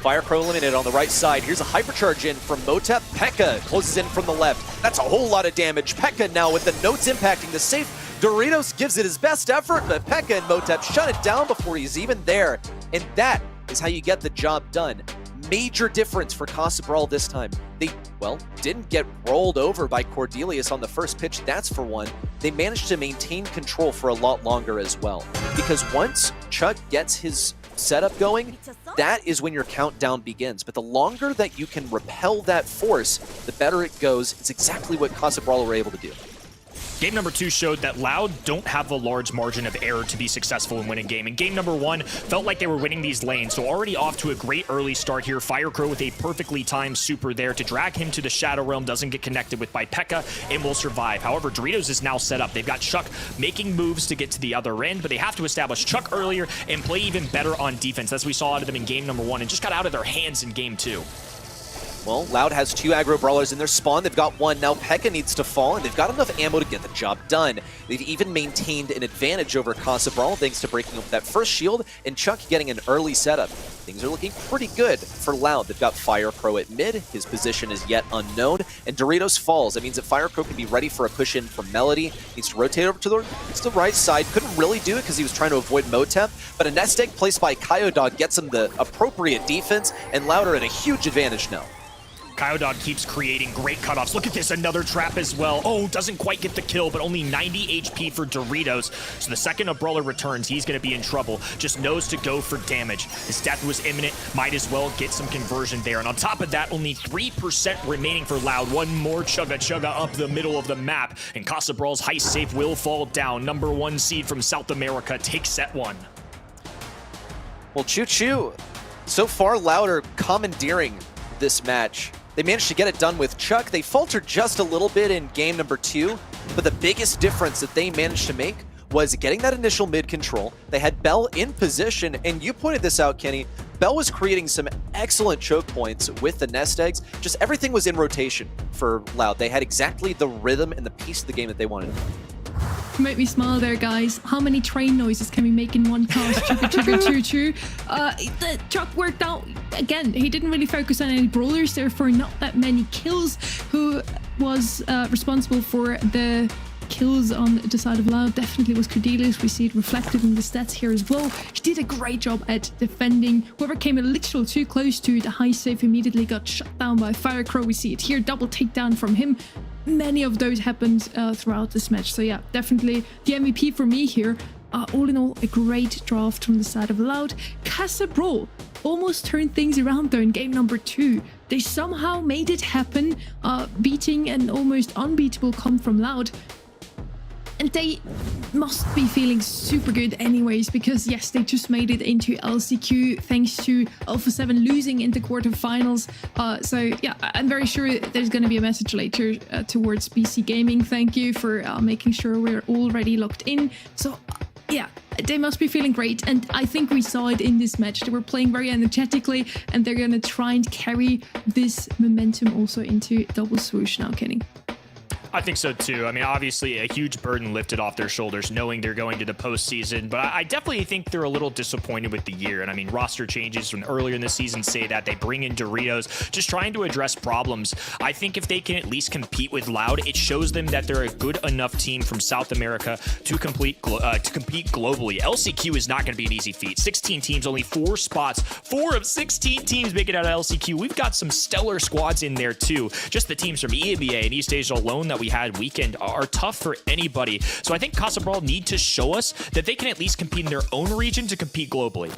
Fire Crow eliminated on the right side. Here's a hypercharge in from Motep. P.E.K.K.A. closes in from the left. That's a whole lot of damage. P.E.K.K.A. now with the notes impacting the safe. Doritos gives it his best effort, but P.E.K.K.A. and Motep shut it down before he's even there. And that is how you get the job done. major difference for Casa Brawl this time. They, well, didn't get rolled over by Cordelius on the first pitch, that's for one. They managed to maintain control for a lot longer as well. Because once Chuck gets his setup going, that is when your countdown begins. But the longer that you can repel that force, the better it goes. It's exactly what Casa Brawl were able to do. Game number 2 showed that Loud don't have a large margin of error to be successful in winning game. And game number 1 felt like they were winning these lanes, so already off to a great early start here. Firecrow with a perfectly timed super there to drag him to the Shadow Realm, doesn't get connected with by P.E.K.K.A and will survive. However, Doritos is now set up. They've got Chuck making moves to get to the other end, but they have to establish Chuck earlier and play even better on defense, as we saw out of them in game number 1 and just got out of their hands in game 2. Well, Loud has 2 aggro brawlers in their spawn. They've got 1. Now P.E.K.K.A needs to fall, and they've got enough ammo to get the job done. They've even maintained an advantage over Casa Brawl thanks to breaking up that first shield and Chuck getting an early setup. Things are looking pretty good for Loud. They've got Firecrow at mid. His position is yet unknown, and Doritos falls. That means that Firecrow can be ready for a push in from Melody. Needs to rotate over to the right side. Couldn't really do it because he was trying to avoid Motep, but a nest egg placed by Kyodog gets him the appropriate defense, and Loud are in a huge advantage now. Kyodog keeps creating great cutoffs. Look at this, another trap as well. Oh, doesn't quite get the kill, but only 90 HP for Doritos. So the second a brawler returns, he's going to be in trouble. Just knows to go for damage. His death was imminent. Might as well get some conversion there. And on top of that, only 3% remaining for Loud. One more chugga up the middle of the map. And Casa Brawl's heist safe will fall down. Number 1 seed from South America takes set 1. Well, Choo Choo, so far Loud are commandeering this match. They managed to get it done with Chuck. They faltered just a little bit in game number 2, but the biggest difference that they managed to make was getting that initial mid control. They had Bell in position, and you pointed this out, Kenny. Bell was creating some excellent choke points with the nest eggs. Just everything was in rotation for Loud. They had exactly the rhythm and the piece of the game that they wanted. You make me smile there, guys. How many train noises can we make in one cast? Chugga, choo, choo. The Chuck worked out. Again, he didn't really focus on any brawlers, therefore not that many kills. Who was responsible for the kills on the side of Loud definitely was Cordelius. We see it reflected in the stats here as well. He did a great job at defending. Whoever came a little too close to the high safe immediately got shut down by Firecrow. We see it here, double takedown from him. Many of those happened throughout this match. So yeah, definitely the MVP for me here. All in all, a great draft from the side of Loud. Casa Brawl almost turned things around though in game number 2. They somehow made it happen, beating an almost unbeatable Cont from Loud. And they must be feeling super good anyways, because yes, they just made it into LCQ thanks to Alpha 7 losing in the quarterfinals. So yeah, I'm very sure there's going to be a message later towards BC Gaming. Thank you for making sure we're already locked in. So yeah, they must be feeling great, and I think we saw it in this match. They were playing very energetically, and they're going to try and carry this momentum also into Double Swoosh now, Kenny. I think so too. I mean, obviously a huge burden lifted off their shoulders knowing they're going to the postseason, but I definitely think they're a little disappointed with the year. And I mean, roster changes from earlier in the season say that they bring in Doritos, just trying to address problems. I think if they can at least compete with Loud, it shows them that they're a good enough team from South America to compete globally. LCQ is not going to be an easy feat. 16 teams, only 4 spots. 4 of 16 teams make it out of LCQ. We've got some stellar squads in there too. Just the teams from EMEA and East Asia alone that we had weekend are tough for anybody. So I think Casa Brawl need to show us that they can at least compete in their own region to compete globally.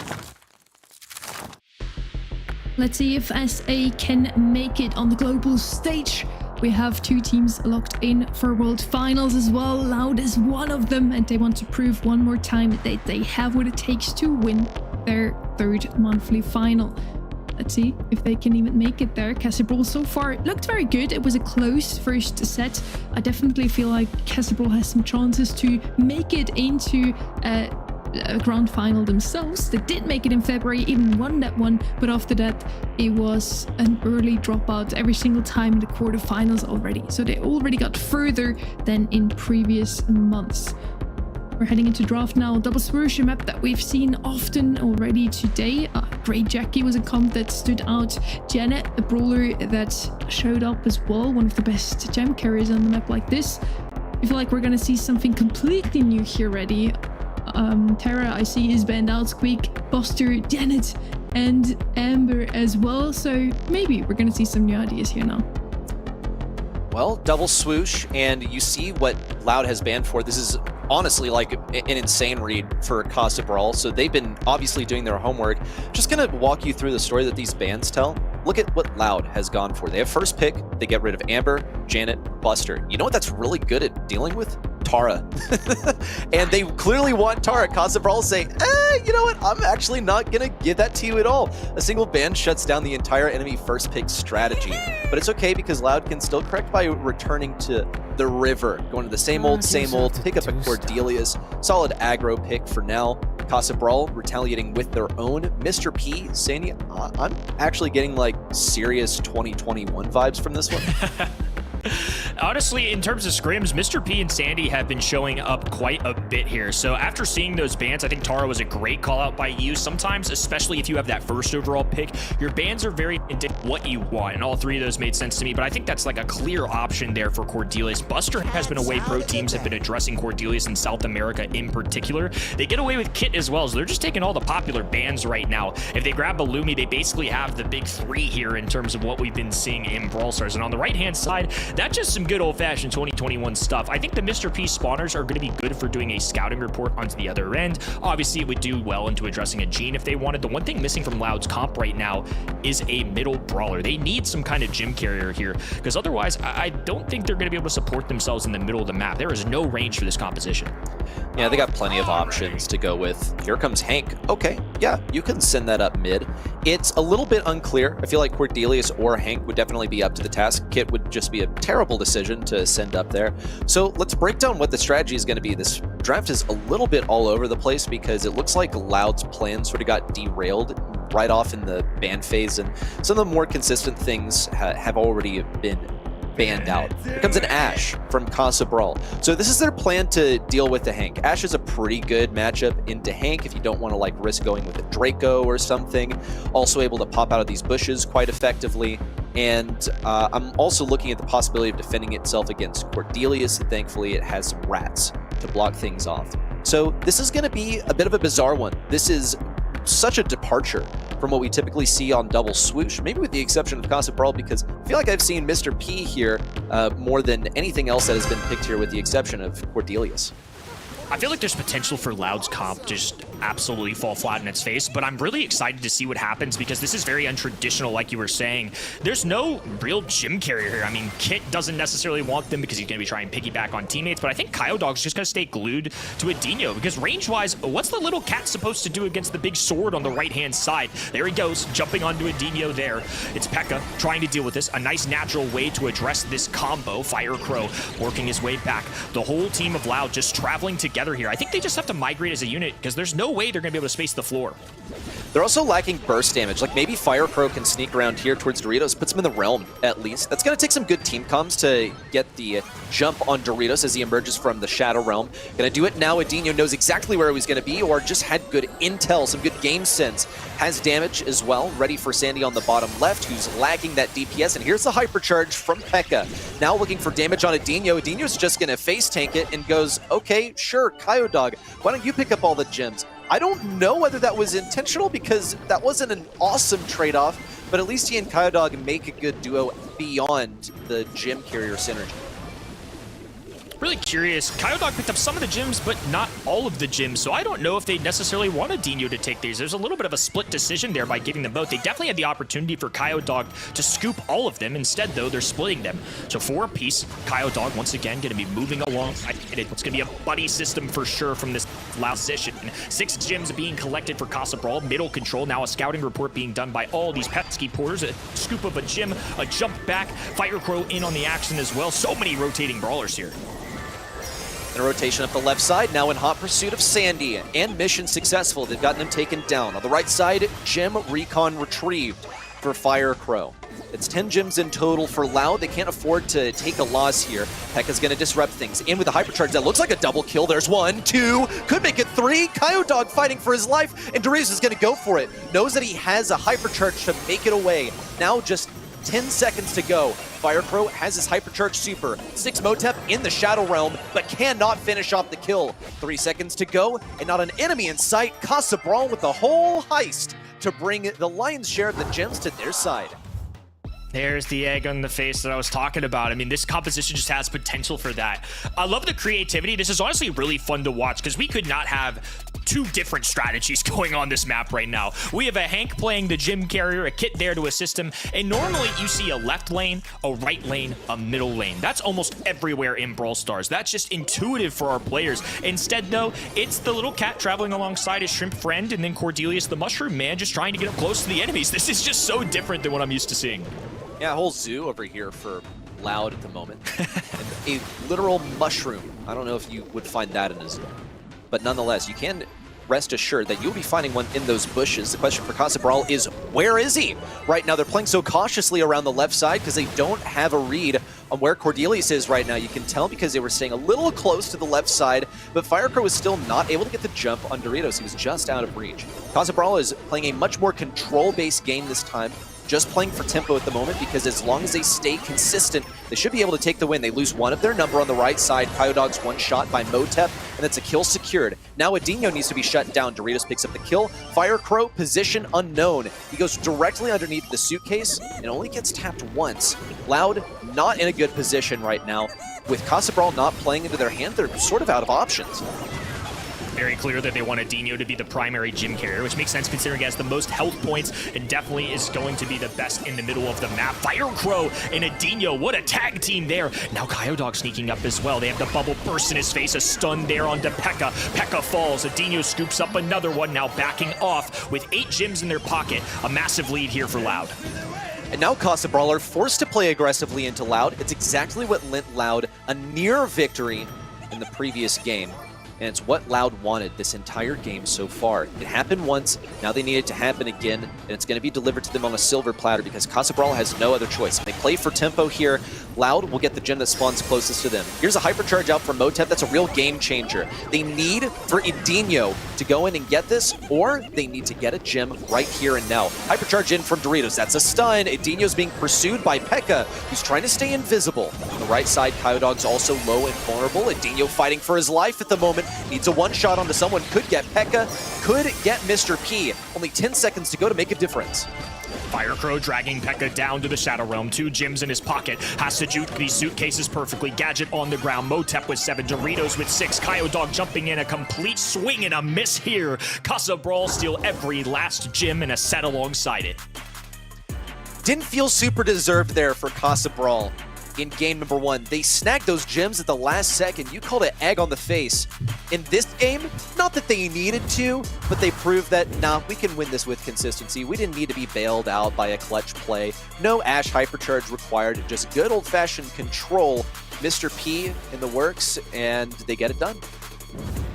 Let's see if SA can make it on the global stage. We have 2 teams locked in for World Finals as well. Loud is one of them, and they want to prove one more time that they have what it takes to win their 3rd monthly final. Let's see if they can even make it there. Casa Brawl so far looked very good. It was a close first set. I definitely feel like Casa Brawl has some chances to make it into a grand final themselves. They did make it in February, even won that one, but after that it was an early dropout every single time in the quarterfinals already. So they already got further than in previous months. We're heading into draft now. Double Swoosh, a map that we've seen often already today. Great Jackie was a comp that stood out. Janet, a brawler that showed up as well. One of the best gem carriers on the map like this. I feel like we're gonna see something completely new here already. Terra, I see, is banned out. Squeak, Buster, Janet, and Amber as well. So maybe we're going to see some new ideas here now. Well, double swoosh, and you see what Loud has banned for. This is honestly like an insane read for Casa Brawl. So they've been obviously doing their homework. Just gonna walk you through the story that these bans tell. Look at what Loud has gone for. They have first pick, they get rid of Amber, Janet, Buster. You know what that's really good at dealing with? Tara. And they clearly want Tara. Casa Brawl say, you know what? I'm actually not gonna give that to you at all. A single ban shuts down the entire enemy first pick strategy. But it's okay because Loud can still correct by returning to the river. Going to the same old, pick up a Cordelius. Solid aggro pick for now. Casa Brawl retaliating with their own. Mr. P saying, I'm actually getting like serious 2021 vibes from this one. Honestly, in terms of scrims, Mr. P and Sandy have been showing up quite a bit here. So after seeing those bans, I think Tara was a great call out by you. Sometimes, especially if you have that first overall pick, your bans are very indicative of what you want. And all three of those made sense to me. But I think that's like a clear option there for Cordelius. Buster has been away. Pro teams have been addressing Cordelius in South America in particular. They get away with Kit as well. So they're just taking all the popular bans right now. If they grab Balumi, they basically have the big three here in terms of what we've been seeing in Brawl Stars. And on the right-hand side, that's just some good old-fashioned 2021 stuff. I think the Mr. P spawners are going to be good for doing a scouting report onto the other end. Obviously, it would do well into addressing a Gene if they wanted. The one thing missing from Loud's comp right now is a middle brawler. They need some kind of gym carrier here, because otherwise, I don't think they're going to be able to support themselves in the middle of the map. There is no range for this composition. Yeah, they got plenty of options to go with. Here comes Hank. Okay, yeah, you can send that up mid. It's a little bit unclear. I feel like Cordelius or Hank would definitely be up to the task. Kit would just be a terrible decision to send up there. So let's break down what the strategy is going to be. This draft is a little bit all over the place because it looks like Loud's plan sort of got derailed right off in the ban phase, and some of the more consistent things have already been banned out. Here comes an Ashe from Casa Brawl. So this is their plan to deal with the Hank. Ashe is a pretty good matchup into Hank if you don't want to like risk going with a Draco or something. Also able to pop out of these bushes quite effectively. And I'm also looking at the possibility of defending itself against Cordelius, and thankfully it has some rats to block things off. So this is going to be a bit of a bizarre one. This is such a departure from what we typically see on double swoosh, maybe with the exception of Casa Brawl, because I feel like I've seen Mr. P here more than anything else that has been picked here with the exception of Cordelius. I feel like there's potential for Loud's comp to just absolutely fall flat in its face, but I'm really excited to see what happens because this is very untraditional, like you were saying. There's no real gym carrier here. I mean, Kit doesn't necessarily want them because he's going to be trying to piggyback on teammates, but I think Kyodog's just going to stay glued to Adinho because range-wise, what's the little cat supposed to do against the big sword on the right-hand side? There he goes, jumping onto Adinho there. It's P.E.K.K.A trying to deal with this. A nice natural way to address this combo. Firecrow working his way back. The whole team of Loud just traveling together here. I think they just have to migrate as a unit because there's no way they're going to be able to space the floor. They're also lacking burst damage. Like maybe Firecrow can sneak around here towards Doritos, puts him in the realm at least. That's going to take some good team comms to get the jump on Doritos as he emerges from the Shadow Realm. Going to do it now. Adinho knows exactly where he was going to be or just had good intel, some good game sense. Has damage as well. Ready for Sandy on the bottom left, who's lacking that DPS. And here's the hypercharge from P.E.K.K.A. Now looking for damage on Adinho. Adinho's just going to face tank it and goes, okay, sure, Kyodog, why don't you pick up all the gems? I don't know whether that was intentional because that wasn't an awesome trade-off, but at least he and Kyodog make a good duo beyond the gym carrier synergy. Really curious. Kyodog picked up some of the gyms, but not all of the gyms, so I don't know if they necessarily wanted Dino to take these. There's a little bit of a split decision there by getting them both. They definitely had the opportunity for Kyodog to scoop all of them. Instead, though, they're splitting them. So for a piece, Kyodog, once again, going to be moving along. It's going to be a buddy system for sure from this last position. 6 gyms being collected for Casa Brawl. Middle control. Now a scouting report being done by all these pesky porters. A scoop of a gym, a jump back. Firecrow in on the action as well. So many rotating brawlers here. And a rotation up the left side, now in hot pursuit of Sandy, and mission successful. They've gotten him taken down. On the right side, gem recon retrieved for Firecrow. It's 10 gems in total for Loud. They can't afford to take a loss here. P.E.K.K.A's going to disrupt things. In with the hypercharge. That looks like a double kill. There's 1, 2, could make it 3. Kyodog fighting for his life, and Doritos is going to go for it. Knows that he has a hypercharge to make it away. Now just 10 seconds to go. Firecrow has his hypercharge super. 6 Motep in the Shadow Realm, but cannot finish off the kill. 3 seconds to go, and not an enemy in sight. Casa Brawl with the whole heist. to bring the lion's share of the gems to their side. There's the egg on the face that I was talking about. I mean, this composition just has potential for that. I love the creativity. This is honestly really fun to watch because we could not have two different strategies going on this map right now. We have a Hank playing the gym carrier, a Kit there to assist him, and normally you see a left lane, a right lane, a middle lane. That's almost everywhere in Brawl Stars. That's just intuitive for our players. Instead, though, it's the little cat traveling alongside his shrimp friend, and then Cordelius the mushroom man just trying to get up close to the enemies. This is just so different than what I'm used to seeing. Yeah, a whole zoo over here for Loud at the moment. And a literal mushroom. I don't know if you would find that in a zoo. But nonetheless, you can rest assured that you'll be finding one in those bushes. The question for Casa Brawl is, where is he? Right now, they're playing so cautiously around the left side because they don't have a read on where Cordelius is right now. You can tell because they were staying a little close to the left side, but Firecrow was still not able to get the jump on Doritos. He was just out of reach. Casa Brawl is playing a much more control-based game this time, just playing for tempo at the moment, because as long as they stay consistent, they should be able to take the win. They lose one of their number on the right side. Kyodog's one shot by Motep, and that's a kill secured. Now Adinho needs to be shut down. Doritos picks up the kill. Firecrow, position unknown. He goes directly underneath the suitcase and only gets tapped once. Loud, not in a good position right now. With Casa Brawl not playing into their hand, they're sort of out of options. Very clear that they want Adinho to be the primary gym carrier, which makes sense considering he has the most health points and definitely is going to be the best in the middle of the map. Firecrow and Adinho, what a tag team there. Now Kyodog sneaking up as well. They have the bubble burst in his face, a stun there onto Pekka. Pekka falls, Adinho scoops up another one, now backing off with 8 gyms in their pocket. A massive lead here for Loud. And now Casa Brawl are forced to play aggressively into Loud. It's exactly what lent Loud a near victory in the previous game. And it's what Loud wanted this entire game so far. It happened once, now they need it to happen again, and it's going to be delivered to them on a silver platter because Casa Brawl has no other choice. They play for tempo here. Loud will get the gem that spawns closest to them. Here's a hypercharge out from Motep. That's a real game changer. They need for Adinho to go in and get this, or they need to get a gem right here and now. Hypercharge in from Doritos. That's a stun. Adinho's being pursued by Pekka, who's trying to stay invisible. On the right side, Kyodog's also low and vulnerable. Adinho fighting for his life at the moment. Needs a one-shot onto someone. Could get Pekka. Could get Mr. P. Only 10 seconds to go to make a difference. Firecrow dragging Pekka down to the Shadow Realm. 2 gyms in his pocket. Has to juke these suitcases perfectly. Gadget on the ground. Motep with 7. Doritos with 6. Kyodog jumping in. A complete swing and a miss here. Casa Brawl steal every last gym and a set alongside it. Didn't feel super deserved there for Casa Brawl in game number 1. They snagged those gems at the last second. You called it egg on the face. In this game, not that they needed to, but they proved that, nah, we can win this with consistency. We didn't need to be bailed out by a clutch play. No Ashe hypercharge required, just good old-fashioned control. Mr. P in the works, and they get it done.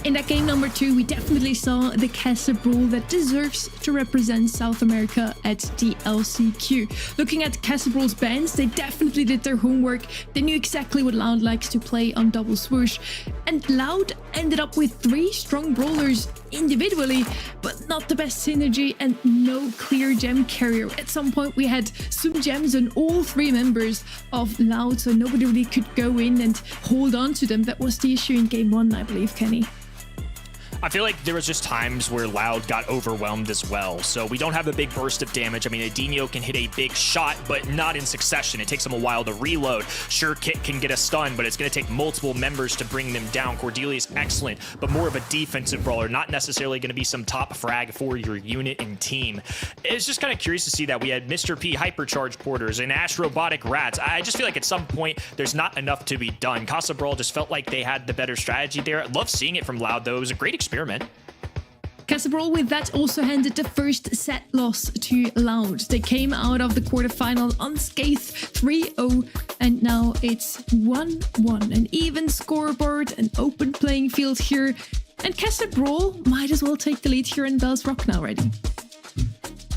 In that game number 2, we definitely saw the Casa Brawl that deserves to represent South America at the LCQ. Looking at Casa Brawl's bans, they definitely did their homework. They knew exactly what Loud likes to play on double swoosh. And Loud ended up with 3 strong brawlers individually, but not the best synergy and no clear gem carrier. At some point, we had some gems on all 3 members of Loud, so nobody really could go in and hold on to them. That was the issue in game 1, I believe, Kenny. I feel like there was just times where Loud got overwhelmed as well. So we don't have a big burst of damage. I mean, Adinho can hit a big shot, but not in succession. It takes him a while to reload. Sure, Kit can get a stun, but it's going to take multiple members to bring them down. Cordelius, excellent, but more of a defensive brawler, not necessarily going to be some top frag for your unit and team. It's just kind of curious to see that we had Mr. P hypercharge porters and Ashe robotic rats. I just feel like at some point, there's not enough to be done. Casa Brawl just felt like they had the better strategy there. I love seeing it from Loud, though. It was a great experiment. Casa Brawl with that also handed the first set loss to Loud. They came out of the quarterfinal unscathed 3-0, and now it's 1-1. An even scoreboard, an open playing field here, and Casa Brawl might as well take the lead here in Bell's Rock now already.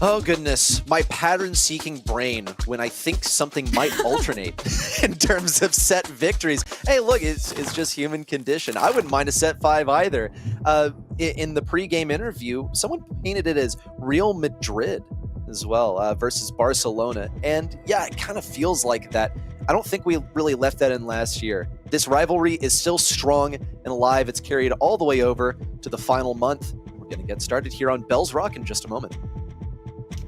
Oh goodness, my pattern-seeking brain when I think something might alternate in terms of set victories. Hey, look, it's just human condition. I wouldn't mind a set 5 either. In the pre-game interview, someone painted it as Real Madrid as well versus Barcelona. And yeah, it kind of feels like that. I don't think we really left that in last year. This rivalry is still strong and alive. It's carried all the way over to the final month. We're going to get started here on Bell's Rock in just a moment.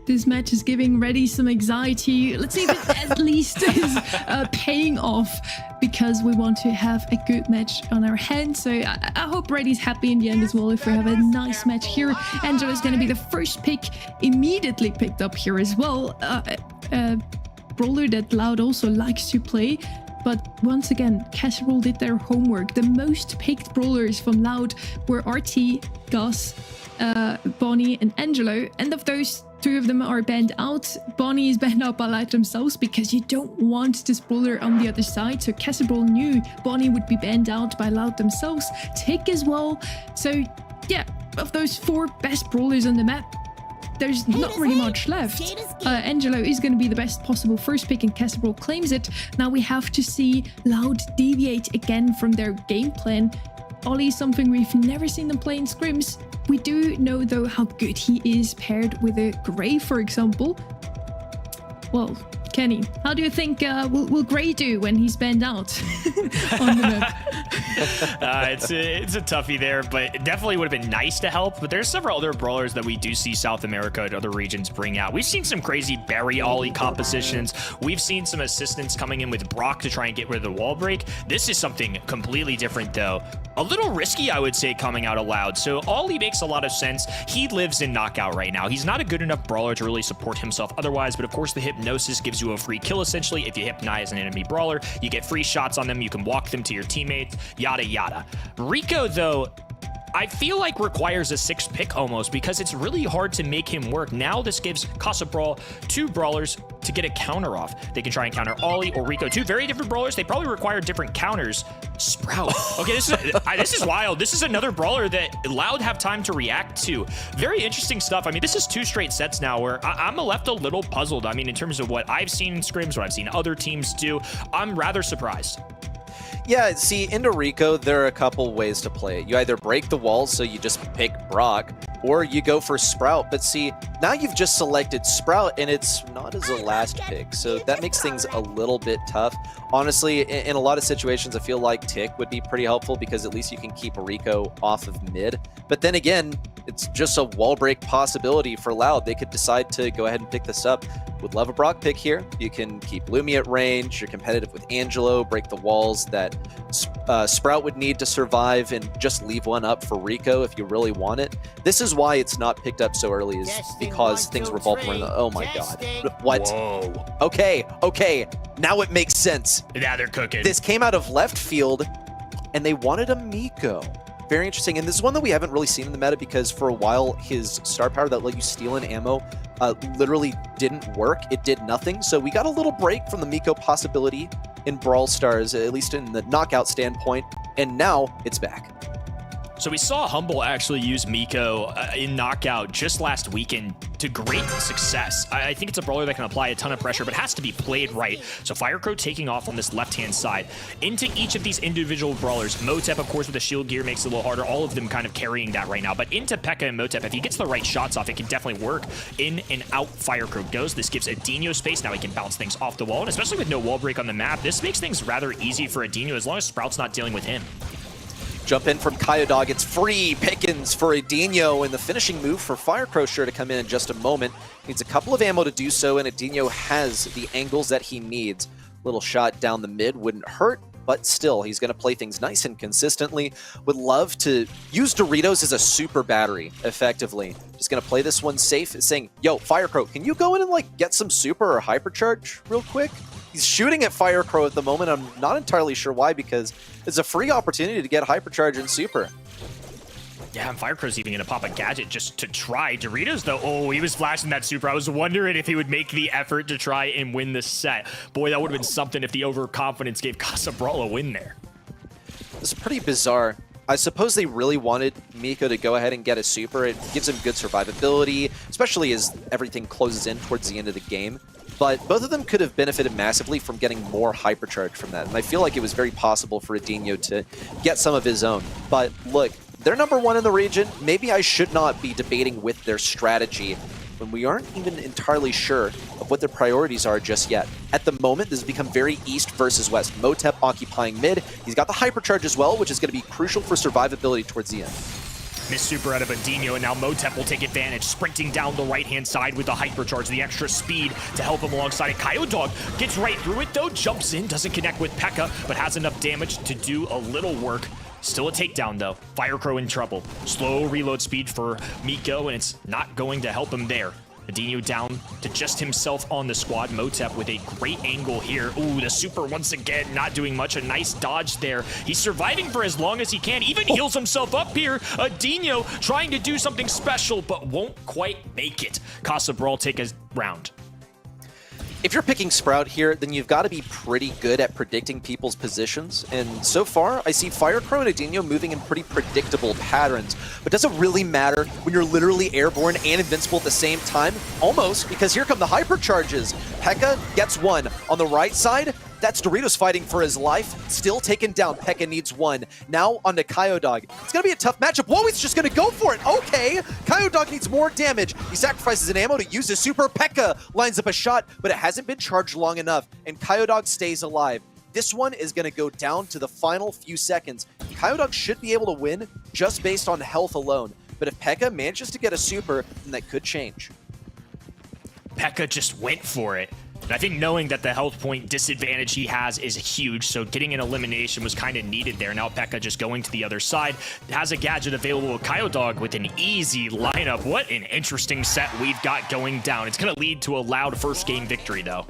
This match is giving Reddy some anxiety. Let's see if it at least is paying off, because we want to have a good match on our hands. So I hope Reddy's happy in the end as well if we have a nice match here. Angelo is going to be the first pick, immediately picked up here as well. Brawler that Loud also likes to play. But once again, Casserole did their homework. The most picked brawlers from Loud were RT, Gus, Bonnie, and Angelo. And of those, 2 of them are banned out. Bonnie is banned out by Loud themselves because you don't want this brawler on the other side. So Casserole knew Bonnie would be banned out by Loud themselves. Tick as well. So yeah, of those 4 best brawlers on the map, there's not really much left. Angelo is going to be the best possible first pick, and Casserole claims it. Now we have to see Loud deviate again from their game plan. Ollie is something we've never seen them play in scrims. We do know though how good he is paired with a Grey, for example. Well, Kenny, how do you think will Grey do when he's banned out on the map? It's a toughie there, but it definitely would have been nice to help. But there's several other brawlers that we do see South America and other regions bring out. We've seen some crazy Barry Ollie compositions. We've seen some assistants coming in with Brock to try and get rid of the wall break. This is something completely different though. A little risky, I would say, coming out of Loud. So Ollie makes a lot of sense. He lives in Knockout right now. He's not a good enough brawler to really support himself otherwise, but of course the Hypnosis gives you a free kill essentially. If you hypnotize an enemy brawler, you get free shots on them, you can walk them to your teammates, yada yada. Rico though, I feel like requires a 6th pick almost, because it's really hard to make him work. Now this gives Casa Brawl 2 brawlers to get a counter off. They can try and counter Ollie or Rico, 2 very different brawlers. They probably require different counters. Sprout. Okay, this is wild. This is another brawler that Loud have time to react to. Very interesting stuff. I mean, this is 2 straight sets now where I'm left a little puzzled. I mean, in terms of what I've seen in scrims, what I've seen other teams do, I'm rather surprised. Yeah, see, into Rico, there are a couple ways to play it. You either break the walls, so you just pick Brock, or you go for Sprout. But see, now you've just selected Sprout, and it's not as a last pick, so that makes things a little bit tough. Honestly, in a lot of situations, I feel like Tick would be pretty helpful, because at least you can keep Rico off of mid. But then again, it's just a wall break possibility for Loud. They could decide to go ahead and pick this up. Would love a Brock pick here. You can keep Lumi at range. You're competitive with Angelo, break the walls that Sprout would need to survive, and just leave one up for Rico if you really want it. This is why it's not picked up so early, is because things revolve around the, oh my god. What? Whoa. Okay. Now it makes sense. Now they're cooking. This came out of left field, and they wanted a Miko. Very interesting, and this is one that we haven't really seen in the meta, because for a while his star power that let you steal in ammo literally didn't work. It did nothing, so we got a little break from the Miko possibility in Brawl Stars, at least in the knockout standpoint, and now it's back. So we saw Humble actually use Miko in Knockout just last weekend to great success. I think it's a brawler that can apply a ton of pressure, but has to be played right. So Firecrow taking off on this left-hand side. Into each of these individual brawlers. Motep, of course, with the shield gear makes it a little harder. All of them kind of carrying that right now. But into P.E.K.K.A and Motep, if he gets the right shots off, it can definitely work. In and out Firecrow goes. This gives Adinho space. Now he can bounce things off the wall. And especially with no wall break on the map, this makes things rather easy for Adinho as long as Sprout's not dealing with him. Jump in from Kyodog. It's free pickings for Adinho, and the finishing move for Firecrow sure to come in just a moment. Needs a couple of ammo to do so, and Adinho has the angles that he needs. Little shot down the mid wouldn't hurt, but still, he's going to play things nice and consistently. Would love to use Doritos as a super battery, effectively. Just going to play this one safe, saying, yo, Firecrow, can you go in and like get some super or hypercharge real quick? He's shooting at Firecrow at the moment. I'm not entirely sure why, because it's a free opportunity to get hypercharge and super. Yeah, and Firecrow's even going to pop a gadget just to try. Doritos, though, oh, he was flashing that super. I was wondering if he would make the effort to try and win the set. Boy, that would have been something if the overconfidence gave Casa Brawl a win there. This is pretty bizarre. I suppose they really wanted Miko to go ahead and get a super. It gives him good survivability, especially as everything closes in towards the end of the game. But both of them could have benefited massively from getting more hypercharge from that. And I feel like it was very possible for Adinho to get some of his own. But look, they're #1 in the region. Maybe I should not be debating with their strategy when we aren't even entirely sure of what their priorities are just yet. At the moment, this has become very east versus west. Motep occupying mid. He's got the hypercharge as well, which is going to be crucial for survivability towards the end. Miss super out of Adinho, and now Motep will take advantage, sprinting down the right-hand side with the hypercharge, the extra speed to help him alongside it. Kyodog gets right through it though, jumps in, doesn't connect with P.E.K.K.A, but has enough damage to do a little work. Still a takedown though. Firecrow in trouble. Slow reload speed for Miko, and it's not going to help him there. Adinho down to just himself on the squad. Motep with a great angle here. Ooh, the super once again not doing much. A nice dodge there. He's surviving for as long as he can. Even heals himself up here. Adinho trying to do something special, but won't quite make it. Casa Brawl take a round. If you're picking Sprout here, then you've got to be pretty good at predicting people's positions. And so far, I see Firecrow and Adinho moving in pretty predictable patterns. But does it really matter when you're literally airborne and invincible at the same time? Almost, because here come the hypercharges. P.E.K.K.A gets one. On the right side, that's Doritos fighting for his life. Still taken down. P.E.K.K.A needs one. Now onto Kyodog. It's going to be a tough matchup. Whoa, he's just going to go for it. Okay. Kyodog needs more damage. He sacrifices an ammo to use his super. P.E.K.K.A lines up a shot, but it hasn't been charged long enough, and Kyodog stays alive. This one is going to go down to the final few seconds. Kyodog should be able to win just based on health alone, but if P.E.K.K.A manages to get a super, then that could change. P.E.K.K.A just went for it. And I think knowing that the health point disadvantage he has is huge, so getting an elimination was kind of needed there. Now P.E.K.K.A just going to the other side, has a gadget available with Kyodog with an easy lineup. What an interesting set we've got going down. It's going to lead to a Loud first game victory, though.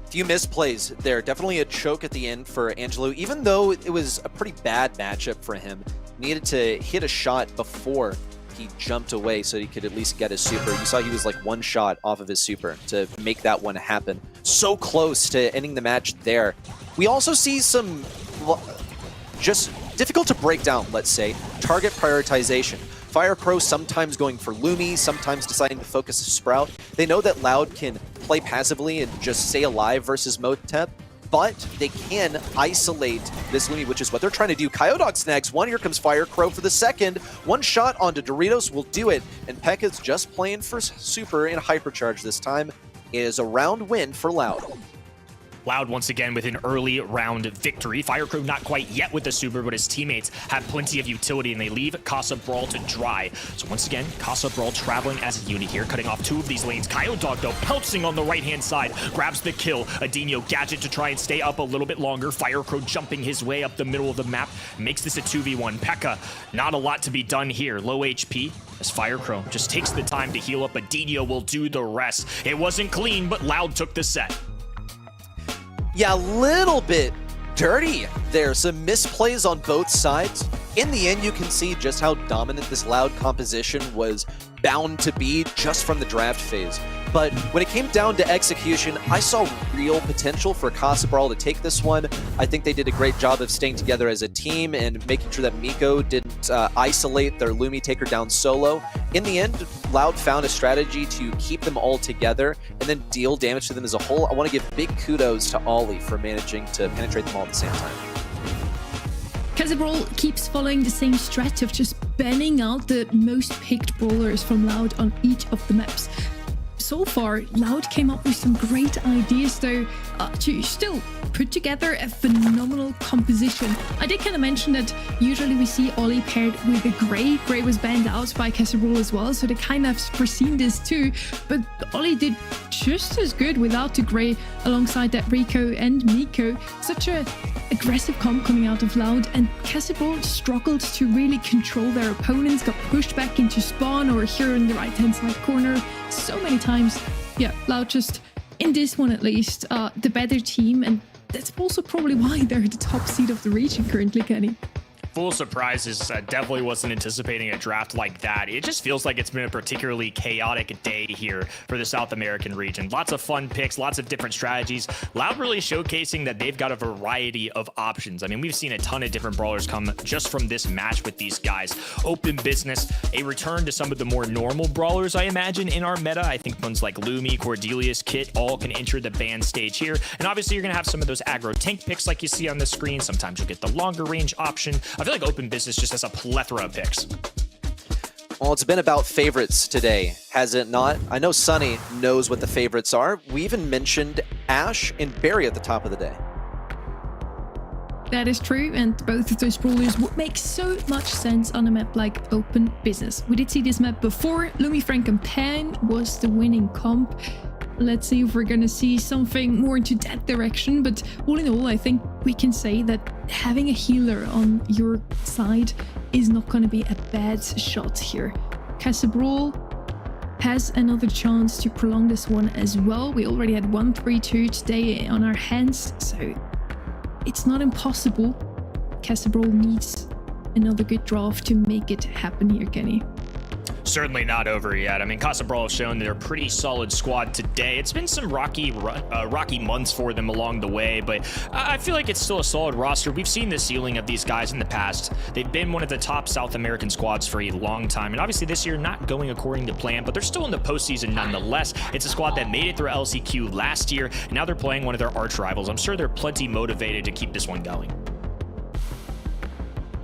Few misplays there. Definitely a choke at the end for Angelo, even though it was a pretty bad matchup for him. Needed to hit a shot before he jumped away so he could at least get his super. You saw he was like one shot off of his super to make that one happen. So close to ending the match there. We also see some just difficult to break down, let's say, target prioritization. Firecrow sometimes going for Lumi, sometimes deciding to focus Sprout. They know that Loud can play passively and just stay alive versus Motep, but they can isolate this Lumi, which is what they're trying to do. Kyodog snags one. Here comes Firecrow for the second. One shot onto Doritos will do it, and P.E.K.K.A's just playing for super in hypercharge this time. It is a round win for Loud. Loud once again with an early round victory. Firecrow not quite yet with the super, but his teammates have plenty of utility, and they leave Casa Brawl to dry. So once again, Casa Brawl traveling as a unit here, cutting off two of these lanes. Kyodog, though, pouncing on the right-hand side, grabs the kill. Adinho gadget to try and stay up a little bit longer. Firecrow jumping his way up the middle of the map, makes this a 2v1. P.E.K.K.A, not a lot to be done here. Low HP, as Firecrow just takes the time to heal up. Adinho will do the rest. It wasn't clean, but Loud took the set. Yeah, a little bit dirty there. Some misplays on both sides. In the end, you can see just how dominant this Loud composition was bound to be just from the draft phase. But when it came down to execution, I saw real potential for Casa Brawl to take this one. I think they did a great job of staying together as a team and making sure that Miko didn't isolate their Lumi, take her down solo. In the end, Loud found a strategy to keep them all together and then deal damage to them as a whole. I want to give big kudos to Ollie for managing to penetrate them all at the same time. Casa Brawl keeps following the same strat of just banning out the most picked brawlers from Loud on each of the maps. So far, Loud came up with some great ideas though to still put together a phenomenal composition. I did kind of mention that usually we see Ollie paired with a Grey. Grey was banned out by Casa Brawl as well, so they kind of foreseen this too. But Ollie did just as good without the Grey alongside that Rico and Miko. Such a aggressive comp coming out of Loud, and Casa Brawl struggled to really control their opponents, got pushed back into spawn or here in the right hand side corner so many times. Yeah, Loud just, in this one at least, the better team, and that's also probably why they're the top seed of the region currently, Kenny. Full surprises. Definitely wasn't anticipating a draft like that. It just feels like it's been a particularly chaotic day here for the South American region. Lots of fun picks, lots of different strategies. Loud really showcasing that they've got a variety of options. I mean, we've seen a ton of different brawlers come just from this match with these guys. Open business, a return to some of the more normal brawlers, I imagine, in our meta. I think ones like Lumi, Cordelius, Kit, all can enter the ban stage here. And obviously, you're going to have some of those aggro tank picks like you see on the screen. Sometimes you'll get the longer range option. I feel like Open Business just has a plethora of picks. Well, it's been about favorites today, has it not? I know Sunny knows what the favorites are. We even mentioned Ash and Barry at the top of the day. That is true, and both of those brawlers would make so much sense on a map like Open Business. We did see this map before. Lumi, Frank and Pan was the winning comp. Let's see if we're gonna see something more into that direction, but all in all, I think we can say that having a healer on your side is not gonna be a bad shot here. Casa Brawl has another chance to prolong this one as well. We already had 1-3-2 today on our hands, so it's not impossible. Casa Brawl needs another good draft to make it happen here, Kenny. Certainly not over yet. I mean, Casa Brawl have shown they're a pretty solid squad today. It's been some rocky months for them along the way, but I feel like it's still a solid roster. We've seen the ceiling of these guys in the past. They've been one of the top South American squads for a long time, and obviously this year not going according to plan, but they're still in the postseason nonetheless. It's a squad that made it through LCQ last year, and now they're playing one of their arch rivals. I'm sure they're plenty motivated to keep this one going.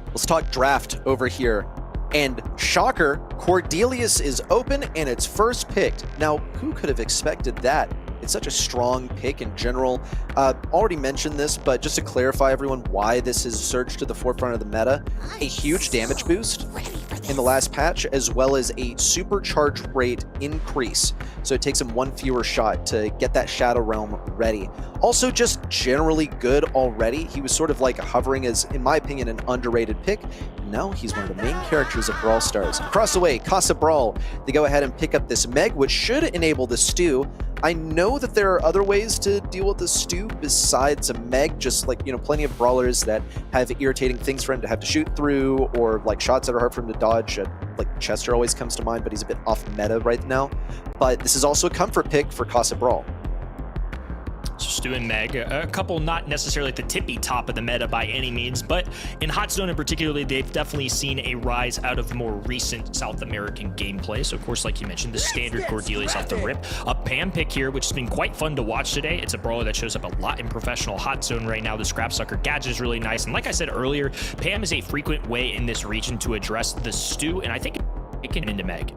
Let's talk draft over here. And shocker, Cordelius is open and it's first picked. Now, who could have expected that? It's such a strong pick in general. Already mentioned this, but just to clarify everyone why this has surged to the forefront of the meta, a huge damage boost in the last patch, as well as a supercharge rate increase. So it takes him one fewer shot to get that Shadow Realm ready. Also just generally good already. He was sort of like hovering as, in my opinion, an underrated pick. Now he's one of the main characters of Brawl Stars. Across the way, Casa Brawl, they go ahead and pick up this Meg, which should enable the Stew. I know that there are other ways to deal with the Stew besides a Meg, just like, you know, plenty of brawlers that have irritating things for him to have to shoot through, or like shots that are hard for him to dodge. Like Chester always comes to mind, but he's a bit off meta right now. But this is also a comfort pick for Casa Brawl. Stu and Meg, a couple not necessarily at the tippy top of the meta by any means, but in Hot Zone in particular, they've definitely seen a rise out of more recent South American gameplay. So of course, like you mentioned, the standard Cordelius off the rip. A Pam pick here, which has been quite fun to watch today. It's a brawler that shows up a lot in professional Hot Zone right now. The Scrap Sucker gadget is really nice. And like I said earlier, Pam is a frequent way in this region to address the Stew, and I think it can into Meg.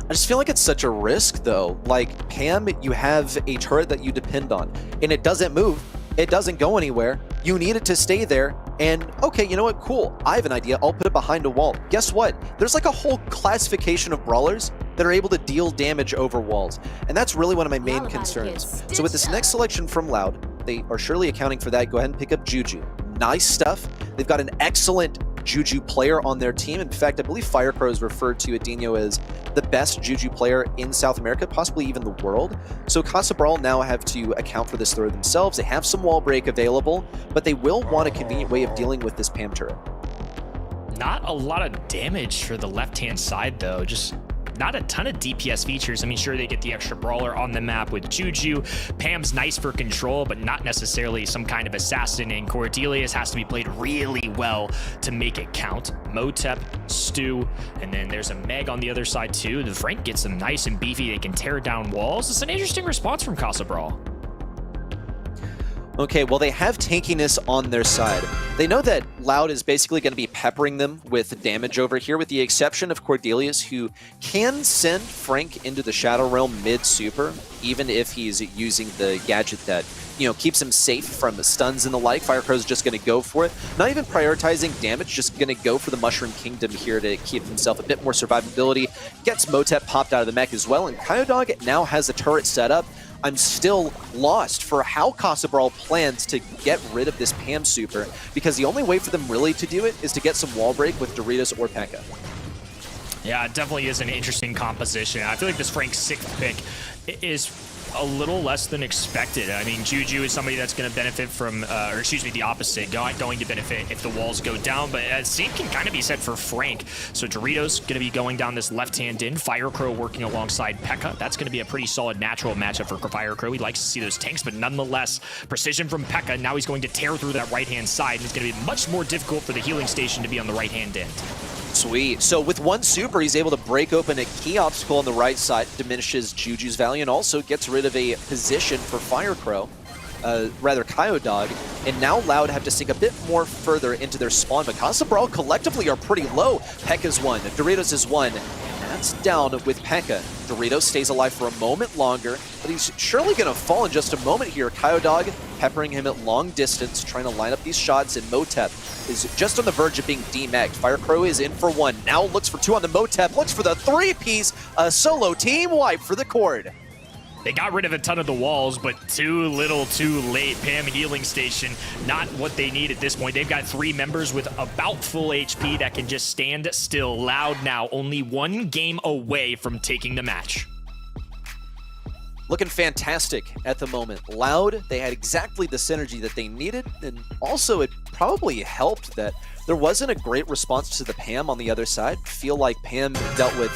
I just feel like it's such a risk, though. Like, Pam, you have a turret that you depend on, and it doesn't move. It doesn't go anywhere. You need it to stay there, and okay, you know what? Cool. I have an idea. I'll put it behind a wall. Guess what? There's like a whole classification of brawlers that are able to deal damage over walls, and that's really one of my main concerns. So with this next selection from Loud, they are surely accounting for that. Go ahead and pick up Juju. Nice stuff. They've got an excellent Juju player on their team. In fact, I believe Firecrow is referred to Adinho as the best Juju player in South America, possibly even the world. So Casa Brawl now have to account for this throw themselves. They have some wall break available, but they will want a convenient way of dealing with this Pam turret. Not a lot of damage for the left-hand side, though. Just not a ton of DPS features. I mean, sure, they get the extra brawler on the map with Juju. Pam's nice for control, but not necessarily some kind of assassin, and Cordelius has to be played really well to make it count. Motep, Stew, and then there's a Meg on the other side too. The Frank gets them nice and beefy. They can tear down walls. It's an interesting response from Casa Brawl. Okay, well, they have tankiness on their side. They know that Loud is basically going to be peppering them with damage over here, with the exception of Cordelius, who can send Frank into the Shadow Realm mid-super, even if he's using the gadget that, you know, keeps him safe from the stuns and the like. Firecrow's just going to go for it. Not even prioritizing damage, just going to go for the Mushroom Kingdom here to keep himself a bit more survivability. Gets Motep popped out of the mech as well, and Kyodog now has a turret set up. I'm still lost for how Casa Brawl plans to get rid of this Pam super, because the only way for them really to do it is to get some wall break with Doritos or P.E.K.K.A. Yeah, it definitely is an interesting composition. I feel like this Frank's 6th pick is a little less than expected. I mean, Juju is somebody that's going to benefit from, or excuse me, the opposite, going to benefit if the walls go down, but same can kind of be said for Frank. So Doritos going to be going down this left-hand in, Firecrow working alongside P.E.K.K.A. That's going to be a pretty solid natural matchup for Firecrow. He likes to see those tanks, but nonetheless, precision from P.E.K.K.A. Now he's going to tear through that right-hand side, and it's going to be much more difficult for the healing station to be on the right-hand end. Sweet. So with one super, he's able to break open a key obstacle on the right side, diminishes Juju's value, and also gets rid of a position for Firecrow, rather Kyodog. And now Loud have to sink a bit more further into their spawn, but Casa Brawl collectively are pretty low. P.E.K.K.A.'s 1, Doritos is 1. That's down with P.E.K.K.A. Doritos stays alive for a moment longer, but he's surely going to fall in just a moment here. Kyodog peppering him at long distance, trying to line up these shots, and Motep is just on the verge of being demegged. Firecrow is in for one, now looks for two on the Motep, looks for the three-piece, a solo team wipe for the Cord. They got rid of a ton of the walls, but too little too late. Pam healing station, not what they need at this point. They've got 3 members with about full HP that can just stand still. Loud now only 1 game away from taking the match. Looking fantastic at the moment. Loud, they had exactly the synergy that they needed, and also it probably helped that there wasn't a great response to the Pam on the other side. Feel like Pam dealt with,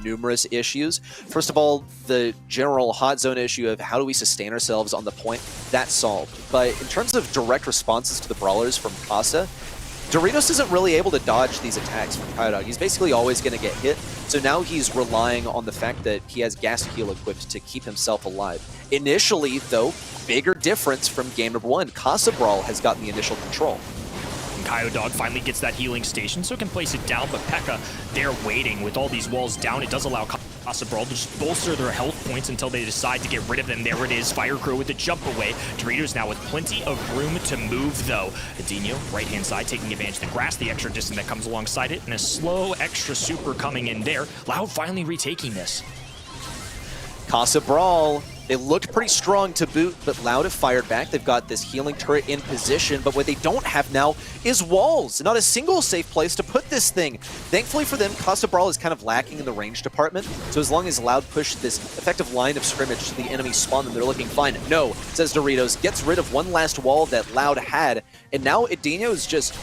numerous issues. First of all, the general hot zone issue of how do we sustain ourselves on the point, that's solved. But in terms of direct responses to the brawlers from Casa, Doritos isn't really able to dodge these attacks from Kaidog. He's basically always going to get hit, so now he's relying on the fact that he has gas heal equipped to keep himself alive. Initially, though, bigger difference from game number 1. Casa Brawl has gotten the initial control. Kaidog finally gets that healing station, so can place it down, but P.E.K.K.A, they're waiting with all these walls down. It does allow Casa Brawl to just bolster their health points until they decide to get rid of them. There it is, Firecrow with the jump away. Doritos now with plenty of room to move, though. Adinho, right-hand side, taking advantage of the grass, the extra distance that comes alongside it, and a slow extra super coming in there. Loud finally retaking this. Casa Brawl, they looked pretty strong to boot, but Loud have fired back. They've got this healing turret in position, but what they don't have now is walls. Not a single safe place to put this thing. Thankfully for them, Casa Brawl is kind of lacking in the range department, so as long as Loud push this effective line of scrimmage to the enemy spawn, then they're looking fine. No, says Doritos, gets rid of one last wall that Loud had, and now Adinho is just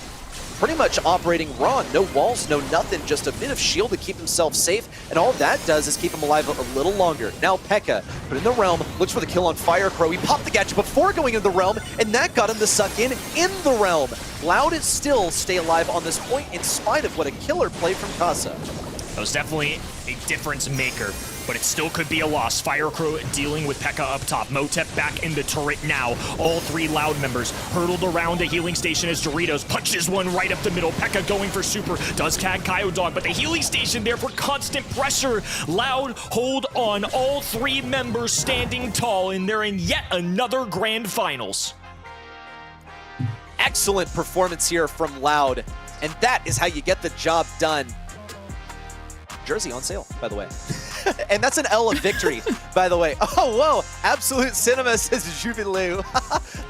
pretty much operating raw. No walls, no nothing, just a bit of shield to keep himself safe, and all that does is keep him alive a little longer. Now P.E.K.K.A, put in the realm, looks for the kill on Firecrow. He popped the gadget before going into the realm, and that got him to suck in the realm. Loud is still stay alive on this point in spite of what a killer play from Casa. That was definitely a difference maker, but it still could be a loss. Firecrow dealing with P.E.K.K.A up top. Motep back in the turret now. All 3 Loud members hurtled around a healing station as Doritos punches one right up the middle. P.E.K.K.A going for super. Does tag Kaidog, but the healing station there for constant pressure. Loud hold on. All 3 members standing tall, and they're in yet another grand finals. Excellent performance here from Loud, and that is how you get the job done. Jersey on sale, by the way. And that's an L of victory, by the way. Oh, whoa. Absolute Cinema says Jubilee.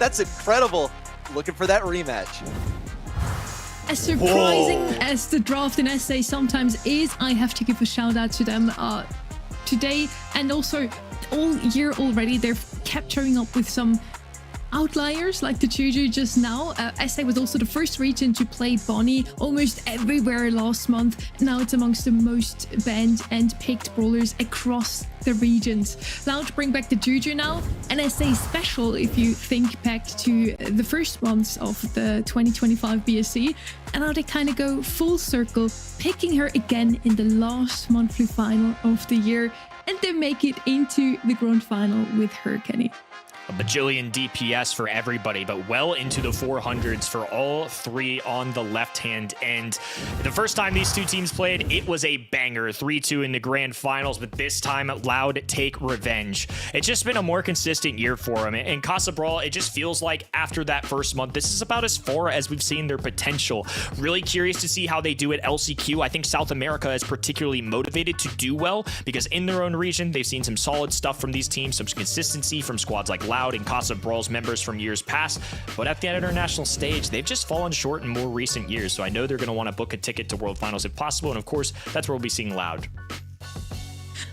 That's incredible. Looking for that rematch. As surprising as the draft in SA sometimes is, I have to give a shout out to them today and also all year already. They've kept showing up with some outliers like the Juju just now. SA was also the first region to play Bonnie almost everywhere last month. Now it's amongst the most banned and picked brawlers across the regions. Loud bring back the Juju now, and SA special if you think back to the first months of the 2025 BSC, and now they kind of go full circle, picking her again in the last monthly final of the year, and they make it into the grand final with her, Kenny. A bajillion DPS for everybody, but well into the 400s for all 3 on the left-hand end. The first time these 2 teams played, it was a banger, 3-2 in the grand finals, but this time Loud take revenge. It's just been a more consistent year for them, and Casa Brawl, it just feels like after that first month, this is about as far as we've seen their potential. Really curious to see how they do at LCQ. I think South America is particularly motivated to do well, because in their own region, they've seen some solid stuff from these teams, some consistency from squads like Loud and Casa Brawl's members from years past, but at the international stage, they've just fallen short in more recent years, so I know they're going to want to book a ticket to World Finals if possible, and of course, that's where we'll be seeing Loud.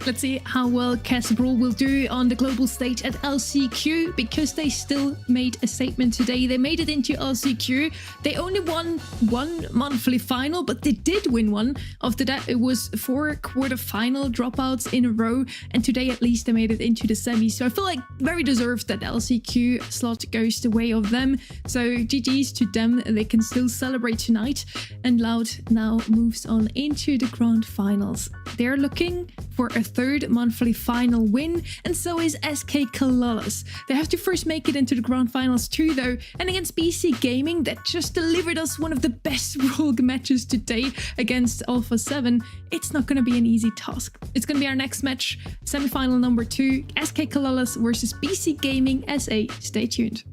Let's see how well Casa Brawl will do on the global stage at LCQ, because they still made a statement today. They made it into LCQ. They only won 1 monthly final, but they did win one. After that, it was 4 quarterfinal dropouts in a row, and today at least they made it into the semis. So I feel like very deserved that LCQ slot goes the way of them. So GG's to them. They can still celebrate tonight, and Loud now moves on into the grand finals. They're looking for a 3rd monthly final win, and so is SK Calalas. They have to first make it into the grand finals too, though, and against BC Gaming, that just delivered us one of the best rogue matches to date against Alpha 7. It's not going to be an easy task. It's going to be our next match, semi-final number 2, SK Calalas versus BC Gaming SA. Stay tuned.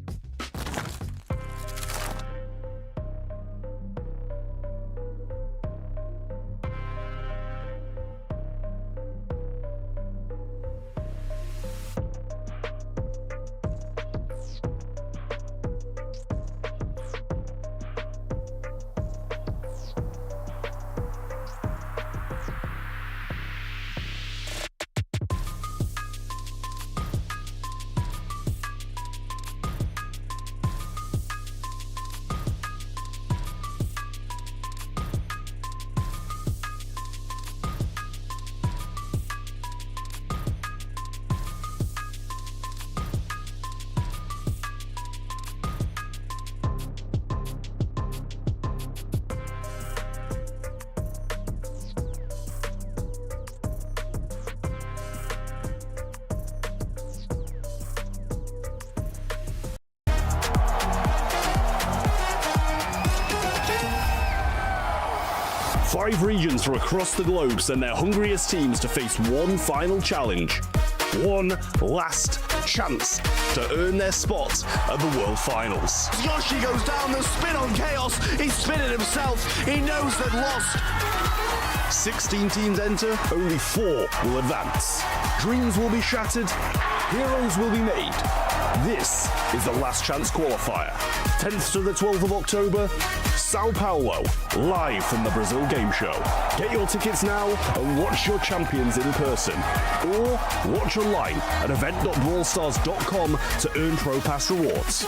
5 regions from across the globe send their hungriest teams to face one final challenge. One last chance to earn their spot at the World Finals. Yoshi goes down the spin on Chaos. He's spinning himself. He knows they've lost. 16 teams enter, only 4 will advance. Dreams will be shattered, heroes will be made. This is the last chance qualifier. 10th to the 12th of October, Sao Paulo, live from the Brazil Game Show. Get your tickets now and watch your champions in person. Or watch online at event.brawlstars.com to earn Pro Pass rewards.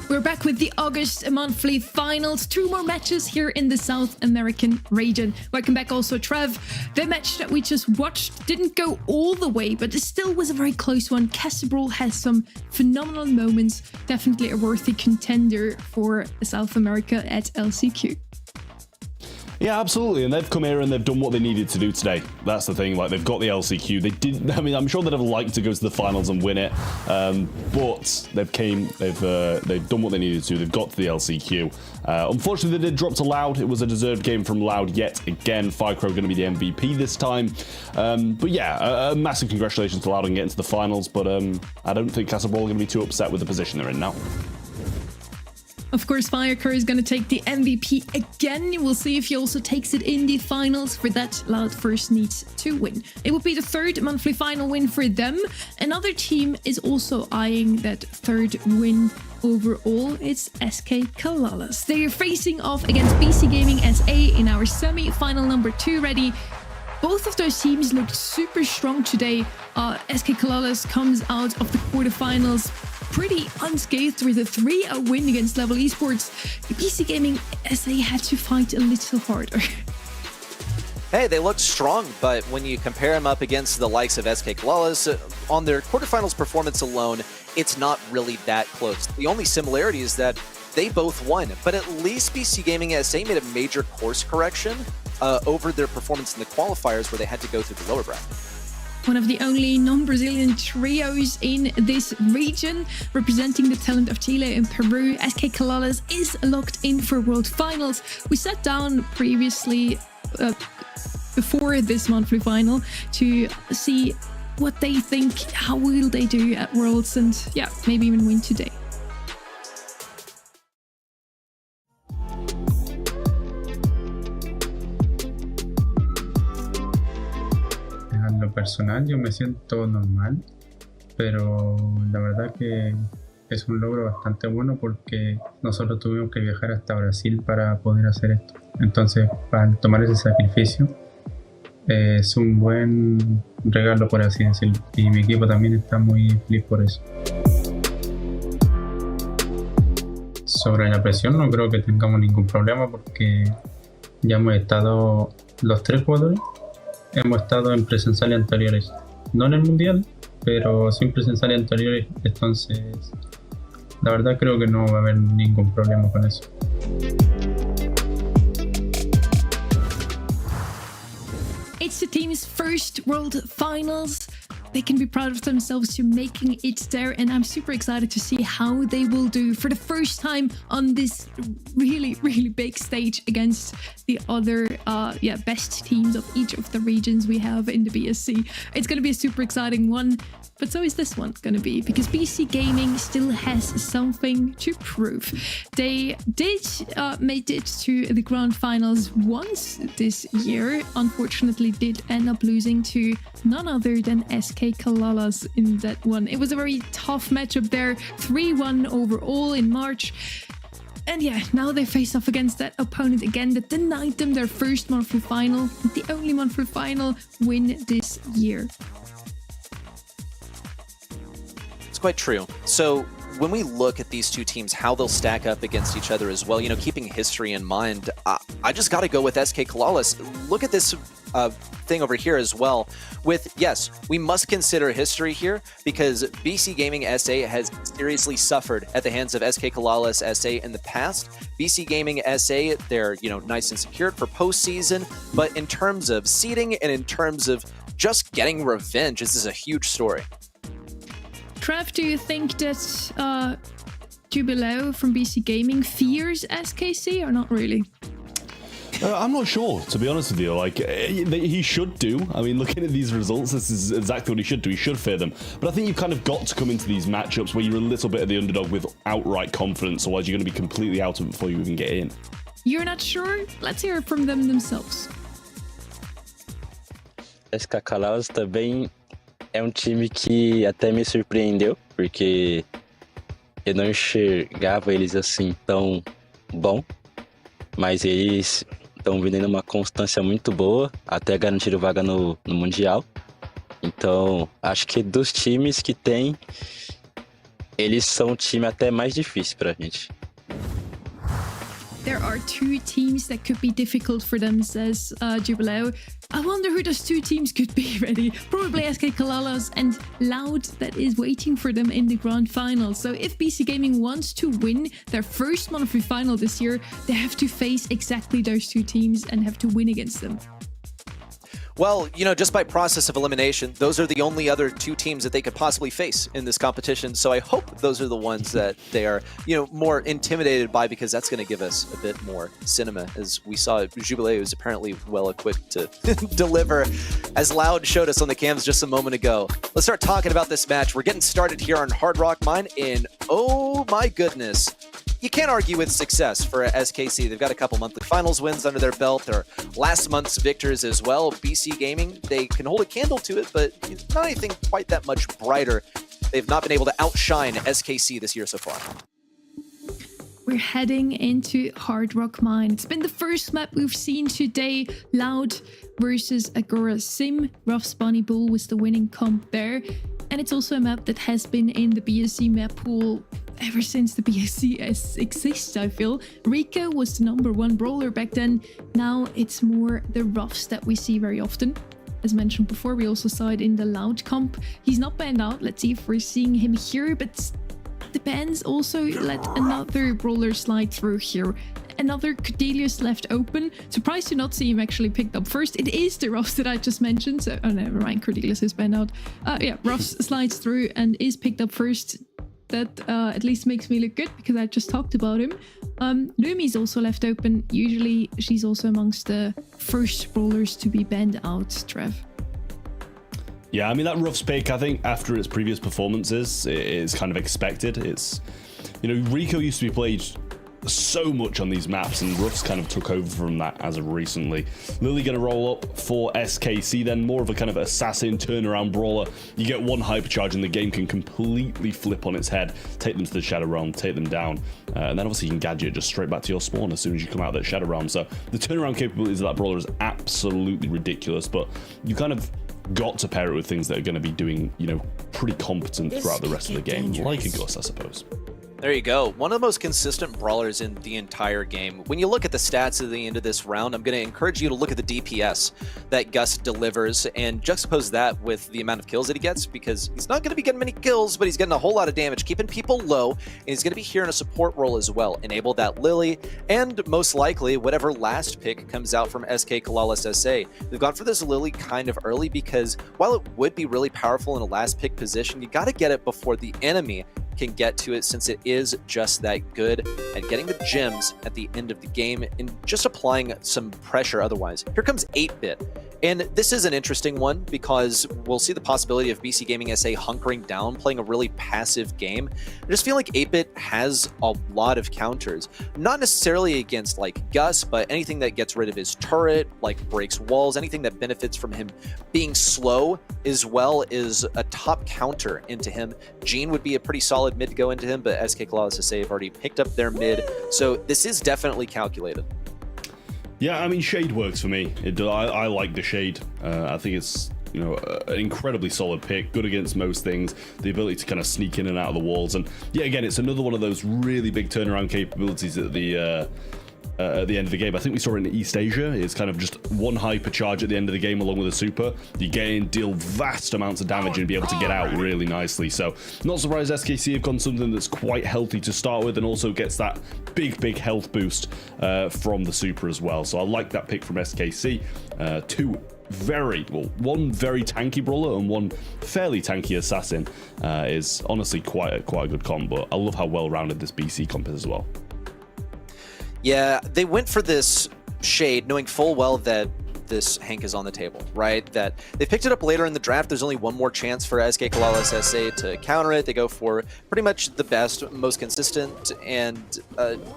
We're back with the August monthly finals. 2 more matches here in the South American region. Welcome back also, Trev. The match that we just watched didn't go all the way, but it still was a very close one. Casa Brawl has some phenomenal moments. Definitely a worthy contender for South America at LCQ. Yeah, absolutely. And they've come here and they've done what they needed to do today. That's the thing. Like, they've got the LCQ. They didn't. I mean, I'm sure they'd have liked to go to the finals and win it, but they've done what they needed to. They've got to the LCQ. Unfortunately, they did drop to Loud. It was a deserved game from Loud yet again. Ficro going to be the MVP this time. But yeah, a massive congratulations to Loud on getting to the finals. But I don't think Casa Brawl are going to be too upset with the position they're in now. Of course, Firecrow is going to take the MVP again. We'll see if he also takes it in the finals. For that, Loud first needs to win. It will be the 3rd monthly final win for them. Another team is also eyeing that 3rd win overall. It's SK Calalas. They are facing off against BC Gaming SA in our semi-final number 2 ready. Both of those teams looked super strong today. SK Calalas comes out of the quarterfinals pretty unscathed with a 3-0 win against Level Esports. BC Gaming SA had to fight a little harder. Hey, they looked strong, but when you compare them up against the likes of SK Calalas, on their quarterfinals performance alone, it's not really that close. The only similarity is that they both won, but at least BC Gaming SA made a major course correction over their performance in the qualifiers where they had to go through the lower bracket. One of the only non-Brazilian trios in this region, representing the talent of Chile and Peru, SK Calalas is locked in for World Finals. We sat down previously, before this monthly final, to see what they think, how will they do at Worlds, and yeah, maybe even win today. En lo personal yo me siento normal, pero la verdad que es un logro bastante bueno porque nosotros tuvimos que viajar hasta Brasil para poder hacer esto. Entonces, para tomar ese sacrificio es un buen regalo, por así decirlo, y mi equipo también está muy feliz por eso. Sobre la presión no creo que tengamos ningún problema porque ya hemos estado, los 3 jugadores hemos estado en presenciales anteriores, no en el mundial, pero sí en presenciales anteriores, entonces la verdad creo que no va a haber ningún problema con eso. It's the team's first World Finals. They can be proud of themselves to making it there, and I'm super excited to see how they will do for the first time on this really, really big stage against the other best teams of each of the regions we have in the BSC. It's going to be a super exciting one, but so is this one going to be, because BC Gaming still has something to prove. They did make it to the grand finals once this year, unfortunately did end up losing to none other than SK Calalas in that one. It was a very tough matchup there, 3-1 overall in March. And yeah, now they face off against that opponent again that denied them their first monthly final, the only monthly final win this year. It's quite true. So when we look at these two teams, how they'll stack up against each other as well, you know, keeping history in mind, I just got to go with SK Calalas. Look at this thing over here as well. With, yes, we must consider history here because BC Gaming SA has seriously suffered at the hands of SK Calalas SA in the past. BC Gaming SA, they're, you know, nice and secured for postseason, but in terms of seeding and in terms of just getting revenge, this is a huge story. Trev, do you think that Jubileo from BC Gaming fears SKC or not really? I'm not sure, to be honest with you. Like, he should do. I mean, looking at these results, this is exactly what he should do. He should fear them. But I think you've kind of got to come into these matchups where you're a little bit of the underdog with outright confidence, otherwise you're going to be completely out of it before you even get in. You're not sure? Let's hear it from them themselves. SK Calalas também é time que até me surpreendeu, porque eu não enxergava eles assim tão bom, mas eles estão vindo uma constância muito boa, até garantiram vaga no Mundial. Então, acho que dos times que tem, eles são o time até mais difícil pra gente. There are 2 teams that could be difficult for them, says Jubileo. I wonder who those 2 teams could be, ready. Probably SK Calalas and Loud that is waiting for them in the grand final. So if BC Gaming wants to win their first monthly final this year, they have to face exactly those 2 teams and have to win against them. Well, you know, just by process of elimination, those are the only other 2 teams that they could possibly face in this competition. So I hope those are the ones that they are, you know, more intimidated by, because that's going to give us a bit more cinema. As we saw, Jubileo is apparently well equipped to deliver, as Loud showed us on the cams just a moment ago. Let's start talking about this match. We're getting started here on Hard Rock Mine, and oh my goodness, you can't argue with success for SKC. They've got a couple monthly finals wins under their belt. Their last month's victors as well. BC Gaming, they can hold a candle to it, but not anything quite that much brighter. They've not been able to outshine SKC this year so far. We're heading into Hard Rock Mine. It's been the first map we've seen today. Loud versus Agorasim. Ruff's Bunny Bull was the winning comp there. And it's also a map that has been in the BSC map pool ever since the BSC exists, I feel. Rico was the #1 brawler back then. Now it's more the Ruffs that we see very often. As mentioned before, we also saw it in the Loud comp. He's not banned out. Let's see if we're seeing him here, but depends. Also, let another brawler slide through here. Another Cordelius left open. Surprised to not see him actually picked up first. It is the Ruffs that I just mentioned. So, oh, never mind. Cordelius is banned out. Yeah, Ruffs slides through and is picked up first. That at least makes me look good, because I just talked about him. Lumi's also left open. Usually, she's also amongst the first brawlers to be banned out, Trev. Yeah, I mean, that Ruff's pick, I think, after its previous performances, is kind of expected. It's, you know, Rico used to be played so much on these maps, and Ruff's kind of took over from that as of recently. Lily going to roll up for SKC, then more of a kind of assassin turnaround brawler. You get one hypercharge and the game can completely flip on its head, take them to the Shadow Realm, take them down, and then obviously you can gadget just straight back to your spawn as soon as you come out of that Shadow Realm. So the turnaround capabilities of that brawler is absolutely ridiculous, but you kind of got to pair it with things that are going to be doing, you know, pretty competent throughout the rest of the game, like a Gus, I suppose. There you go. One of the most consistent brawlers in the entire game. When you look at the stats at the end of this round, I'm going to encourage you to look at the DPS that Gus delivers and juxtapose that with the amount of kills that he gets, because he's not going to be getting many kills, but he's getting a whole lot of damage, keeping people low, and he's going to be here in a support role as well. Enable that Lily, and most likely, whatever last pick comes out from SK Calalas SA. They've gone for this Lily kind of early, because while it would be really powerful in a last pick position, you got to get it before the enemy can get to it, since it is just that good at getting the gems at the end of the game and just applying some pressure otherwise. Here comes 8-Bit. And this is an interesting one, because we'll see the possibility of BC Gaming SA hunkering down, playing a really passive game. I just feel like 8-Bit has a lot of counters. Not necessarily against like Gus, but anything that gets rid of his turret, like breaks walls, anything that benefits from him being slow as well is a top counter into him. Gene would be a pretty solid mid to go into him, but SK Calalas SA have already picked up their mid. So this is definitely calculated. Yeah, I mean, Shade works for me. I like the Shade. I think it's, you know, an incredibly solid pick, good against most things, the ability to kind of sneak in and out of the walls. And yeah, again, it's another one of those really big turnaround capabilities that the at the end of the game. I think we saw it in East Asia. It's kind of just one hyper charge at the end of the game along with a super. You gain, deal vast amounts of damage and be able to get out really nicely. So not surprised SKC have gone something that's quite healthy to start with and also gets that big health boost from the super as well. So I like that pick from SKC. One very tanky brawler and one fairly tanky assassin is honestly quite a good comp, but I love how well-rounded this BC comp is as well. Yeah, they went for this Shade knowing full well that this Hank is on the table, right? That they picked it up later in the draft. There's only one more chance for SK Calalas SA to counter it. They go for pretty much the best, most consistent, and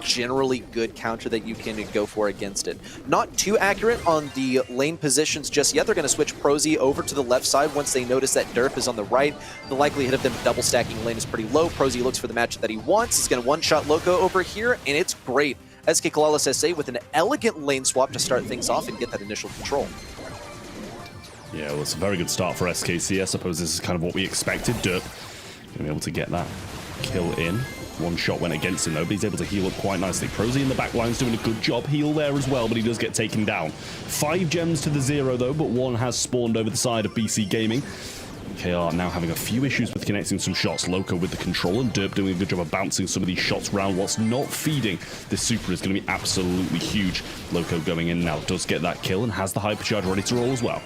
generally good counter that you can go for against it. Not too accurate on the lane positions just yet. They're going to switch Prosy over to the left side once they notice that Derp is on the right. The likelihood of them double stacking lane is pretty low. Prosy looks for the matchup that he wants. He's going to one-shot Loco over here, and it's great. SK Calalas SA with an elegant lane swap to start things off and get that initial control. Yeah, well, it's a very good start for SKC. I suppose this is kind of what we expected. Derp going to be able to get that kill in. One shot went against him, though, but he's able to heal up quite nicely. Prosy in the back line's doing a good job. Heal there as well, but he does get taken down. 5 gems to the 0, though, but one has spawned over the side of BC Gaming. KR now having a few issues with connecting some shots. Loco with the control and Derp doing a good job of bouncing some of these shots around. What's not feeding this super is going to be absolutely huge. Loco going in now, does get that kill and has the hypercharge ready to roll as well.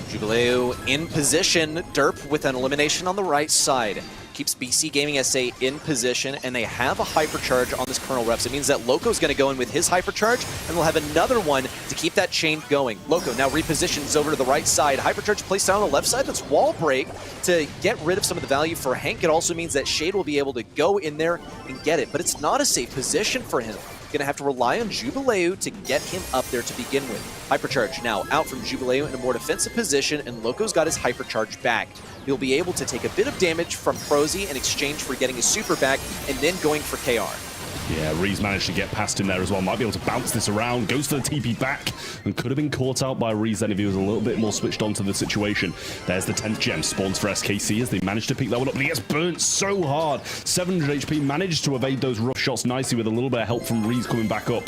Jubileu in position. Derp with an elimination on the right side. Keeps BC Gaming SA in position, and they have a hypercharge on this Colonel Refs. It means that Loco's going to go in with his hypercharge, and they'll have another one to keep that chain going. Loco now repositions over to the right side. Hypercharge placed down on the left side. That's wall break to get rid of some of the value for Hank. It also means that Shade will be able to go in there and get it, but it's not a safe position for him. Going to have to rely on Jubileu to get him up there to begin with. Hypercharge now out from Jubileu in a more defensive position, and Loco's got his hypercharge back. He'll be able to take a bit of damage from Prosy in exchange for getting his super back and then going for KR. Yeah, Reese managed to get past him there as well. Might be able to bounce this around. Goes for the TP back and could have been caught out by Reese then if he was a little bit more switched on to the situation. There's the 10th gem. Spawns for SKC as they managed to pick that one up. But he gets burnt so hard. 700 HP. Managed to evade those rough shots nicely with a little bit of help from Reese coming back up.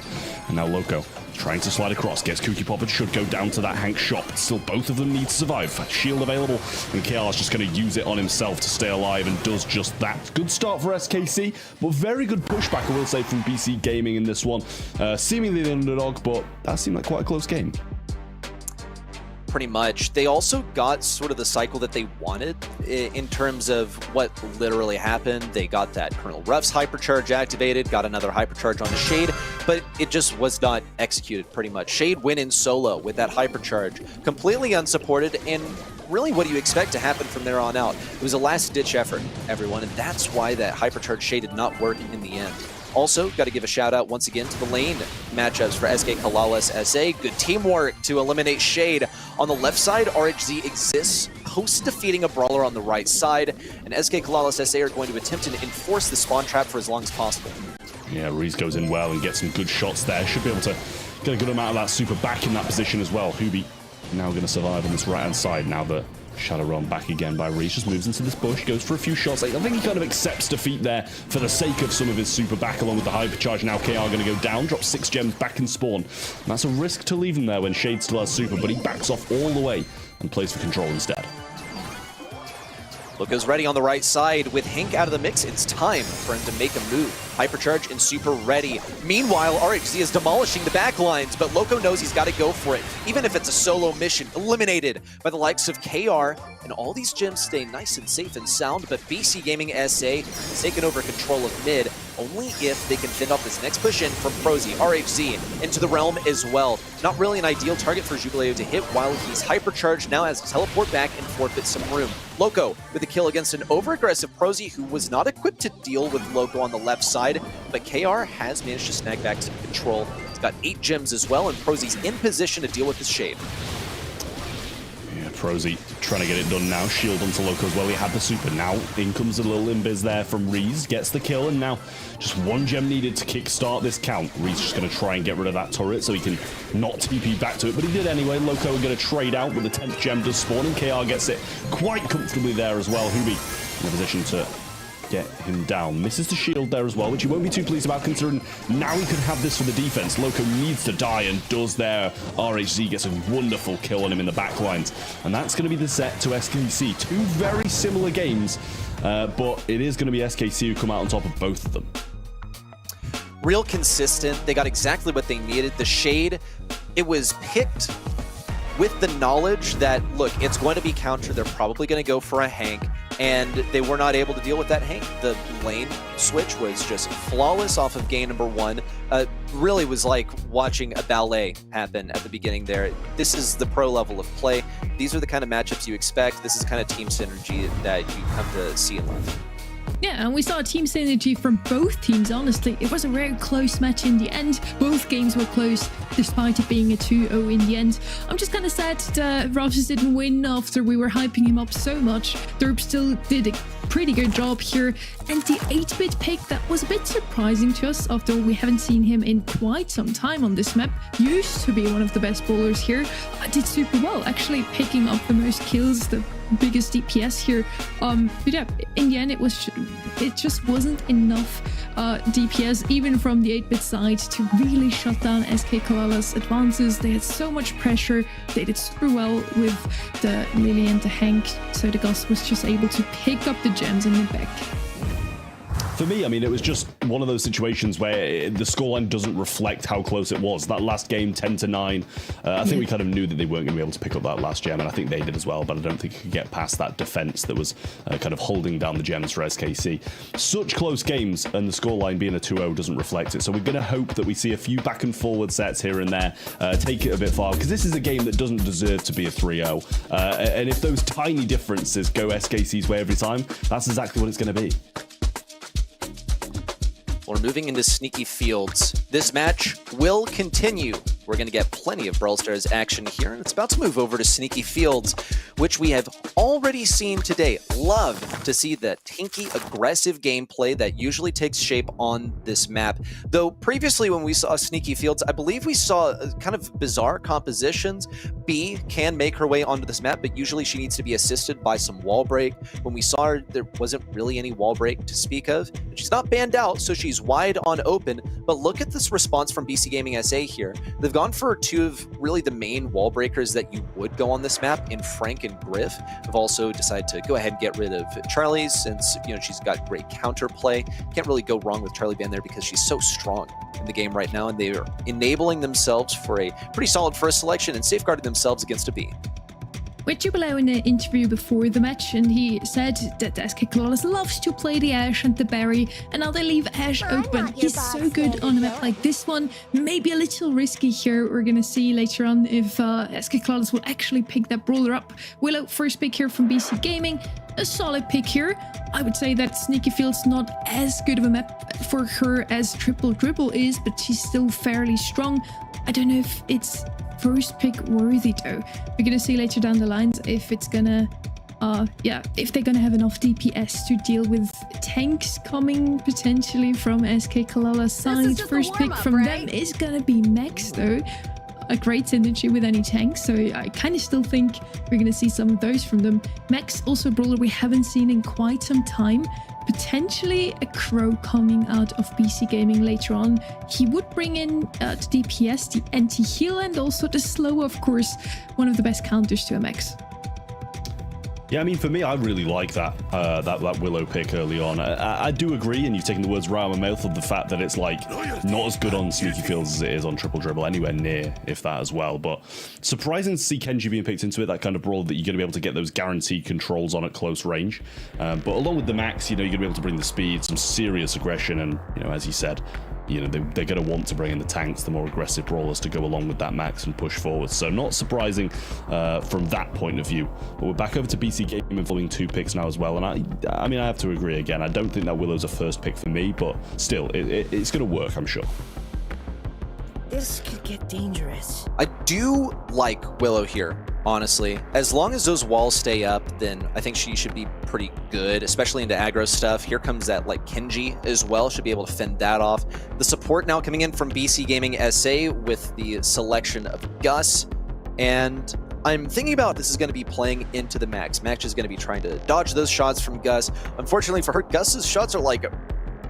And now Loco trying to slide across. Gets Kooky Popper. Should go down to that Hank shot. But still, both of them need to survive. Shield available. And KR is just going to use it on himself to stay alive and does just that. Good start for SKC, but very good pushback, I will say, from BC Gaming in this one. Seemingly the underdog, but that seemed like quite a close game. Pretty much. They also got sort of the cycle that they wanted in terms of what literally happened. They got that Colonel Ruff's hypercharge activated, got another hypercharge on the Shade, but it just was not executed pretty much. Shade went in solo with that hypercharge, completely unsupported, and really what do you expect to happen from there on out? It was a last-ditch effort, everyone, and that's why that hypercharge Shade did not work in the end. Also, got to give a shout out once again to the lane matchups for SK Calalas SA. Good teamwork to eliminate Shade. On the left side, RHZ exists, post-defeating a brawler on the right side, and SK Calalas SA are going to attempt to enforce the spawn trap for as long as possible. Yeah, Reese goes in well and gets some good shots there. Should be able to get a good amount of that super back in that position as well. Hubi now going to survive on this right-hand side now that Shadow Realm back again by Reese, just moves into this bush, goes for a few shots. I think he kind of accepts defeat there for the sake of some of his super back along with the hypercharge. Now KR going to go down, drop 6 gems back in spawn. And that's a risk to leave him there when Shade still has super, but he backs off all the way and plays for control instead. Loco's ready on the right side. With Hank out of the mix, it's time for him to make a move. Hypercharge and super ready. Meanwhile, RHZ is demolishing the back lines, but Loco knows he's got to go for it. Even if it's a solo mission, eliminated by the likes of KR, and all these gems stay nice and safe and sound, but BC Gaming SA has taken over control of mid, only if they can fend off this next push in from Prosy. RHZ into the realm as well. Not really an ideal target for Jubileu to hit while he's hypercharged, now has to teleport back and forfeit some room. Loco with a kill against an over-aggressive Prosy who was not equipped to deal with Loco on the left side, but KR has managed to snag back some control. He's got 8 gems as well, and Prosy's in position to deal with his Shade. Yeah, Prosy trying to get it done now. Shield onto Loco as well. He had the super. Now in comes a little imbiz there from Reese. Gets the kill, and now just 1 gem needed to kickstart this count. Reese just going to try and get rid of that turret so he can not TP back to it, but he did anyway. Loco are going to trade out with the 10th gem does spawn, and KR gets it quite comfortably there as well. Hubi in a position to get him down. Misses the shield there as well, which he won't be too pleased about, considering now he could have this for the defense. Loco needs to die and does there. RHZ gets a wonderful kill on him in the backlines. And that's going to be the set to SKC. Two very similar games, but it is going to be SKC who come out on top of both of them. Real consistent. They got exactly what they needed. The Shade, it was picked with the knowledge that, look, it's going to be counter. They're probably going to go for a Hank, and they were not able to deal with that Hank. The lane switch was just flawless off of game number 1. Really was like watching a ballet happen at the beginning there. This is the pro level of play. These are the kind of matchups you expect. This is the kind of team synergy that you come to see in life. Yeah, and we saw team synergy from both teams, honestly. It was a very close match in the end. Both games were close, despite it being a 2-0 in the end. I'm just kind of sad that Ravs didn't win after we were hyping him up so much. Derp still did a pretty good job here. And the 8-bit pick, that was a bit surprising to us. After all, we haven't seen him in quite some time on this map. Used to be one of the best bowlers here. Did super well, actually picking up the most kills, the biggest DPS here. But yeah, in the end, it just wasn't enough DPS, even from the 8-bit side, to really shut down SK Calalas' advances. They had so much pressure. They did super well with the Lily and the Hank, so the Gus was just able to pick up the gems in the back. For me, I mean, it was just one of those situations where the scoreline doesn't reflect how close it was. That last game, 10-9, I think we kind of knew that they weren't going to be able to pick up that last gem, and I think they did as well, but I don't think you could get past that defense that was kind of holding down the gems for SKC. Such close games, and the scoreline being a 2-0 doesn't reflect it, so we're going to hope that we see a few back and forward sets here and there, take it a bit far, because this is a game that doesn't deserve to be a 3-0, and if those tiny differences go SKC's way every time, that's exactly what it's going to be. We're moving into Sneaky Fields. This match will continue. We're going to get plenty of Brawl Stars action here, and it's about to move over to Sneaky Fields, which we have already seen today. Love to see the tanky, aggressive gameplay that usually takes shape on this map. Though previously when we saw Sneaky Fields, I believe we saw kind of bizarre compositions. B can make her way onto this map, but usually she needs to be assisted by some wall break. When we saw her, there wasn't really any wall break to speak of. She's not banned out, so she's wide on open, but look at this response from BC Gaming SA here. They've gone for two of really the main wall breakers that you would go on this map in Frank and Griff. Have also decided to go ahead and get rid of Charlie, since she's got great counterplay. Can't really go wrong with Charlie ban there because she's so strong in the game right now, and they are enabling themselves for a pretty solid first selection and safeguarding themselves against a B. With Jubilee in an interview before the match, and he said that SK Calalas loves to play the Ashe and the Barry, and now they leave Ashe open. He's so good on a map like this one. Maybe a little risky here. We're gonna see later on if SK Calalas will actually pick that brawler up. Willow, first pick here from BC Gaming. A solid pick here. I would say that Sneaky Field's not as good of a map for her as Triple Dribble is, but she's still fairly strong. I don't know if it's first pick worthy though. We're gonna see later down the lines if it's gonna if they're gonna have enough DPS to deal with tanks coming potentially from SK Calalas side. First pick from them is gonna be Max though. A great synergy with any tanks, so I kind of still think we're gonna see some of those from them. Max, also a brawler we haven't seen in quite some time. Potentially a Crow coming out of BC Gaming later on. He would bring in the DPS, the anti-heal, and also the slow, of course, one of the best counters to a Max. Yeah, I mean, for me, I really like that that Willow pick early on. I do agree, and you've taken the words right out of my mouth, of the fact that it's like not as good on Sneaky Fields as it is on Triple Dribble, anywhere near, if that as well. But surprising to see Kenji being picked into it, that kind of brawl that you're going to be able to get those guaranteed controls on at close range. But along with the Max, you're going to be able to bring the speed, some serious aggression, and as you said, they're going to want to bring in the tanks, the more aggressive brawlers, to go along with that Max and push forward. So not surprising from that point of view. But we're back over to BC Gaming following 2 picks now as well. And I mean, I have to agree again. I don't think that Willow's a first pick for me, but still, it's going to work, I'm sure. This could get dangerous. I do like Willow here, honestly. As long as those walls stay up, then I think she should be pretty good, especially into aggro stuff. Here comes that Kenji as well. Should be able to fend that off. The support now coming in from BC Gaming SA with the selection of Gus. And I'm thinking about this is going to be playing into the Max. Max is going to be trying to dodge those shots from Gus. Unfortunately for her, Gus's shots are like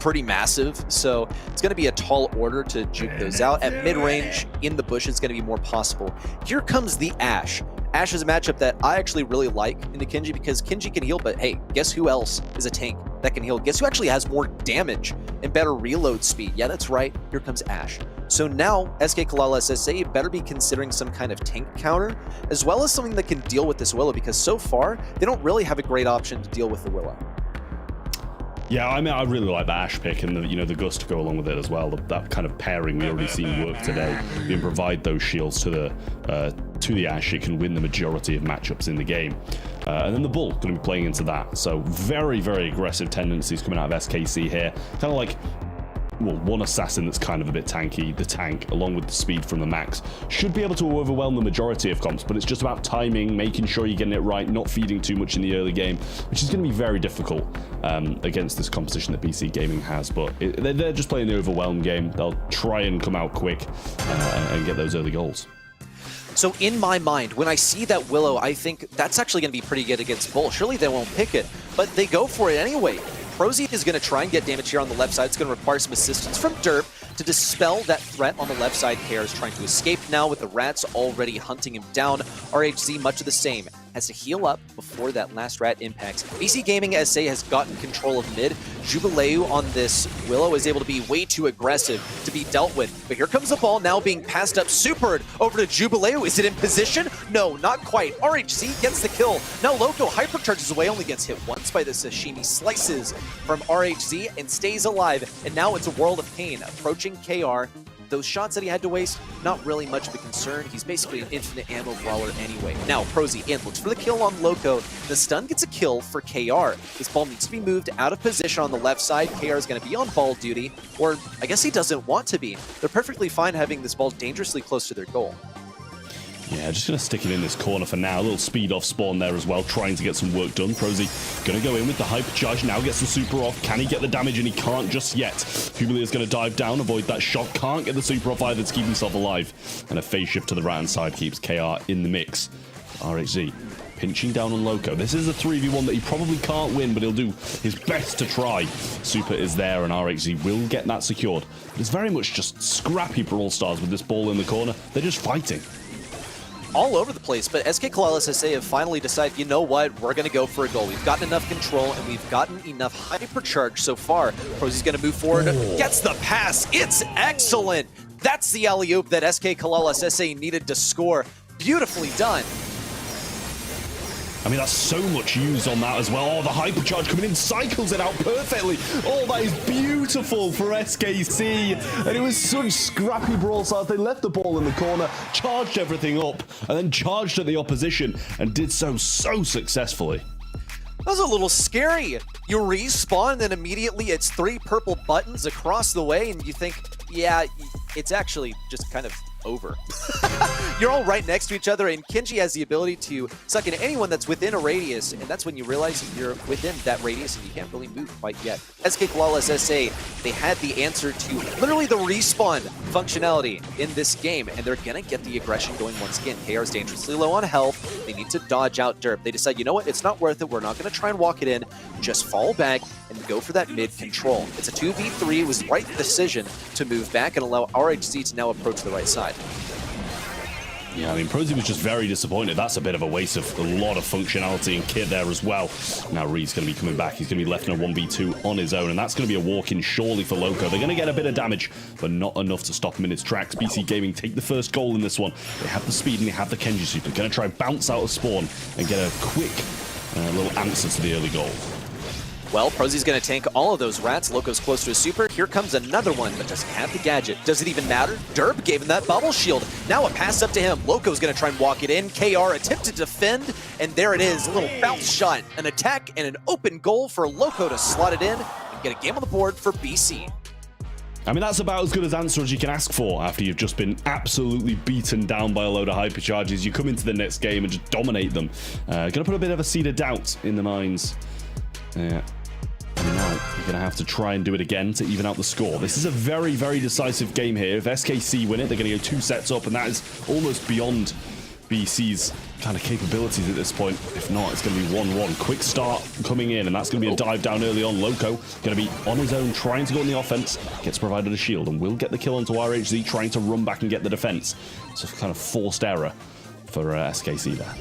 pretty massive, so it's going to be a tall order to juke those out. At mid-range, in the bush, it's going to be more possible. Here comes the Ashe. Ashe is a matchup that I actually really like into Kenji because Kenji can heal, but hey, guess who else is a tank that can heal? Guess who actually has more damage and better reload speed? Yeah, that's right. Here comes Ashe. So now, SK Calalas SA better be considering some kind of tank counter, as well as something that can deal with this Willow, because so far, they don't really have a great option to deal with the Willow. Yeah, I mean, I really like the Ashe pick and the Gus to go along with it as well. That kind of pairing we already seen work today. You can provide those shields to the Ashe. It can win the majority of matchups in the game. And then the Bull going to be playing into that. So very, very aggressive tendencies coming out of SKC here. Kind of like, well, one assassin that's kind of a bit tanky, the tank, along with the speed from the Max, should be able to overwhelm the majority of comps, but it's just about timing, making sure you're getting it right, not feeding too much in the early game, which is going to be very difficult against this composition that BC Gaming has, but they're just playing the overwhelm game. They'll try and come out quick and get those early goals. So in my mind, when I see that Willow, I think that's actually going to be pretty good against Bull. Surely they won't pick it, but they go for it anyway. Prosy is going to try and get damage here on the left side. It's going to require some assistance from Derp to dispel that threat on the left side. KR is trying to escape now with the rats already hunting him down. RHZ, much of the same, has to heal up before that last rat impacts. BC Gaming SA has gotten control of mid. Jubileu on this Willow is able to be way too aggressive to be dealt with. But here comes the ball now being passed up supered over to Jubileu. Is it in position? No, not quite. RHZ gets the kill. Now Loco hypercharges away, only gets hit once by the sashimi slices from RHZ and stays alive. And now it's a world of pain approaching KR. Those shots that he had to waste, not really much of a concern. He's basically an infinite ammo brawler anyway. Now, Prosy in, looks for the kill on Loco. The stun gets a kill for KR. This ball needs to be moved out of position on the left side. KR is going to be on ball duty, or I guess he doesn't want to be. They're perfectly fine having this ball dangerously close to their goal. Yeah, just going to stick it in this corner for now. A little speed off spawn there as well, trying to get some work done. Prosy going to go in with the hyper charge, now gets the super off. Can he get the damage? And he can't just yet. Jubilee is going to dive down, avoid that shot. Can't get the super off either to keep himself alive. And a phase shift to the right-hand side keeps KR in the mix. RHZ pinching down on Loco. This is a 3v1 that he probably can't win, but he'll do his best to try. Super is there, and RHZ will get that secured. But it's very much just scrappy Brawl Stars with this ball in the corner. They're just fighting. All over the place, but SK Calalas SA have finally decided, you know what, we're going to go for a goal. We've gotten enough control, and we've gotten enough hypercharge so far. Prosy's going to move forward, gets the pass. It's excellent. That's the alley-oop that SK Calalas SA needed to score. Beautifully done. I mean, that's so much use on that as well. Oh, the hypercharge coming in, cycles it out perfectly. Oh, that is beautiful for SKC. And it was such scrappy Brawl Stars. They left the ball in the corner, charged everything up, and then charged at the opposition, and did so successfully. That was a little scary. You respawn, and then immediately it's 3 purple buttons across the way, and you think, yeah, it's actually just kind of over. You're all right next to each other, and Kenji has the ability to suck in anyone that's within a radius, and that's when you realize you're within that radius and you can't really move quite yet. SK Calalas SA, they had the answer to literally the respawn functionality in this game, and they're gonna get the aggression going once again. KR is dangerously low on health. They need to dodge out Derp. They decide, you know what, it's not worth it. We're not gonna try and walk it in. Just fall back and go for that mid control. It's a 2v3. It was the right decision to move back and allow RHZ to now approach the right side. Yeah, I mean, Prosy was just very disappointed. That's a bit of a waste of a lot of functionality and kit there as well. Now Reed's going to be coming back. He's going to be left in a 1v2 on his own, and that's going to be a walk-in surely for Loco. They're going to get a bit of damage, but not enough to stop him in his tracks. BC Gaming take the first goal in this one. They have the speed and they have the Kenji super. They're going to try and bounce out of spawn and get a quick little answer to the early goal. Well, Prosy's going to tank all of those rats. Loco's close to a super. Here comes another one, but doesn't have the gadget. Does it even matter? Derp gave him that bubble shield. Now a pass up to him. Loco's going to try and walk it in. KR attempted to defend, and there it is. A little bounce shot, an attack, and an open goal for Loco to slot it in and get a game on the board for BC. I mean, that's about as good an answer as you can ask for after you've just been absolutely beaten down by a load of hypercharges. You come into the next game and just dominate them. Gonna put a bit of a seed of doubt in the minds. Yeah. And now you're going to have to try and do it again to even out the score. This is a very decisive game here. If SKC win it, they're going to go 2 sets up, and that is almost beyond BC's kind of capabilities at this point. If not, it's going to be 1-1. Quick start coming in, and that's going to be a dive down early on. Loco going to be on his own, trying to go on the offense. Gets provided a shield and will get the kill onto RHZ, trying to run back and get the defense. It's a kind of forced error for SKC there.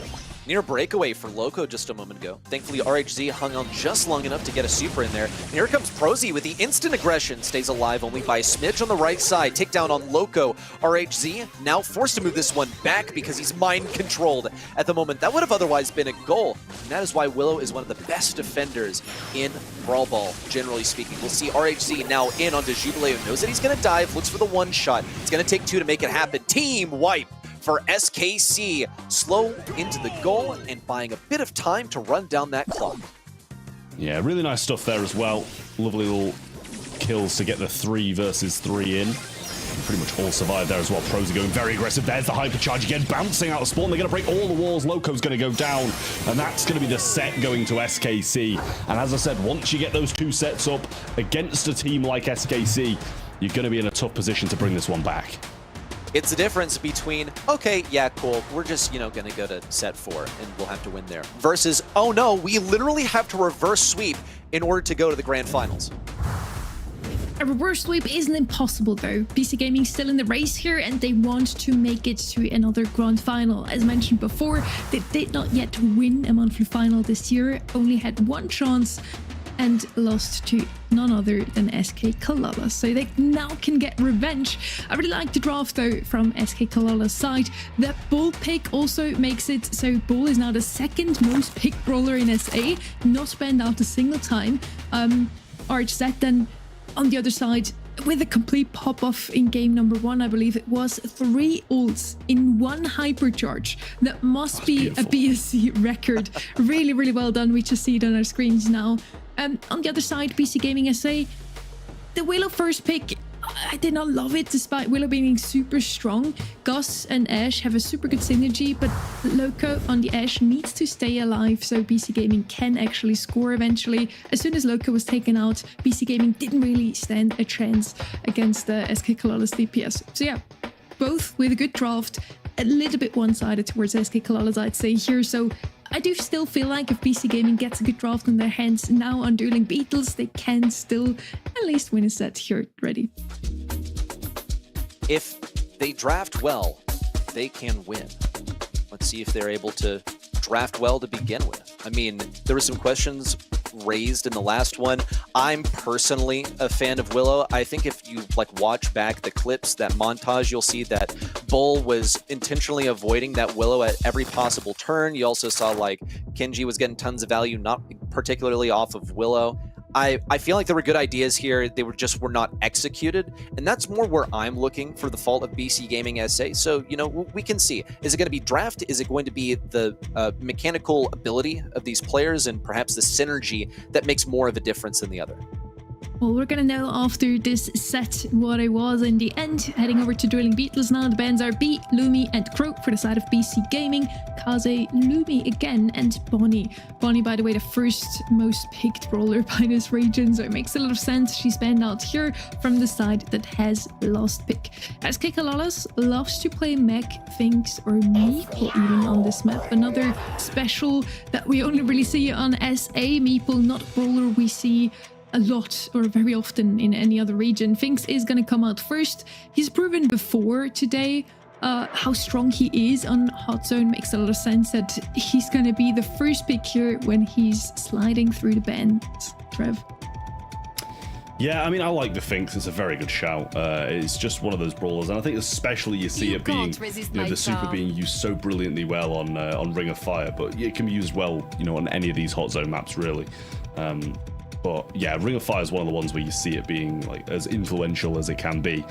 Near breakaway for Loco just a moment ago. Thankfully, RHZ hung on just long enough to get a super in there. And here comes Prosy with the instant aggression. Stays alive only by a smidge on the right side. Takedown on Loco. RHZ now forced to move this one back because he's mind-controlled at the moment. That would have otherwise been a goal. And that is why Willow is one of the best defenders in Brawl Ball, generally speaking. We'll see RHZ now in onto Jubilee, who knows that he's going to dive, looks for the one shot. It's going to take two to make it happen. Team wipe for SKC, slow into the goal and buying a bit of time to run down that clock. Yeah, really nice stuff there as well. Lovely little kills to get the 3 versus 3 in. Pretty much all survived there as well. Prosy going very aggressive. There's the hypercharge again, bouncing out of spawn. They're going to break all the walls. Loco's going to go down, and that's going to be the set going to SKC. And as I said, once you get those 2 sets up against a team like SKC, you're going to be in a tough position to bring this one back. It's the difference between, okay, yeah, cool, we're just, going to go to set 4 and we'll have to win there, versus, oh no, we literally have to reverse sweep in order to go to the grand finals. A reverse sweep isn't impossible though. PC Gaming still in the race here and they want to make it to another grand final. As mentioned before, they did not yet win a monthly final this year, only had 1 chance and lost to none other than SK Calalas. So they now can get revenge. I really like the draft though from SK Calalas' side. That Bull pick also makes it so Bull is now the 2nd most picked brawler in SA, not banned out a single time. RHZ then on the other side with a complete pop-off in game number 1, I believe it was 3 ults in 1 hypercharge. That must be beautiful. A BSC record. Really, really well done. We just see it on our screens now. On the other side, PC Gaming SA, the Willow first pick, I did not love it despite Willow being super strong. Gus and Ashe have a super good synergy, but Loco on the Ashe needs to stay alive so BC Gaming can actually score eventually. As soon as Loco was taken out, BC Gaming didn't really stand a chance against the SK Calalas DPS. So yeah, both with a good draft, a little bit one-sided towards SK Calalas, I'd say here. So I do still feel like if PC Gaming gets a good draft on their hands now on Dueling Beetles, they can still at least win a set here already. If they draft well, they can win. Let's see if they're able to draft well to begin with. I mean, there were some questions raised in the last one. I'm personally a fan of Willow. I think if you watch back the clips, that montage, you'll see that Bull was intentionally avoiding that Willow at every possible turn. You also saw Kenji was getting tons of value, not particularly off of Willow. I feel like there were good ideas here. They were not executed. And that's more where I'm looking for the fault of BC Gaming SA. So, we can see. Is it going to be draft? Is it going to be the mechanical ability of these players and perhaps the synergy that makes more of a difference than the other? Well, we're gonna know after this set what it was in the end. Heading over to Dueling Beetles now. The bans are B, Lumi, and Croak for the side of BC Gaming. Kaze, Lumi again, and Bonnie. Bonnie, by the way, the 1st most picked brawler by this region, so it makes a lot of sense. She's banned out here from the side that has last pick. SK Calalas loves to play Mech, Finks, or Meeple even on this map. Another special that we only really see on SA. Meeple, not brawler we see a lot or very often in any other region. Finks is going to come out first. He's proven before today how strong he is on Hot Zone. Makes a lot of sense that he's going to be the first pick here when he's sliding through the band. Trev? Yeah, I mean, I like the Finks. It's a very good shout. It's just one of those brawlers, and I think especially you see it being, the super being used so brilliantly well on Ring of Fire, but it can be used well, on any of these Hot Zone maps, really. But yeah, Ring of Fire is one of the ones where you see it being as influential as it can be.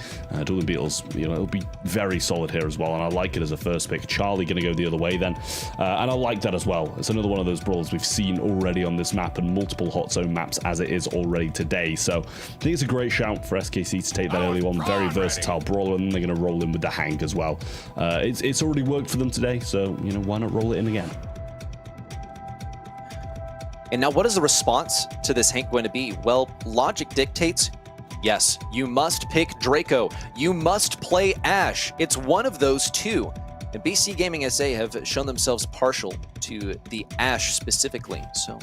Dueling Beetles, it'll be very solid here as well, and I like it as a first pick. Charlie going to go the other way then, and I like that as well. It's another one of those brawlers we've seen already on this map and multiple Hot Zone maps as it is already today. So I think it's a great shout for SKC to take that early one. Very versatile brawler, and they're going to roll in with the Hank as well. It's already worked for them today, so why not roll it in again? And now what is the response to this Hank going to be? Well, logic dictates, yes, you must pick Draco. You must play Ashe. It's one of those two. And BC Gaming SA have shown themselves partial to the Ashe specifically. So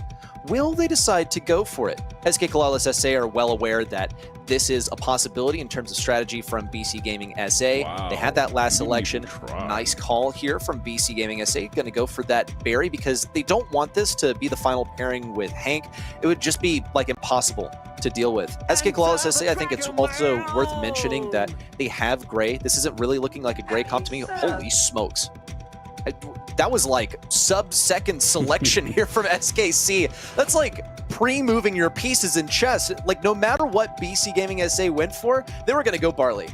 will they decide to go for it? SK Calalas SA are well aware that this is a possibility in terms of strategy from BC Gaming SA. Wow. They had that last selection. Nice call here from BC Gaming SA. Going to go for that Barry because they don't want this to be the final pairing with Hank. It would just be like impossible to deal with. SK Calalas SA, I think it's also worth mentioning that they have Gray. This isn't really looking like a Gray comp to me. Holy smokes. That was like sub-second selection here from SKC. That's like pre-moving your pieces in chess. Like no matter what BC Gaming SA went for, they were gonna go Barley.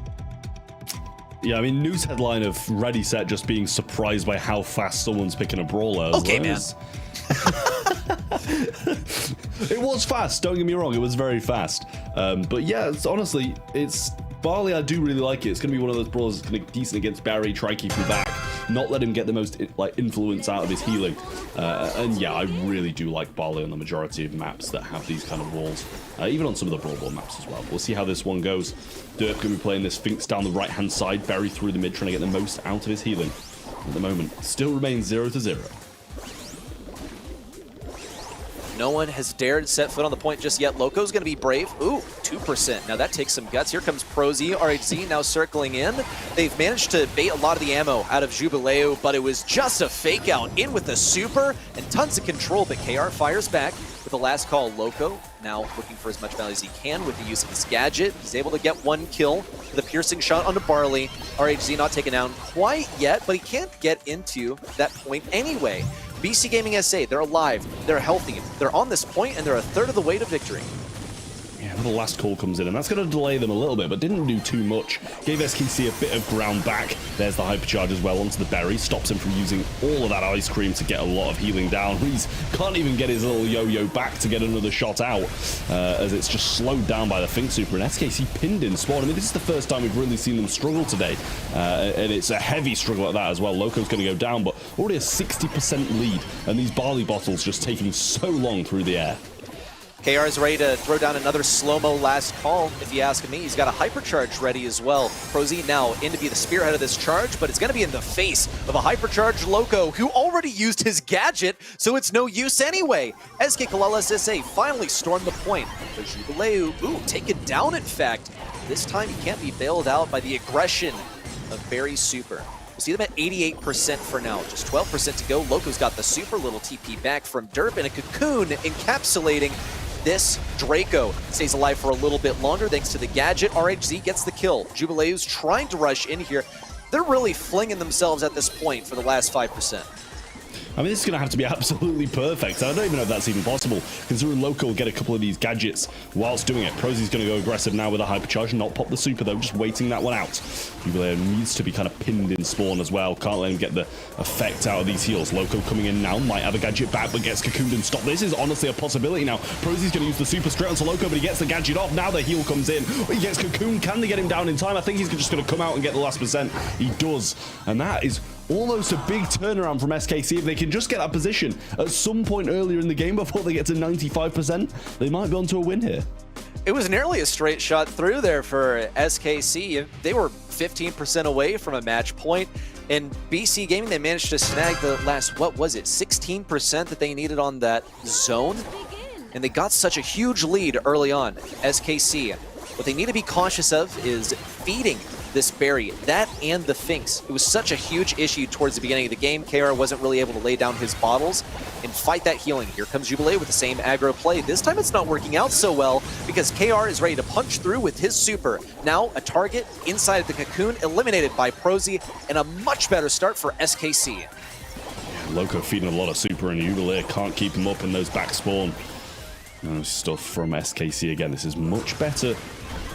Yeah, I mean, news headline of Ready Set just being surprised by how fast someone's picking a brawler. Okay, man. It was fast, don't get me wrong, it was very fast. But yeah, honestly, it's Barley, I do really like it. It's going to be one of those brawlers that's going to be decent against Barry, try keep him back, not let him get the most influence out of his healing. And yeah, I really do like Barley on the majority of maps that have these kind of walls, even on some of the Brawl Ball maps as well. We'll see how this one goes. Derp going to be playing this Fenix down the right-hand side, Barry through the mid, trying to get the most out of his healing. At the moment, still remains 0-0. No one has dared set foot on the point just yet. Loco's going to be brave. Ooh, 2%. Now that takes some guts. Here comes ProZ. RHZ now circling in. They've managed to bait a lot of the ammo out of Jubileu, but it was just a fake out. In with the super and tons of control, but KR fires back with the last call. Loco now looking for as much value as he can with the use of his gadget. He's able to get one kill with a piercing shot onto Barley. RHZ not taken down quite yet, but he can't get into that point anyway. BC Gaming SA, they're alive, they're healthy, they're on this point, and they're a third of the way to victory. Yeah, the last call comes in, and that's going to delay them a little bit, but didn't do too much. Gave SKC a bit of ground back. There's the hypercharge as well onto the berry. Stops him from using all of that ice cream to get a lot of healing down. He can't even get his little yo-yo back to get another shot out, as it's just slowed down by the Fink Super, and SKC pinned in spawn. I mean, this is the first time we've really seen them struggle today, and it's a heavy struggle at that as well. Loco's going to go down, but already a 60% lead, and these barley bottles just taking so long through the air. KR is ready to throw down another slow-mo last call, if you ask me. He's got a hypercharge ready as well. ProZ now in to be the spearhead of this charge, but it's going to be in the face of a hypercharged Loco who already used his gadget, so it's no use anyway. SK Calalas SA finally stormed the point. But Jubileu, ooh, taken down in fact. This time he can't be bailed out by the aggression of Barry's super. We'll see them at 88% for now. Just 12% to go. Loco's got the super, little TP back from Derp, and a cocoon encapsulating this Draco. Stays alive for a little bit longer thanks to the gadget. RHZ gets the kill. Jubileu's trying to rush in here. They're really flinging themselves at this point for the last 5%. I mean, this is going to have to be absolutely perfect. I don't even know if that's even possible, considering Loco will get a couple of these gadgets whilst doing it. ProZ's going to go aggressive now with a hypercharge, not pop the super though, just waiting that one out. Jubileu needs to be kind of pinned in spawn as well. Can't let him get the effect out of these heals. Loco coming in now, might have a gadget back, but gets cocooned and stopped. This is honestly a possibility now. ProZ's going to use the super straight onto Loco, but he gets the gadget off. Now the heal comes in. He gets cocooned. Can they get him down in time? I think he's just going to come out and get the last percent. He does. And that is almost a big turnaround from SKC. If they can just get that position at some point earlier in the game before they get to 95%, they might be onto a win here. It was nearly a straight shot through there for SKC. They were 15% away from a match point. And BC Gaming, they managed to snag the last, what was it, 16% that they needed on that zone. And they got such a huge lead early on. SKC, what they need to be cautious of is feeding this Barry, that and the Finks. It was such a huge issue towards the beginning of the game. KR wasn't really able to lay down his bottles and fight that healing. Here comes Jubileu with the same aggro play. This time it's not working out so well because KR is ready to punch through with his super. Now a target inside of the cocoon eliminated by ProZ, and a much better start for SKC. Yeah, Loco feeding a lot of super, and Jubileu can't keep him up in those back spawn. No stuff from SKC again. This is much better.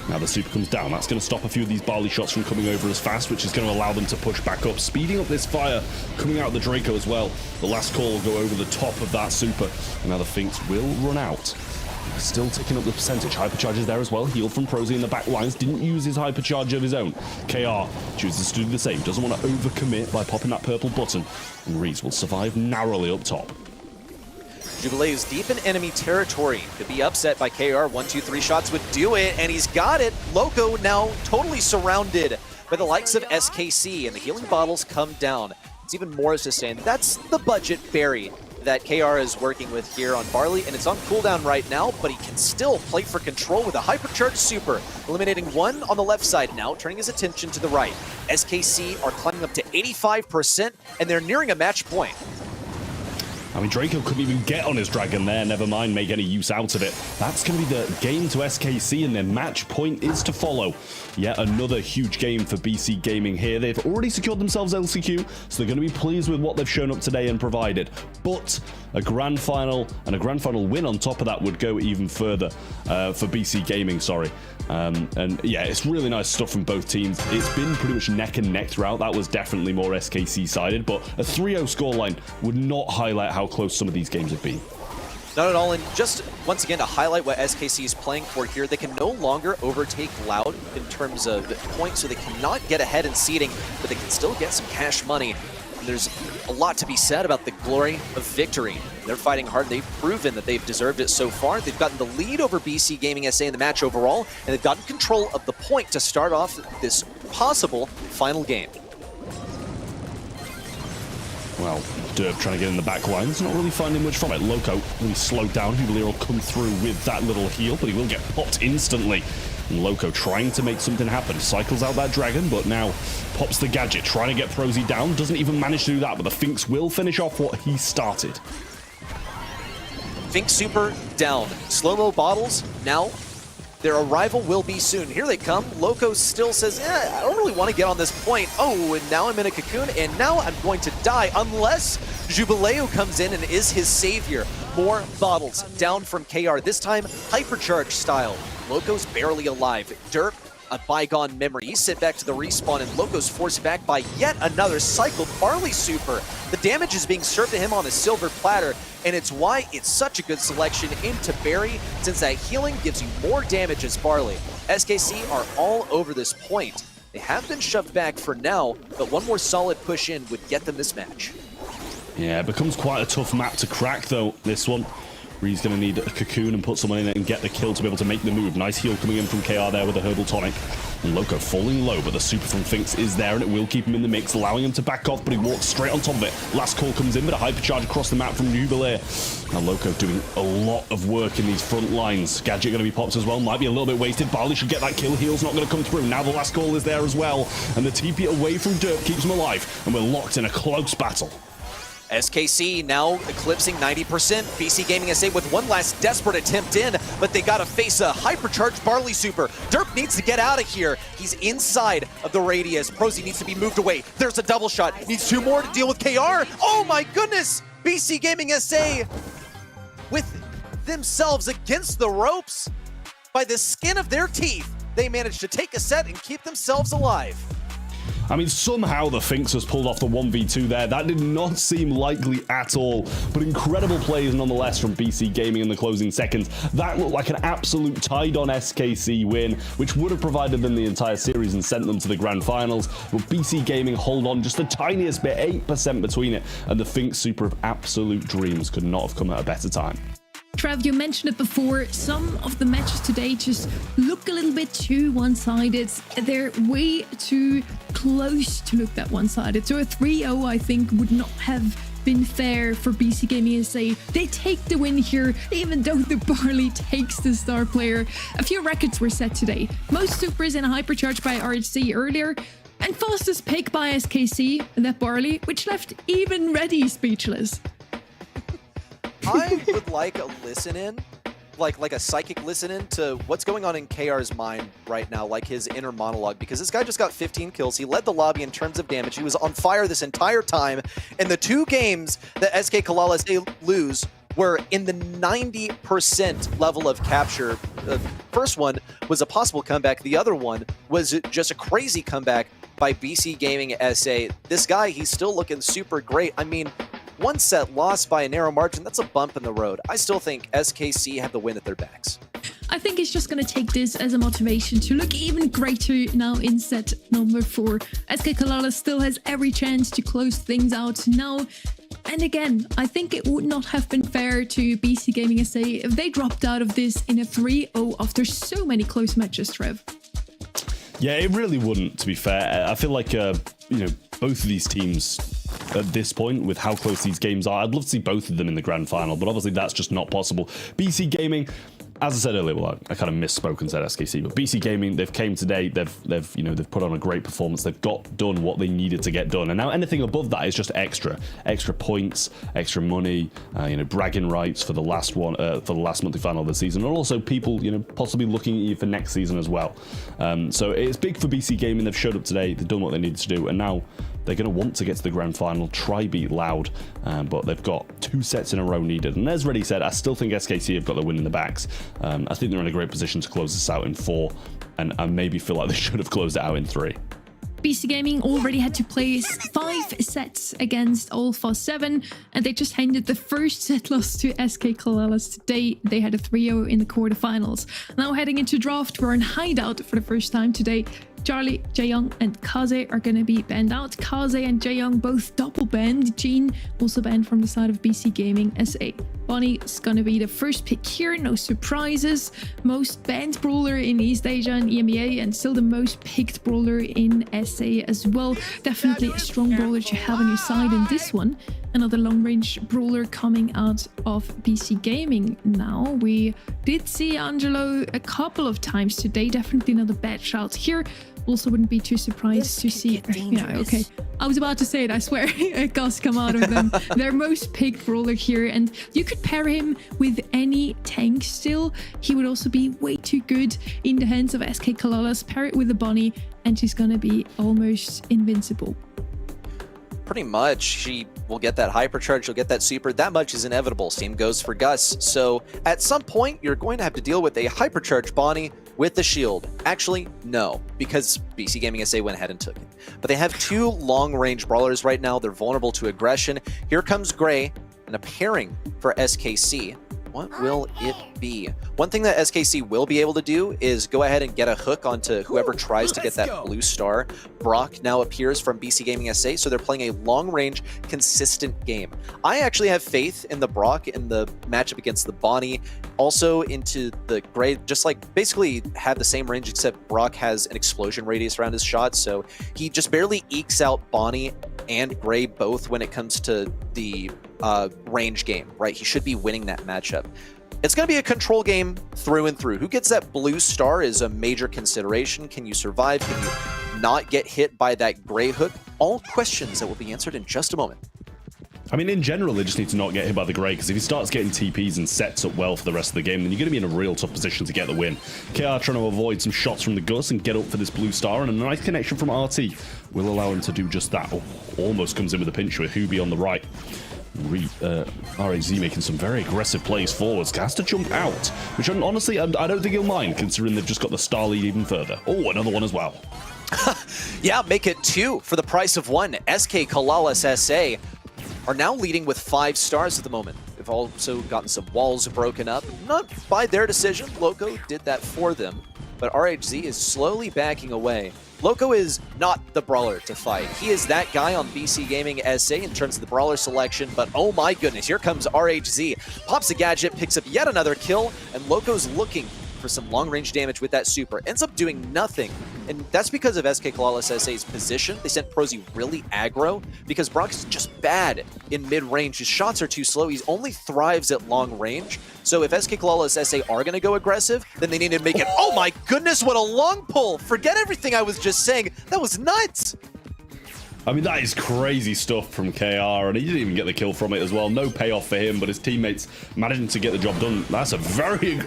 Now the super comes down. That's going to stop a few of these barley shots from coming over as fast, which is going to allow them to push back up, speeding up this fire coming out of the Draco as well. The last call will go over the top of that super, and now the Finks will run out. Still ticking up the percentage. Hypercharges there as well. Heal from ProZ in the back lines. Didn't use his hypercharge of his own. KR chooses to do the same. Doesn't want to overcommit by popping that purple button. And Reese will survive narrowly up top. Jubileu's deep in enemy territory. Could be upset by KR. 1, 2, 3 shots would do it, and he's got it. Loco now totally surrounded But the likes of SKC and the healing bottles come down. It's even more sustained. That's the budget berry that KR is working with here on Barley, and it's on cooldown right now, but he can still play for control with a hypercharged super, eliminating one on the left side now, turning his attention to the right. SKC are climbing up to 85%, and they're nearing a match point. I mean, Draco couldn't even get on his dragon there, never mind make any use out of it. That's going to be the game to SKC, and their match point is to follow. Yet another huge game for BC Gaming here. They've already secured themselves LCQ, so they're going to be pleased with what they've shown up today and provided. But a grand final and a grand final win on top of that would go even further for BC Gaming, sorry. And yeah, it's really nice stuff from both teams. It's been pretty much neck and neck throughout. That was definitely more SKC sided, but a 3-0 scoreline would not highlight how close some of these games have been. Not at all, and just once again to highlight what SKC is playing for here, they can no longer overtake Loud in terms of points, so they cannot get ahead in seeding, but they can still get some cash money. And there's a lot to be said about the glory of victory. They're fighting hard. They've proven that they've deserved it so far. They've gotten the lead over BC Gaming SA in the match overall, and they've gotten control of the point to start off this possible final game. Well, Derp trying to get in the back lines, not really finding much from it. Loco really slowed down. Jubileer will come through with that little heal, but he will get popped instantly. And Loco trying to make something happen. Cycles out that dragon, but now pops the gadget, trying to get Prosy down. Doesn't even manage to do that, but the Finks will finish off what he started. Fink super down. Slow-mo bottles now. Their arrival will be soon. Here they come. Loco still says, I don't really want to get on this point. Oh, and now I'm in a cocoon, and now I'm going to die unless Jubileo comes in and is his savior. More bottles down from KR, this time hypercharge style. Loco's barely alive. Derp, a bygone memory. He's sent back to the respawn, and Loco's forced back by yet another cycled Barley super. The damage is being served to him on a silver platter, and it's why it's such a good selection into Barry, since that healing gives you more damage as Barley. SKC are all over this point. They have been shoved back for now, but one more solid push in would get them this match. Yeah, it becomes quite a tough map to crack, though, this one. Reed's going to need a cocoon and put someone in it and get the kill to be able to make the move. Nice heal coming in from KR there with a herbal tonic. And Loco falling low, but the super from Finks is there and it will keep him in the mix, allowing him to back off, but he walks straight on top of it. Last call comes in, but a hypercharge across the map from Jubileer. Now Loco doing a lot of work in these front lines. Gadget going to be popped as well, might be a little bit wasted. Barley should get that kill, heal's not going to come through. Now the last call is there as well, and the TP away from Derp keeps him alive, and we're locked in a close battle. SKC now eclipsing 90%. BC Gaming SA with one last desperate attempt in, but they gotta face a hypercharged Barley super. Derp needs to get out of here. He's inside of the radius. Prosy needs to be moved away. There's a double shot. Needs 2 more to deal with KR. Oh my goodness! BC Gaming SA with themselves against the ropes. By the skin of their teeth, they managed to take a set and keep themselves alive. I mean, somehow the Finks has pulled off the 1v2 there. That did not seem likely at all, but incredible plays nonetheless from BC Gaming in the closing seconds. That looked like an absolute tied-on SKC win, which would have provided them the entire series and sent them to the grand finals. But BC Gaming hold on just the tiniest bit, 8% between it, and the Finks super of absolute dreams could not have come at a better time. Trev, you mentioned it before, some of the matches today just look a little bit too one-sided. They're way too close to look that one-sided. So a 3-0, I think, would not have been fair for BC Gaming SA. They take the win here, even though the Barley takes the star player. A few records were set today. Most supers in a hypercharge by RHC earlier, and fastest pick by SKC, and that Barley, which left even Reddy speechless. I would like a listen-in, like a psychic listen-in to what's going on in KR's mind right now, like his inner monologue, because this guy just got 15 kills. He led the lobby in terms of damage. He was on fire this entire time, and the 2 games that SK Calalas lose were in the 90% level of capture. The first one was a possible comeback. The other one was just a crazy comeback by BC Gaming SA. This guy, he's still looking super great. I mean, 1 set lost by a narrow margin, that's a bump in the road. I still think SKC have the win at their backs. I think he's just going to take this as a motivation to look even greater now in set number 4. SK Calalas still has every chance to close things out now. And again, I think it would not have been fair to BC Gaming SA if they dropped out of this in a 3-0 after so many close matches, Trev. Yeah, it really wouldn't, to be fair. I feel like, both of these teams at this point, with how close these games are, I'd love to see both of them in the grand final, but obviously that's just not possible. BC Gaming, as I said earlier, well, I kind of misspoke and said SKC, but BC Gaming, they've came today, they've put on a great performance, they've got done what they needed to get done, and now anything above that is just extra points, extra money, bragging rights for the last one, for the last monthly final of the season, and also people, possibly looking at you for next season as well. So it's big for BC Gaming. They've showed up today, they've done what they needed to do, and now they're going to want to get to the grand final, try beat Loud, but they've got 2 sets in a row needed. And as Reddy said, I still think SKC have got the win in the backs. I think they're in a great position to close this out in 4, and I maybe feel like they should have closed it out in 3. BC Gaming already had to play 5 sets against Alpha 7, and they just handed the first set loss to SK Calalas today. They had a 3-0 in the quarterfinals. Now heading into draft, we're in hideout for the first time today. Charlie, Jaeyoung, and Kaze are going to be banned out. Kaze and Jaeyoung both double banned. Jean also banned from the side of BC Gaming SA. Bonnie is going to be the first pick here, no surprises. Most banned brawler in East Asia and EMEA, and still the most picked brawler in SA as well. Definitely a strong brawler to have on your side in this one. Another long-range brawler coming out of BC Gaming now. We did see Angelo a couple of times today. Definitely not a bad shout here. Also wouldn't be too surprised to see... Yeah, okay. I was about to say it, I swear. Gus come out of them. Their most picked brawler here. And you could pair him with any tank still. He would also be way too good in the hands of SK Calalas. Pair it with a Bonnie and she's gonna be almost invincible. Pretty much, she will get that hypercharge, she'll get that super. That much is inevitable. Same goes for Gus. So at some point, you're going to have to deal with a hypercharge Bonnie with the shield. Actually, no, because BC Gaming SA went ahead and took it. But they have 2 long-range brawlers right now. They're vulnerable to aggression. Here comes Gray, and a pairing for SKC. What will it be? One thing that SKC will be able to do is go ahead and get a hook onto whoever tries to get that blue star. Brock now appears from BC Gaming SA, so they're playing a long-range, consistent game. I actually have faith in the Brock in the matchup against the Bonnie, also into the Gray, just like basically have the same range, except Brock has an explosion radius around his shot, so he just barely ekes out Bonnie and Gray both when it comes to the range game, right? He should be winning that matchup. It's going to be a control game through and through. Who gets that blue star is a major consideration. Can you survive? Can you not get hit by that Gray hook? All questions that will be answered in just a moment. I mean, in general, they just need to not get hit by the Gray, because if he starts getting TPs and sets up well for the rest of the game, then you're going to be in a real tough position to get the win. KR trying to avoid some shots from the Gus and get up for this blue star, and a nice connection from RT will allow him to do just that. Oh, almost comes in with a pinch with Hubie on the right. RAZ making some very aggressive plays forwards. Has to jump out, which honestly, I don't think he'll mind, considering they've just got the star lead even further. Oh, another one as well. Yeah, make it 2 for the price of 1. SK Calalas SA are now leading with 5 stars at the moment. They've also gotten some walls broken up. Not by their decision. Loco did that for them. But RHZ is slowly backing away. Loco is not the brawler to fight. He is that guy on BC Gaming SA in terms of the brawler selection, but oh my goodness, here comes RHZ. Pops a gadget, picks up yet another kill, and Loco's looking for some long-range damage with that super. Ends up doing nothing. And that's because of SK Calalas SA's position. They sent Prosy really aggro because Brock is just bad in mid-range. His shots are too slow. He only thrives at long range. So if SK Calalas SA are going to go aggressive, then they need to make it... Oh my goodness, what a long pull! Forget everything I was just saying. That was nuts! I mean, that is crazy stuff from KR, and he didn't even get the kill from it as well. No payoff for him, but his teammates managing to get the job done. That's a very...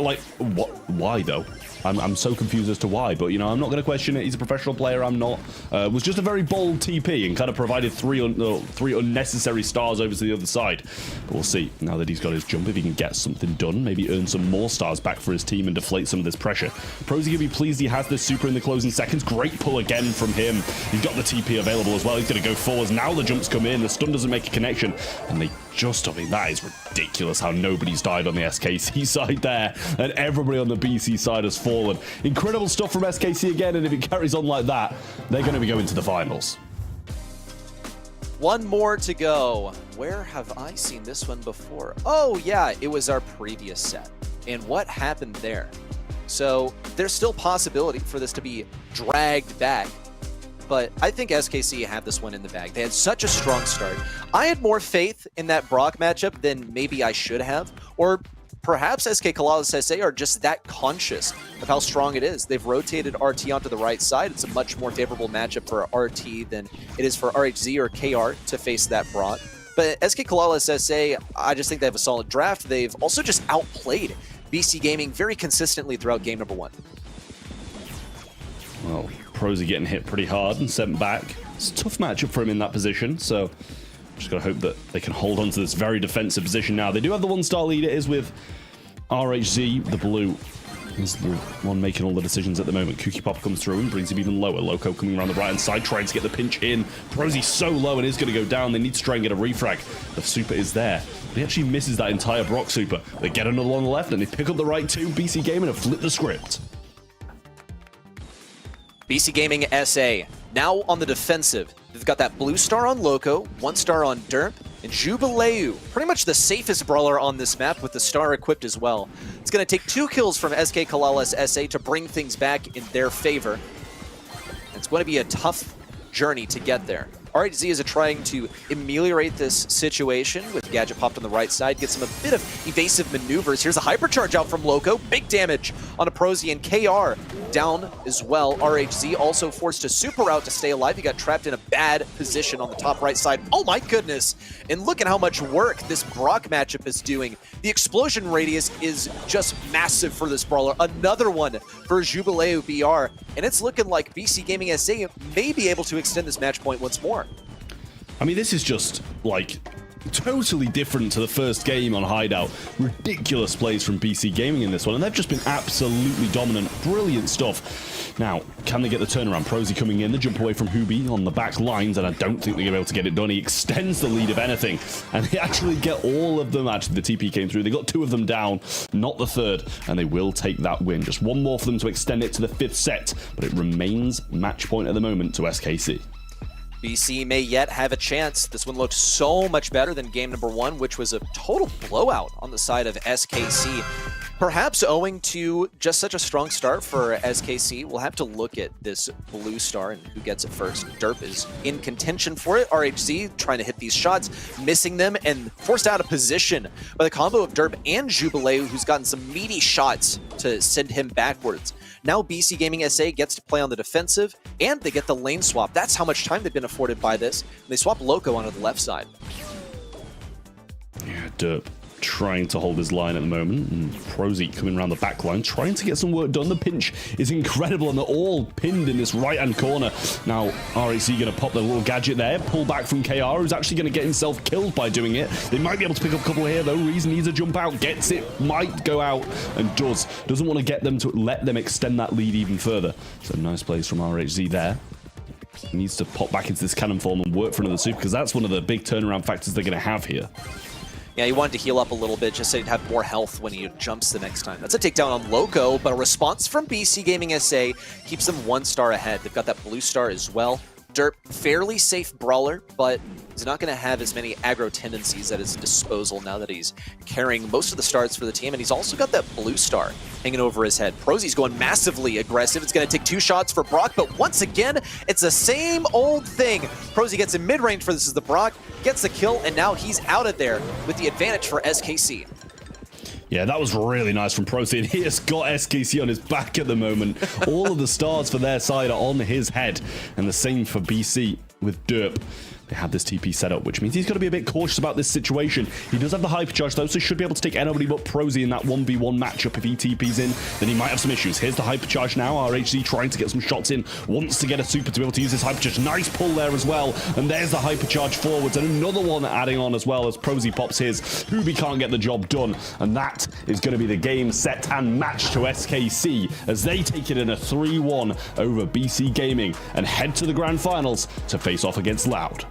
Like, what? Why though? I'm so confused as to why, but, I'm not going to question it. He's a professional player, I'm not. Was just a very bold TP and kind of provided three unnecessary stars over to the other side. But we'll see, now that he's got his jump, if he can get something done, maybe earn some more stars back for his team and deflate some of this pressure. Prosy gonna be pleased he has this super in the closing seconds. Great pull again from him. He's got the TP available as well. He's going to go forwards. Now the jumps come in. The stun doesn't make a connection. And they just, I mean, that is ridiculous how nobody's died on the SKC side there. And everybody on the BC side has fallen. Incredible stuff from SKC again, and if it carries on like that, they're going to be going to the finals. One more to go. Where have I seen this one before? Oh yeah, it was our previous set. And what happened there? So there's still possibility for this to be dragged back. But I think SKC have this one in the bag. They had such a strong start. I had more faith in that Brock matchup than maybe I should have. Or perhaps SK Calalas SA are just that conscious of how strong it is. They've rotated RT onto the right side. It's a much more favorable matchup for RT than it is for RHZ or KR to face that Brock. But SK Calalas SA, I just think they have a solid draft. They've also just outplayed BC Gaming very consistently throughout game number 1. Well, Prosy getting hit pretty hard and sent back. It's a tough matchup for him in that position, so just gotta hope that they can hold on to this very defensive position now. They do have the 1-star lead. It is with RHZ, the blue. Is the one making all the decisions at the moment. Kooky Pop comes through and brings him even lower. Loco coming around the right-hand side, trying to get the pinch in. Prosy's so low and is going to go down. They need to try and get a refrag. The super is there. But he actually misses that entire Brock super. They get another one on the left and they pick up the right 2. BC Gaming have flipped the script. BC Gaming SA, now on the defensive. They've got that blue star on Loco, 1 star on Derp, and Jubileu, pretty much the safest brawler on this map with the star equipped as well. It's going to take 2 kills from SK Calalas SA to bring things back in their favor. It's going to be a tough journey to get there. RHZ is trying to ameliorate this situation with Gadget popped on the right side, gets him a bit of evasive maneuvers. Here's a hypercharge out from Loco, big damage on a Prosy, and KR down as well. RHZ also forced to super out to stay alive. He got trapped in a bad position on the top right side. Oh my goodness! And look at how much work this Brock matchup is doing. The explosion radius is just massive for this brawler. Another one for Jubileu BR, and it's looking like BC Gaming SA may be able to extend this match point once more. I mean, this is just, like, totally different to the first game on Hideout. Ridiculous plays from BC Gaming in this one, and they've just been absolutely dominant. Brilliant stuff. Now, can they get the turnaround? Prosy coming in, the jump away from Hubi on the back lines, and I don't think they're going to be able to get it done. He extends the lead, if anything, and they actually get all of them. Actually, the TP came through. They got 2 of them down, not the 3rd, and they will take that win. Just 1 more for them to extend it to the 5th set, but it remains match point at the moment to SKC. BC may yet have a chance. This one looked so much better than game number 1, which was a total blowout on the side of SKC. Perhaps owing to just such a strong start for SKC, we'll have to look at this blue star and who gets it first. Derp is in contention for it. RHZ trying to hit these shots, missing them, and forced out of position by the combo of Derp and Jubileu, who's gotten some meaty shots to send him backwards. Now BC Gaming SA gets to play on the defensive, and they get the lane swap. That's how much time they've been afforded by this. And they swap Loco onto the left side. Yeah, Derp trying to hold his line at the moment, and Prosy coming around the back line, trying to get some work done. The pinch is incredible, and they're all pinned in this right-hand corner. Now, RHC going to pop their little gadget there, pull back from KR, who's actually going to get himself killed by doing it. They might be able to pick up a couple here, though. Reason needs a jump out, gets it, might go out, and does. Doesn't want to get them to let them extend that lead even further. So nice plays from RHZ there. He needs to pop back into this cannon form and work for another super, because that's one of the big turnaround factors they're going to have here. Yeah, he wanted to heal up a little bit just so he'd have more health when he jumps the next time. That's a takedown on Loco, but a response from BC Gaming SA keeps them 1 star ahead. They've got that blue star as well. Derp, fairly safe brawler, but he's not going to have as many aggro tendencies at his disposal now that he's carrying most of the stars for the team, and he's also got that blue star hanging over his head. Prosy's going massively aggressive. It's going to take 2 shots for Brock, but once again, it's the same old thing. Prosy gets in mid-range for this is the Brock, gets the kill, and now he's out of there with the advantage for SKC. Yeah, that was really nice from Prosy, and he has got SKC on his back at the moment. All of the stars for their side are on his head, and the same for BC with Derp. They have this TP set up, which means he's got to be a bit cautious about this situation. He does have the hypercharge though, so he should be able to take anybody but Prosy in that 1v1 matchup. If he TPs in, then he might have some issues. Here's the hypercharge now. RHZ trying to get some shots in, wants to get a super to be able to use this hypercharge. Nice pull there as well, and there's the hypercharge forwards, and another one adding on as well as Prosy pops his. Hubi can't get the job done, and that is going to be the game, set, and match to SKC as they take it in a 3-1 over BC Gaming and head to the grand finals to face off against Loud.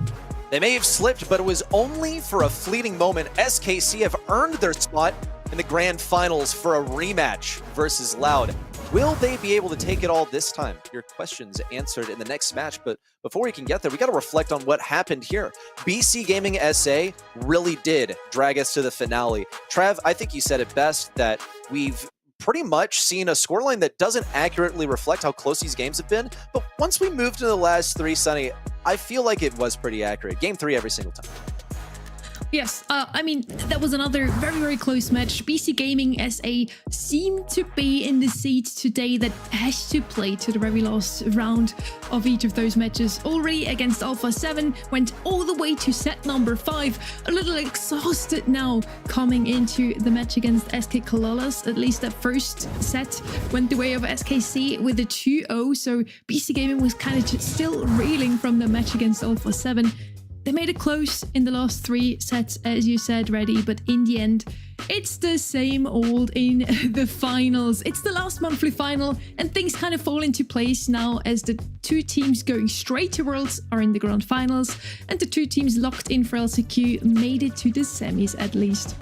They may have slipped, but it was only for a fleeting moment. SKC have earned their spot in the grand finals for a rematch versus Loud. Will they be able to take it all this time? Your questions answered in the next match, but before we can get there, we got to reflect on what happened here. BC Gaming SA really did drag us to the finale. Trav, I think you said it best that we've pretty much seen a scoreline that doesn't accurately reflect how close these games have been. But once we moved to the last three, Sunny, I feel like it was pretty accurate. Game 3 every single time. Yes, I mean, that was another very, very close match. BC Gaming SA seemed to be in the seat today that has to play to the very last round of each of those matches. Already against Alpha 7, went all the way to set number 5. A little exhausted now coming into the match against SK Calalas. At least that first set went the way of SKC with a 2-0. So BC Gaming was kind of just still reeling from the match against Alpha 7. They made it close in the last 3 sets, as you said, Reddy, but in the end, it's the same old in the finals. It's the last monthly final, and things kind of fall into place now as the 2 teams going straight to Worlds are in the grand finals, and the 2 teams locked in for LCQ made it to the semis at least.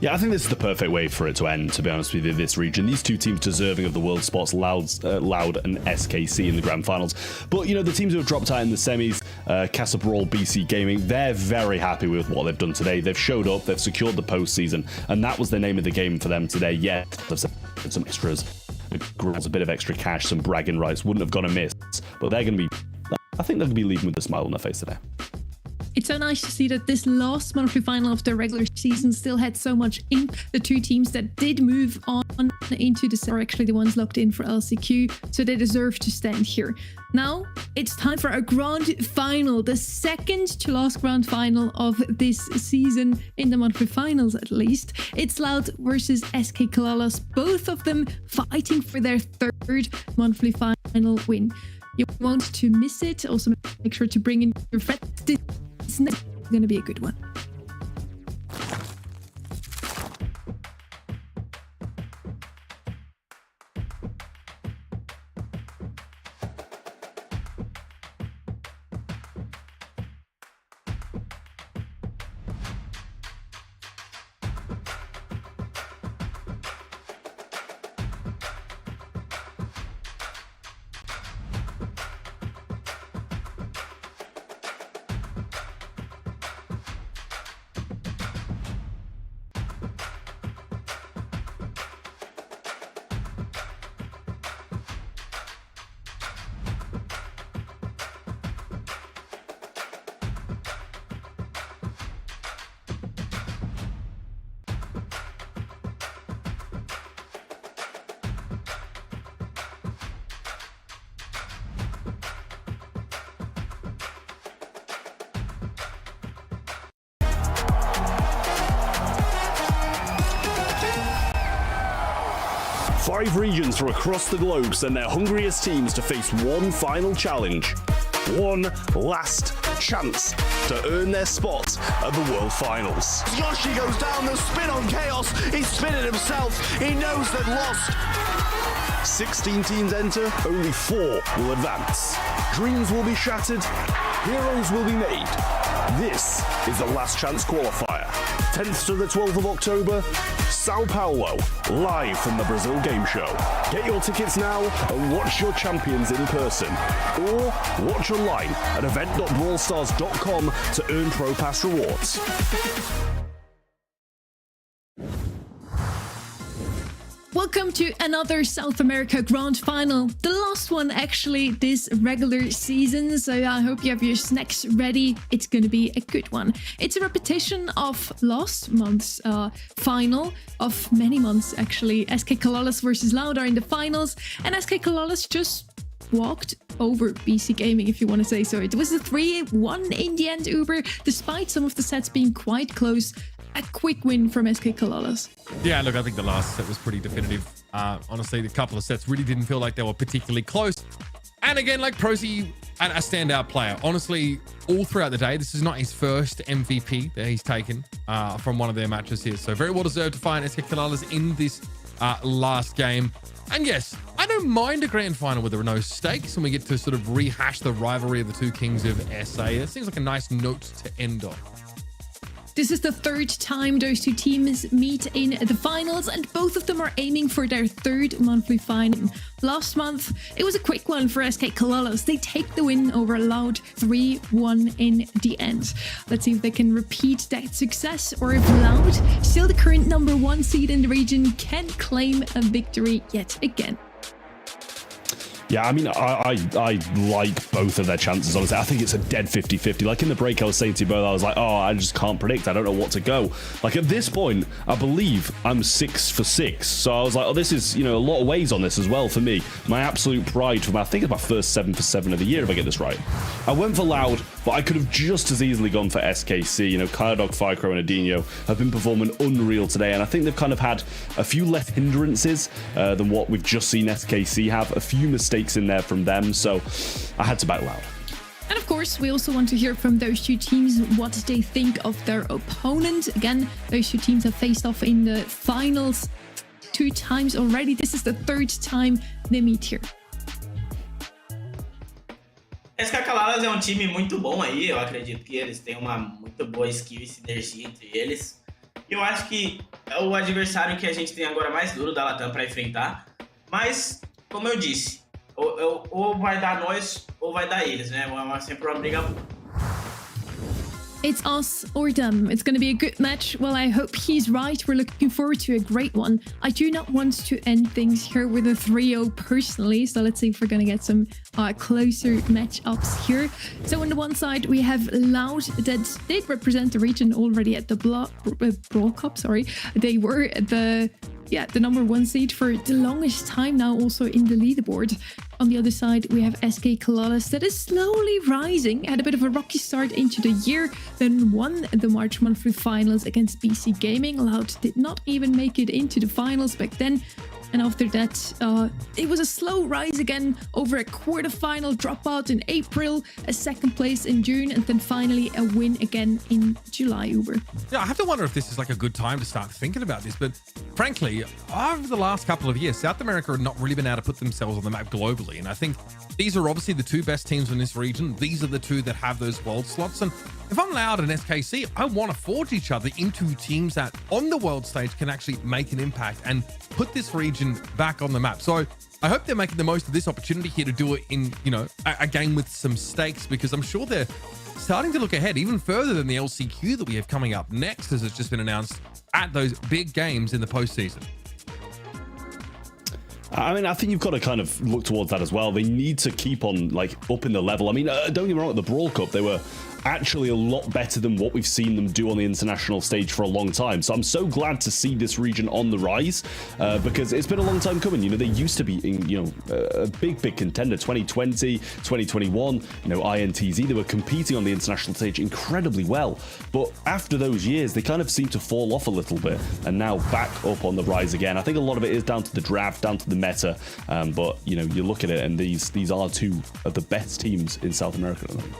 Yeah, I think this is the perfect way for it to end, to be honest with you, this region. These 2 teams deserving of the world spots, Loud and SKC in the grand finals. But, you know, the teams who have dropped out in the semis, Casa, Brawl, BC Gaming, they're very happy with what they've done today. They've showed up, they've secured the postseason, and that was the name of the game for them today. Yeah, they've had some extras, a bit of extra cash, some bragging rights, wouldn't have gone amiss. But they're going to be, I think they're going to be leaving with a smile on their face today. It's so nice to see that this last monthly final of the regular season still had so much in the 2 teams that did move on into the are actually the ones locked in for LCQ, so they deserve to stand here. Now it's time for a grand final, the second to last grand final of this season in the monthly finals at least. It's Loud versus SK Calalas, both of them fighting for their 3rd monthly final win. You want to miss it, also make sure to bring in your friends. It's going to be a good one. Five regions from across the globe send their hungriest teams to face one final challenge. One last chance to earn their spot at the World Finals. Yoshi goes down the spin on Chaos. He's spinning himself. He knows they've lost. 16 teams enter, only 4 will advance. Dreams will be shattered, heroes will be made. This is the last chance qualifier. 10th to the 12th of October, Sao Paulo, live from the Brazil Game Show. Get your tickets now and watch your champions in person. Or watch online at event.brawlstars.com to earn Pro Pass rewards. Welcome to another South America Grand Final, the last one actually this regular season, so I hope you have your snacks ready. It's going to be a good one. It's a repetition of last month's final, of many months actually. SK Calalas versus Loud are in the finals, and SK Calalas just walked over BC Gaming, if you want to say so. It was a 3-1 in the end, Uber, despite some of the sets being quite close. A quick win from SK Calalas. Yeah, look, I think the last set was pretty definitive. Honestly, the couple of sets really didn't feel like they were particularly close. And again, like Prosy, a standout player. Honestly, all throughout the day, this is not his first MVP that he's taken from one of their matches here. So very well deserved to find SK Calalas in this last game. And yes, I don't mind a grand final where there are no stakes and we get to sort of rehash the rivalry of the 2 kings of SA. It seems like a nice note to end on. This is the third time those two teams meet in the finals, and both of them are aiming for their third monthly final. Last month, it was a quick one for SK Calalas. They take the win over Loud 3-1 in the end. Let's see if they can repeat that success, or if Loud, still the current #1 seed in the region, can claim a victory yet again. Yeah, I mean, I like both of their chances, honestly. I think it's a dead 50-50. Like, in the break, I was saying to you both, I was like, oh, I just can't predict. I don't know what to go. Like, at this point, I believe I'm 6 for 6. So I was like, oh, this is, you know, a lot of ways on this as well for me. My absolute pride from, I think it's my first 7 for 7 of the year, if I get this right. I went for Loud, but I could have just as easily gone for SKC. You know, Kyodog, Ficro, and Adinho have been performing unreal today, and I think they've kind of had a few less hindrances than what we've just seen SKC have. A few mistakes in there from them, so I had to back Loud. And of course, we also want to hear from those two teams what they think of their opponent. Again, those two teams have faced off in the finals 2 times already. This is the 3rd time they meet here. SK Calalas é um time muito bom aí, eu acredito que eles têm uma muito boa skill e sinergia entre eles. Eu acho que é o adversário que a gente tem agora mais duro da Latam para enfrentar, mas, como eu disse, ou vai dar nós ou vai dar eles, né? É sempre uma briga boa. It's us or them. It's going to be a good match. Well, I hope he's right. We're looking forward to a great one. I do not want to end things here with a 3-0 personally, so let's see if we're going to get some closer matchups here. So on the one side, we have Loud that did represent the region already at the Brawl Cup. Sorry, they were the #1 seed for the longest time now, also in the leaderboard. On the other side, we have SK Calalas that is slowly rising. Had a bit of a rocky start into the year, then won the March monthly finals against BC Gaming. Loud did not even make it into the finals back then. And after that, it was a slow rise again over a quarterfinal dropout in April, a 2nd place in June, and then finally a win again in July, Uber. Yeah, I have to wonder if this is like a good time to start thinking about this. But frankly, over the last couple of years, South America have not really been able to put themselves on the map globally. And I think these are obviously the 2 best teams in this region. These are the 2 that have those world slots. And if I'm Loud and SKC, I want to forge each other into teams that on the world stage can actually make an impact and put this region back on the map. So I hope they're making the most of this opportunity here to do it in, you know, a game with some stakes, because I'm sure they're starting to look ahead even further than the LCQ that we have coming up next, as it's just been announced, at those big games in the postseason. I mean, I think you've got to kind of look towards that as well. They need to keep on, like, upping the level. I mean, don't get me wrong, at the Brawl Cup, they were actually a lot better than what we've seen them do on the international stage for a long time. So I'm so glad to see this region on the rise, because it's been a long time coming. You know, they used to be in, you know, a big contender. 2020, 2021, you know, INTZ, they were competing on the international stage incredibly well. But after those years, they kind of seem to fall off a little bit, and now back up on the rise again. I think a lot of it is down to the draft, down to the meta, but, you know, you look at it, and these are 2 of the best teams in South America at the moment.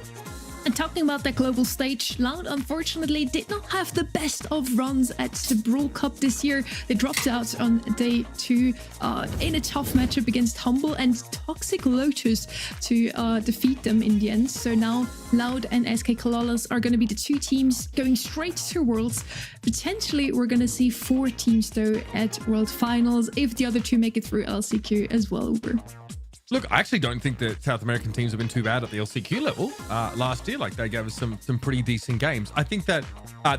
And talking about that global stage, Loud unfortunately did not have the best of runs at the Brawl Cup this year. They dropped out on day 2 in a tough matchup against Humble and Toxic Lotus to defeat them in the end. So now Loud and SK Calalas are going to be the 2 teams going straight to Worlds. Potentially, we're going to see 4 teams though at World Finals if the other 2 make it through LCQ as well, Uber. Look, I actually don't think that South American teams have been too bad at the LCQ level last year. Like, they gave us some pretty decent games. I think that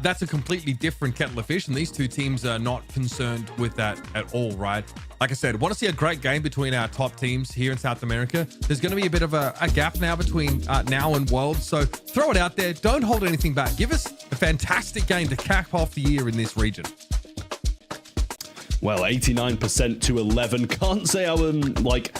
that's a completely different kettle of fish, and these 2 teams are not concerned with that at all, right? Like I said, want to see a great game between our top teams here in South America. There's going to be a bit of a gap now between now and Worlds, so throw it out there. Don't hold anything back. Give us a fantastic game to cap off the year in this region. Well, 89% to 11. Can't say I'm, like,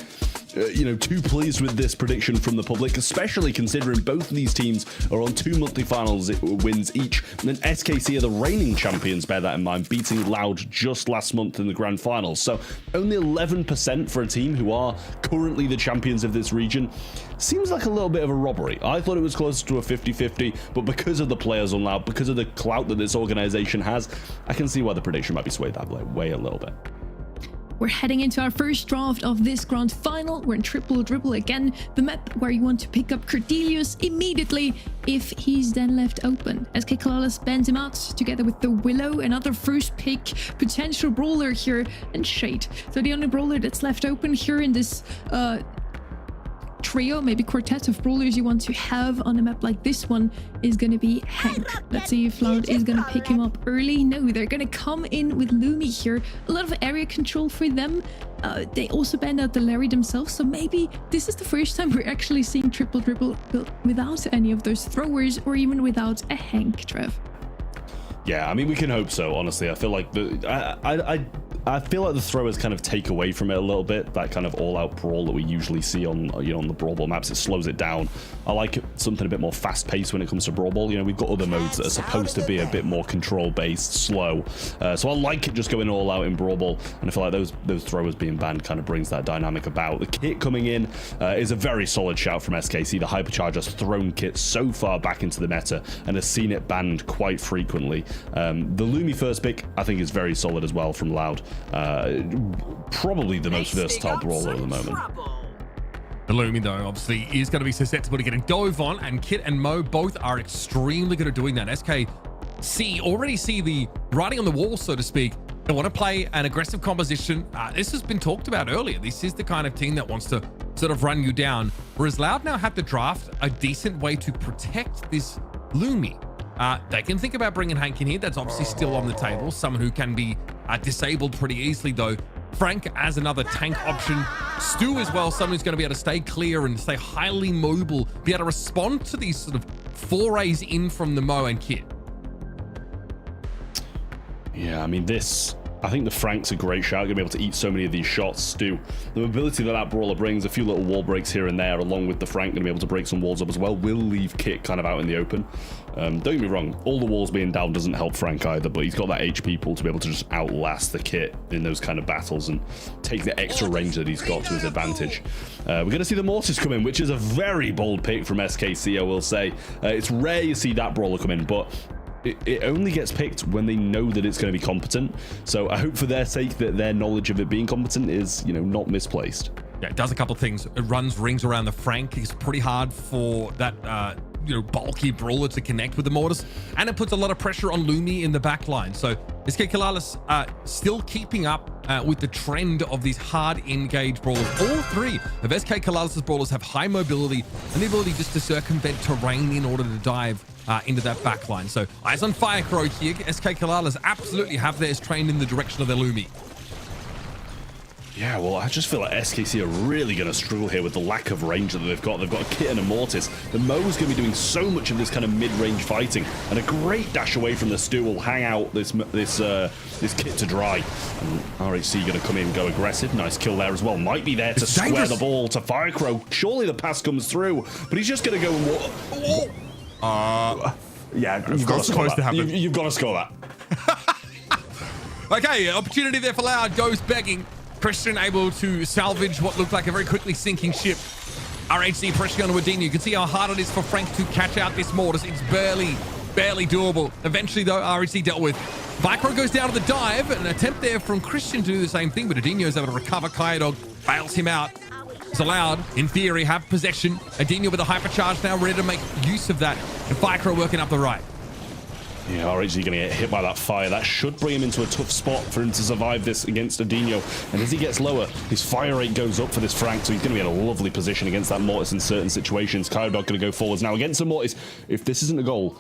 you know, too pleased with this prediction from the public, especially considering both of these teams are on 2 monthly finals wins each. And then SKC are the reigning champions, bear that in mind, beating Loud just last month in the grand finals. So only 11% for a team who are currently the champions of this region seems like a little bit of a robbery. I thought it was closer to a 50-50, but because of the players on Loud, because of the clout that this organization has, I can see why the prediction might be swayed that way a little bit. We're heading into our first draft of this grand final. We're in triple dribble again, the map where you want to pick up Cordelius immediately if he's then left open. SK Calalas bans him out together with the Willow, another first pick potential brawler here, and Shade. So the only brawler that's left open here in this trio, maybe quartet of brawlers you want to have on a map like this one is going to be Hank. Let's see if Loud is going to pick him up early. No, they're going to come in with Lumi here. A lot of area control for them. They also banned out the Larry themselves, so maybe this is the first time we're actually seeing triple dribble without any of those throwers or even without a Hank, Trev. Yeah, I mean, we can hope so, honestly. I feel like I feel like the throwers kind of take away from it a little bit, that kind of all-out brawl that we usually see on, on the Brawl Ball maps. It slows it down. I like something a bit more fast-paced when it comes to Brawl Ball. We've got other modes that are supposed to be a bit more control-based, slow. So I like it just going all out in Brawl Ball, and I feel like those throwers being banned kind of brings that dynamic about. The kit coming in is a very solid shout from SKC. The Hypercharge has thrown kit so far back into the meta and has seen it banned quite frequently. The Lumi first pick, I think, is very solid as well from Loud. Probably the most versatile brawler at the moment. The Lumi, though, obviously is going to be susceptible to getting dove on, and Kit and Mo both are extremely good at doing that. SKC already see the writing on the wall, so to speak. They want to play an aggressive composition. This has been talked about earlier. This is the kind of team that wants to sort of run you down, whereas Loud now have to draft a decent way to protect this Lumi. They can think about bringing Hank in here. That's obviously still on the table. Someone who can be disabled pretty easily, though. Frank as another tank option. Stu as well, someone who's going to be able to stay clear and stay highly mobile, be able to respond to these sort of forays in from the Mo and Kit. Yeah, I mean, I think the Frank's a great shout. Going to be able to eat so many of these shots. Stu, the mobility that brawler brings, a few little wall breaks here and there, along with the Frank going to be able to break some walls up as well, will leave Kit kind of out in the open. Don't get me wrong, all the walls being down doesn't help Frank either, but he's got that HP pool to be able to just outlast the Kit in those kind of battles and take the extra range that he's got to his advantage. We're going to see the Mortis come in, which is a very bold pick from SKC, I will say. It's rare you see that brawler come in, but it only gets picked when they know that it's going to be competent. So I hope for their sake that their knowledge of it being competent is, not misplaced. Yeah, it does a couple of things. It runs rings around the Frank. It's pretty hard for that, bulky brawler to connect with the Mortis. And it puts a lot of pressure on Lumi in the back line. So SK Calalas still keeping up with the trend of these hard engage brawlers. All three of SK Calalas' brawlers have high mobility and the ability just to circumvent terrain in order to dive into that back line. So eyes on Firecrow here. SK Calalas absolutely have theirs trained in the direction of their Lumi. Yeah, well, I just feel like SKC are really going to struggle here with the lack of range that they've got. They've got a Kit and a Mortis. The Mo's going to be doing so much of this kind of mid-range fighting, and a great dash away from the Stu will hang out this Kit to dry. And RHC going to come in and go aggressive. Nice kill there as well. Might be there to square the ball to Firecrow. Surely the pass comes through, but he's just going to go and yeah, you've got to score that. You've got to score that. Okay, opportunity there for Loud. Goes begging. Christian able to salvage what looked like a very quickly sinking ship. RHC pressure on Wadina. You can see how hard it is for Frank to catch out this Mortis. It's barely doable. Eventually, though, RHC dealt with. Vicro goes down to the dive. An attempt there from Christian to do the same thing, but Adinho is able to recover. Kyodog bails him out. So Loud, in theory, have possession. Adinho with a hypercharge now, ready to make use of that. And Vicro working up the right. Yeah, RHC going to get hit by that fire. That should bring him into a tough spot for him to survive this against Adinho. And as he gets lower, his fire rate goes up for this Frank, so he's going to be in a lovely position against that Mortis in certain situations. Kyodog going to go forwards now against the Mortis. If this isn't a goal,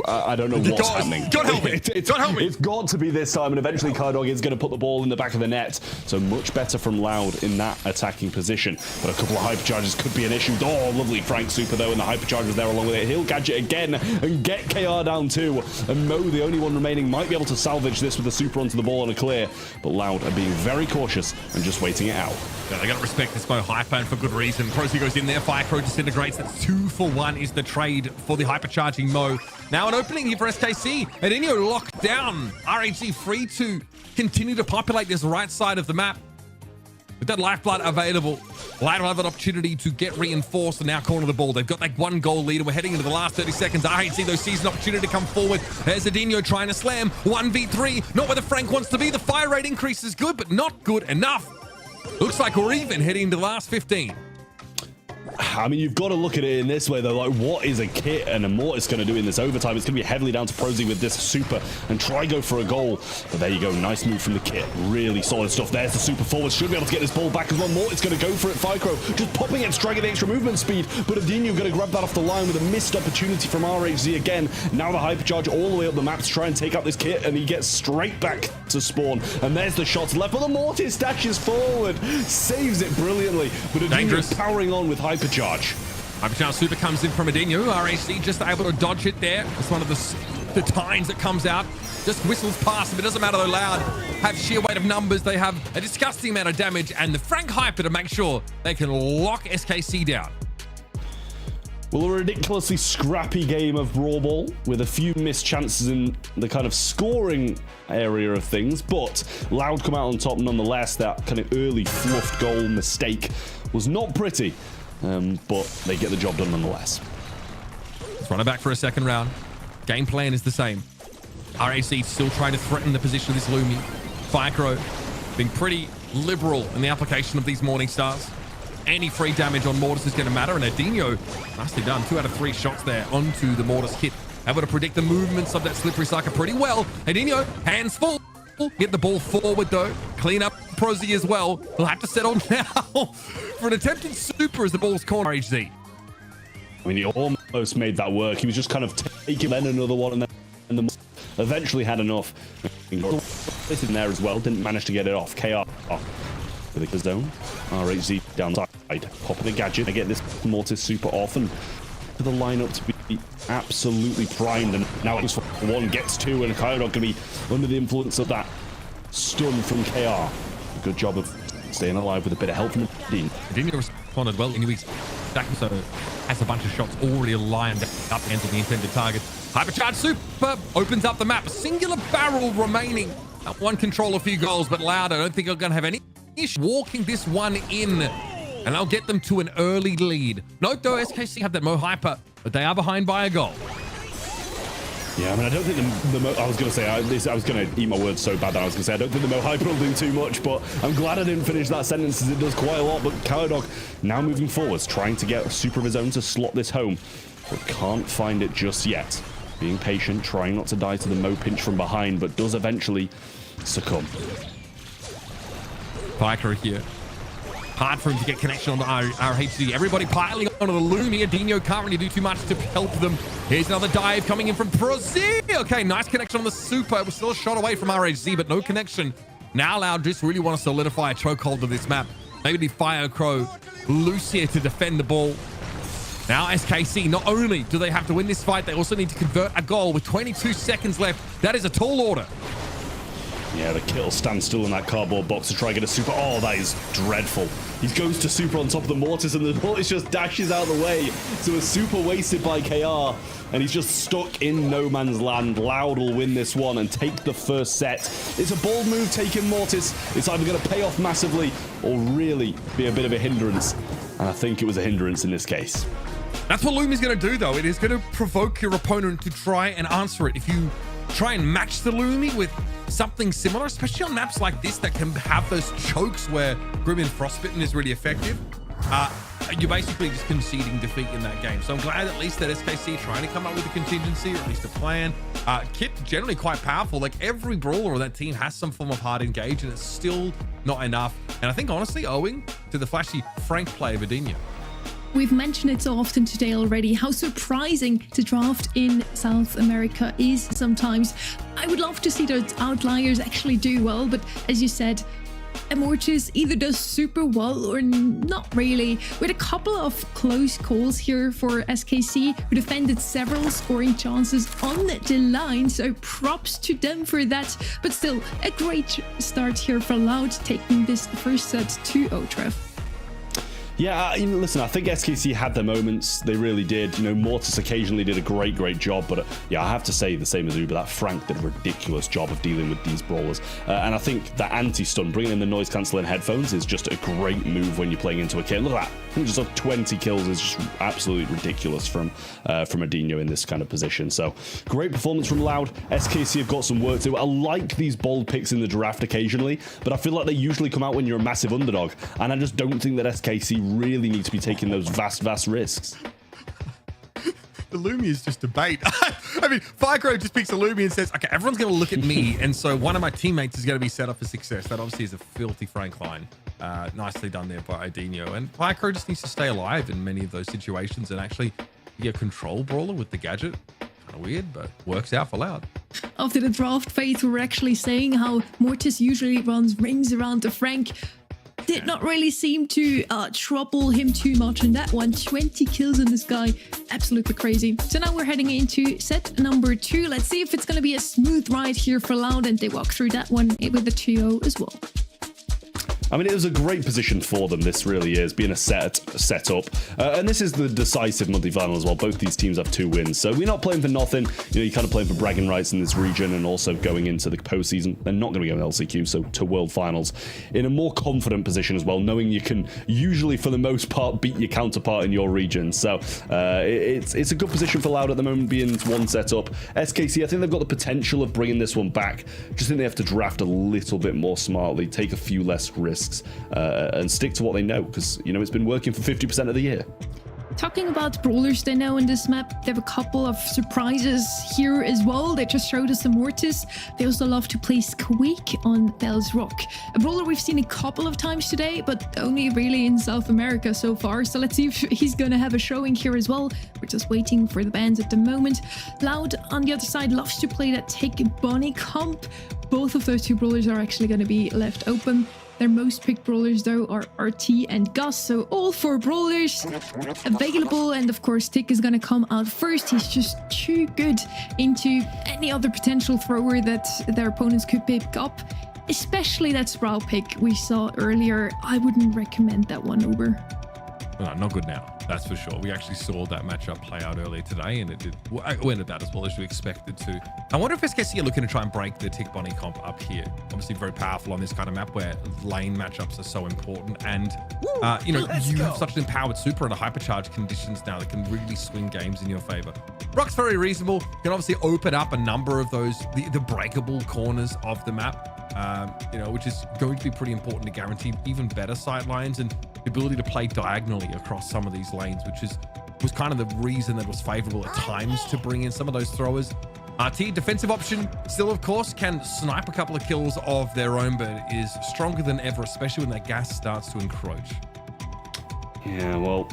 I don't know what's happening. God help me. God help me. It's got to be this time, and eventually Kyodog is going to put the ball in the back of the net. So much better from Loud in that attacking position. But a couple of hypercharges could be an issue. Oh, lovely Frank super though, and the hypercharge was there along with it. He'll catch it again and get KR down too. And Mo, the only one remaining, might be able to salvage this with a super onto the ball and a clear. But Loud are being very cautious and just waiting it out. Yeah, they got to respect this Mo hyper, and for good reason. Procy goes in there, Firecrow disintegrates. That's 2 for 1 is the trade for the hypercharging Mo. Now an opening here for SKC. Adinho locked down. RHC free to continue to populate this right side of the map. with that lifeblood available, Loud will have an opportunity to get reinforced and now corner the ball. They've got that 1 goal lead and we're heading into the last 30 seconds. I see those season opportunity to come forward. There's Adinho trying to slam. 1v3, not where the Frank wants to be. The fire rate increase is good, but not good enough. Looks like we're even heading into the last 15. I mean, you've got to look at it in this way, though. Like, what is a Kit and a Mortis going to do in this overtime? It's going to be heavily down to Prosy with this super and try go for a goal. But there you go. Nice move from the Kit. Really solid stuff. There's the super forward. Should be able to get this ball back as well. Mortis going to go for it. Fycro just popping it, striking the extra movement speed. But Adinho going to grab that off the line with a missed opportunity from RHZ again. Now the hypercharge all the way up the map to try and take out this Kit. And he gets straight back to spawn. And there's the shots left. But the Mortis dashes forward. Saves it brilliantly. But Adinho powering on with hypercharge. Hypercharge super comes in from Adinho. RAC just able to dodge it there. It's one of the tines that comes out. Just whistles past him. It doesn't matter though. Loud have sheer weight of numbers. They have a disgusting amount of damage. And the Frank Hyper to make sure they can lock SKC down. Well, a ridiculously scrappy game of Brawl Ball with a few missed chances in the kind of scoring area of things, but Loud come out on top nonetheless. That kind of early fluffed goal mistake was not pretty, but they get the job done nonetheless. Let's run it back for a second round. Game plan is the same. RAC still trying to threaten the position of this Lumi. Fycro being pretty liberal in the application of these Morning Stars. Any free damage on Mortis is going to matter, and Adinho, nicely done. 2 out of 3 shots there onto the Mortis hit. Able to predict the movements of that slippery sucker pretty well. Adinho, hands full. Get the ball forward though. Clean up Prosy as well. We'll have to settle now for an attempted super as the ball's corner HZ. I mean, he almost made that work. He was just kind of taking then another one, and then eventually had enough. This in there as well. Didn't manage to get it off. KR with the zone. RHZ downside. Popping the gadget. They get this Mortis super off and for the lineup to be absolutely primed. And now it's 1 gets 2, and Kyle going to be under the influence of that stun from KR. Good job of staying alive with a bit of help from Dean. Adinho responded well. Anyways, so has a bunch of shots already lined up against the intended target. Hypercharge super opens up the map. Singular barrel remaining. That one control a few goals, but Loud, I don't think they're going to have any issue walking this one in. And I'll get them to an early lead. Note though, SKC have that Mo Hyper, but they are behind by a goal. Yeah, I mean, I don't think the Mo... I was going to say, I was going to eat my words so bad that I was going to say, I don't think the Mo Hyper will do too much, but I'm glad I didn't finish that sentence as it does quite a lot. But Cowdog now moving forwards, trying to get super of his own to slot this home, but can't find it just yet. Being patient, trying not to die to the Mo pinch from behind, but does eventually succumb. Fycro here. Hard for him to get connection on the RHC. Everybody piling onto the Lumi. Adinho can't really do too much to help them. Here's another dive coming in from Prosy. Okay, nice connection on the super. It was still a shot away from RHC, but no connection. Now Loud just really want to solidify a chokehold of this map. Maybe Fycro loose here to defend the ball. Now SKC, not only do they have to win this fight, they also need to convert a goal with 22 seconds left. That is a tall order. Yeah, the Kittle stands still in that cardboard box to try and get a super. Oh, that is dreadful. He goes to super on top of the Mortis, and the Mortis just dashes out of the way. So a super wasted by KR, and he's just stuck in no man's land. Loud will win this one and take the first set. It's a bold move taking Mortis. It's either going to pay off massively or really be a bit of a hindrance. And I think it was a hindrance in this case. That's what Lumi's going to do, though. It is going to provoke your opponent to try and answer it. If you try and match the Lumi with something similar, especially on maps like this that can have those chokes where Grim and Frostbitten is really effective, you're basically just conceding defeat in that game. So I'm glad at least that SKC trying to come up with a contingency or at least a plan. Kit generally quite powerful. Like every brawler on that team has some form of hard engage, and it's still not enough. And I think honestly owing to the flashy Frank play of Adinho. We've mentioned it so often today already, how surprising the draft in South America is sometimes. I would love to see those outliers actually do well, but as you said, Immortus either does super well or not really. With a couple of close calls here for SKC, who defended several scoring chances on the line, so props to them for that. But still, a great start here for Loud, taking this first set 2-0, Trev. Yeah, listen, I think SKC had their moments. They really did. You know, Mortis occasionally did a great job, but yeah, I have to say the same as Uber, that Frank did a ridiculous job of dealing with these brawlers. And I think that anti-stun, bringing in the noise-cancelling headphones, is just a great move when you're playing into a kit. Look at that. I think just up 20 kills is just absolutely ridiculous from Adinho in this kind of position. So, great performance from Loud. SKC have got some work to do. I like these bold picks in the draft occasionally, but I feel like they usually come out when you're a massive underdog, and I just don't think that SKC really need to be taking those vast risks. The Lumi is just a bait. I mean, Firecrow just picks a Lumi and says, okay, everyone's going to look at me, and so one of my teammates is going to be set up for success. That obviously is a filthy Frank line. Nicely done there by Adinho. And Firecrow just needs to stay alive in many of those situations and actually be a control brawler with the gadget. Kind of weird, but works out for Loud. After the draft phase, we were actually saying how Mortis usually runs rings around the Frank. Did not really seem to trouble him too much in that one. 20 kills in this guy. Absolutely crazy. So now we're heading into set number 2. Let's see if it's going to be a smooth ride here for Loud, and they walk through that one with a 2-0 as well. I mean, it was a great position for them. This really is being a setup, and this is the decisive monthly final as well. Both these teams have 2 wins, so we're not playing for nothing. You know, you're kind of playing for bragging rights in this region, and also going into the postseason. They're not going to go in LCQ, so to World Finals in a more confident position as well, knowing you can usually, for the most part, beat your counterpart in your region. So it's a good position for Loud at the moment, being 1 setup. SKC, I think they've got the potential of bringing this one back. Just think they have to draft a little bit more smartly, take a few less risks. And stick to what they know, because you know it's been working for 50% of the year. Talking about brawlers they know in this map, they have a couple of surprises here as well. They just showed us the Mortis. They also love to play Squeak on Bell's Rock, a brawler we've seen a couple of times today, but only really in South America so far. So let's see if he's gonna have a showing here as well. We're just waiting for the bans at the moment. Loud on the other side loves to play that Take Bunny comp. Both of those 2 brawlers are actually going to be left open. Their most picked brawlers though are RT and Gus, so all 4 brawlers available, and of course Tick is gonna come out first. He's just too good into any other potential thrower that their opponents could pick up, especially that Sproul pick we saw earlier. I wouldn't recommend that one, Uber. Well, not good now, that's for sure. We actually saw that matchup play out earlier today, and it went about as well as you expected to. I wonder if SKC are looking to try and break the Tick Bunny comp up here. Obviously very powerful on this kind of map where lane matchups are so important, and you know, you have such an empowered super under hypercharge conditions now that can really swing games in your favor. Rock's very reasonable, can obviously open up a number of those, the breakable corners of the map. You know, which is going to be pretty important to guarantee even better sight lines and the ability to play diagonally across some of these lanes, which was kind of the reason that it was favorable at times to bring in some of those throwers. RT, defensive option, still of course can snipe a couple of kills of their own, but is stronger than ever, especially when that gas starts to encroach. Yeah, well,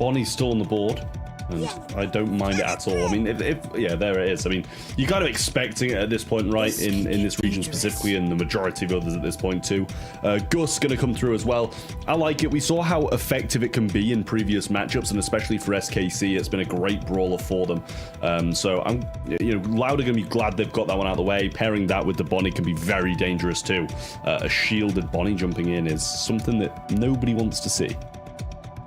Bonnie's still on the board, and I don't mind it at all. I mean, yeah, there it is. I mean, you're kind of expecting it at this point, right, in this region specifically, and the majority of others at this point too. Gus going to come through as well. I like it. We saw how effective it can be in previous matchups, and especially for SKC, it's been a great brawler for them. So I'm, you know, Loud are going to be glad they've got that one out of the way. Pairing that with the Bonnie can be very dangerous too. A shielded Bonnie jumping in is something that nobody wants to see.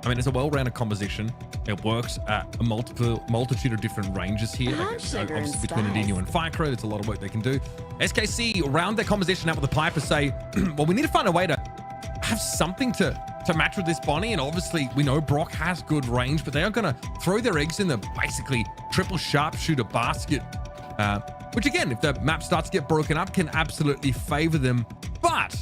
I mean, it's a well-rounded composition. It works at a multitude of different ranges here. Obviously, between Adinho and Firecrow, there's a lot of work they can do. SKC round their composition out with the Piper, say, well, we need to find a way to have something to match with this Bonnie. And obviously, we know Brock has good range, but they are going to throw their eggs in the basically triple sharpshooter basket, which again, if the map starts to get broken up, can absolutely favor them. But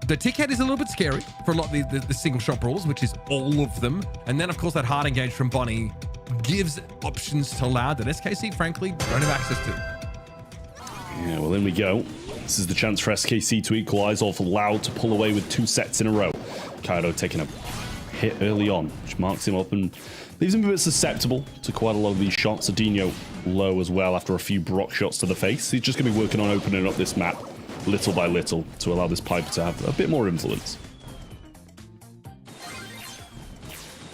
the tick head is a little bit scary for a lot of the single shot brawlers, which is all of them. And then, of course, that hard engage from Bonnie gives options to Loud that SKC, frankly, don't have access to. Yeah, well, in we go. This is the chance for SKC to equalize, or for Loud to pull away with 2 sets in a row. Kaido taking a hit early on, which marks him up and leaves him a bit susceptible to quite a lot of these shots. Adinho low as well after a few Brock shots to the face. He's just going to be working on opening up this map little by little to allow this Piper to have a bit more influence.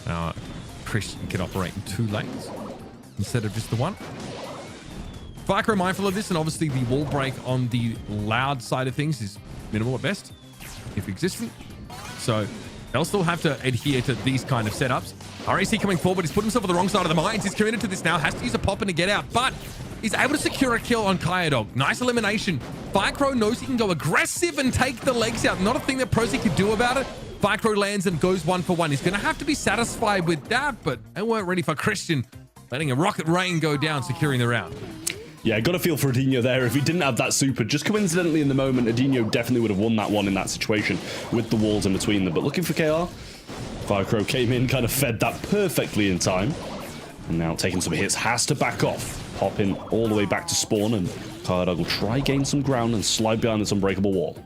Now, Christian can operate in 2 lanes instead of just the 1. Firecrow mindful of this, and obviously the wall break on the Loud side of things is minimal at best, if existent. So they'll still have to adhere to these kind of setups. RAC coming forward. He's put himself on the wrong side of the mines. He's committed to this now. Has to use a pop in to get out, but he's able to secure a kill on Kyodog. Nice elimination. Firecrow knows he can go aggressive and take the legs out. Not a thing that Prosy could do about it. Firecrow lands and goes 1 for 1. He's going to have to be satisfied with that, but they weren't ready for Christian letting a rocket rain go down, securing the round. Yeah, got a feel for Adinho there. If he didn't have that super, just coincidentally in the moment, Adinho definitely would have won that one in that situation with the walls in between them. But looking for KR, Firecrow came in, kind of fed that perfectly in time. And now taking some hits, has to back off. Popping all the way back to spawn, and Kyodog will try gain some ground and slide behind this unbreakable wall.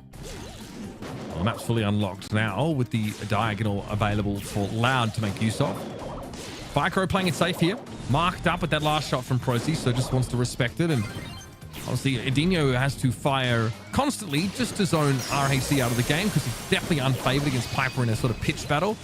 Well, the map's fully unlocked now with the diagonal available for Loud to make use of. Firecrow playing it safe here. Marked up with that last shot from Prosy, so just wants to respect it. And obviously, Adinho has to fire constantly just to zone RAC out of the game because he's definitely unfavored against Piper in a sort of pitched battle.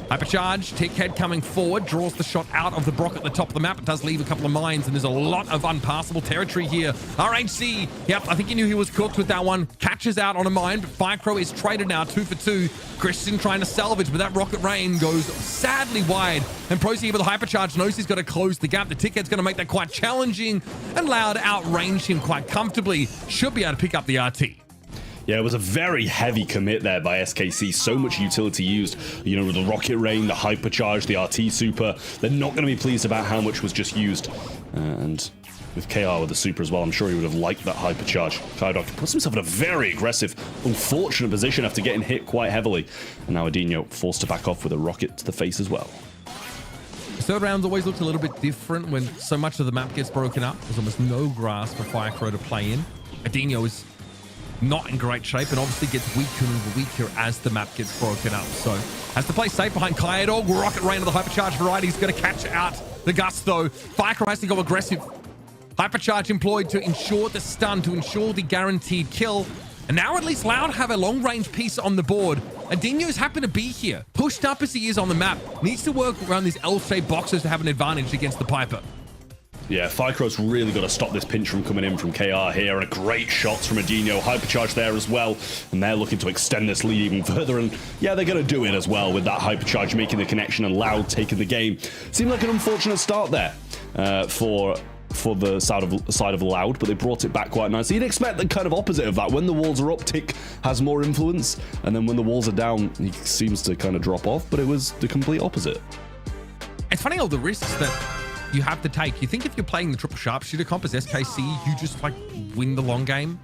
Hypercharge, Tickhead coming forward, draws the shot out of the Brock at the top of the map. It does leave a couple of mines, and there's a lot of unpassable territory here. RHC, yep, I think he knew he was cooked with that one. Catches out on a mine, but Firecrow is traded now 2 for 2. Christian trying to salvage, but that rocket rain goes sadly wide. And Prosy with a Hypercharge knows he's got to close the gap. The Tickhead's going to make that quite challenging, and Loud outrange him quite comfortably. Should be able to pick up the RT. Yeah, it was a very heavy commit there by SKC. So much utility used, you know, with the Rocket Rain, the Hypercharge, the RT Super. They're not going to be pleased about how much was just used. And with KR with the Super as well, I'm sure he would have liked that Hypercharge. Kyodog puts himself in a very aggressive, unfortunate position after getting hit quite heavily. And now Adinho forced to back off with a rocket to the face as well. The third round's always looked a little bit different when so much of the map gets broken up. There's almost no grass for Firecrow to play in. Adinho is not in great shape and obviously gets weaker and weaker as the map gets broken up. So has to play safe behind Kyodog. Rocket Rain of the Hypercharge variety. He's going to catch out the Gust though. Firecrow has to go aggressive. Hypercharge employed to ensure the stun, to ensure the guaranteed kill. And now at least Loud have a long-range piece on the board. Adinho's happy to be here. Pushed up as he is on the map. Needs to work around these L-shaped boxes to have an advantage against the Piper. Yeah, Firecrow's really got to stop this pinch from coming in from KR here. And a great shots from Adinho. Hypercharge there as well. And they're looking to extend this lead even further. And yeah, they're going to do it as well with that Hypercharge making the connection and Loud taking the game. Seemed like an unfortunate start there for the side of Loud, but they brought it back quite nicely. You'd expect the kind of opposite of that. When the walls are up, Tick has more influence. And then when the walls are down, he seems to kind of drop off. But it was the complete opposite. It's funny all the risks that you have to take. You think if you're playing the triple sharpshooter comp as SKC, you just like win the long game.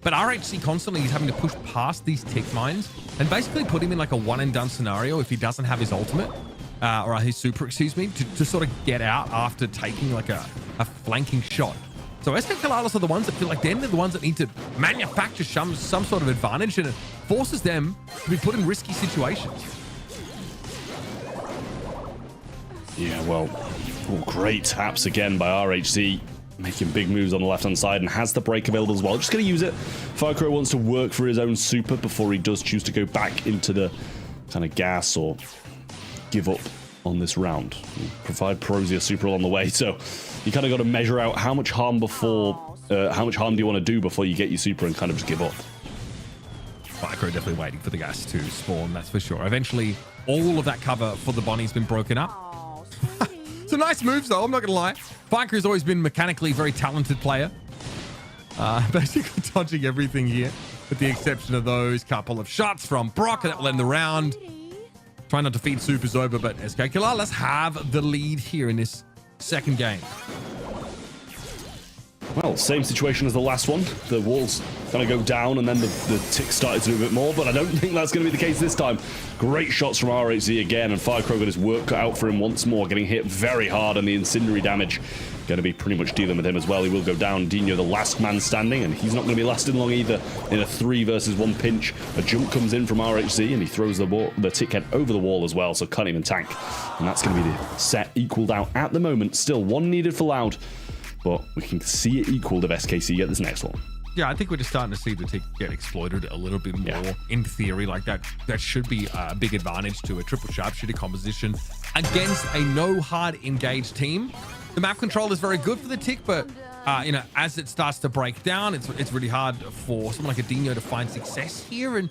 But RHC constantly is having to push past these tick mines and basically put him in like a one and done scenario if he doesn't have his ultimate or his super, excuse me, to sort of get out after taking like a flanking shot. So SK Calalas are the ones that feel like they're the ones that need to manufacture some sort of advantage, and it forces them to be put in risky situations. Yeah, well, great taps again by RHC, making big moves on the left-hand side and has the break available as well. Just going to use it. Firecrow wants to work for his own super before he does choose to go back into the kind of gas or give up on this round. Provide Prosy a super along the way, so you kind of got to measure out how much harm do you want to do before you get your super and kind of just give up. Firecrow definitely waiting for the gas to spawn, that's for sure. Eventually, all of that cover for the Bonnie's been broken up. Some nice moves though, I'm not gonna lie. Firecrow's always been mechanically a very talented player. Basically dodging everything here, with the exception of those couple of shots from Brock that will end the round. Trying not to feed supers over, but SK Calalas have the lead here in this second game. Well, same situation as the last one. The walls kind of go down and then the tick started to do a bit more, but I don't think that's going to be the case this time. Great shots from RHZ again, and Firecrow got his work cut out for him once more, getting hit very hard, and the incendiary damage going to be pretty much dealing with him as well. He will go down. Adinho, the last man standing, and he's not going to be lasting long either in a 3 versus 1 pinch. A jump comes in from RHZ, and he throws the tick head over the wall as well, so can't even tank. And that's going to be the set equaled out at the moment. Still 1 needed for Loud, but we can see it equaled if SKC get this next one. Yeah, I think we're just starting to see the tick get exploited a little bit more. In theory, like that should be a big advantage to a triple sharpshooter composition against a no hard engaged team. The map control is very good for the tick, but you know, as it starts to break down, it's really hard for someone like Adinho to find success here. And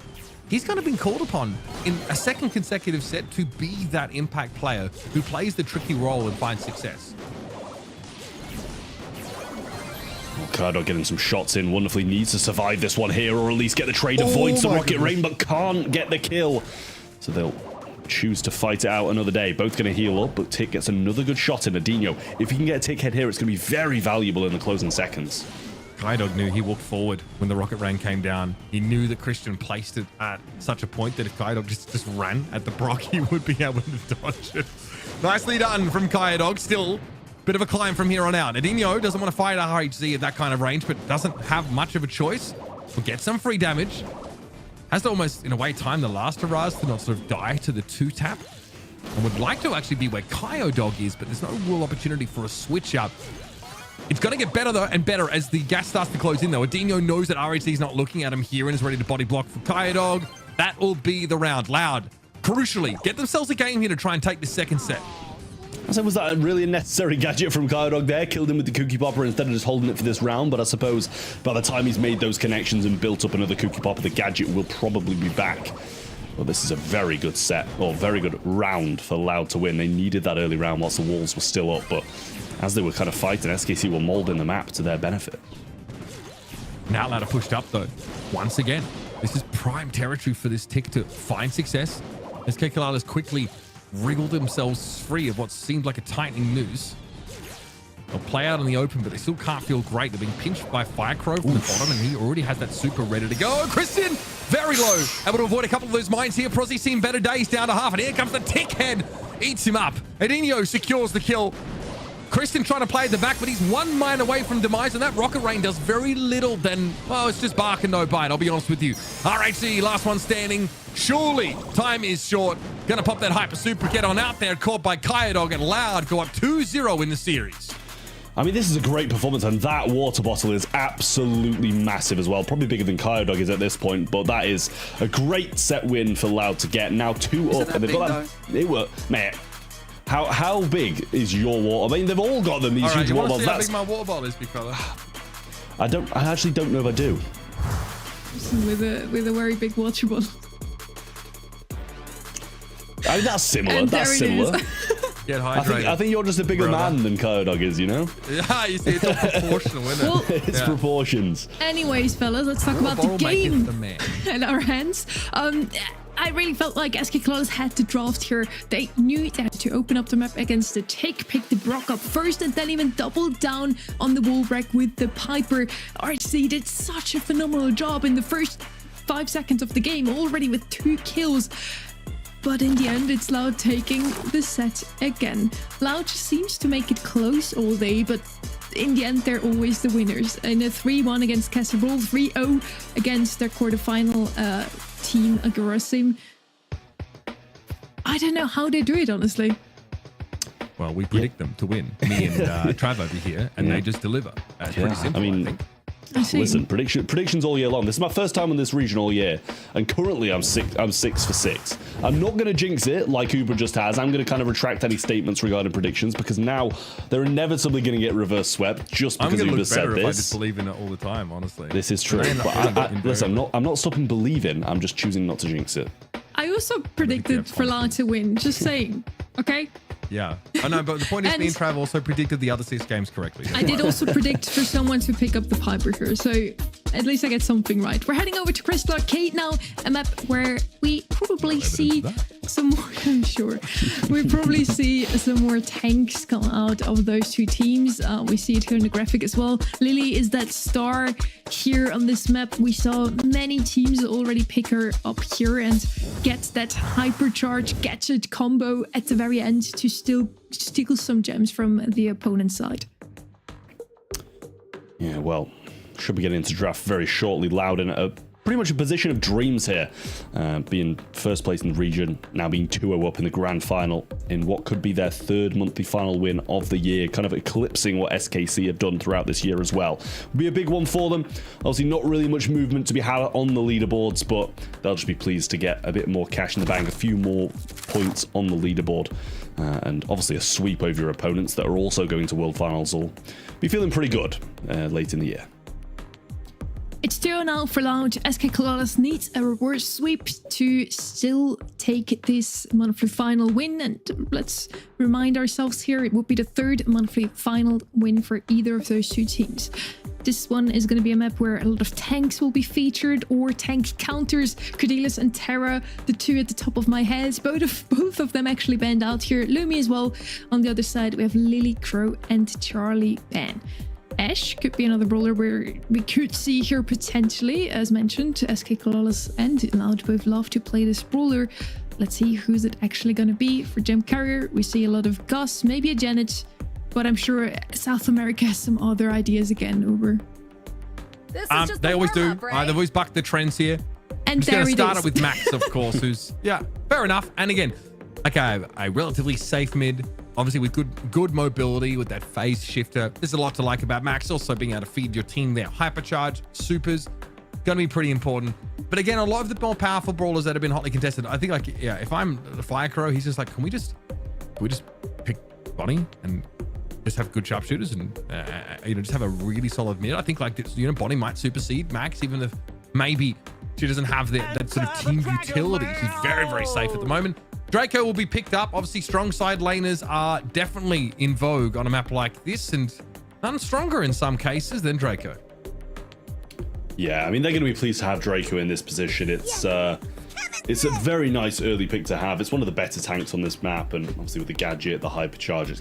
he's kind of been called upon in a second consecutive set to be that impact player who plays the tricky role and finds success. Cardo getting some shots in. Wonderfully needs to survive this one here, or at least get the trade, avoids the rocket rain, but can't get the kill. So they'll choose to fight it out another day. Both going to heal up, but Tick gets another good shot in. Adinho, if he can get a Tick head here, it's going to be very valuable in the closing seconds. Kaidog knew he walked forward when the rocket rain came down. He knew that Christian placed it at such a point that if Kaidog just ran at the Brock, he would be able to dodge it. Nicely done from Kaidog. Still, bit of a climb from here on out. Adinho doesn't want to fight a RHZ at that kind of range, but doesn't have much of a choice. Will get some free damage. Has to almost, in a way, time the last Araz to not sort of die to the 2-tap. And would like to actually be where Kaidog is, but there's no real opportunity for a switch up. It's going to get better, though, and better as the gas starts to close in, though. Adinho knows that RHC is not looking at him here and is ready to body block for Kaidog. That will be the round. Loud, crucially, get themselves a game here to try and take the second set. So was that a really unnecessary gadget from Kaidog there? Killed him with the Cookie Popper instead of just holding it for this round, but I suppose by the time he's made those connections and built up another Cookie Popper, the gadget will probably be back. Well, this is a very good set, or very good round for Loud to win. They needed that early round whilst the walls were still up, but as they were kind of fighting, SKC were molding the map to their benefit. Now Loud are pushed up, though. Once again, this is prime territory for this Tick to find success. SK Calalas quickly wriggled themselves free of what seemed like a tightening noose. They'll play out in the open, but they still can't feel great. They're being pinched by Firecrow from the bottom, and he already has that super ready to go. Christian, very low. Able to avoid a couple of those mines here. Prozzy seen better days, down to half, and here comes the Tick head. Eats him up. Adinho secures the kill. Christian trying to play at the back, but he's one mine away from demise, and that rocket rain does very little then, well, it's just bark and no bite, I'll be honest with you. RHC, last one standing. Surely, time is short. Gonna pop that Hyper Super, get on out there, caught by Kaidog, and Loud go up 2-0 in the series. I mean, this is a great performance, and that water bottle is absolutely massive as well. Probably bigger than Kaidog is at this point, but that is a great set win for Loud to get. Now 2 up, and they've got that. They were, man. How big is your water? I mean, they've all got them, these huge water bottles. How big my water bottle is, big fella? I actually don't know if I do. With a very big water bottle. I mean, that's similar. And that's similar. Get hydrated. I think you're just a bigger man than Kaidog is, you know? Yeah, you see, it's all proportional, isn't it? Well, it's proportions. Anyways, fellas, let's talk about the game in our hands. I really felt like SK Calalas had the draft here. They knew they had to open up the map against the Tick, pick the Brock up first, and then even double down on the wall break with the Piper. RHC did such a phenomenal job in the first 5 seconds of the game, already with 2 kills. But in the end, it's Loud taking the set again. Loud seems to make it close all day, but in the end, they're always the winners. In a 3-1 against Casa, 3-0 against their quarterfinal team, Agorasim. I don't know how they do it, honestly. Well, we predict them to win. Me and Trav over here, and they just deliver. It's pretty simple, I think. Listen, predictions all year long. This is my first time on this region all year, and currently I'm 6 for 6. I'm not going to jinx it like Uber just has. I'm going to kind of retract any statements regarding predictions, because now they're inevitably going to get reverse swept just because Uber said this. If I just believe in it all the time, honestly. This is true. But listen, I'm not stopping believing. I'm just choosing not to jinx it. I also predicted for Loud to win. Just saying. Okay. Yeah, I know, but the point is, me and Trav also predicted the other 6 games correctly. I did also predict for someone to pick up the Piper here, so at least I get something right. We're heading over to Crystal Arcade now, a map where we probably see some more. I'm sure we probably see some more tanks come out of those 2 teams. We see it here in the graphic as well. Lily is that star here on this map. We saw many teams already pick her up here and get that hypercharge gadget combo at the very end to still steal some gems from the opponent's side. Yeah, well, should be getting into draft very shortly. Loud in pretty much a position of dreams here, being first place in the region, now being 2-0 up in the grand final in what could be their 3rd monthly final win of the year, kind of eclipsing what SKC have done throughout this year as well. Will be a big one for them. Obviously not really much movement to be had on the leaderboards, but they'll just be pleased to get a bit more cash in the bank, a few more points on the leaderboard, and obviously a sweep over your opponents that are also going to World Finals will be feeling pretty good late in the year. It's 2-0 So now for Loud, SK Calalas needs a reverse sweep to still take this monthly final win. And let's remind ourselves here, it would be the third monthly final win for either of those two teams. This one is going to be a map where a lot of tanks will be featured, or tank counters. Cordelis and Terra, the two at the top of my head, both of them actually banned out here. Lumi as well. On the other side, we have Lily, Crow, and Charlie ban. Ash could be another brawler where we could see here potentially, as mentioned. SK Calalas and Loud both love to play this brawler. Let's see who's it actually going to be. For Gem Carrier, we see a lot of Gus, maybe a Janet. But I'm sure South America has some other ideas again, Uber. They always do. Right? They've always bucked the trends here. And I'm just going to start it with Max, of course, who's, yeah, fair enough. And again, okay, a relatively safe mid, obviously with good mobility, with that phase shifter. There's a lot to like about Max. Also being able to feed your team their hypercharge, supers, going to be pretty important. But again, a lot of the more powerful brawlers that have been hotly contested, I think, like, yeah, if I'm the Firecrow, he's just like, can we just pick Bonnie and just have good sharpshooters and just have a really solid mid? I think, like, Bonnie might supersede Max, even if maybe she doesn't have that sort of team utility. She's very, very safe at the moment. Draco will be picked up. Obviously, strong side laners are definitely in vogue on a map like this, and none stronger in some cases than Draco. Yeah, I mean, they're going to be pleased to have Draco in this position. It's a very nice early pick to have. It's one of the better tanks on this map, and obviously with the gadget, the hypercharge,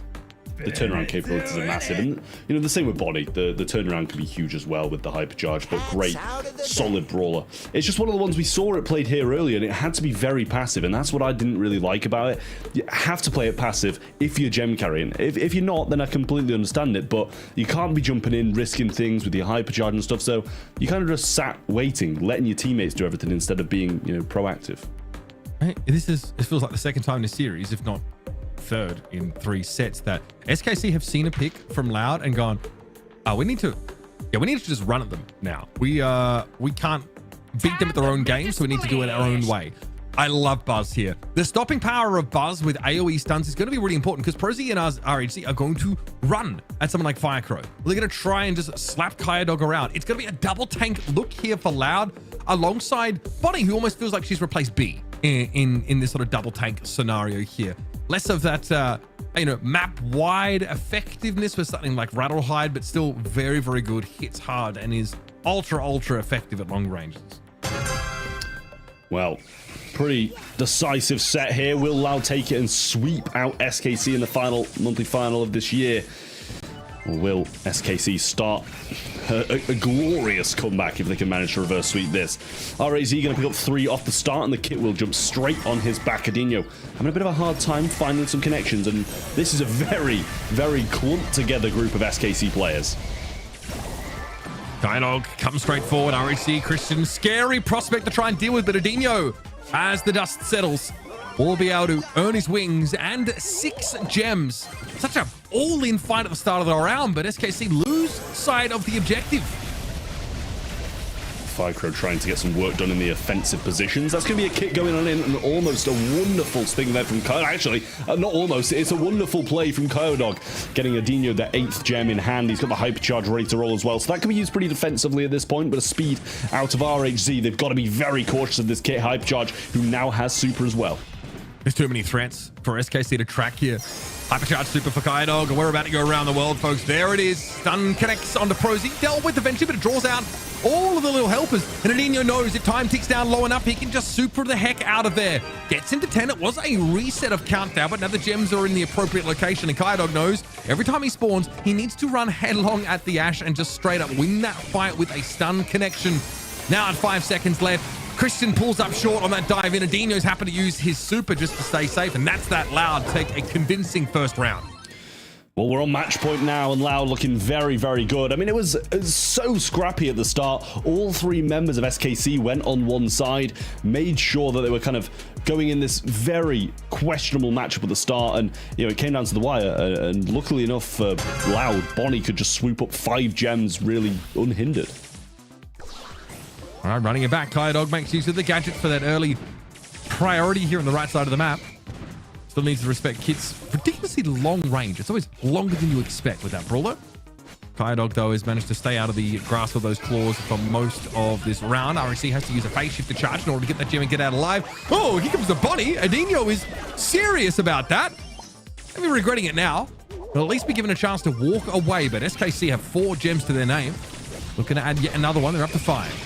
the turnaround capabilities are massive. And, the same with Bonnie. The turnaround can be huge as well with the hypercharge, but great, solid brawler. It's just one of the ones we saw it played here earlier, and it had to be very passive, and that's what I didn't really like about it. You have to play it passive if you're gem carrying. If you're not, then I completely understand it, but you can't be jumping in, risking things with your hypercharge and stuff, so you kind of just sat waiting, letting your teammates do everything instead of being, proactive. It feels like the second time in the series, if not third in 3 sets, that SKC have seen a pick from Loud and gone, we need to just run at them now. We can't beat them at their own game, so we need to do it our own way. I love Buzz here. The stopping power of Buzz with AoE stunts is going to be really important, because Prosy and RHC are going to run at someone like Firecrow. They're going to try and just slap Kyodog around. It's going to be a double tank look here for Loud, alongside Bonnie, who almost feels like she's replaced B in this sort of double tank scenario here. Less of that, map-wide effectiveness with something like Rattlehide, but still very, very good, hits hard, and is ultra, ultra effective at long ranges. Well, pretty decisive set here. Will Loud take it and sweep out SKC in the monthly final of this year? Or will SKC start a glorious comeback if they can manage to reverse sweep this? RAZ going to pick up 3 off the start, and the kit will jump straight on his back. Adinho having a bit of a hard time finding some connections, and this is a very, very clumped together group of SKC players. Kyodog comes straight forward. RHC, Christian, scary prospect to try and deal with, but Adinho, as the dust settles, will be able to earn his wings and 6 gems. Such a all-in fight at the start of the round, but SKC lose sight of the objective. Firecrow trying to get some work done in the offensive positions. That's going to be a kick going on in, and almost a wonderful sting there from Kyodog. Actually, not almost. It's a wonderful play from Kyodog, getting Adinho the 8th gem in hand. He's got the hypercharge ready to roll as well, so that can be used pretty defensively at this point, but a speed out of RHZ. They've got to be very cautious of this kit hypercharge, who now has super as well. There's too many threats for SKC to track here. Hypercharge super for Kyodog, and we're about to go around the world, folks. There it is. Stun connects onto Prosy. Dealt with eventually, but it draws out all of the little helpers. And Adinho knows if time ticks down low enough, he can just super the heck out of there. Gets into 10. It was a reset of countdown, but now the gems are in the appropriate location. And Kyodog knows every time he spawns, he needs to run headlong at the Ash and just straight up win that fight with a stun connection. Now at 5 seconds left, Christian pulls up short on that dive in. Adinho's happy to use his super just to stay safe, and that's that. Loud take a convincing first round. Well, we're on match point now, and Loud looking very, very good. I mean, it was so scrappy at the start. All 3 members of SKC went on one side, made sure that they were kind of going in this very questionable matchup at the start, and it came down to the wire. And luckily enough for Loud, Bonnie could just swoop up 5 gems really unhindered. All right, running it back. Kyodog makes use of the gadget for that early priority here on the right side of the map. Still needs to respect Kit's ridiculously long range. It's always longer than you expect with that brawler. Kyodog, though, has managed to stay out of the grasp of those claws for most of this round. REC has to use a phase shift to charge in order to get that gem and get out alive. Oh, here comes the bunny. Adinho is serious about that. Maybe regretting it now. But at least be given a chance to walk away. But SKC have 4 gems to their name. Looking to add yet another one. They're up to 5.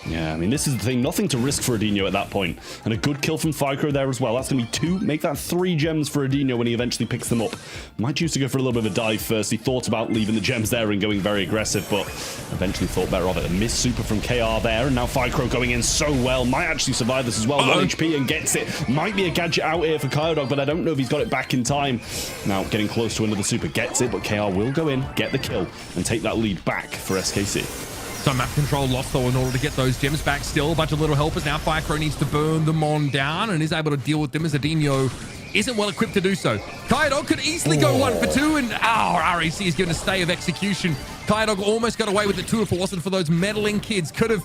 Yeah, I mean, this is the thing. Nothing to risk for Adinho at that point. And a good kill from Ficro there as well. That's going to be 2. Make that 3 gems for Adinho when he eventually picks them up. Might choose to go for a little bit of a dive first. He thought about leaving the gems there and going very aggressive, but eventually thought better of it. A missed super from KR there, and now Ficro going in so well. Might actually survive this as well. 1 HP and gets it. Might be a gadget out here for Kyodog, but I don't know if he's got it back in time. Now getting close to another super. Gets it, but KR will go in, get the kill, and take that lead back for SKC. Some map control lost, though, in order to get those gems back. Still a bunch of little helpers. Now Ficro needs to burn them on down and is able to deal with them as Adinho isn't well equipped to do so. Kyodog could easily go 1 for 2, and REC is given a stay of execution. Kyodog almost got away with it too if it wasn't for those meddling kids. Could have,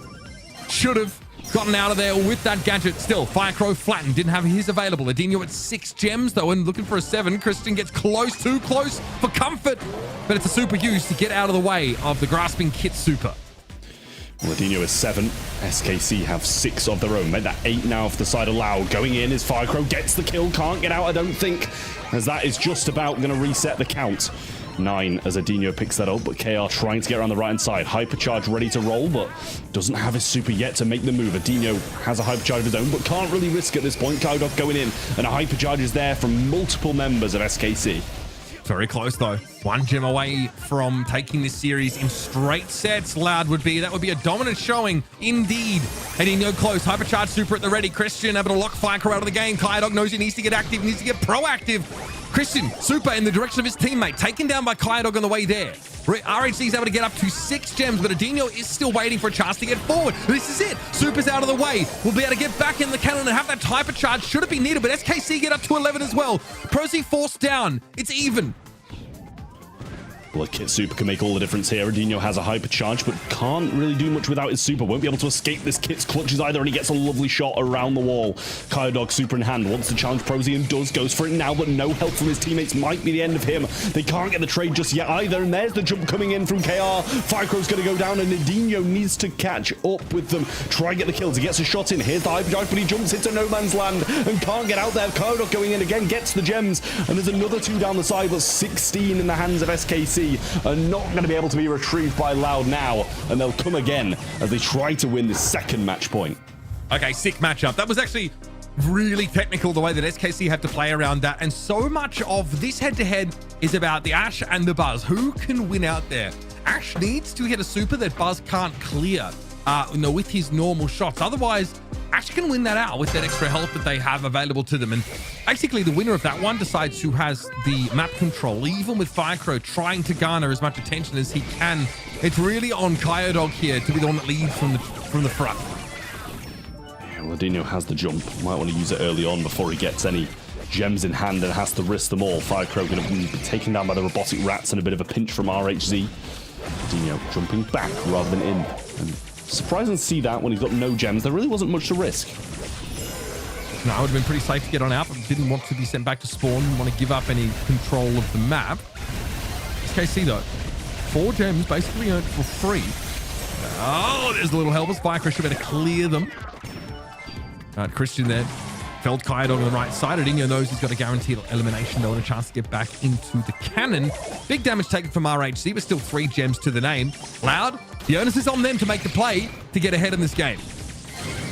should have gotten out of there with that gadget. Still, Ficro flattened, didn't have his available. Adinho at 6 gems, though, and looking for a 7. Christian gets close, too close for comfort, but it's a super used to get out of the way of the grasping kit super. Well, Adinho is 7. SKC have 6 of their own. Made that 8 now off the side of Loud. Going in is Ficro. Gets the kill. Can't get out, I don't think, as that is just about going to reset the count. 9 as Adinho picks that up, but KR trying to get around the right-hand side. Hypercharge ready to roll, but doesn't have his super yet to make the move. Adinho has a hypercharge of his own, but can't really risk at this point. Kyodog going in, and a hypercharge is there from multiple members of SKC. Very close, though. 1 gem away from taking this series in straight sets. Loud would be. That would be a dominant showing indeed. Adinho close. Hypercharge super at the ready. Christian able to lock Ficro out of the game. Kyodog knows he needs to get active, needs to get proactive. Christian, super in the direction of his teammate. Taken down by Kyodog on the way there. RHC is able to get up to 6 gems, but Adinho is still waiting for a chance to get forward. This is it. Super's out of the way. We'll be able to get back in the cannon and have that hypercharge should it be needed, but SKC get up to 11 as well. Prosy forced down. It's even. Well, a kit super can make all the difference here. Adinho has a hypercharge, but can't really do much without his super. Won't be able to escape this kit's clutches either, and he gets a lovely shot around the wall. Kyodog super in hand, wants to challenge Prosy and does. Goes for it now, but no help from his teammates. Might be the end of him. They can't get the trade just yet either, and there's the jump coming in from KR. Ficro's going to go down, and Adinho needs to catch up with them. Try and get the kills. He gets a shot in. Here's the hypercharge, but he jumps into no man's land and can't get out there. Kyodog going in again, gets the gems, and there's another 2 down the side, but 16 in the hands of SKC. Are not going to be able to be retrieved by Loud now, and they'll come again as they try to win this 2nd match point. Okay, sick matchup. That was actually really technical, the way that SKC had to play around that, and so much of this head-to-head is about the Ash and the Buzz. Who can win out there? Ash needs to hit a super that Buzz can't clear with his normal shots. Otherwise, Ash can win that out with that extra health that they have available to them. And basically, the winner of that one decides who has the map control, even with Ficro trying to garner as much attention as he can. It's really on Kyodog here to be the one that leads from the front. Yeah, well, Adinho has the jump. Might want to use it early on before he gets any gems in hand and has to risk them all. Ficro going to be taken down by the robotic rats and a bit of a pinch from RHZ. Adinho jumping back rather than in. And surprising to see that when he's got no gems. There really wasn't much to risk. No, it would have been pretty safe to get on out, but didn't want to be sent back to spawn. Didn't want to give up any control of the map. SKC, though. 4 gems basically earned for free. Oh, there's the little helpers. Ficro should better clear them. Christian there. Felled Kyodog on the right side. Adinho knows he's got a guaranteed elimination, though, and a chance to get back into the cannon. Big damage taken from RHC, but still 3 gems to the name. Loud, the onus is on them to make the play to get ahead in this game.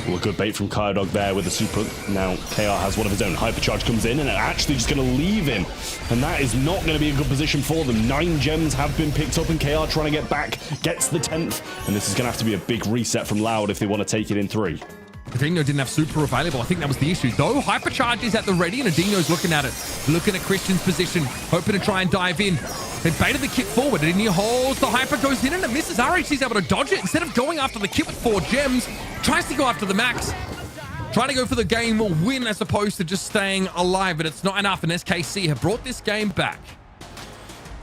Well, a good bait from Kyodog there with the super. Now, KR has one of his own. Hypercharge comes in, and it's actually just going to leave him. And that is not going to be a good position for them. 9 gems have been picked up, and KR trying to get back. Gets the 10th. And this is going to have to be a big reset from Loud if they want to take it in 3. Adinho didn't have super available. I think that was the issue. Though, Hypercharge is at the ready, and Adinho's looking at it. Looking at Christian's position, hoping to try and dive in. They baited the kit forward. Adinho holds the hyper, goes in, and it misses. RHC's able to dodge it. Instead of going after the kit with 4 gems, tries to go after the max. Trying to go for the game win as opposed to just staying alive, but it's not enough, and SKC have brought this game back.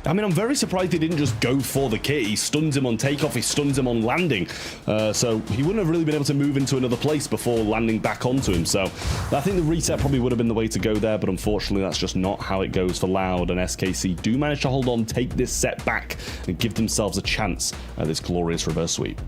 I mean, I'm very surprised he didn't just go for the kit. He stuns him on takeoff, he stuns him on landing. So he wouldn't have really been able to move into another place before landing back onto him. So I think the reset probably would have been the way to go there, but unfortunately that's just not how it goes for Loud, and SKC do manage to hold on, take this set back, and give themselves a chance at this glorious reverse sweep.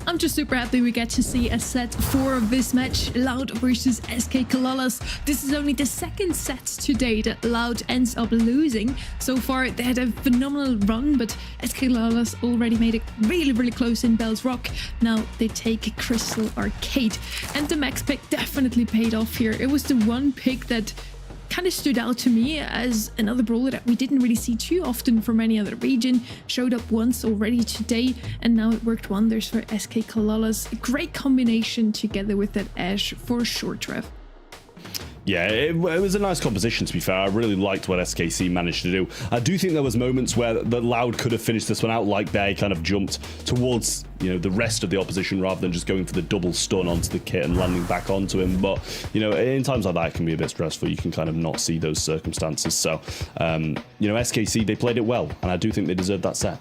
I'm just super happy we get to see a set 4 of this match, Loud versus SK Calalas. This is only the second set today that Loud ends up losing. So far, they had a phenomenal run, but SK Calalas already made it really close in Bell's Rock. Now they take Crystal Arcade. And the max pick definitely paid off here. It was the one pick that kind of stood out to me as another brawler that we didn't really see too often from any other region. Showed up once already today, and now it worked wonders for SK Calalas. A great combination together with that Ashe for short rev. Yeah, it was a nice composition, to be fair. I really liked what SKC managed to do. I do think there was moments where the Loud could have finished this one out, like they kind of jumped towards, you know, the rest of the opposition rather than just going for the double stun onto the kit and landing back onto him. But, you know, in times like that, it can be a bit stressful. You can kind of not see those circumstances. So, you know, SKC, they played it well, and I do think they deserved that set.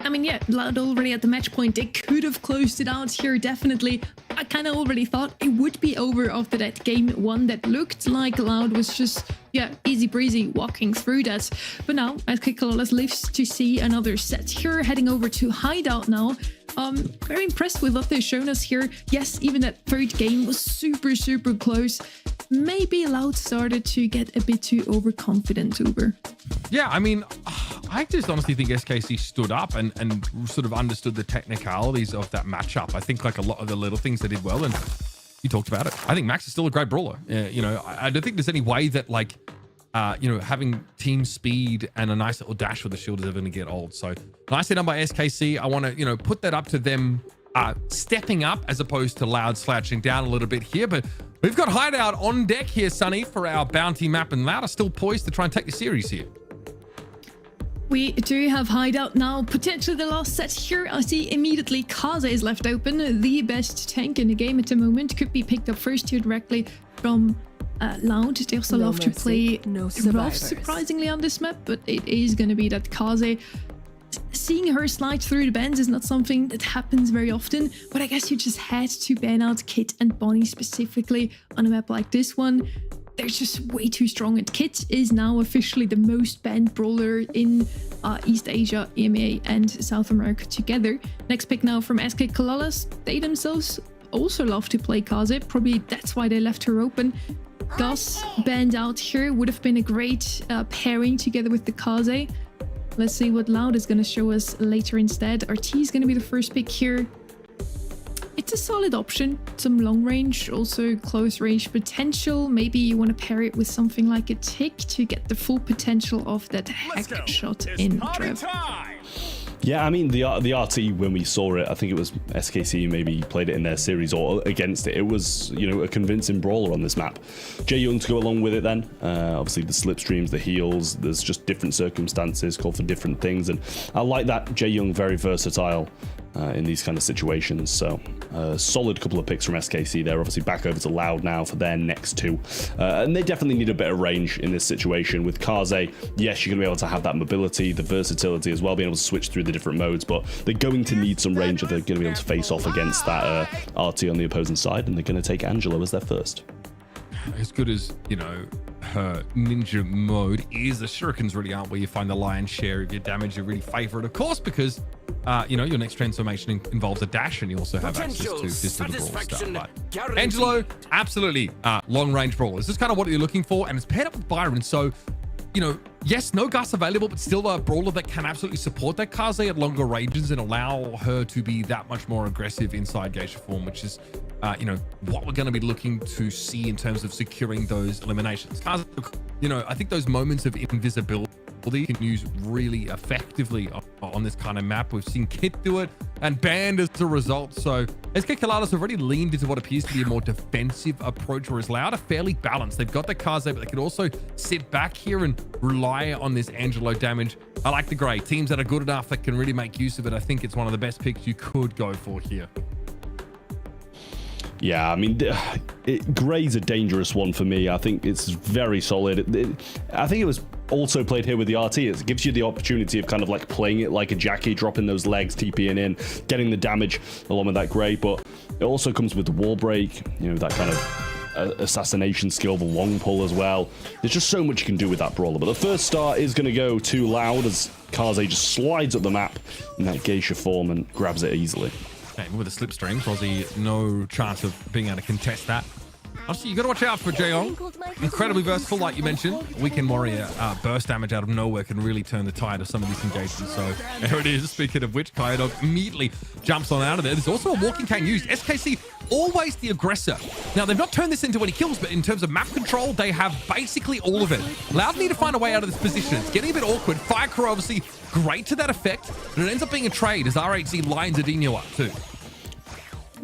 I mean, yeah, Loud already at the match point. They could have closed it out here, definitely. I kind of already thought it would be over after that game 1 that looked like Loud was just, yeah, easy breezy walking through that. But now, SK Calalas lives to see another set here, heading over to Hideout now. Very impressed with what they've shown us here. Yes, even that third game was super close. Maybe Loud started to get a bit too overconfident, Uber. Yeah, I mean, I just honestly think SKC stood up and sort of understood the technicalities of that matchup. I think like a lot of the little things they did well, and you talked about it. I think Max is still a great brawler. You know, I don't think there's any way that like, you know, having team speed and a nice little dash with the shield is ever going to get old. So nicely done by SKC. I want to, you know, put that up to them stepping up as opposed to Loud slouching down a little bit here. But we've got Hideout on deck here, Sunny, for our bounty map, and Loud are still poised to try and take the series here. We do have Hideout now, potentially the last set here. I see immediately Casa is left open, the best tank in the game at the moment. Could be picked up first here directly from Loud. They also love to play rough, surprisingly, on this map, but it is going to be that Casa. Seeing her slide through the bends is not something that happens very often, but I guess you just had to ban out Kit and Bonnie specifically on a map like this one. They're just way too strong, and Kit is now officially the most banned brawler in East Asia, EMEA, and South America together. Next pick now from SK Calalas. They themselves also love to play Casa. Probably that's why they left her open. Gus banned out here would have been a great pairing together with the Casa. Let's see what Loud is going to show us later instead. RT is going to be the first pick here. It's a solid option. Some long range, also close range potential. Maybe you want to pair it with something like a tick to get the full potential of that hack shot in Trev. Yeah, I mean, the RT, when we saw it, I think it was SKC maybe played it in their series or against it. It was, you know, a convincing brawler on this map. Jae Young to go along with it then. Obviously, the slipstreams, the heals, there's just different circumstances, call for different things. And I like that Jae Young, very versatile in these kind of situations. So solid couple of picks from SKC. They're obviously back over to Loud now for their next 2. And they definitely need a bit of range in this situation. With Kaze, yes, you're going to be able to have that mobility, the versatility as well, being able to switch through the different modes, but they're going to need some range if they're going to be able to face off against that RT on the opposing side, and they're going to take Angelo as their first. As good as, you know, her ninja mode is, the shurikens really aren't where you find the lion's share of your damage. You really favor it, of course, because you know, your next transformation involves a dash, and you also have access to Fist of the Brawl stuff. But Angelo, absolutely long range brawler. This is kind of what you're looking for, and it's paired up with Byron. So, you know, yes, no Gus available, but still a brawler that can absolutely support that Kaze at longer ranges and allow her to be that much more aggressive inside Geisha form, which is, you know, what we're going to be looking to see in terms of securing those eliminations. Kaze, you know, I think those moments of invisibility can use really effectively on this kind of map. We've seen Kit do it and banned as a result. So SK Calalas have already leaned into what appears to be a more defensive approach, whereas Loud are fairly balanced. They've got the Kaze, but they can also sit back here and rely on this Angelo damage. I like the Grey. Teams that are good enough that can really make use of it. I think it's one of the best picks you could go for here. Yeah, I mean, Grey's a dangerous one for me. I think it's very solid. I think it was also played here with the RT. It gives you the opportunity of kind of like playing it like a Jackie, dropping those legs, TPing in, getting the damage along with that Grey, but it also comes with the wall break, you know, that kind of assassination skill, the long pull as well. There's just so much you can do with that brawler. But the first star is going to go to Loud as Casa just slides up the map in that geisha form and grabs it easily. Okay, with a slipstream, Prozzy, no chance of being able to contest that. Obviously, you got to watch out for Jaeyoung. Incredibly versatile, like you mentioned. Weekend Warrior burst damage out of nowhere can really turn the tide of some of these engagements. So there it is. Speaking of which, Kyodog immediately jumps on out of there. There's also a walking cane used. SKC, always the aggressor. Now, they've not turned this into any kills, but in terms of map control, they have basically all of it. Loud need to find a way out of this position. It's getting a bit awkward. Firecrow, obviously, great to that effect, but it ends up being a trade as RHZ lines Adinho up too.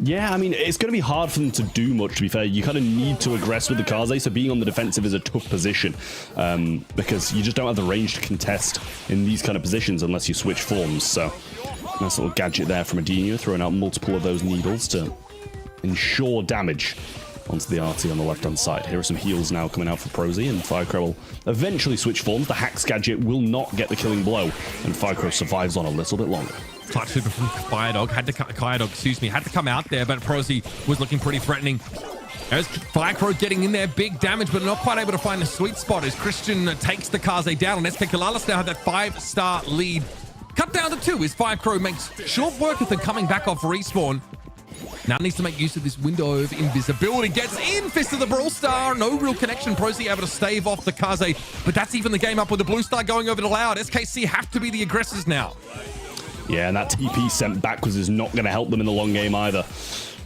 Yeah, I mean, it's going to be hard for them to do much, to be fair. You kind of need to aggress with the Kaze, so being on the defensive is a tough position because you just don't have the range to contest in these kind of positions unless you switch forms. So, nice little gadget there from Adinho, throwing out multiple of those needles to ensure damage onto the RT on the left-hand side. Here are some heals now coming out for Prozzy, and Firecrow will eventually switch forms. The Hax gadget will not get the killing blow, and Firecrow survives on a little bit longer. Clutch super from Kyodog, had to come out there, but Prozzy was looking pretty threatening. There's Firecrow getting in there, big damage, but not quite able to find a sweet spot as Christian takes the Kaze down, and SK Calalas now have that 5-star lead. Cut down to 2 as Firecrow makes short work of them coming back off respawn. Now needs to make use of this window of invisibility. Gets in, Fist of the Brawl Star. No real connection. Prozzy able to stave off the Kaze, but that's even the game up with the Blue Star going over to Loud. SKC have to be the aggressors now. Yeah, and that TP sent backwards is not going to help them in the long game either.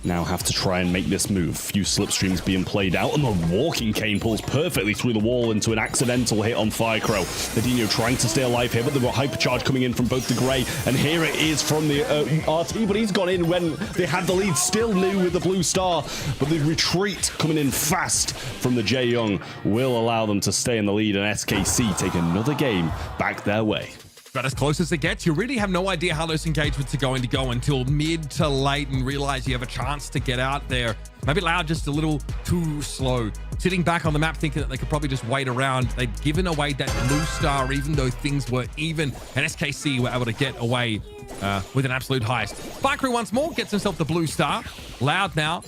Now have to try and make this move. Few slipstreams being played out, and the walking cane pulls perfectly through the wall into an accidental hit on Firecrow. Adinho trying to stay alive here, but they've got hypercharge coming in from both the Grey, and here it is from the RT, but he's gone in when they had the lead, still new with the Blue Star, but the retreat coming in fast from the Jaeyoung will allow them to stay in the lead, and SKC take another game back their way. But as close as it gets, you really have no idea how those engagements are going to go until mid to late and realize you have a chance to get out there. Maybe Loud just a little too slow. Sitting back on the map thinking that they could probably just wait around. They'd given away that Blue Star even though things were even, and SKC were able to get away with an absolute heist. Firecrow once more gets himself the Blue Star. Loud now.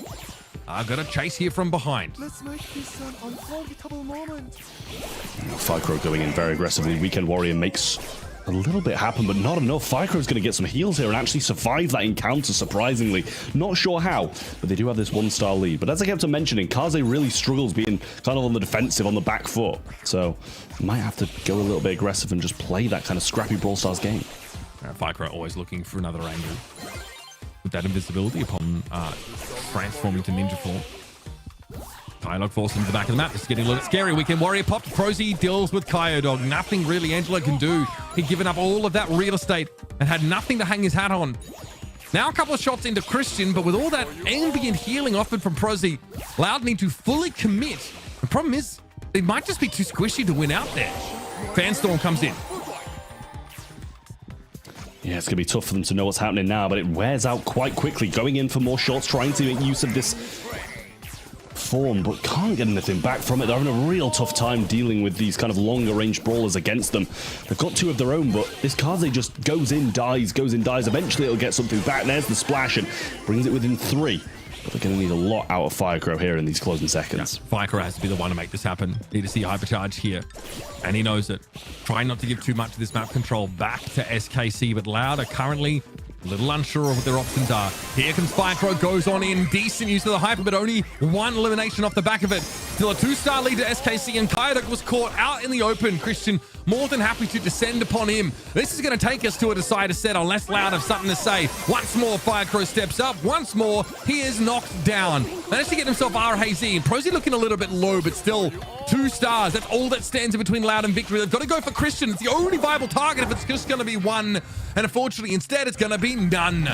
Got a chase here from behind. Let's make this an unforgettable moment. Firecrow going in very aggressively. Weekend Warrior makes a little bit happen, but not enough. Firecrow's going to get some heals here and actually survive that encounter, surprisingly. Not sure how, but they do have this 1-star lead. But as I kept on mentioning, Kaze really struggles being kind of on the defensive, on the back foot. So might have to go a little bit aggressive and just play that kind of scrappy Brawl Stars game. Firecrow always looking for another angle. With that invisibility upon transforming to ninja form. Kyodog falls into the back of the map. It's getting a little scary. Weekend Warrior popped. Prozzy deals with Kyodog. Nothing really Angelo can do. He'd given up all of that real estate and had nothing to hang his hat on. Now a couple of shots into Christian, but with all that ambient healing offered from Prozzy, Loud need to fully commit. The problem is, they might just be too squishy to win out there. Fanstorm comes in. Yeah, it's going to be tough for them to know what's happening now, but it wears out quite quickly. Going in for more shots, trying to make use of this form, but can't get anything back from it. They're having a real tough time dealing with these kind of longer range brawlers against them. They've got 2 of their own, but this Kaze just goes in, dies. Eventually it'll get something back. There's the splash and brings it within 3. But they're going to need a lot out of Firecrow here in these closing seconds. Yeah, Firecrow has to be the one to make this happen. Need to see hypercharge here, and he knows it. Trying not to give too much of this map control back to SKC, but Loud are currently a little unsure of what their options are. Here comes Firecrow, goes on in. Decent use of the hyper, but only 1 elimination off the back of it. Still a 2-star lead to SKC, and Kyodog was caught out in the open. Christian more than happy to descend upon him. This is going to take us to a decider set unless Loud have something to say. Once more, Firecrow steps up. Once more, he is knocked down. Managed to get himself RHZ, and Prozzy looking a little bit low, but still 2 stars. That's all that stands in between Loud and victory. They've got to go for Christian. It's the only viable target if it's just going to be 1. And unfortunately, instead, it's going to be none.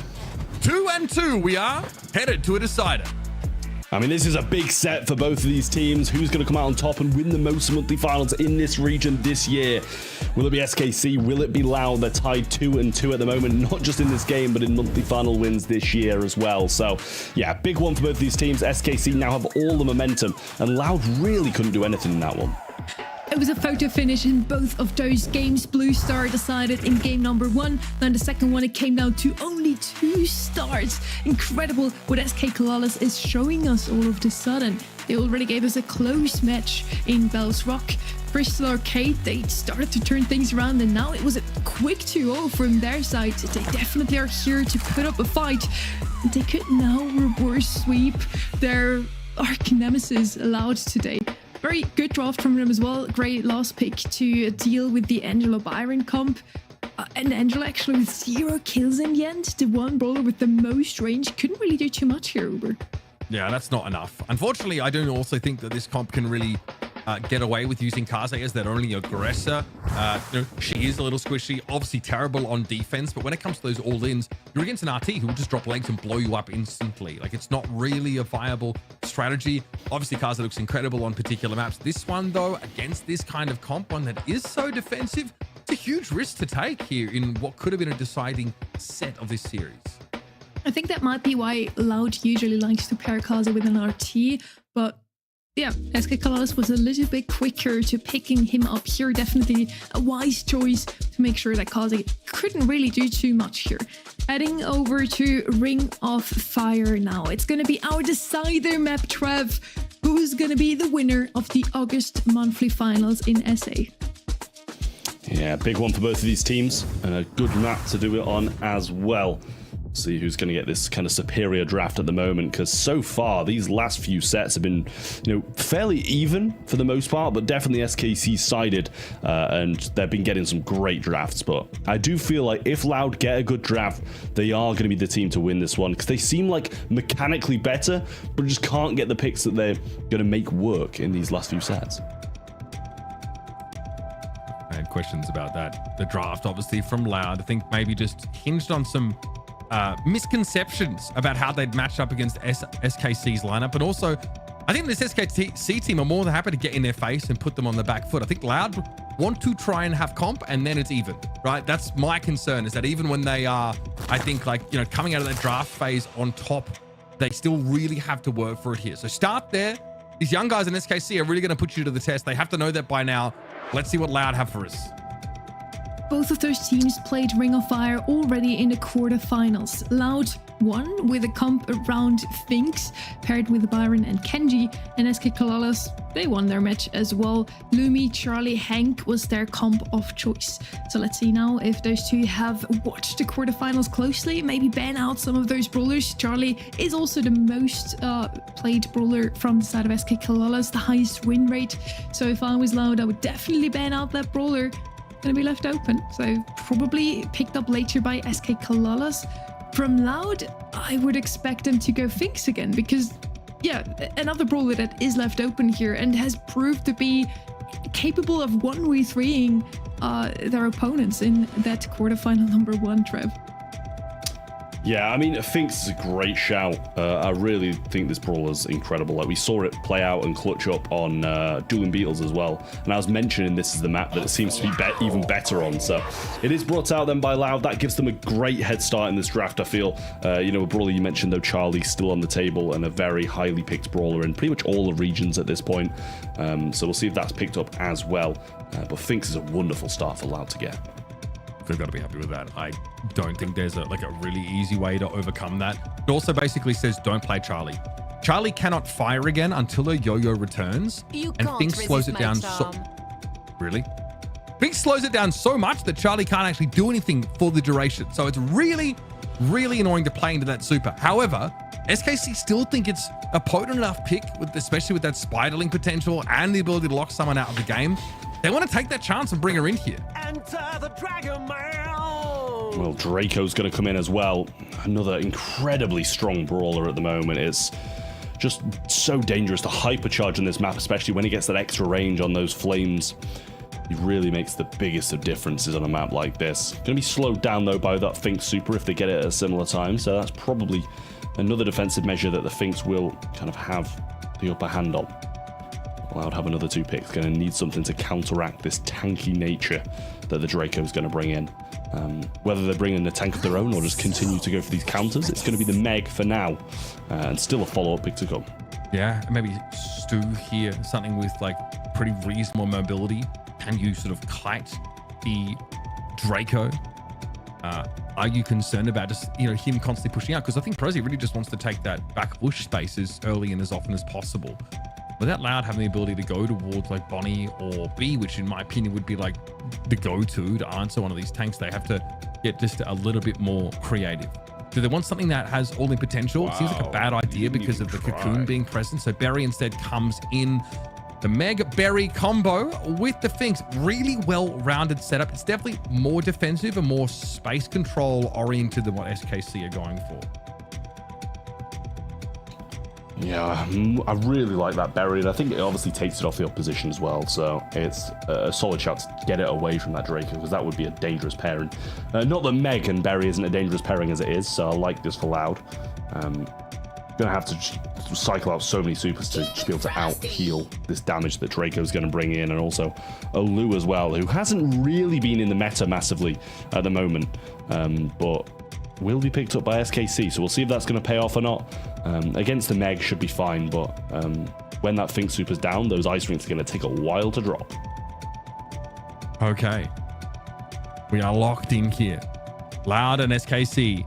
2-2, we are headed to a decider. I mean, this is a big set for both of these teams. Who's going to come out on top and win the most monthly finals in this region this year? Will it be SKC? Will it be Loud? They're tied 2-2 at the moment, not just in this game, but in monthly final wins this year as well. So, yeah, big one for both of these teams. SKC now have all the momentum, and Loud really couldn't do anything in that one. It was a photo finish in both of those games. Blue Star decided in game number 1. Then the second one, it came down to only 2 stars. Incredible what SK Calalas is showing us all of a sudden. They already gave us a close match in Bell's Rock. Bristol Arcade, they started to turn things around, and now it was a quick 2-0 from their side. They definitely are here to put up a fight. They could now reverse sweep their arch nemesis Loud today. Very good draft from them as well. Great last pick to deal with the Angelo Byron comp. And Angelo actually with 0 kills in the end. The one brawler with the most range couldn't really do too much here, Uber. Yeah, that's not enough. Unfortunately, I don't also think that this comp can really get away with using Casa as their only aggressor. She is a little squishy, obviously terrible on defense, but when it comes to those all-ins, you're against an RT who will just drop legs and blow you up instantly. Like, it's not really a viable strategy. Obviously, Casa looks incredible on particular maps. This one, though, against this kind of comp, one that is so defensive, it's a huge risk to take here in what could have been a deciding set of this series. I think that might be why Loud usually likes to pair Casa with an RT, but yeah, SK Calalas was a little bit quicker to picking him up here. Definitely a wise choice to make sure that Casa couldn't really do too much here. Heading over to Ring of Fire now. It's going to be our decider map, Trev. Who's going to be the winner of the August monthly finals in SA? Yeah, big one for both of these teams, and a good map to do it on as well. See who's going to get this kind of superior draft at the moment, because so far these last few sets have been, fairly even for the most part, but definitely SKC sided, and they've been getting some great drafts. But I do feel like if Loud get a good draft, they are going to be the team to win this one, because they seem like mechanically better, but just can't get the picks that they're going to make work in these last few sets. I had questions about that. The draft, obviously, from Loud, I think maybe just hinged on some misconceptions about how they'd match up against SKC's lineup. But also, I think this SKC team are more than happy to get in their face and put them on the back foot. I think Loud want to try and have comp, and then it's even, right? That's my concern, is that even when they are, I think, coming out of that draft phase on top, they still really have to work for it here. So start there. These young guys in SKC are really going to put you to the test. They have to know that by now. Let's see what Loud have for us. Both of those teams played Ring of Fire already in the quarterfinals. Loud won with a comp around Fenix, paired with Byron and Kenji, and SK Calalas, they won their match as well. Lumi, Charlie, Hank was their comp of choice. So let's see now if those two have watched the quarterfinals closely, maybe ban out some of those brawlers. Charlie is also the most played brawler from the side of SK Calalas, the highest win rate. So if I was Loud, I would definitely ban out that brawler. Going to be left open, so probably picked up later by SK Calalas. From Loud, I would expect them to go Fenix again, because yeah, another brawler that is left open here and has proved to be capable of 1v3ing their opponents in that quarterfinal number 1, Trev. Yeah, I mean, Fenix is a great shout. I really think this brawler's incredible. Like, we saw it play out and clutch up on Dueling Beetles as well. And I was mentioning this is the map that it seems to be even better on. So it is brought out then by Loud. That gives them a great head start in this draft, I feel. A brawler you mentioned, though, Charlie, still on the table, and a very highly picked brawler in pretty much all the regions at this point. So we'll see if that's picked up as well. But Fenix is a wonderful start for Loud to get. They've got to be happy with that. I don't think there's a really easy way to overcome that. It also basically says don't play Charlie. Charlie cannot fire again until her yo-yo returns, and Fenix slows it down Fenix slows it down so much that Charlie can't actually do anything for the duration. So it's really, really annoying to play into that super. However, SKC still think it's a potent enough pick, especially with that spiderling potential and the ability to lock someone out of the game. They want to take that chance and bring her in here. Enter the Dragon Man! Well, Draco's going to come in as well. Another incredibly strong brawler at the moment. It's just so dangerous to hypercharge on this map, especially when he gets that extra range on those flames. He really makes the biggest of differences on a map like this. Going to be slowed down, though, by that Fenix super if they get it at a similar time. So that's probably another defensive measure that the Fenix will kind of have the upper hand on. Loud have another 2 picks. Going to need something to counteract this tanky nature that the Draco is going to bring in. Whether they bring in a tank of their own or just continue to go for these counters, it's going to be the Meg for now, and still a follow-up pick to come. Yeah, maybe do here something with like pretty reasonable mobility? Can you sort of kite the Draco? Are you concerned about just, you know, him constantly pushing out? Because I think Prosy really just wants to take that back bush space as early and as often as possible. Without Loud having the ability to go towards like Bonnie or B, which in my opinion would be like the go-to to answer one of these tanks, they have to get just a little bit more creative. Do they want something that has all in potential? It seems like a bad idea because of the Cocoon being present. So Berry instead comes in. The Meg Berry combo with the Finks, really well-rounded setup. It's definitely more defensive and more space control oriented than what SKC are going for. Yeah, I really like that Berry, and I think it obviously takes it off the opposition as well, so it's a solid shot to get it away from that Draco, because that would be a dangerous pairing. Not that Meg and Berry isn't a dangerous pairing as it is, so I like this for Loud. Gonna have to cycle out so many supers to just be able to out-heal this damage that Draco's gonna bring in, and also Olu as well, who hasn't really been in the meta massively at the moment, but will be picked up by SKC, so we'll see if that's going to pay off or not. Against the Meg should be fine, but when that Fink Super's down, those Ice Rings are going to take a while to drop. Okay. We are locked in here. Loud and SKC.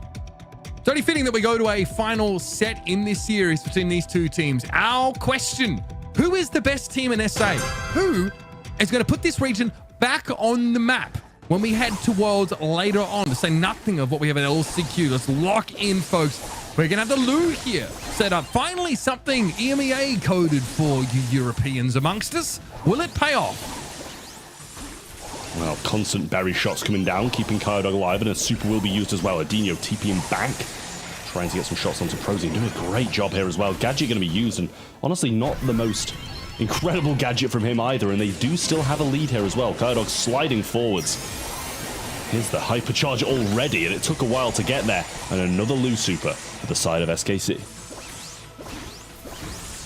It's only fitting that we go to a final set in this series between these two teams. Our question, who is the best team in SA? Who is going to put this region back on the map when we head to Worlds later on, to say nothing of what we have at LCQ? Let's lock in, folks. We're going to have the Lou here set up. Finally, something EMEA coded for you Europeans amongst us. Will it pay off? Well, constant Berry shots coming down, keeping Kyodog alive, and a super will be used as well. Adinho TPing back, trying to get some shots onto Prosy, doing a great job here as well. Gadget going to be used, and honestly, not the most incredible gadget from him either, and they do still have a lead here as well. Kyodog sliding forwards. Here's the hypercharge already, and it took a while to get there. And another Lu super for the side of SKC.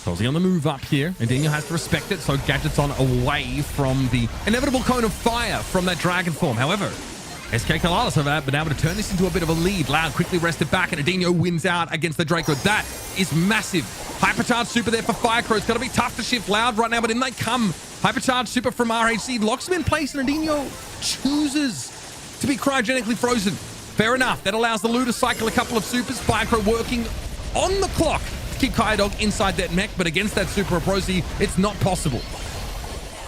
Prosy on the move up here, and Daniel has to respect it, so Gadget's on away from the inevitable cone of fire from that dragon form. However, SK Calalas have been able to turn this into a bit of a lead. Loud quickly rested back, and Adinho wins out against the Draco. That is massive. Hypercharge super there for Firecrow. It's going to be tough to shift Loud right now, but in they come. Hypercharge super from RHC. Locks him in place, and Adinho chooses to be cryogenically frozen. Fair enough. That allows the Lu to cycle a couple of supers. Firecrow working on the clock to keep Kyodog inside that mech, but against that super of Prosy, it's not possible.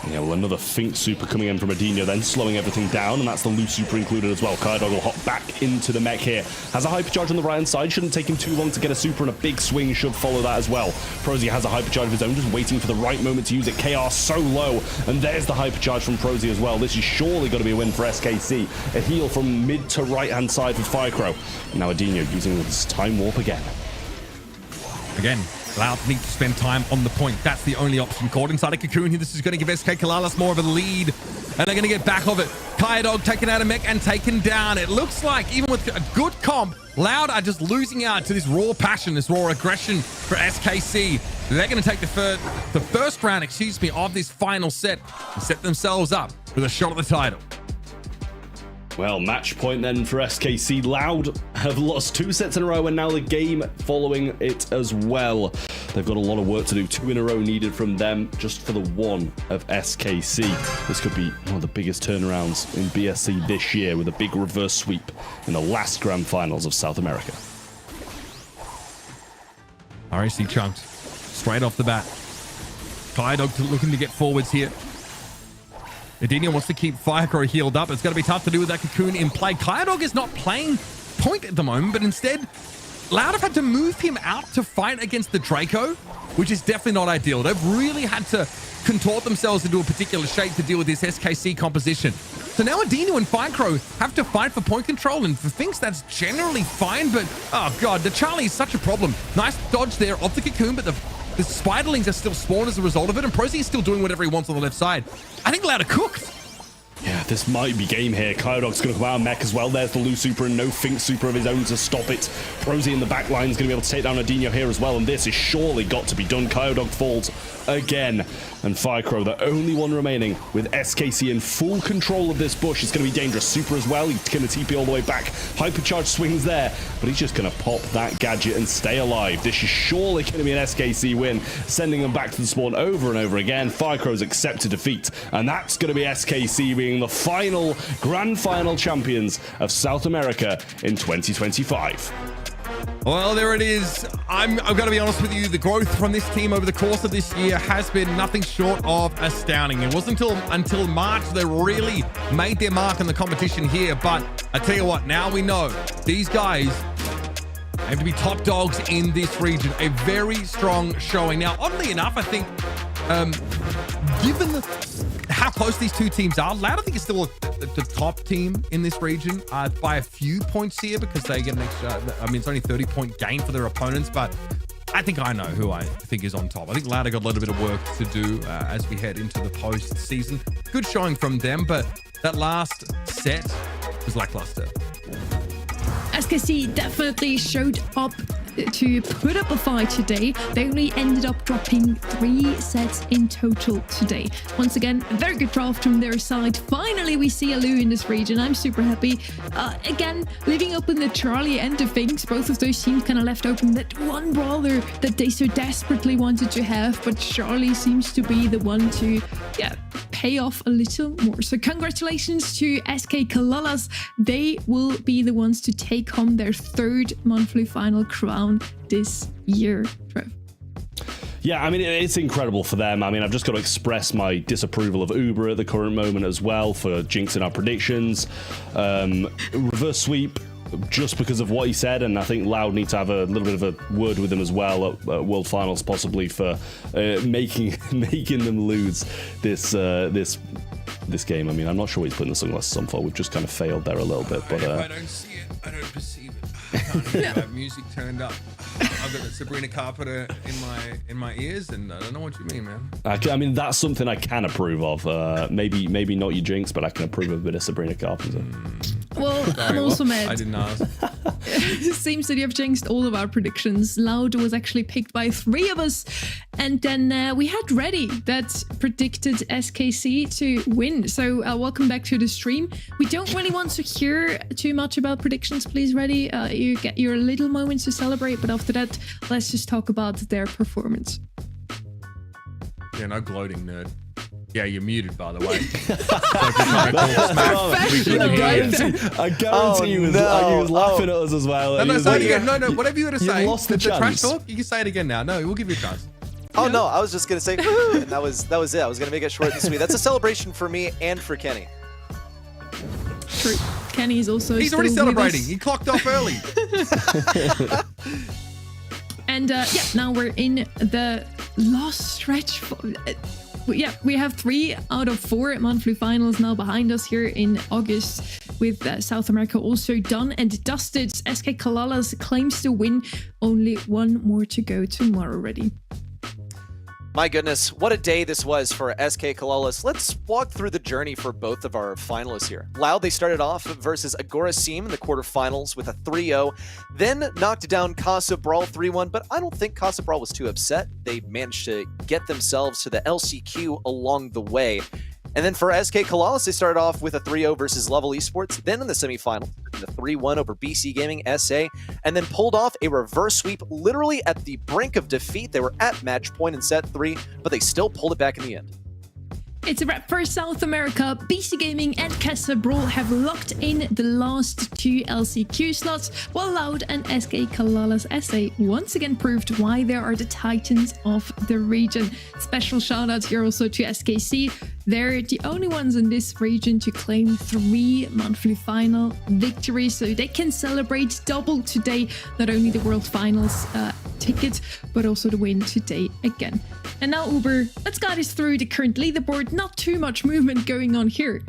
Yeah, well, another Fink super coming in from Adinho, then slowing everything down, and that's the Lu super included as well. Kyodog will hop back into the mech here. Has a hypercharge on the right-hand side. Shouldn't take him too long to get a super, and a big swing should follow that as well. Prosy has a hypercharge of his own, just waiting for the right moment to use it. KR so low, and there's the hypercharge from Prosy as well. This is surely going to be a win for SKC. A heal from mid to right-hand side for Firecrow. Now Adinho using his time warp again. Again, Loud needs to spend time on the point. That's the only option. Caught inside a cocoon here. This is going to give SK Calalas more of a lead. And they're going to get back of it. Kyodog taken out of mech and taken down. It looks like, even with a good comp, Loud are just losing out to this raw passion, this raw aggression for SKC. They're going to take the first round, of this final set and set themselves up with a shot at the title. Well, match point then for SKC. Loud have lost 2 sets in a row, and now the game following it as well. They've got a lot of work to do. 2 in a row needed from them just for the one of SKC. This could be one of the biggest turnarounds in BSC this year, with a big reverse sweep in the last grand finals of South America. RAC chunked straight off the bat. Kyodog looking to get forwards here. Adinho wants to keep Firecrow healed up. It's going to be tough to do with that cocoon in play. Kyodog is not playing point at the moment, but instead, Loud have had to move him out to fight against the Draco, which is definitely not ideal. They've really had to contort themselves into a particular shape to deal with this SKC composition. So now Adinho and Firecrow have to fight for point control, and for Finks, that's generally fine, but oh god, the Charlie is such a problem. Nice dodge there off the cocoon, but the Spiderlings are still spawned as a result of it, and Prosy is still doing whatever he wants on the left side. I think Loud are cooked. Yeah, this might be game here. Kyodog's going to come out of mech as well. There's the Lu super and no Fink super of his own to stop it. Prosy in the back line is going to be able to take down Adinho here as well, and this is surely got to be done. Kyodog falls again, and Firecrow, the only one remaining with SKC in full control of this bush. It's going to be dangerous. Super as well. He's going to TP all the way back. Hypercharge swings there, but he's just going to pop that gadget and stay alive. This is surely going to be an SKC win, sending them back to the spawn over and over again. Firecrow's accepted defeat, and that's going to be SKC being the final grand final champions of South America in 2025. Well, there it is. I'm going to be honest with you. The growth from this team over the course of this year has been nothing short of astounding. It wasn't until March they really made their mark in the competition here. But I tell you what, now we know these guys have to be top dogs in this region. A very strong showing. Now, oddly enough, I think, given how close these two teams are, Loud, I think, is still the top team in this region by a few points here, because they get an extra, I mean, it's only 30-point gain for their opponents, but I think I know who I think is on top. I think Louder got a little bit of work to do as we head into the postseason. Good showing from them, but that last set was lackluster. SKC definitely showed up to put up a fight today. They only ended up dropping 3 sets in total today. Once again, a very good draft from their side. Finally, we see a Lu in this region. I'm super happy. Again, living up in the Charlie end of things, both of those teams kind of left open that one brawler that they so desperately wanted to have, but Charlie seems to be the one to, pay off a little more. So congratulations to SK Calalas. They will be the ones to take home their 3rd monthly final crown this year, Trev. Yeah, I mean, it's incredible for them. I mean, I've just got to express my disapproval of Uber at the current moment as well for jinxing our predictions. Reverse sweep, just because of what he said, and I think Loud need to have a little bit of a word with him as well at World Finals, possibly for making them lose this game. I mean, I'm not sure what he's putting the sunglasses on for. We've just kind of failed there a little bit, but I don't see it. I don't perceive it. I can't hear that music turned up. I've got the Sabrina Carpenter in my ears, and I don't know what you mean, man. I mean, that's something I can approve of. Maybe not your jinx, but I can approve of a bit of Sabrina Carpenter. Well, I'm also mad. I didn't ask. It seems that you have jinxed all of our predictions. Loud was actually picked by 3 of us, and then we had Reddy that predicted SKC to win. So welcome back to the stream. We don't really want to hear too much about predictions, please, Reddy. You get your little moments to celebrate, but after that, let's just talk about their performance. Yeah, no gloating, nerd. Yeah, you're muted, by the way. I guarantee he was laughing at us as well. No, say it again. No, whatever you were to say. You lost the chance. Trash talk, you can say it again now. No, we'll give you a chance. Oh, no, I was just going to say, woo, and that was it. I was going to make it short and sweet. That's a celebration for me and for Kenny. True. Kenny is also He's already celebrating. He clocked off early. And now we're in the last stretch. We have 3 out of 4 monthly finals now behind us here in August, with South America also done and dusted. SK Calalas claims to win. Only 1 more to go tomorrow already. My goodness, what a day this was for SK Calalas. Let's walk through the journey for both of our finalists here. Loud, they started off versus Agorasim in the quarterfinals with a 3-0, then knocked down Casa Brawl 3-1, but I don't think Casa Brawl was too upset. They managed to get themselves to the LCQ along the way. And then for SK Calalas, they started off with a 3-0 versus Level Esports, then in the semifinals, the 3-1 over BC Gaming SA, and then pulled off a reverse sweep literally at the brink of defeat. They were at match point in set 3, but they still pulled it back in the end. It's a wrap for South America. BC Gaming and Casa Brawl have locked in the last 2 LCQ slots, while Loud and SK Calalas SA once again proved why they are the titans of the region. Special shout out here also to SKC. They're the only ones in this region to claim 3 monthly final victories, so they can celebrate double today. Not only the World Finals ticket, but also the win today again. And now, Uber, let's guide us through the current leaderboard. Not too much movement going on here.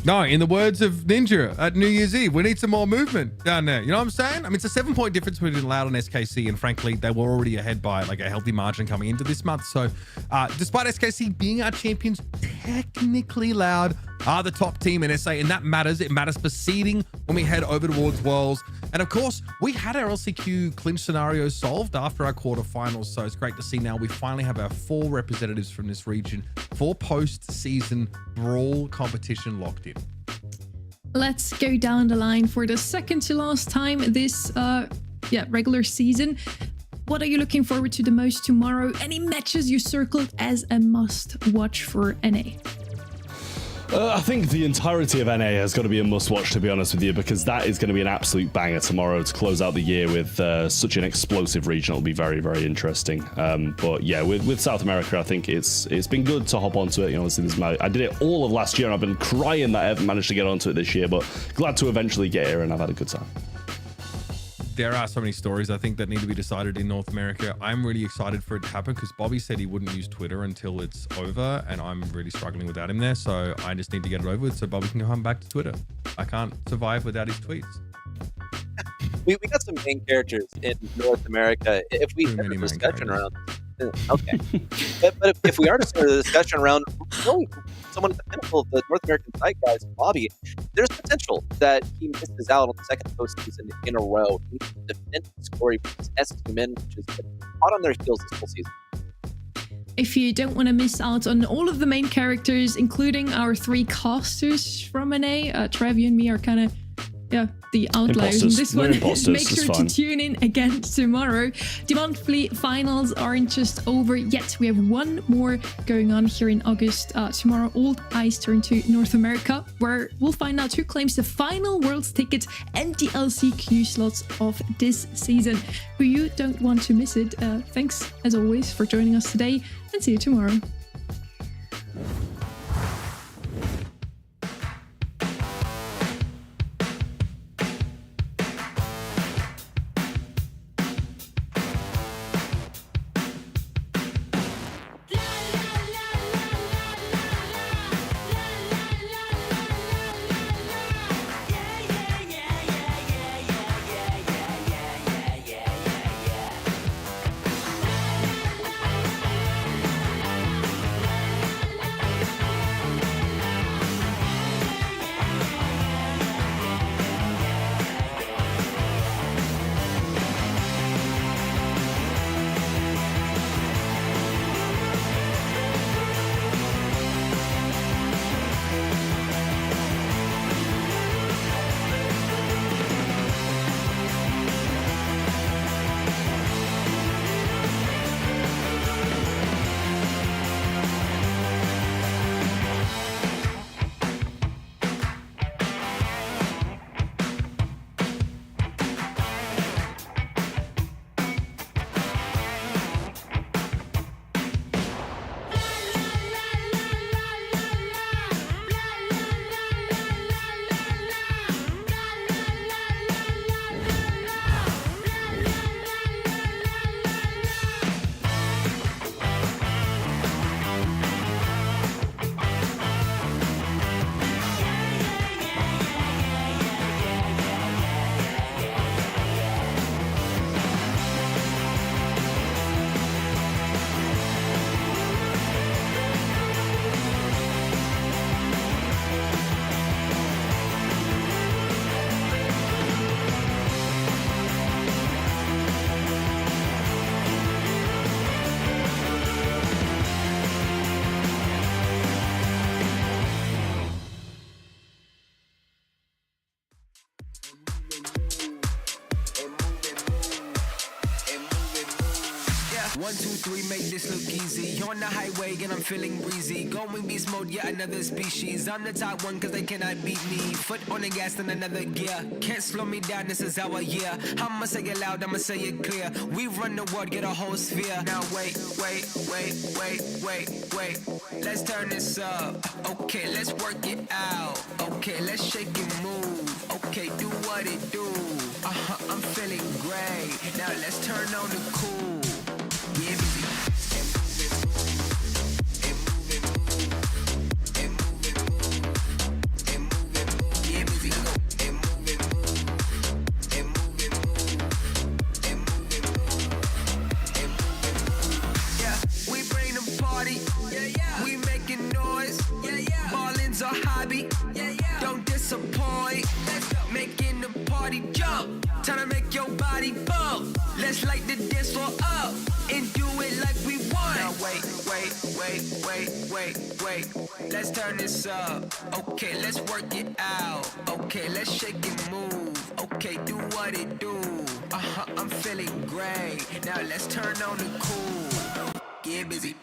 No, in the words of Ninja at New Year's Eve, we need some more movement down there. You know what I'm saying? I mean, it's a 7-point difference between Loud and SKC, and frankly, they were already ahead by like a healthy margin coming into this month. So despite SKC being our champions, technically Loud are the top team in SA, and that matters. It matters for seeding when we head over towards Worlds. And of course, we had our LCQ clinch scenario solved after our quarterfinals, so it's great to see now we finally have our 4 representatives from this region for post-season Brawl competition locked in. Let's go down the line for the second to last time this regular season. What are you looking forward to the most tomorrow? Any matches you circled as a must-watch for NA? I think the entirety of NA has got to be a must-watch, to be honest with you, because that is going to be an absolute banger tomorrow to close out the year with such an explosive region. It'll be very, very interesting. But yeah, with South America, I think it's been good to hop onto it. You know, I did it all of last year, and I've been crying that I haven't managed to get onto it this year, but glad to eventually get here, and I've had a good time. There are so many stories I think that need to be decided in North America. I'm really excited for it to happen because Bobby said he wouldn't use Twitter until it's over, and I'm really struggling without him there. So I just need to get it over with so Bobby can come back to Twitter. I can't survive without his tweets. We got some main characters in North America. If we have a discussion around, okay, but if we are to start a discussion around really someone at the pinnacle of the North American side, guys, Bobby, there's potential that he misses out on the second postseason in a row. He can defend his glory with his S2 men, which has been hot on their heels this whole season. If you don't want to miss out on all of the main characters, including our 3 casters from NA, Trev, you and me are kind of the outliers in this one. Make sure to tune in again tomorrow. The monthly finals aren't just over yet. We have one more going on here in August. Tomorrow, all eyes turn to North America, where we'll find out who claims the final Worlds ticket and the LCQ slots of this season. But you don't want to miss it. Thanks, as always, for joining us today, and see you tomorrow. One, two, three, make this look easy. On the highway and I'm feeling breezy. Going beast mode, yeah, another species. I'm the top one cause they cannot beat me. Foot on the gas in another gear. Can't slow me down, this is our year. I'ma say it loud, I'ma say it clear. We run the world, get a whole sphere. Now wait. Let's turn this up. Okay, let's work it out. Okay, let's shake and move. Okay, do what it do. I'm feeling great. Now let's turn on the cool. Yeah, baby. We making noise. Balling's our hobby. Tryna make your body bump. Let's light the dance floor up and do it like we want. Now wait. Let's turn this up. Okay, let's work it out. Okay, let's shake and move. Okay, do what it do. I'm feeling great. Now let's turn on the cool. Get busy.